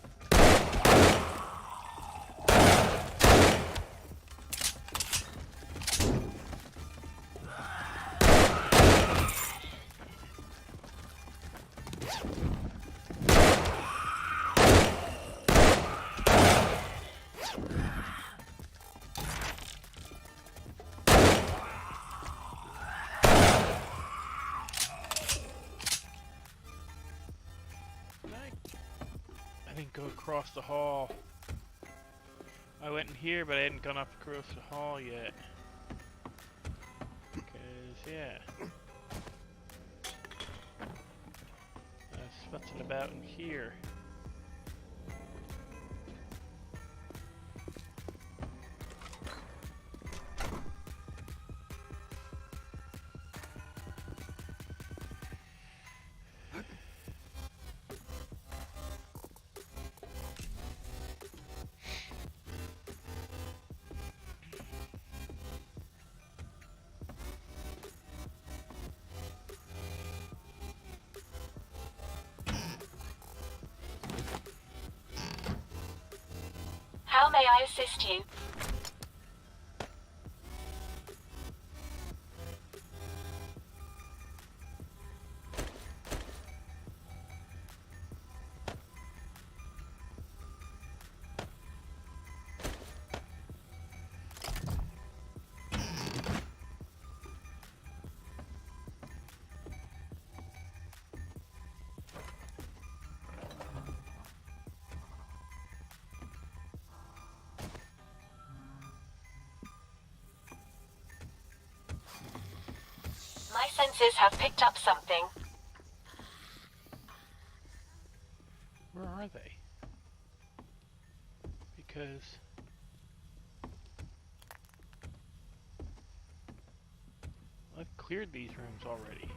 I didn't go across the hall. I went in here, but I hadn't gone up across the hall yet. Because, yeah. I was futzing about in here. How may I assist you? My senses have picked up something. Where are they? Because I've cleared these rooms already.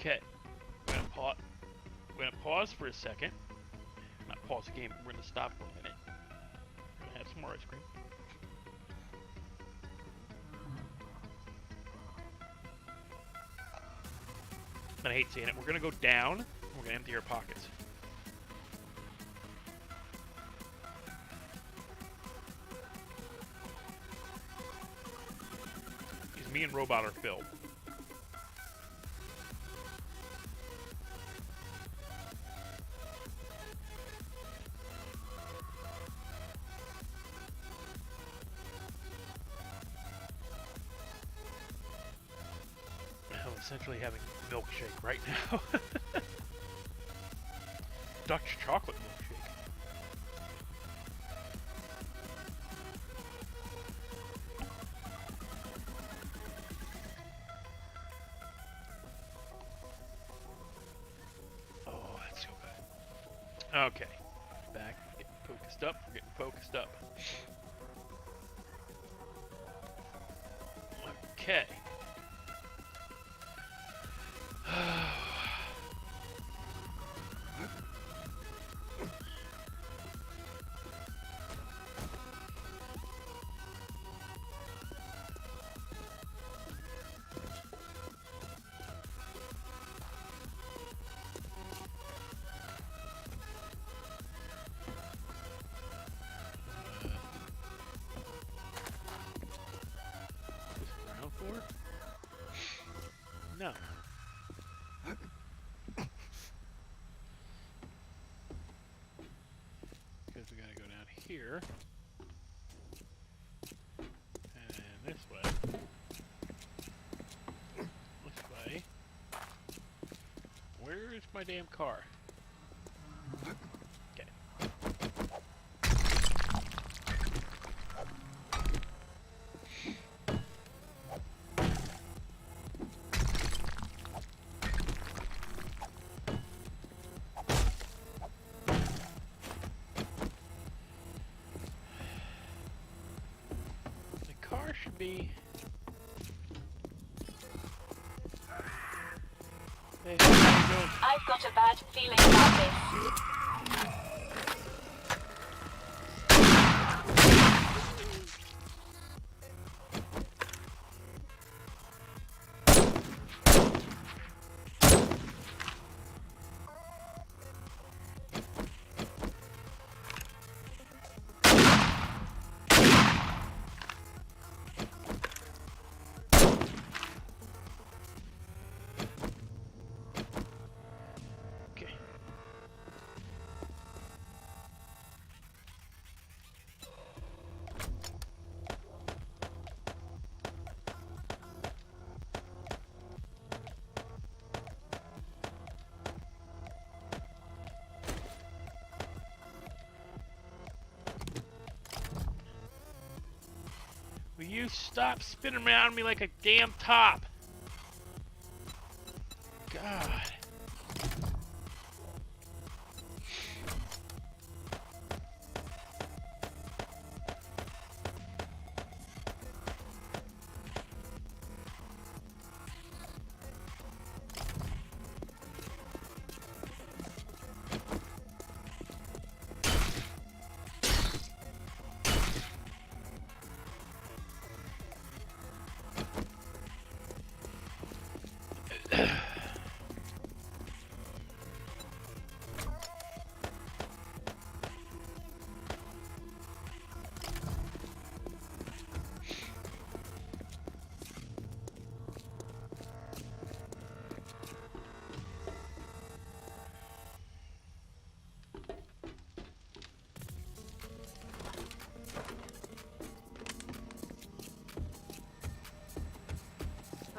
Okay. We're gonna pause for a second. Not pause the game, but we're gonna stop for a minute. We're gonna have some more ice cream. And I hate saying it. We're gonna go down. And we're gonna empty our pockets. Because me and Robot are filled. I'm essentially having a milkshake right now. Dutch chocolate milkshake. Oh, that's so good. Okay. Back. Getting focused up. We're getting focused up. Okay. Ground floor? No. Because we gotta go down here. And this way. This way. Where is my damn car? Okay. The car should be... Hey, how you doing? I've got a bad feeling about this. Okay. Will you stop spinning around me like a damn top? God.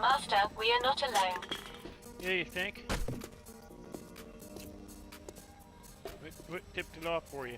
Master, we are not alone. Yeah, you think? What tipped it off for you?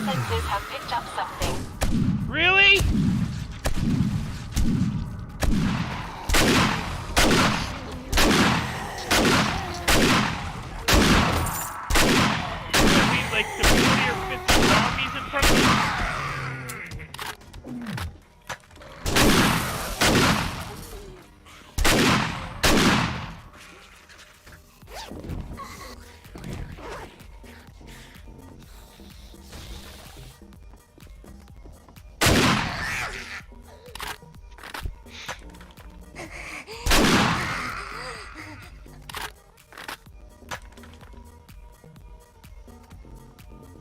sensors have picked up something. Really? Like the 40 or 50 zombies in front of me?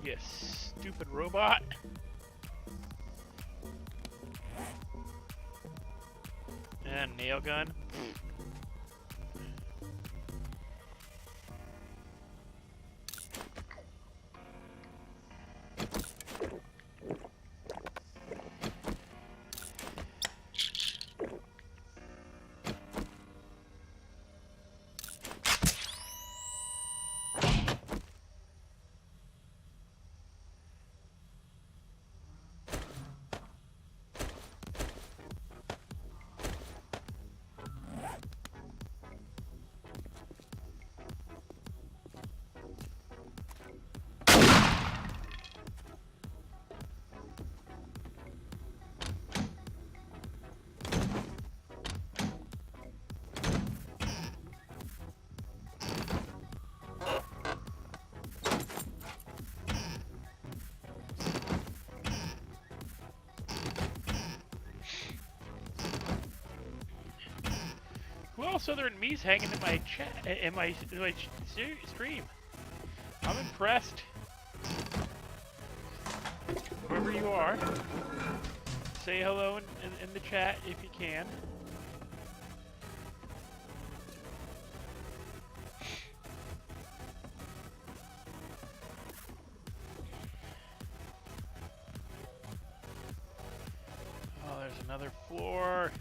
You stupid robot. And nail gun. Who else other than me's hanging in my chat, in my stream? I'm impressed. Whoever you are, say hello in the chat if you can. Oh, there's another floor.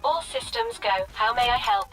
All systems go. How may I help?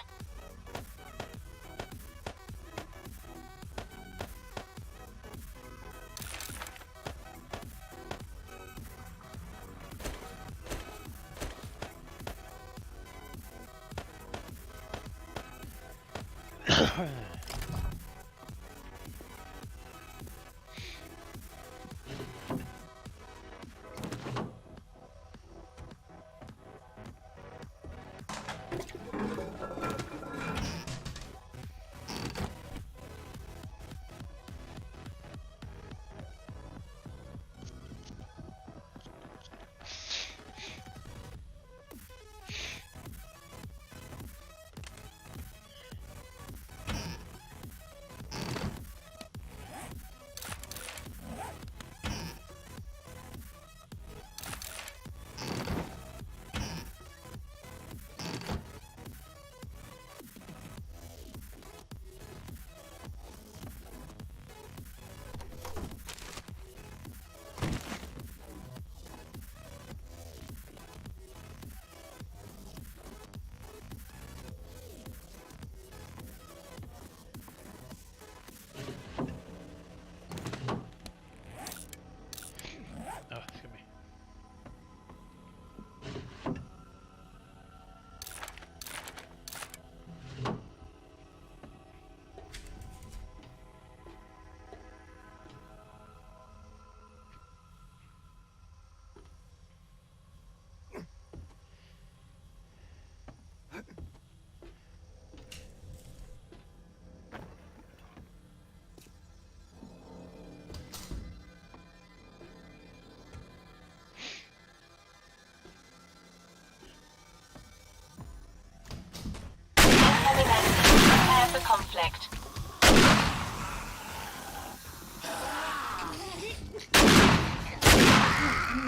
the conflict.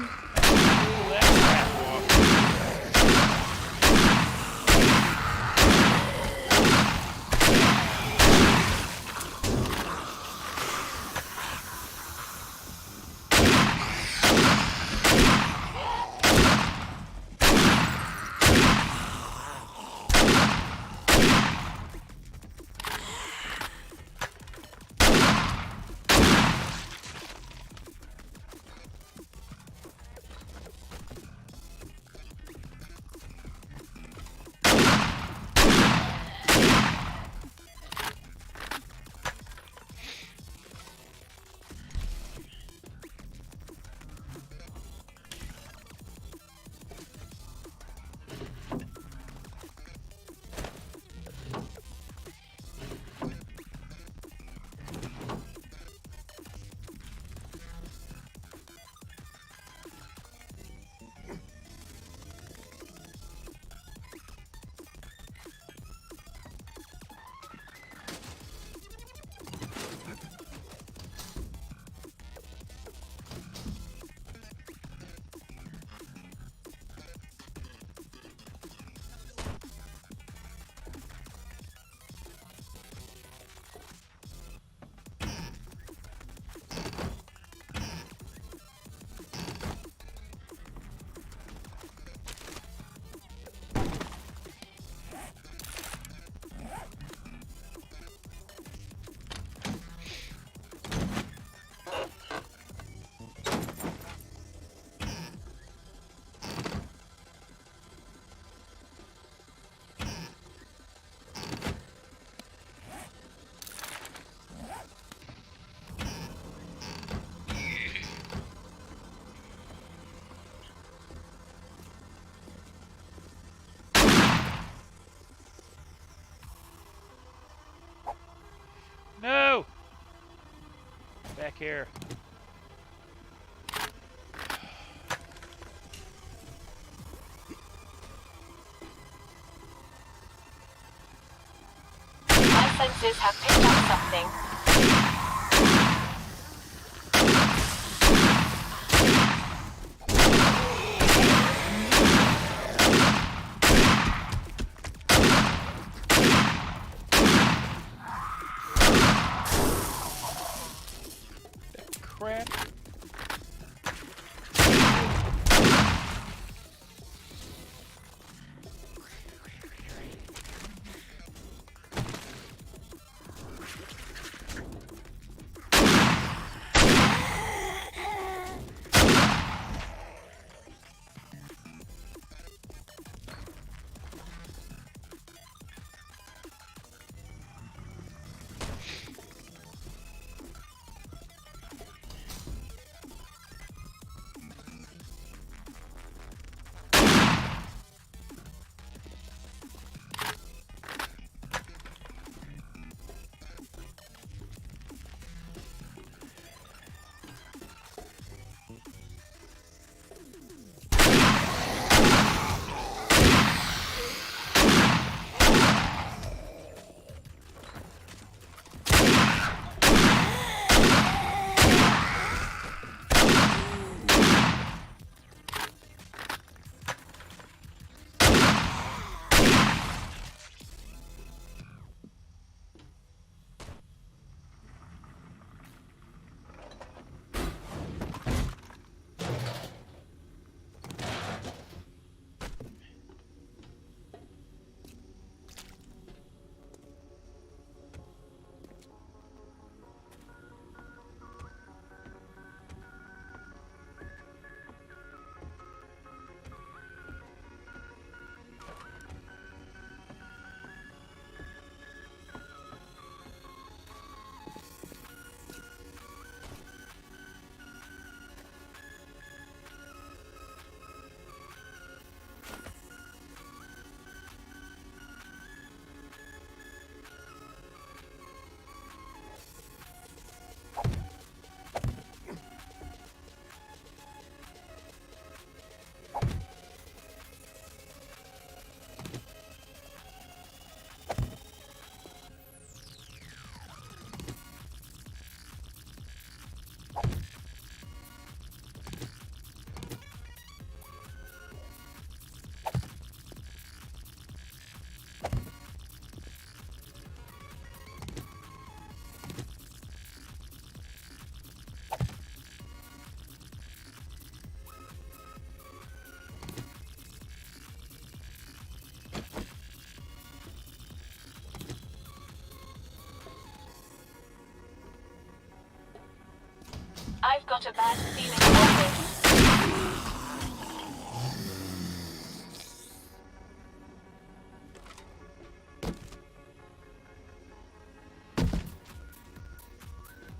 Pull that crap off. No! Back here. My senses have picked up something. Crap. I've got a bad feeling about this.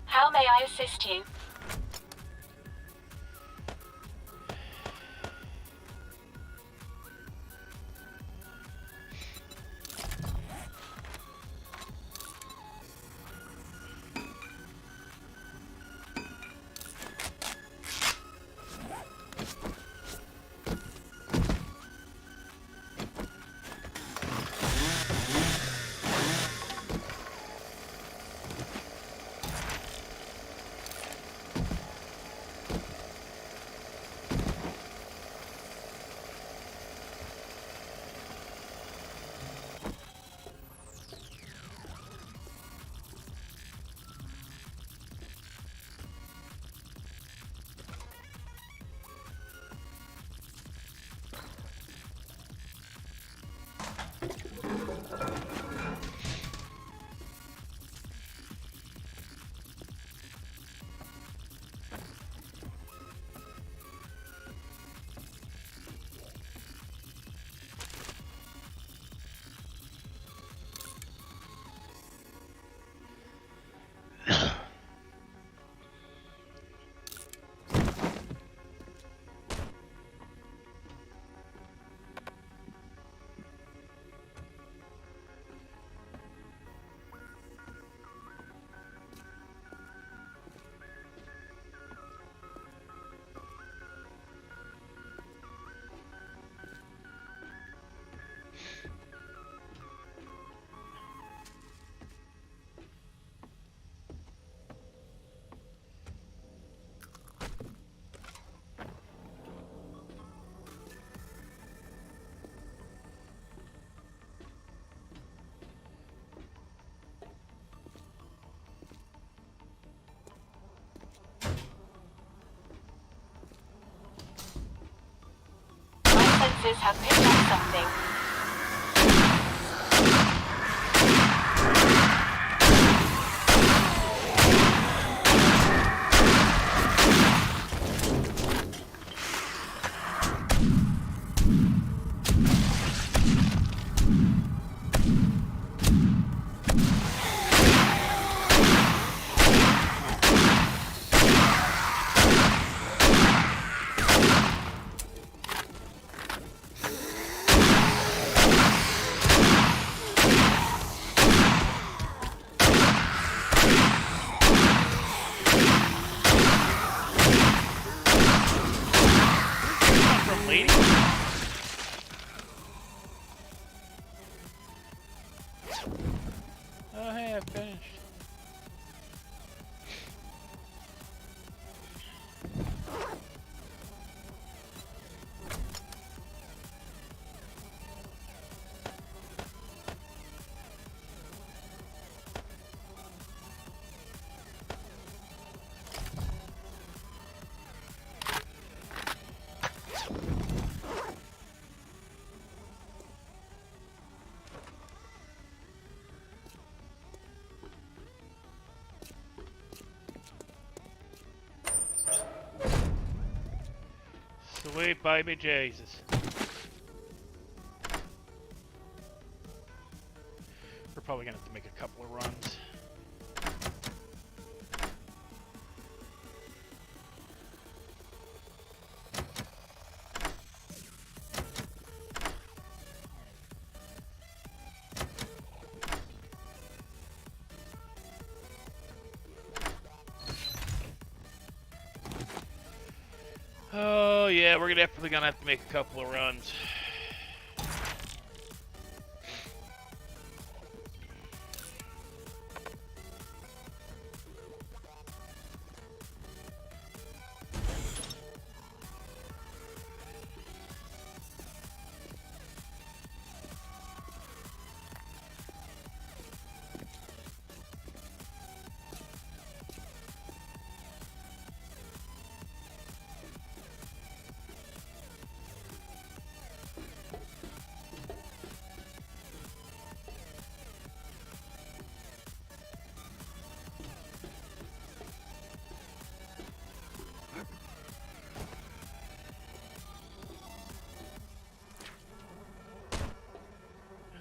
How may I assist you? Senses have picked up something. From lady? Oh, hey, I finished. Sweet baby Jesus. We're probably gonna have to make a couple of runs. Oh yeah, we're definitely gonna have to make a couple of runs.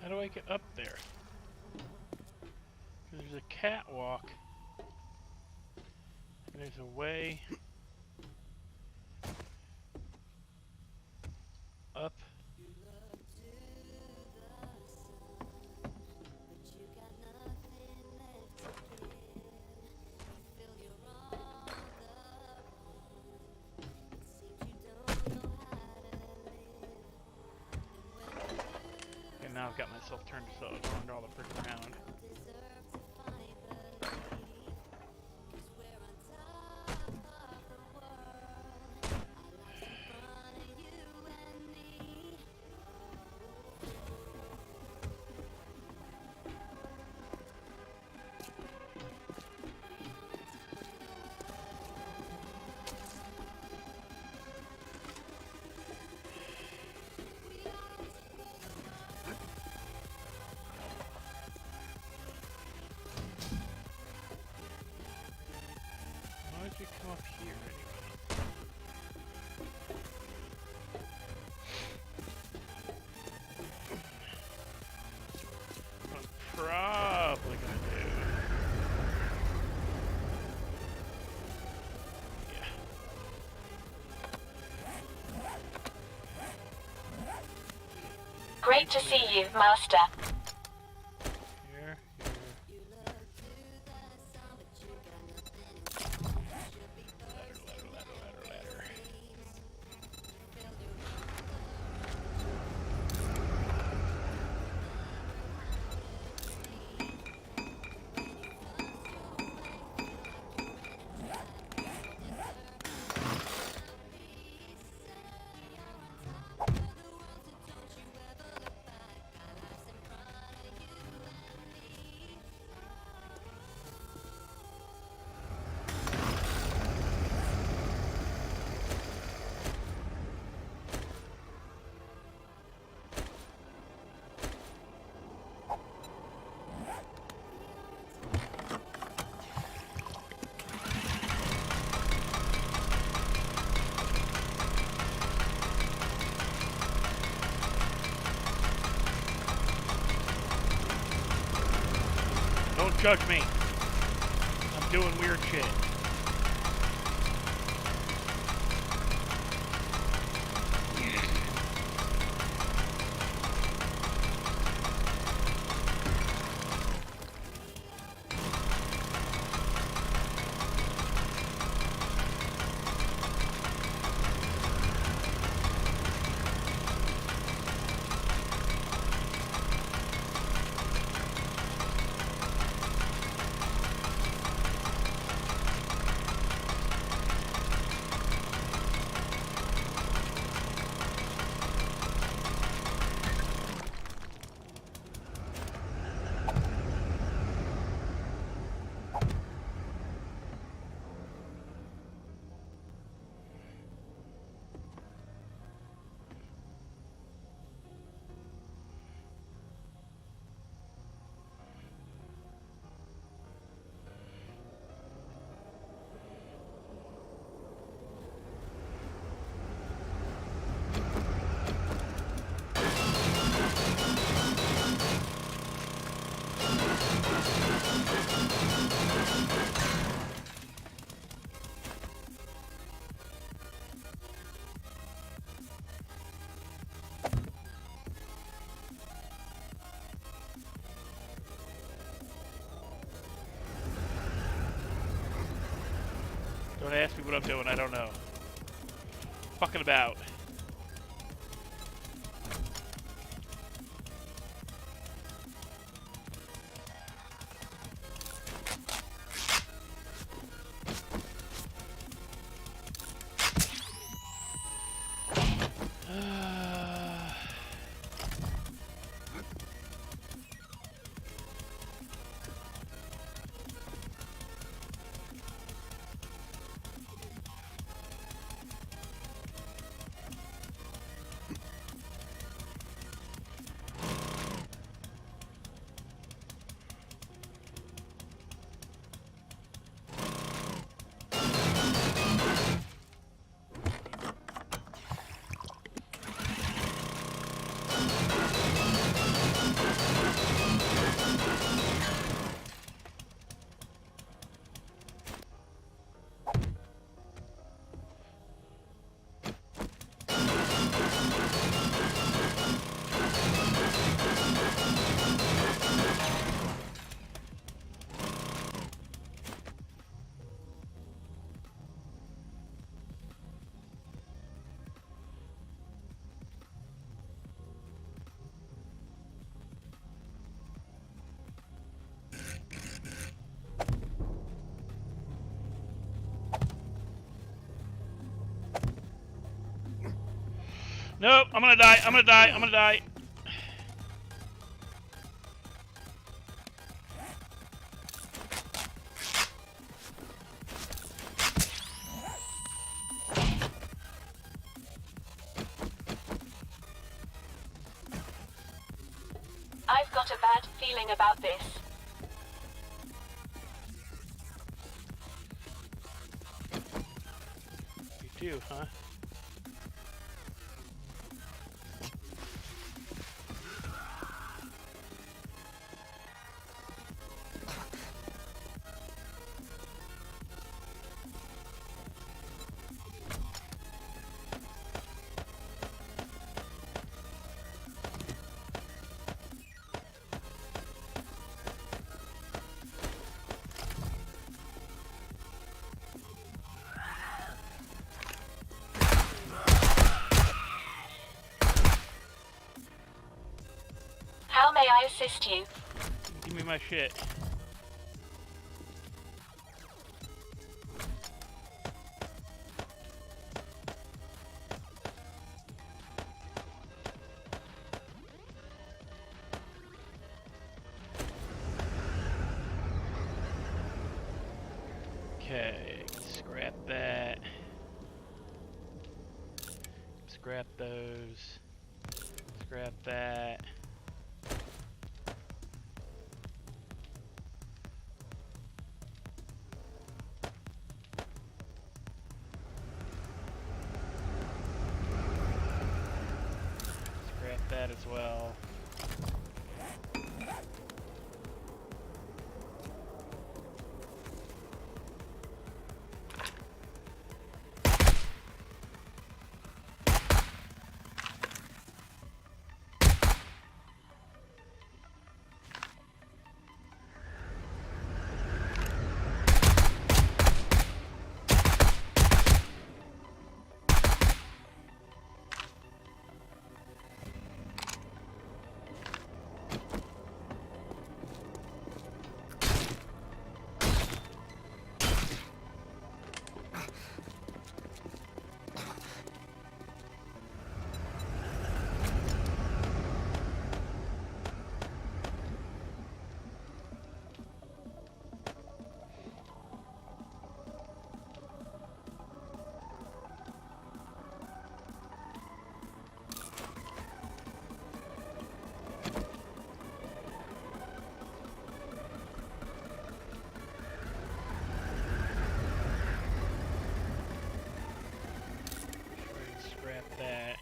How do I get up there? There's a catwalk. And there's a way up. And now I've got myself turned all the frick around. Why did you come up here anyway? What I'm probably gonna do. Yeah. Great to see you, Master. Here. Ladder. Don't judge me. I'm doing weird shit. Don't ask me what I'm doing, I don't know. Fucking about. Nope, I'm gonna die. I'm gonna die. I'm gonna die. I've got a bad feeling about this. You do, huh? How may I assist you? Give me my shit. Okay, scrap that. Scrap those. Scrap that. Scrap that as well. Scrap that.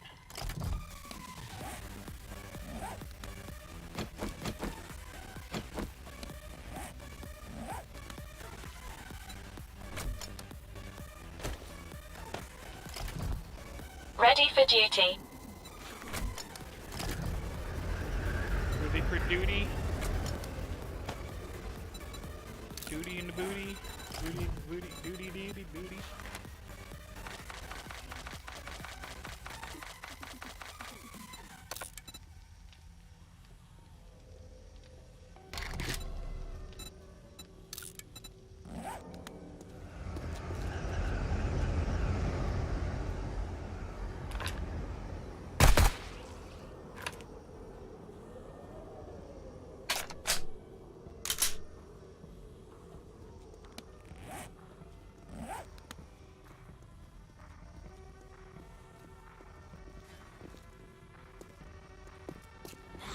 Ready for duty. Ready for duty? Duty in the booty? Booty in the booty? Duty, duty, booty?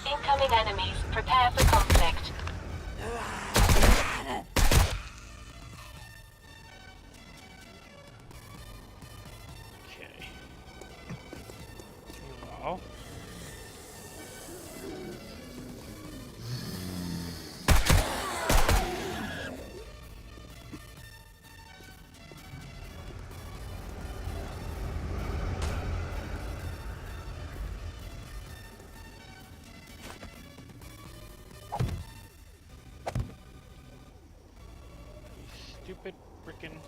Incoming enemies. Prepare for conflict. Okay. Meanwhile. Stupid frickin'.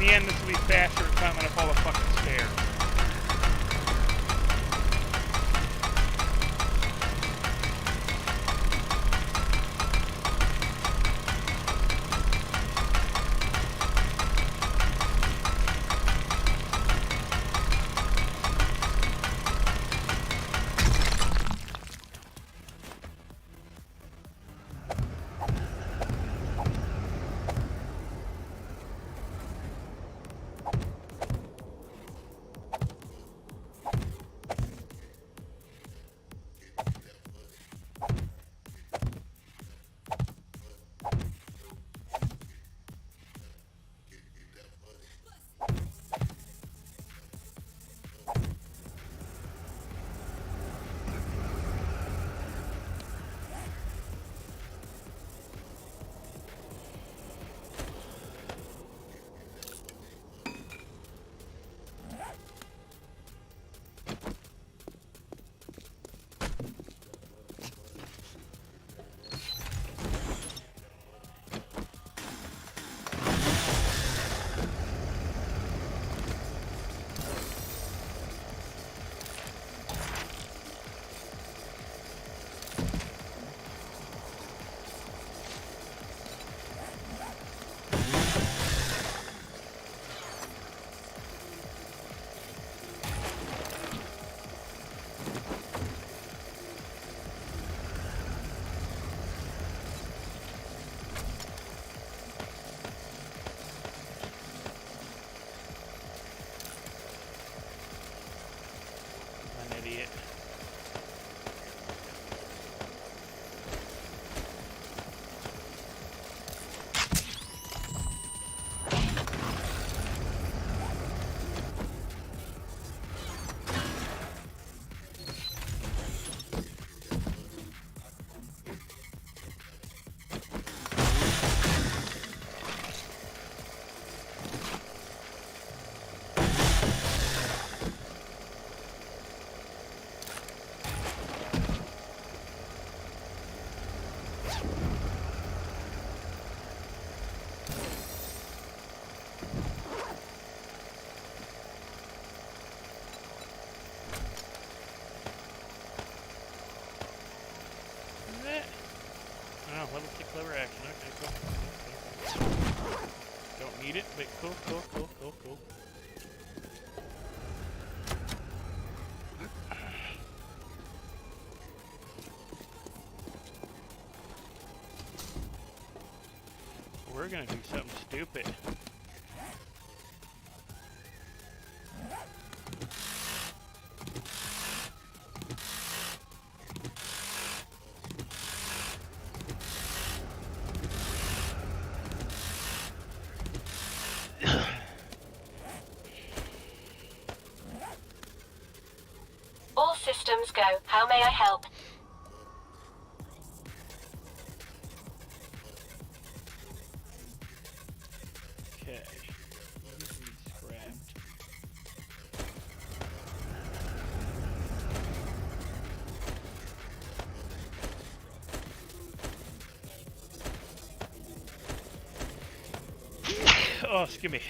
the end, this will be faster than climbing up all the fucking stairs. Idiot. Oh, level 6 lever action. Okay, cool. Don't need it, but cool. We're gonna do something stupid. All systems go. How may I help? Okay. These need scrapped. Oh, excuse me.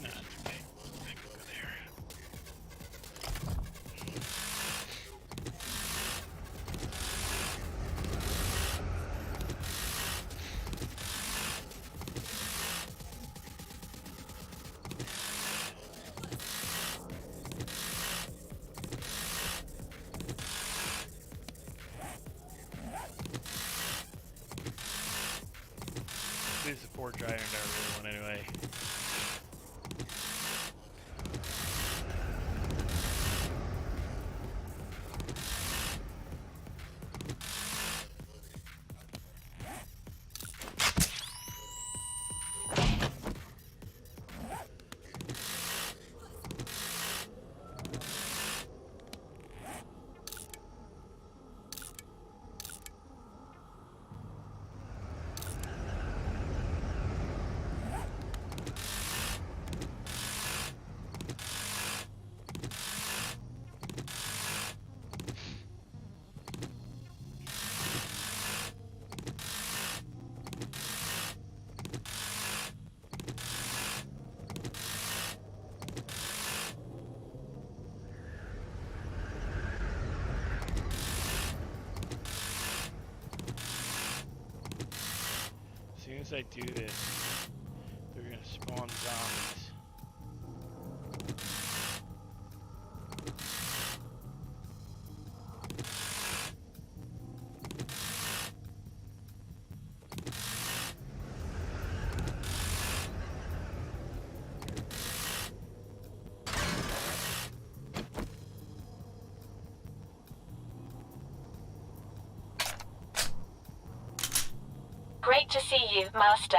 No, it's okay. I can go there. This is a poor giant I really want anyway. as I do this, they're gonna spawn zombies. Great to see you, Master.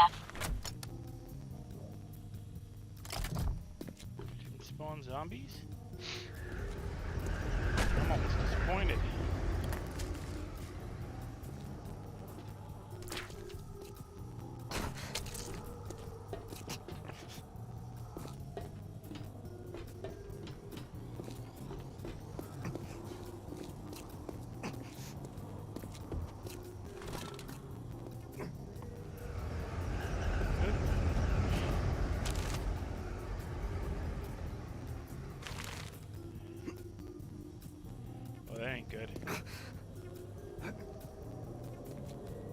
Didn't spawn zombies? I'm almost disappointed. Well, that ain't good. No.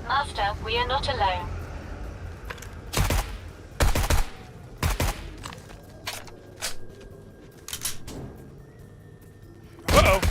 Master, we are not alone. Uh-oh.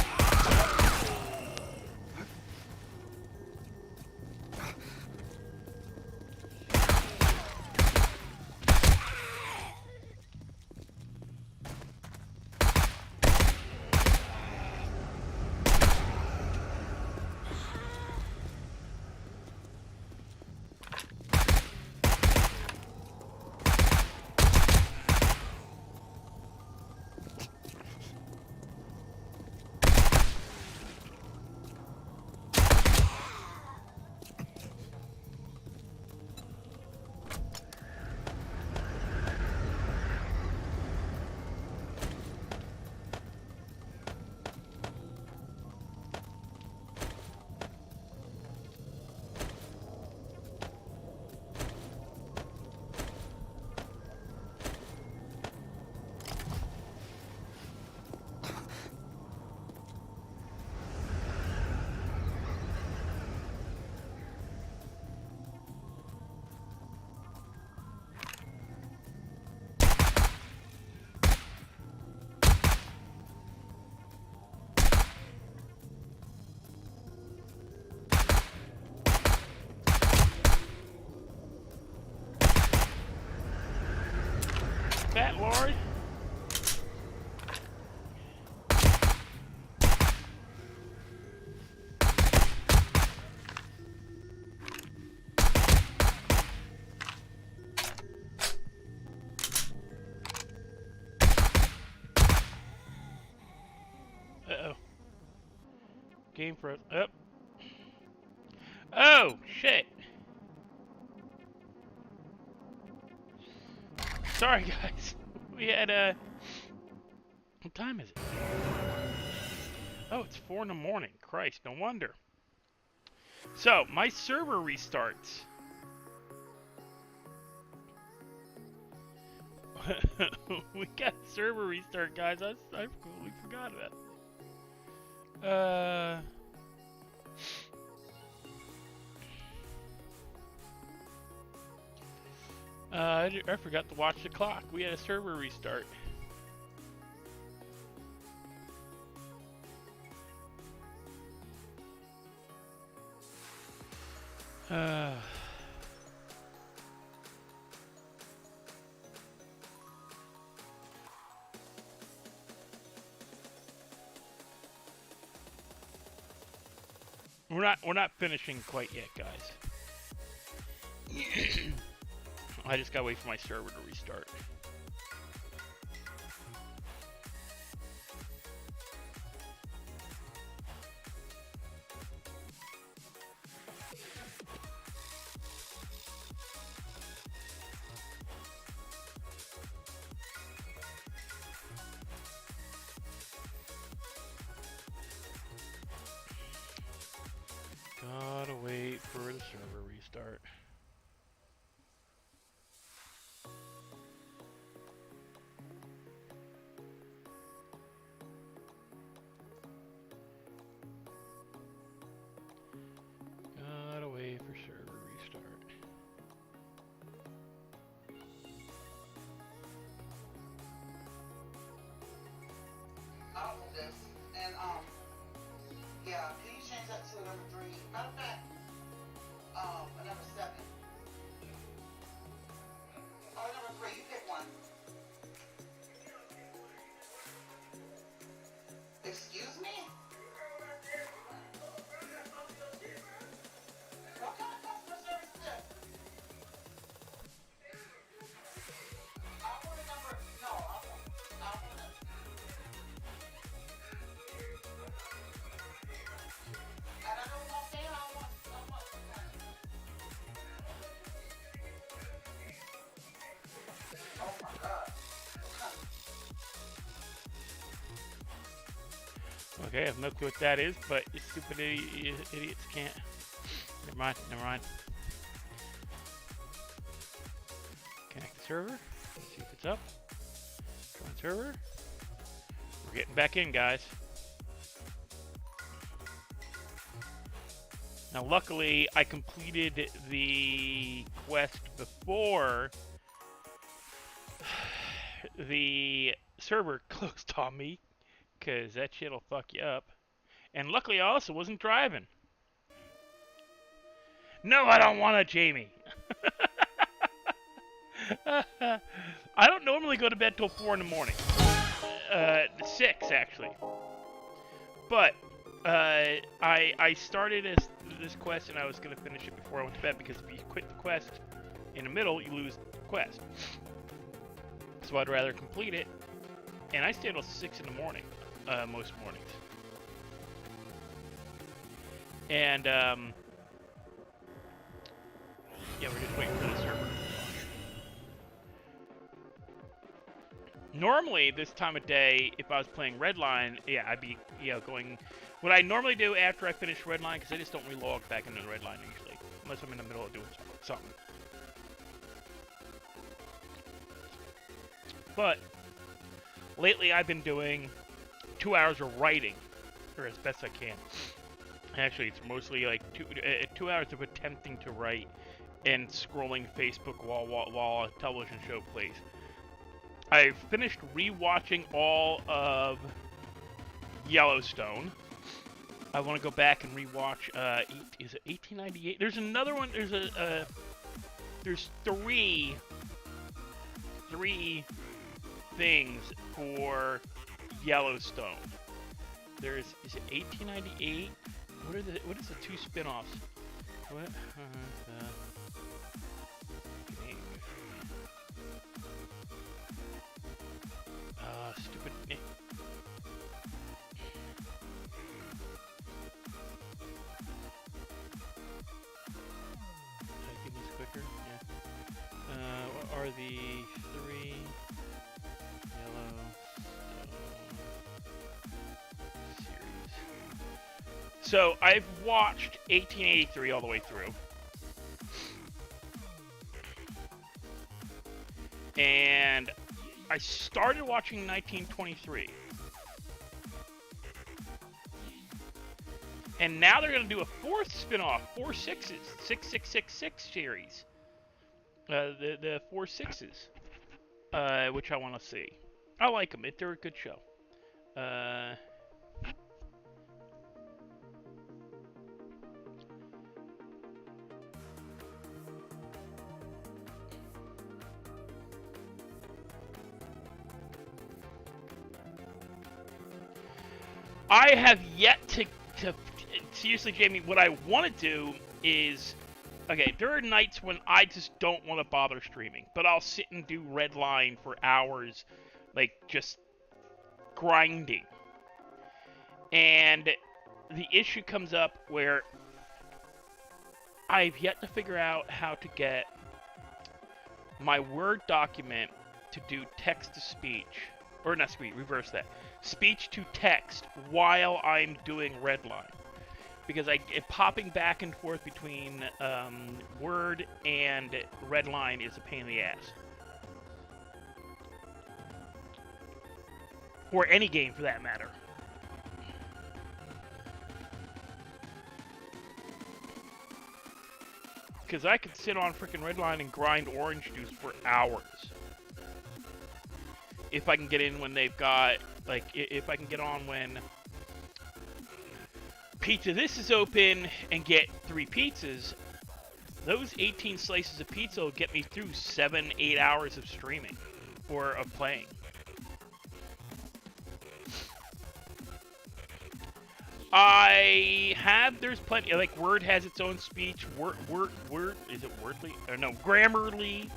Fat Lord. Uh-oh. Game froze. Up. Oh, shit. Sorry, guys. We had, what time is it? Oh, it's 4 in the morning. Christ, no wonder. So, my server restarts. We got a server restart, guys. I completely forgot about it. I forgot to watch the clock. We had a server restart. We're not finishing quite yet, guys. I just gotta wait for my server to restart. Gotta wait for the server restart. Gotta wait for server restart. I don't want this. And yeah, can you change that to a number 3? Matter of fact, a number 7. Oh, number 3, you pick one. Excuse me? What kind of customer service is this? I want a number, no, I want a, and I don't want that, I want. Oh my God. Okay, I have no clue what that is, but you stupid idiots can't. Never mind, never mind. Connect the server. Let's see if it's up. Join server. We're getting back in, guys. Now, luckily, I completed the quest before the server closed on me, because that shit'll fuck you up. And luckily, I also wasn't driving. No, I don't want to, Jamie. I don't normally go to bed till 4 in the morning. 6, actually. But I started this quest, and I was going to finish it before I went to bed, because if you quit the quest in the middle, you lose the quest. So I'd rather complete it. And I stay till 6 in the morning, most mornings. And, yeah, we're just waiting for the server to launch. Normally, this time of day, if I was playing Redline, yeah, I'd be, going... What I normally do after I finish Redline, because I just don't relog back into Redline usually, unless I'm in the middle of doing something. But lately, I've been doing 2 hours of writing, or as best I can. Actually, it's mostly like 2 hours of attempting to write and scrolling Facebook while a television show plays. I've finished rewatching all of Yellowstone. I want to go back and rewatch. Is it 1898? There's another one. There's three things for Yellowstone. Is it 1898? What is the 2 spin-offs? What? Stupid. Can I do this quicker? Yeah. What are the 3 Yellowstone series? So I've watched 1883 all the way through. And I started watching 1923. And now they're going to do a 4th spin-off, 4 6s, 6666 series. The 4.6s, which I want to see. I like them. They're a good show. I have yet to seriously, Jamie, what I want to do is, okay, there are nights when I just don't want to bother streaming, but I'll sit and do Redline for hours, like, just grinding. And the issue comes up where I've yet to figure out how to get my Word document to do text-to-speech, or not speech, reverse that, speech-to-text while I'm doing Redline. Because popping back and forth between Word and Redline is a pain in the ass. Or any game, for that matter. Because I could sit on frickin' Redline and grind orange juice for hours. If I can get in when they've got, like, if I can get on when Pizza This is open and get 3 pizzas, those 18 slices of pizza will get me through 7-8 hours of streaming or of playing. There's plenty, like Word has its own speech, Word, is it Wordly? Or no, Grammarly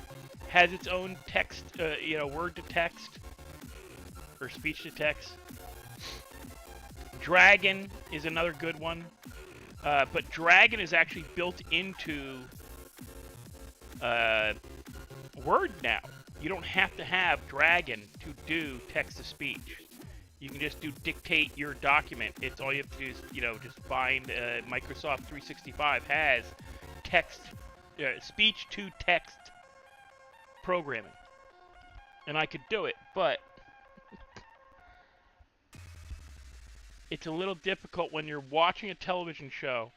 has its own text, Word to text, or speech to text. Dragon is another good one, but Dragon is actually built into Word now. You don't have to have Dragon to do text-to-speech. You can just dictate your document. It's all you have to do is, just find Microsoft 365 has speech-to-text programming, and I could do it, but it's a little difficult when you're watching a television show,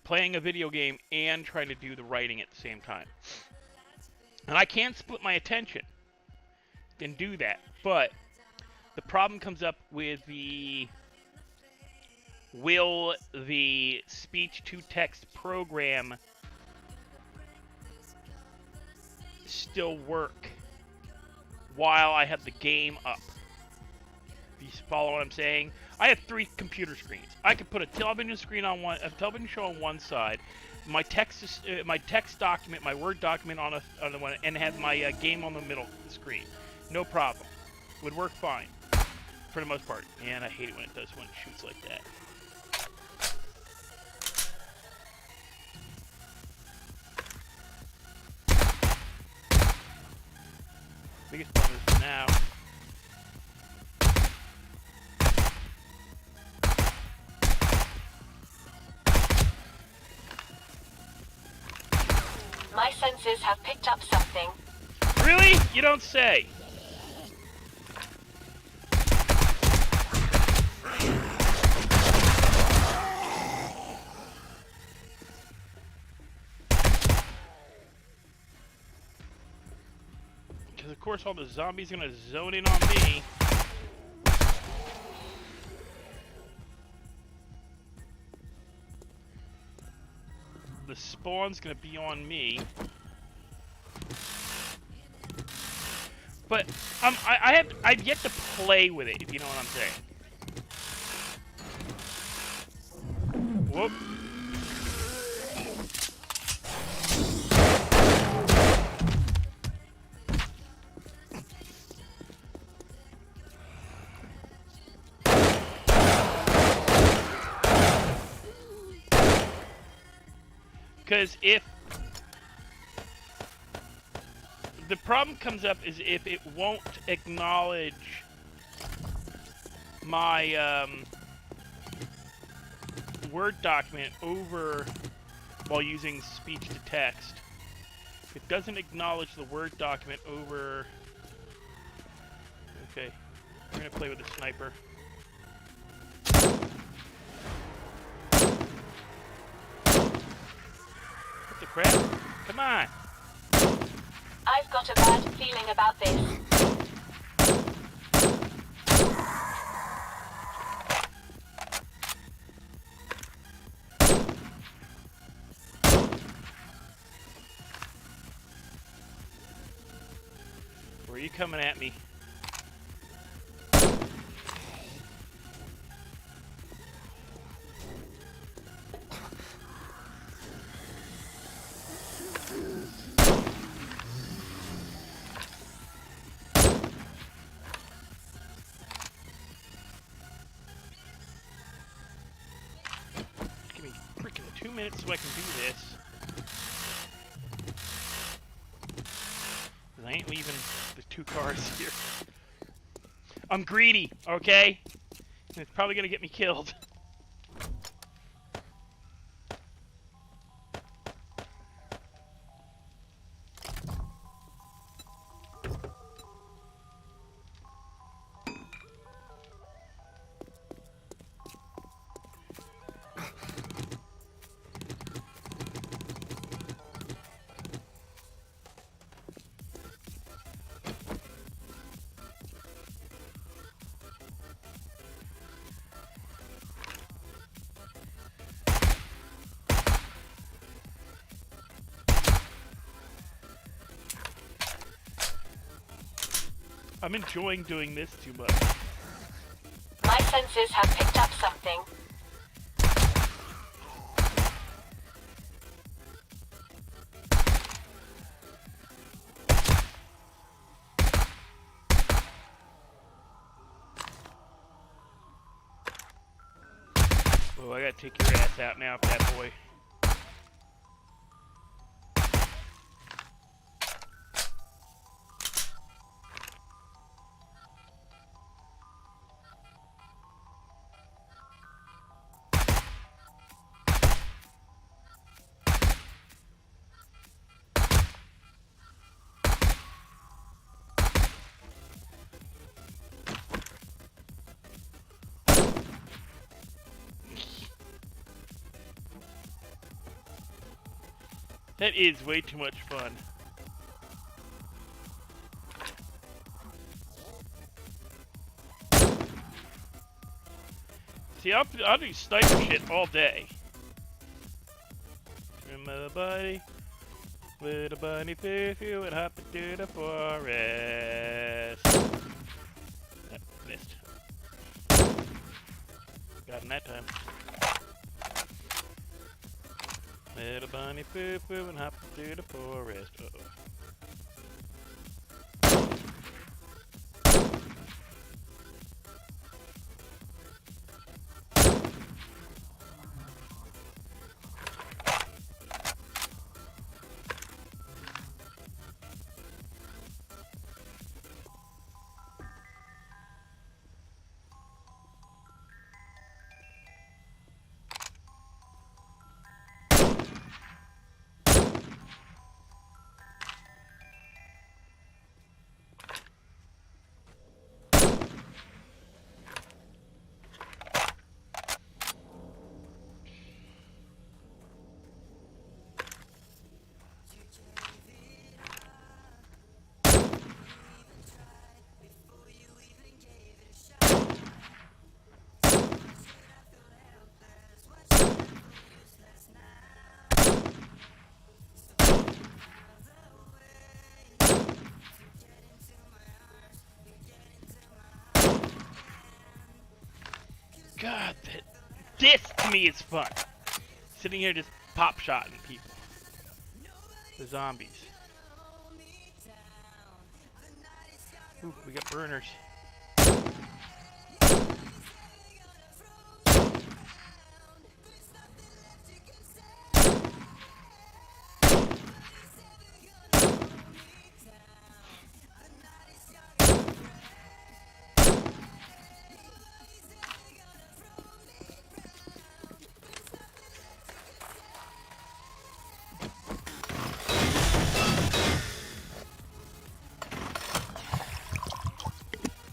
playing a video game, and trying to do the writing at the same time. And I can split my attention and do that, but the problem comes up with will the speech-to-text program still work while I have the game up? You follow what I'm saying? I have 3 computer screens. I could put a television screen on one, a television show on one side, my text document, my Word document on the one, and have my game on the middle screen. No problem. Would work fine for the most part. And I hate it when it does when it shoots like that. Biggest problem is now. My senses have picked up something. Really? You don't say. Because of course all the zombies are gonna zone in on me. The spawn's gonna be on me. But I've yet to play with it, if you know what I'm saying. Whoop. Because if the problem comes up is if it won't acknowledge my Word document over while using speech to text. If it doesn't acknowledge the Word document over... Okay, we're gonna play with the sniper. What the crap? Come on. I've got a bad feeling about this. Where are you coming at me? Give me freaking 2 minutes so I can do this. 'Cause I ain't leaving the 2 cars here. I'm greedy, okay? And it's probably gonna get me killed. I'm enjoying doing this too much. My senses have picked up something. Oh, I gotta take your ass out now, bad boy. That is way too much fun. See, I'll do sniper shit all day. Trim my body with a bunny foo and hop into the forest. Missed. Got him that time. Little bunny foo and hop through the forest. Uh-oh. God, this to me is fun. Sitting here just pop-shotting people. The zombies. Ooh, we got burners.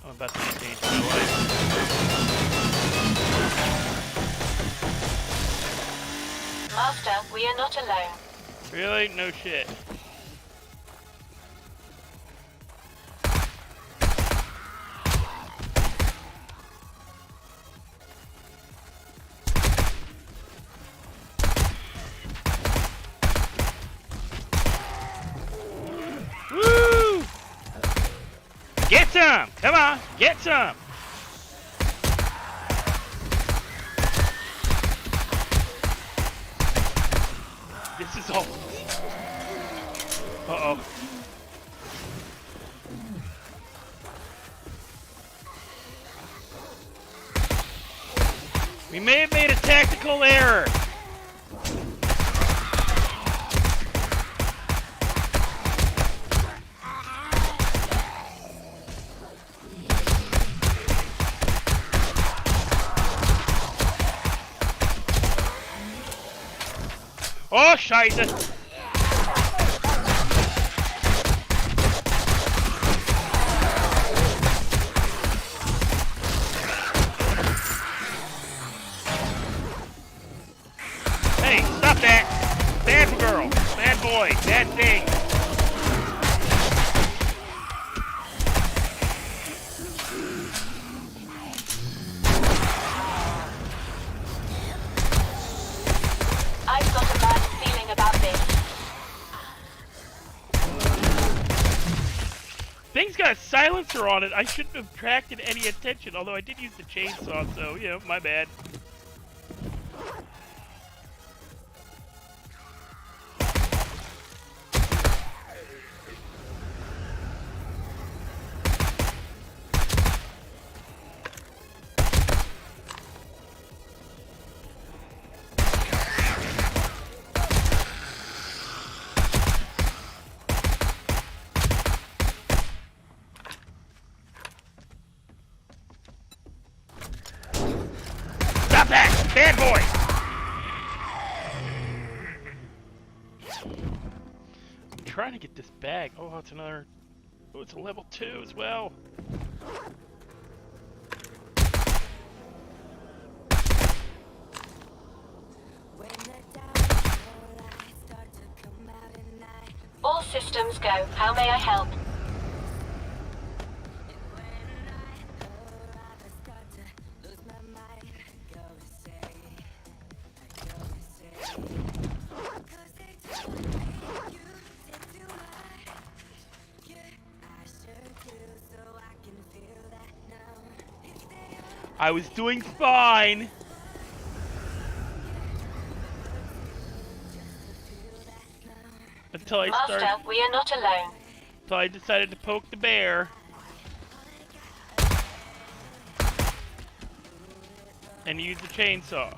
About to change my life. Master, we are not alone. Really? No shit. Woo! Get some! Come on, get some! This is all. Uh-oh. We may have made a tactical error. Oh, Scheiße! Hey, stop that! Bad girl, bad boy, bad thing. I've got a bad feeling about this. Thing's got a silencer on it. I shouldn't have attracted any attention, although I did use the chainsaw, so, you know, my bad. Stop that! Bad boy! I'm trying to get this bag. Oh, it's another... Oh, it's a level 2 as well. All systems go. How may I help? I was doing fine. Until I Master, started. we are not alone. Until I decided to poke the bear. And use the chainsaw.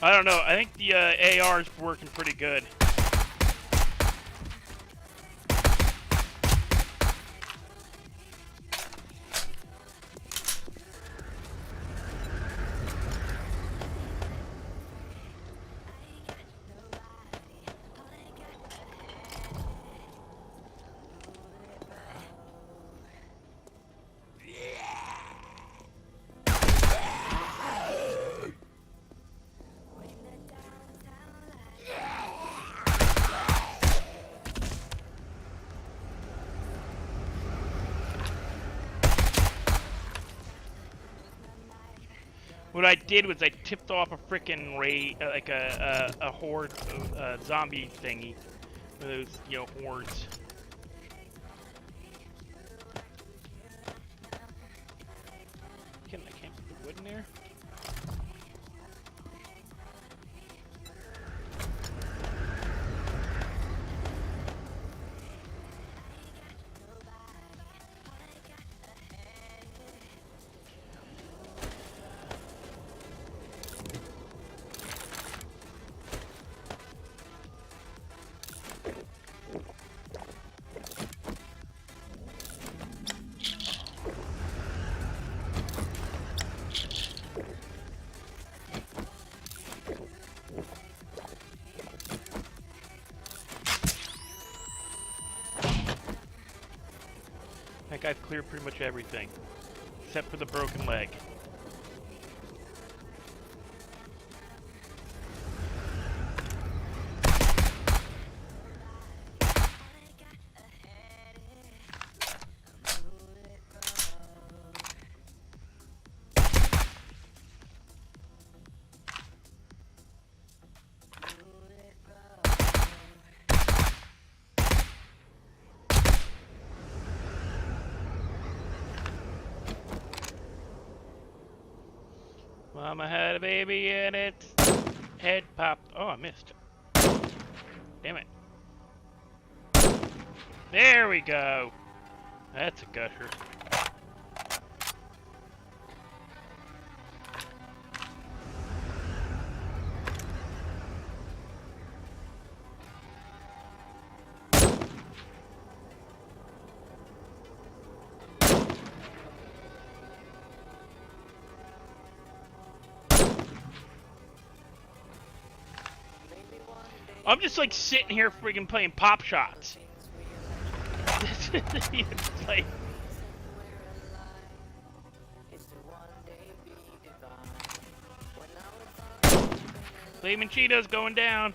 I don't know. I think the AR is working pretty good. What I did was I tipped off a frickin' like a horde zombie thingy. Those, you know, hordes. I can't put the wood in there. I've cleared pretty much everything. Except for the broken leg. Mama had a baby and its head popped. Oh, I missed. Damn it. There we go. That's a gusher. I'm just like sitting here freaking playing pop shots. It's like, Flamin' Cheetos going down.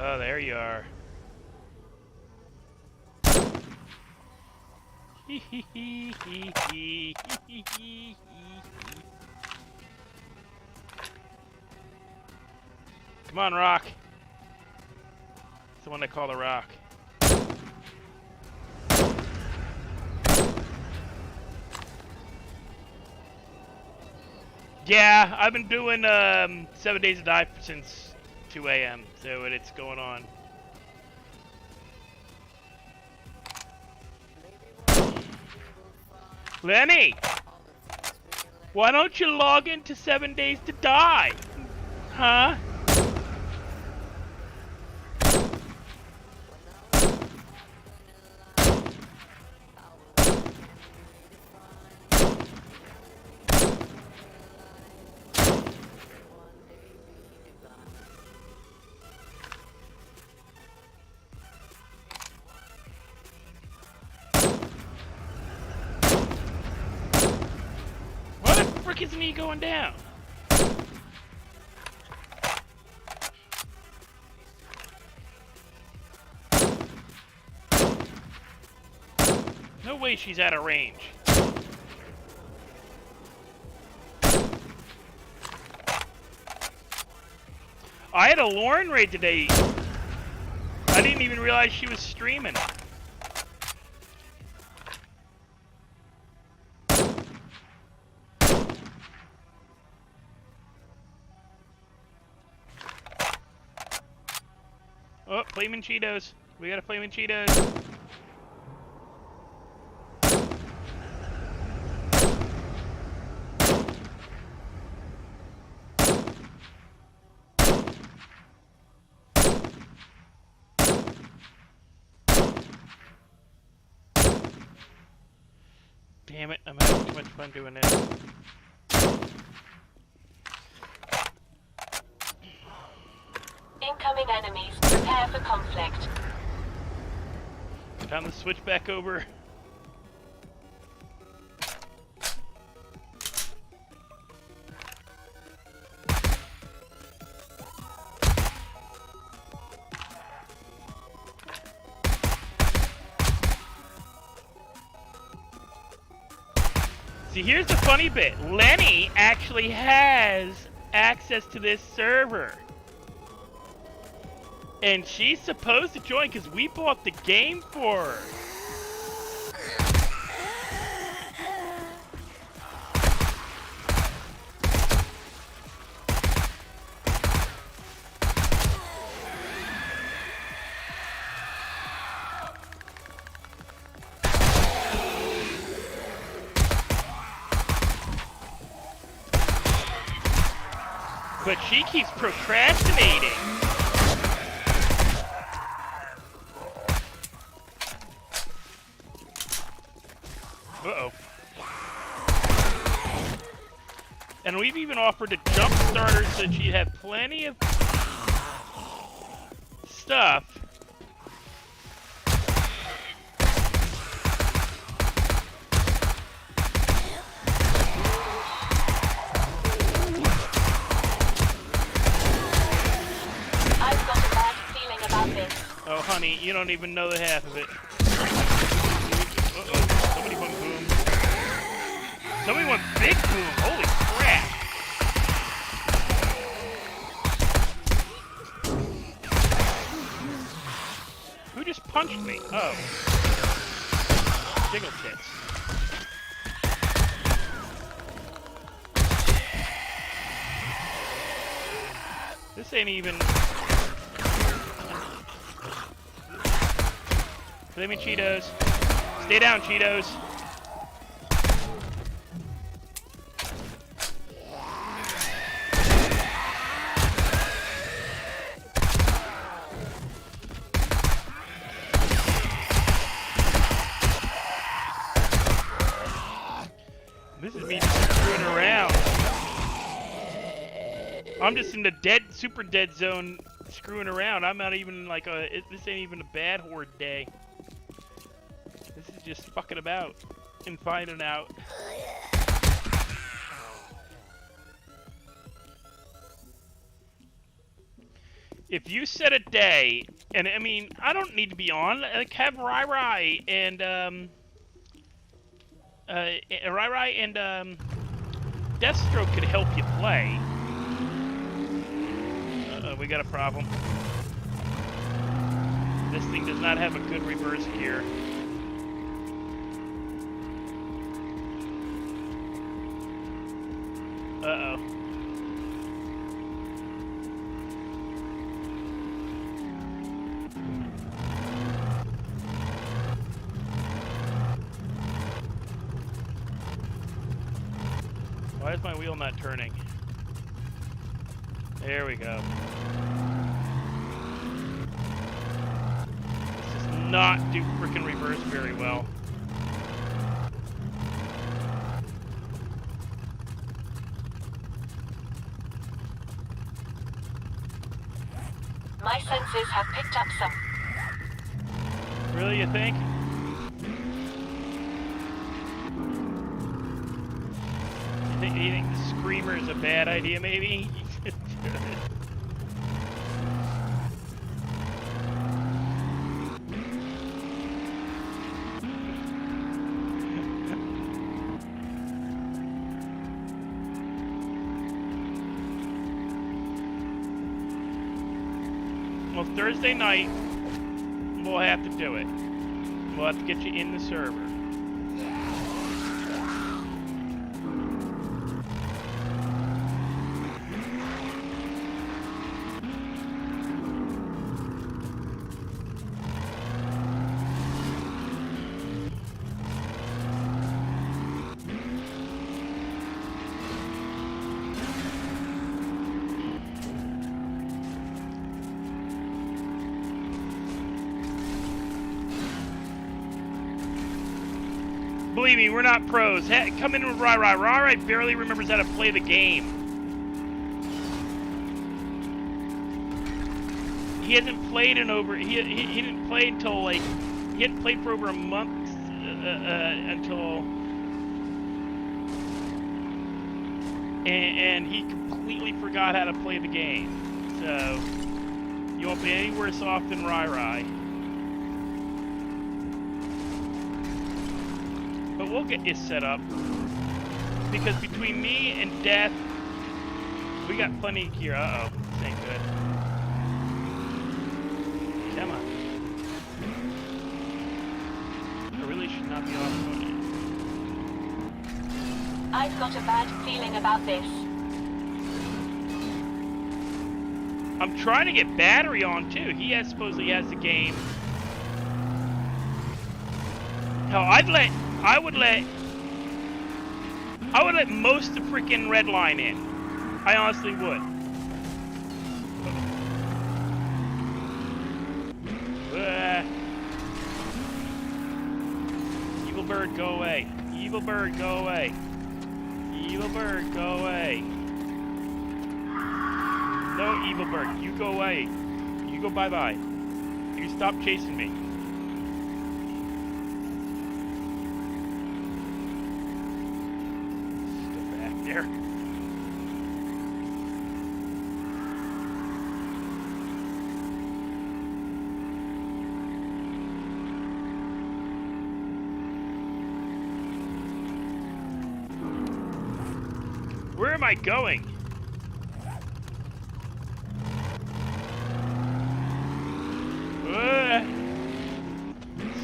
Oh, there you are. Come on, Rock. It's the one they call the Rock. Yeah, I've been doing 7 Days to Die since 2 a.m. So it's going on. Lenny, why don't you log into 7 Days to Die? Huh? Isn't he going down? No way she's out of range. I had a Lauren raid today. I didn't even realize she was streaming. Oh, Flamin' Cheetos. We got a Flamin' Cheetos. Damn it, I'm having too much fun doing this. Incoming enemies. Prepare for conflict. Time to switch back over. See, here's the funny bit. Lenny actually has access to this server. And she's supposed to join because we bought the game for her. But she keeps procrastinating. Uh-oh. And we've even offered to jump start her so she'd have plenty of stuff. I've got a bad feeling about this. Oh, honey, you don't even know the half of it. Uh-oh. Somebody went boom. Somebody went big boom. Holy crap. Who just punched me? Oh. Jiggle tits. This ain't even... Play me, Cheetos. Stay down, Cheetos. This is me just screwing around. I'm just in the super dead zone screwing around. I'm not even like this ain't even a bad horde day. This is just fucking about and finding out. If you set a day, and I mean, I don't need to be on, like have Rai and Deathstroke could help you play. Uh-oh, we got a problem. This thing does not have a good reverse gear. Uh-oh. Why is my wheel not turning? There we go. This does not do frickin' reverse very well. My senses have picked up some. Really, you think? You think the screamer is a bad idea, maybe? Well, Thursday night, we'll have to do it. We'll have to get you in the server. Believe me, we're not pros. Come in with Rai. Rai barely remembers how to play the game. He hasn't played in over. He didn't play until like he hadn't played for over a month until, and he completely forgot how to play the game. So you won't be any worse off than Rai. But we'll get you set up. Because between me and Death, we got plenty of gear. Uh-oh. This ain't good. Come on. I really should not be off-roading. I've got a bad feeling about this. I'm trying to get Battery on, too. He supposedly has the game. Hell, I would let most of freaking Redline in. I honestly would. Evil bird, go away. Evil bird, go away. Evil bird, go away. No, evil bird, you go away. You go bye-bye. You stop chasing me. Still back there. Where am I going?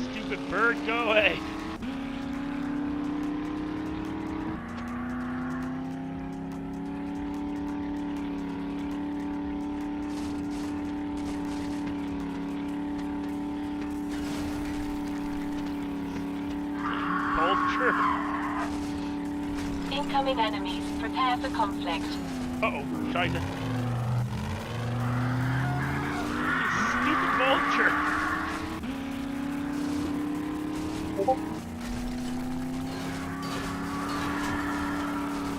Stupid bird, go away. Vulture. Incoming enemies. Prepare for conflict. Uh-oh, Scheiße. You stupid vulture.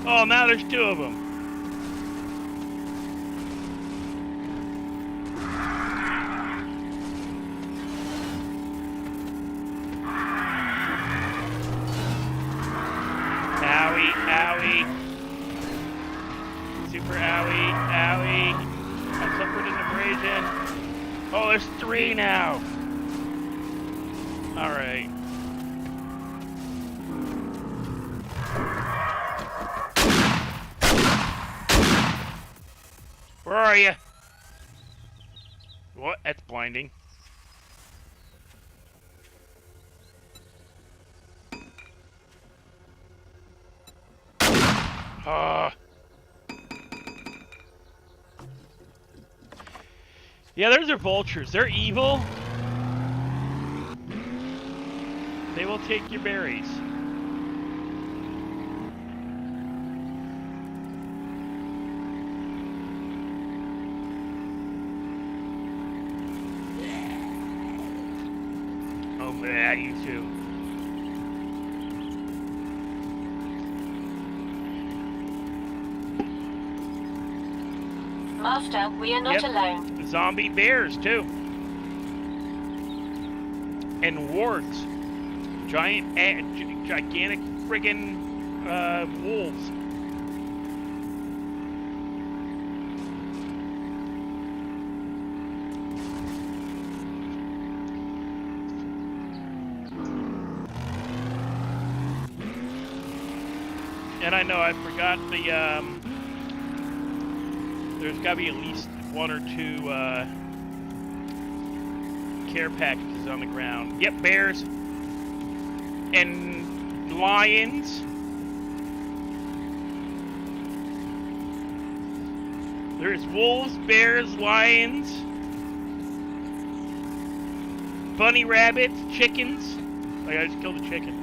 Oh, now there's two of them. Owie, owie. Super owie, owie. I suffered an abrasion. Oh, there's three now. Alright. Where are you? What? That's blinding. Yeah, those are vultures. They're evil. They will take your berries. Oh, yeah, you too. Master, we are not alone. Zombie bears, too. And wargs. Gigantic friggin' wolves. And I know I forgot the, there's gotta be at least one or two, care packages on the ground. Yep, bears. And lions. There's wolves, bears, lions. Bunny rabbits, chickens. Oh, I just killed a chicken.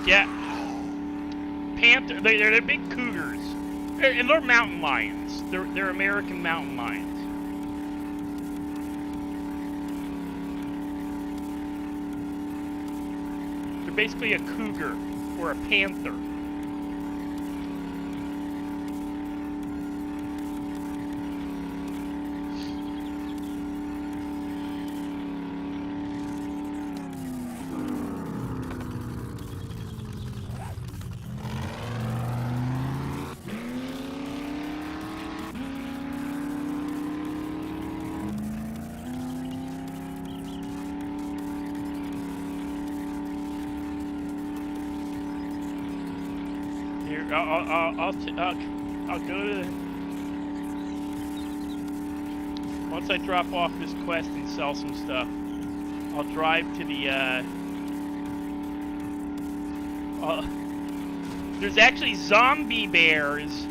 Yeah. Panther, they're big cougars. And they're mountain lions. They're American mountain lions. They're basically a cougar or a panther. I'll go to once I drop off this quest and sell some stuff. I'll drive to the there's actually zombie bears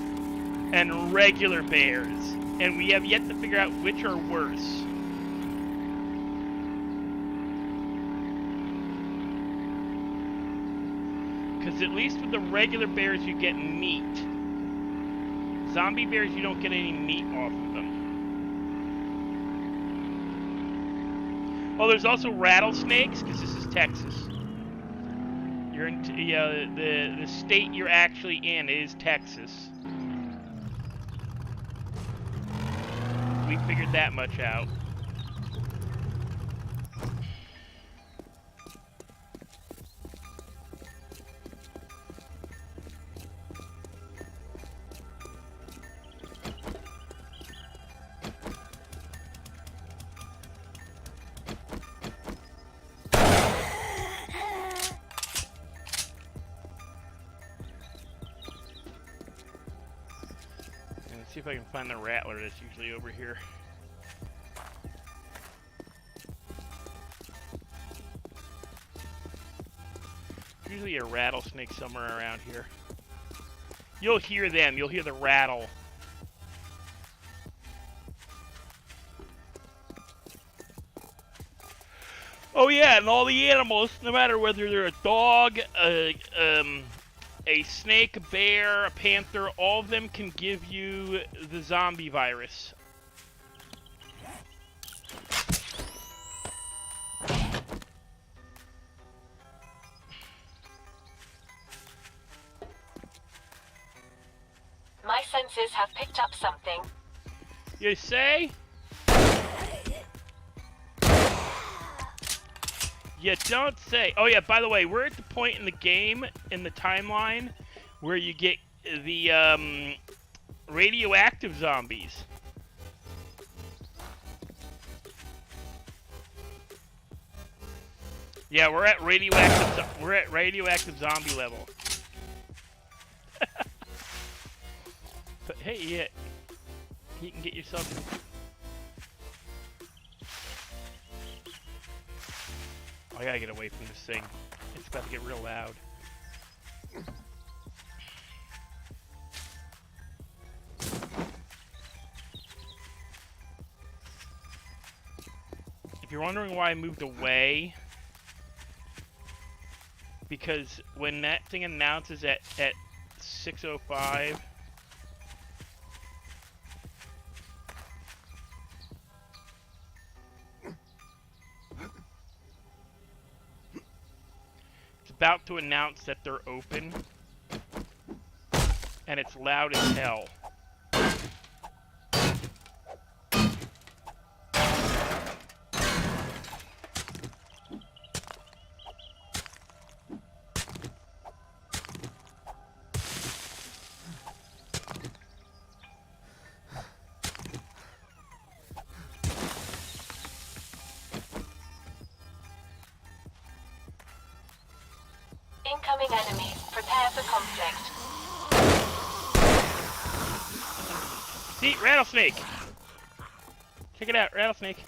and regular bears, and we have yet to figure out which are worse. Because at least with the regular bears, you get meat. Zombie bears, you don't get any meat off of them. Oh, there's also rattlesnakes, because this is Texas. You're in, the state you're actually in is Texas. We figured that much out. Let's see if I can find the rattler that's usually over here. Usually a rattlesnake somewhere around here. You'll hear them. You'll hear the rattle. Oh yeah, and all the animals, no matter whether they're a dog, a snake, a bear, a panther, all of them can give you the zombie virus. My senses have picked up something. You say? You don't say. Oh yeah, by the way, we're at the point in the game, in the timeline, where you get the radioactive zombies. Yeah, we're at radioactive zombie level. But hey, yeah, you can get yourself. I gotta get away from this thing. It's about to get real loud. If you're wondering why I moved away, because when that thing announces at 6:05, it's about to announce that they're open, and it's loud as hell. Incoming enemies. Prepare for conflict. See, rattlesnake! Check it out, rattlesnake.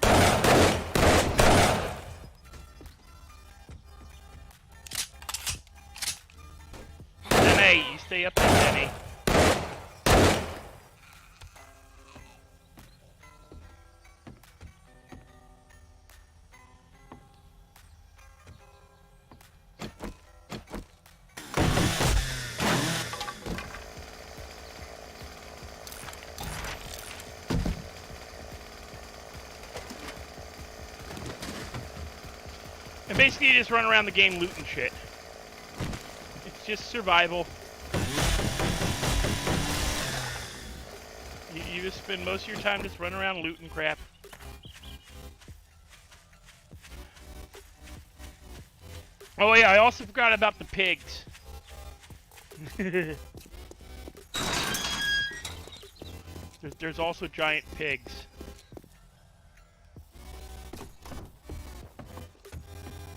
Denny, you stay up there, Denny. And basically you just run around the game looting shit. It's just survival. You just spend most of your time just running around looting crap. Oh yeah, I also forgot about the pigs. There's also giant pigs.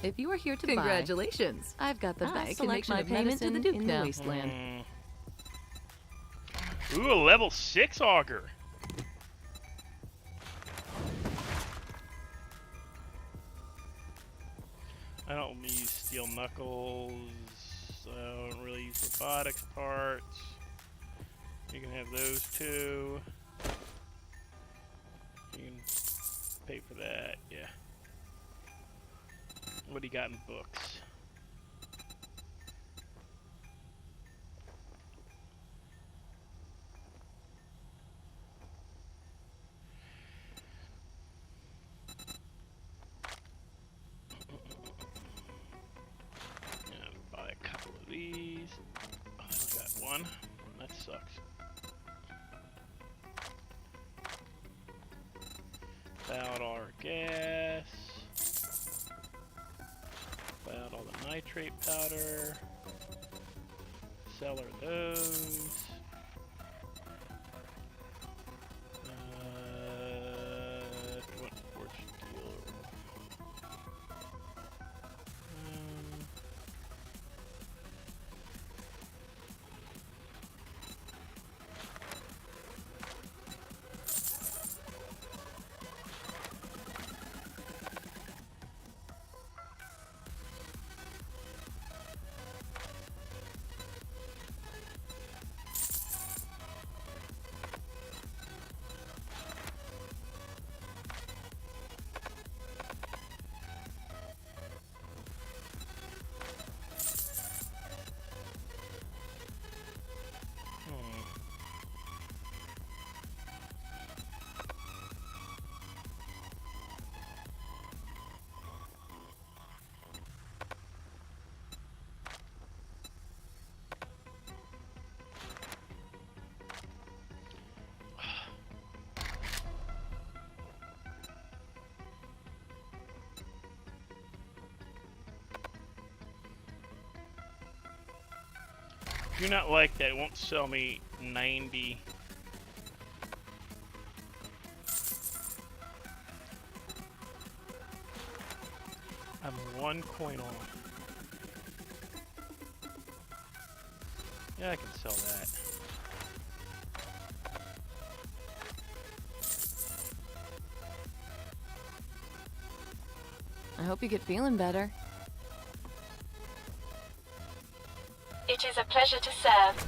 If you are here to Congratulations. buy, I've got the best can make selection my of payment to medicine the Duke in the now. wasteland. Ooh, a level 6 auger. I don't use steel knuckles. I don't really use robotics parts. You can have those too. You can pay for that, yeah. What do you got in books? Concentrate powder. Cellar those. What forged steel? Do not like that. It won't sell me 90. I'm 1 coin off. Yeah, I can sell that. I hope you get feeling better. It is a pleasure to serve.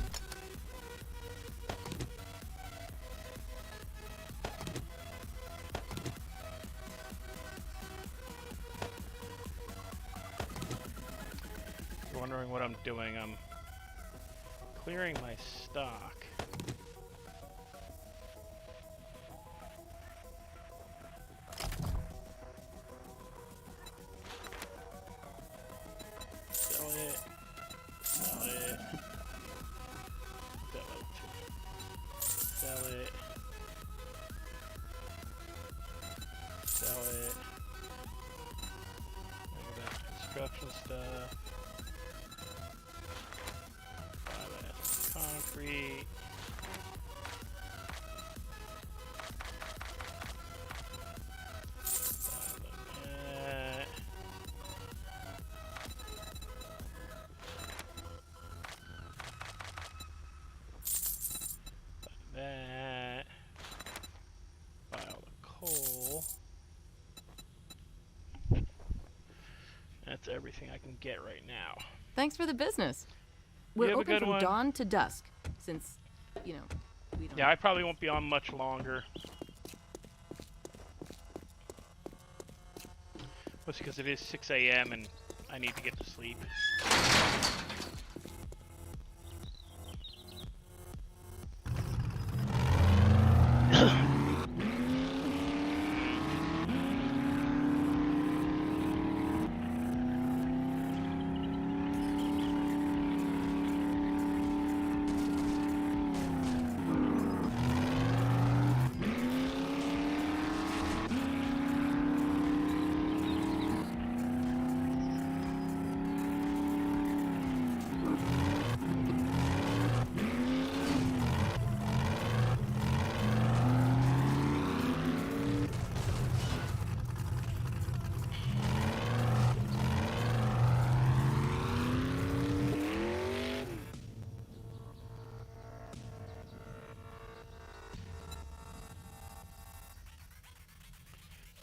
If you're wondering what I'm doing, I'm clearing my stock. Sell it. Sell it. Sell it. Sell it. Sell it. Look at that construction stuff. Buy that concrete. Buy that. That. Buy all the coal. That's everything I can get right now. Thanks for the business. You We're have a open good from one. dawn to dusk, since, you know, we don't... Yeah, I probably won't be on much longer. That's because it is 6 a.m. and I need to get to sleep.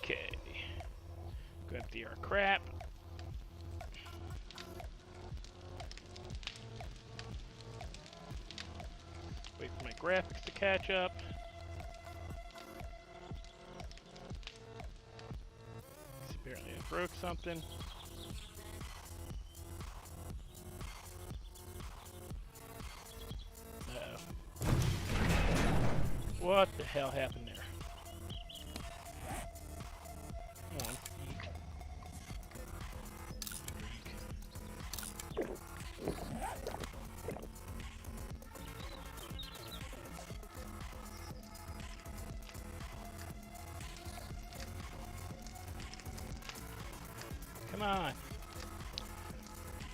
Okay. Go empty our crap. Wait for my graphics to catch up. Apparently I broke something. Uh-oh. What the hell happened there? Come on, eat. Come on.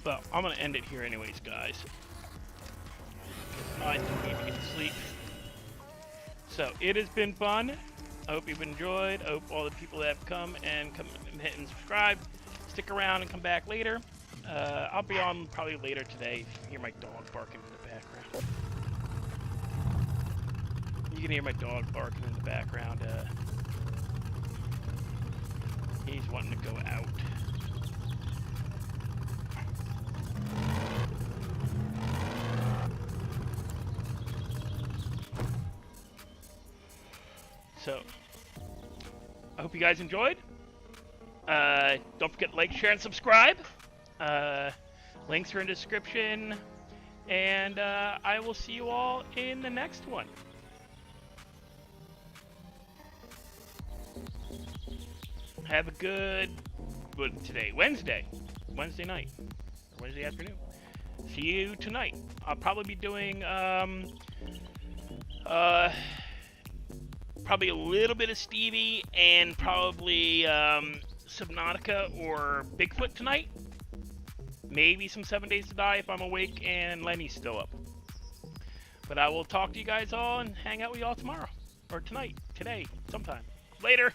But I'm gonna end it here anyways, guys. I need to get to sleep. So it has been fun. I hope you've enjoyed. I hope all the people that have come and hit and subscribe stick around and come back later. I'll be on probably later today. If you hear my dog barking in the background. You can hear my dog barking in the background. He's wanting to go out. So, I hope you guys enjoyed. Don't forget to like, share, and subscribe. Links are in the description. And I will see you all in the next one. Have a good, today? Wednesday night, or Wednesday afternoon. See you tonight. I'll probably be doing, probably a little bit of Stevie and probably Subnautica or Bigfoot tonight. Maybe some 7 Days to Die if I'm awake and Lenny's still up. But I will talk to you guys all and hang out with you all tomorrow. Or tonight. Today. Sometime. Later.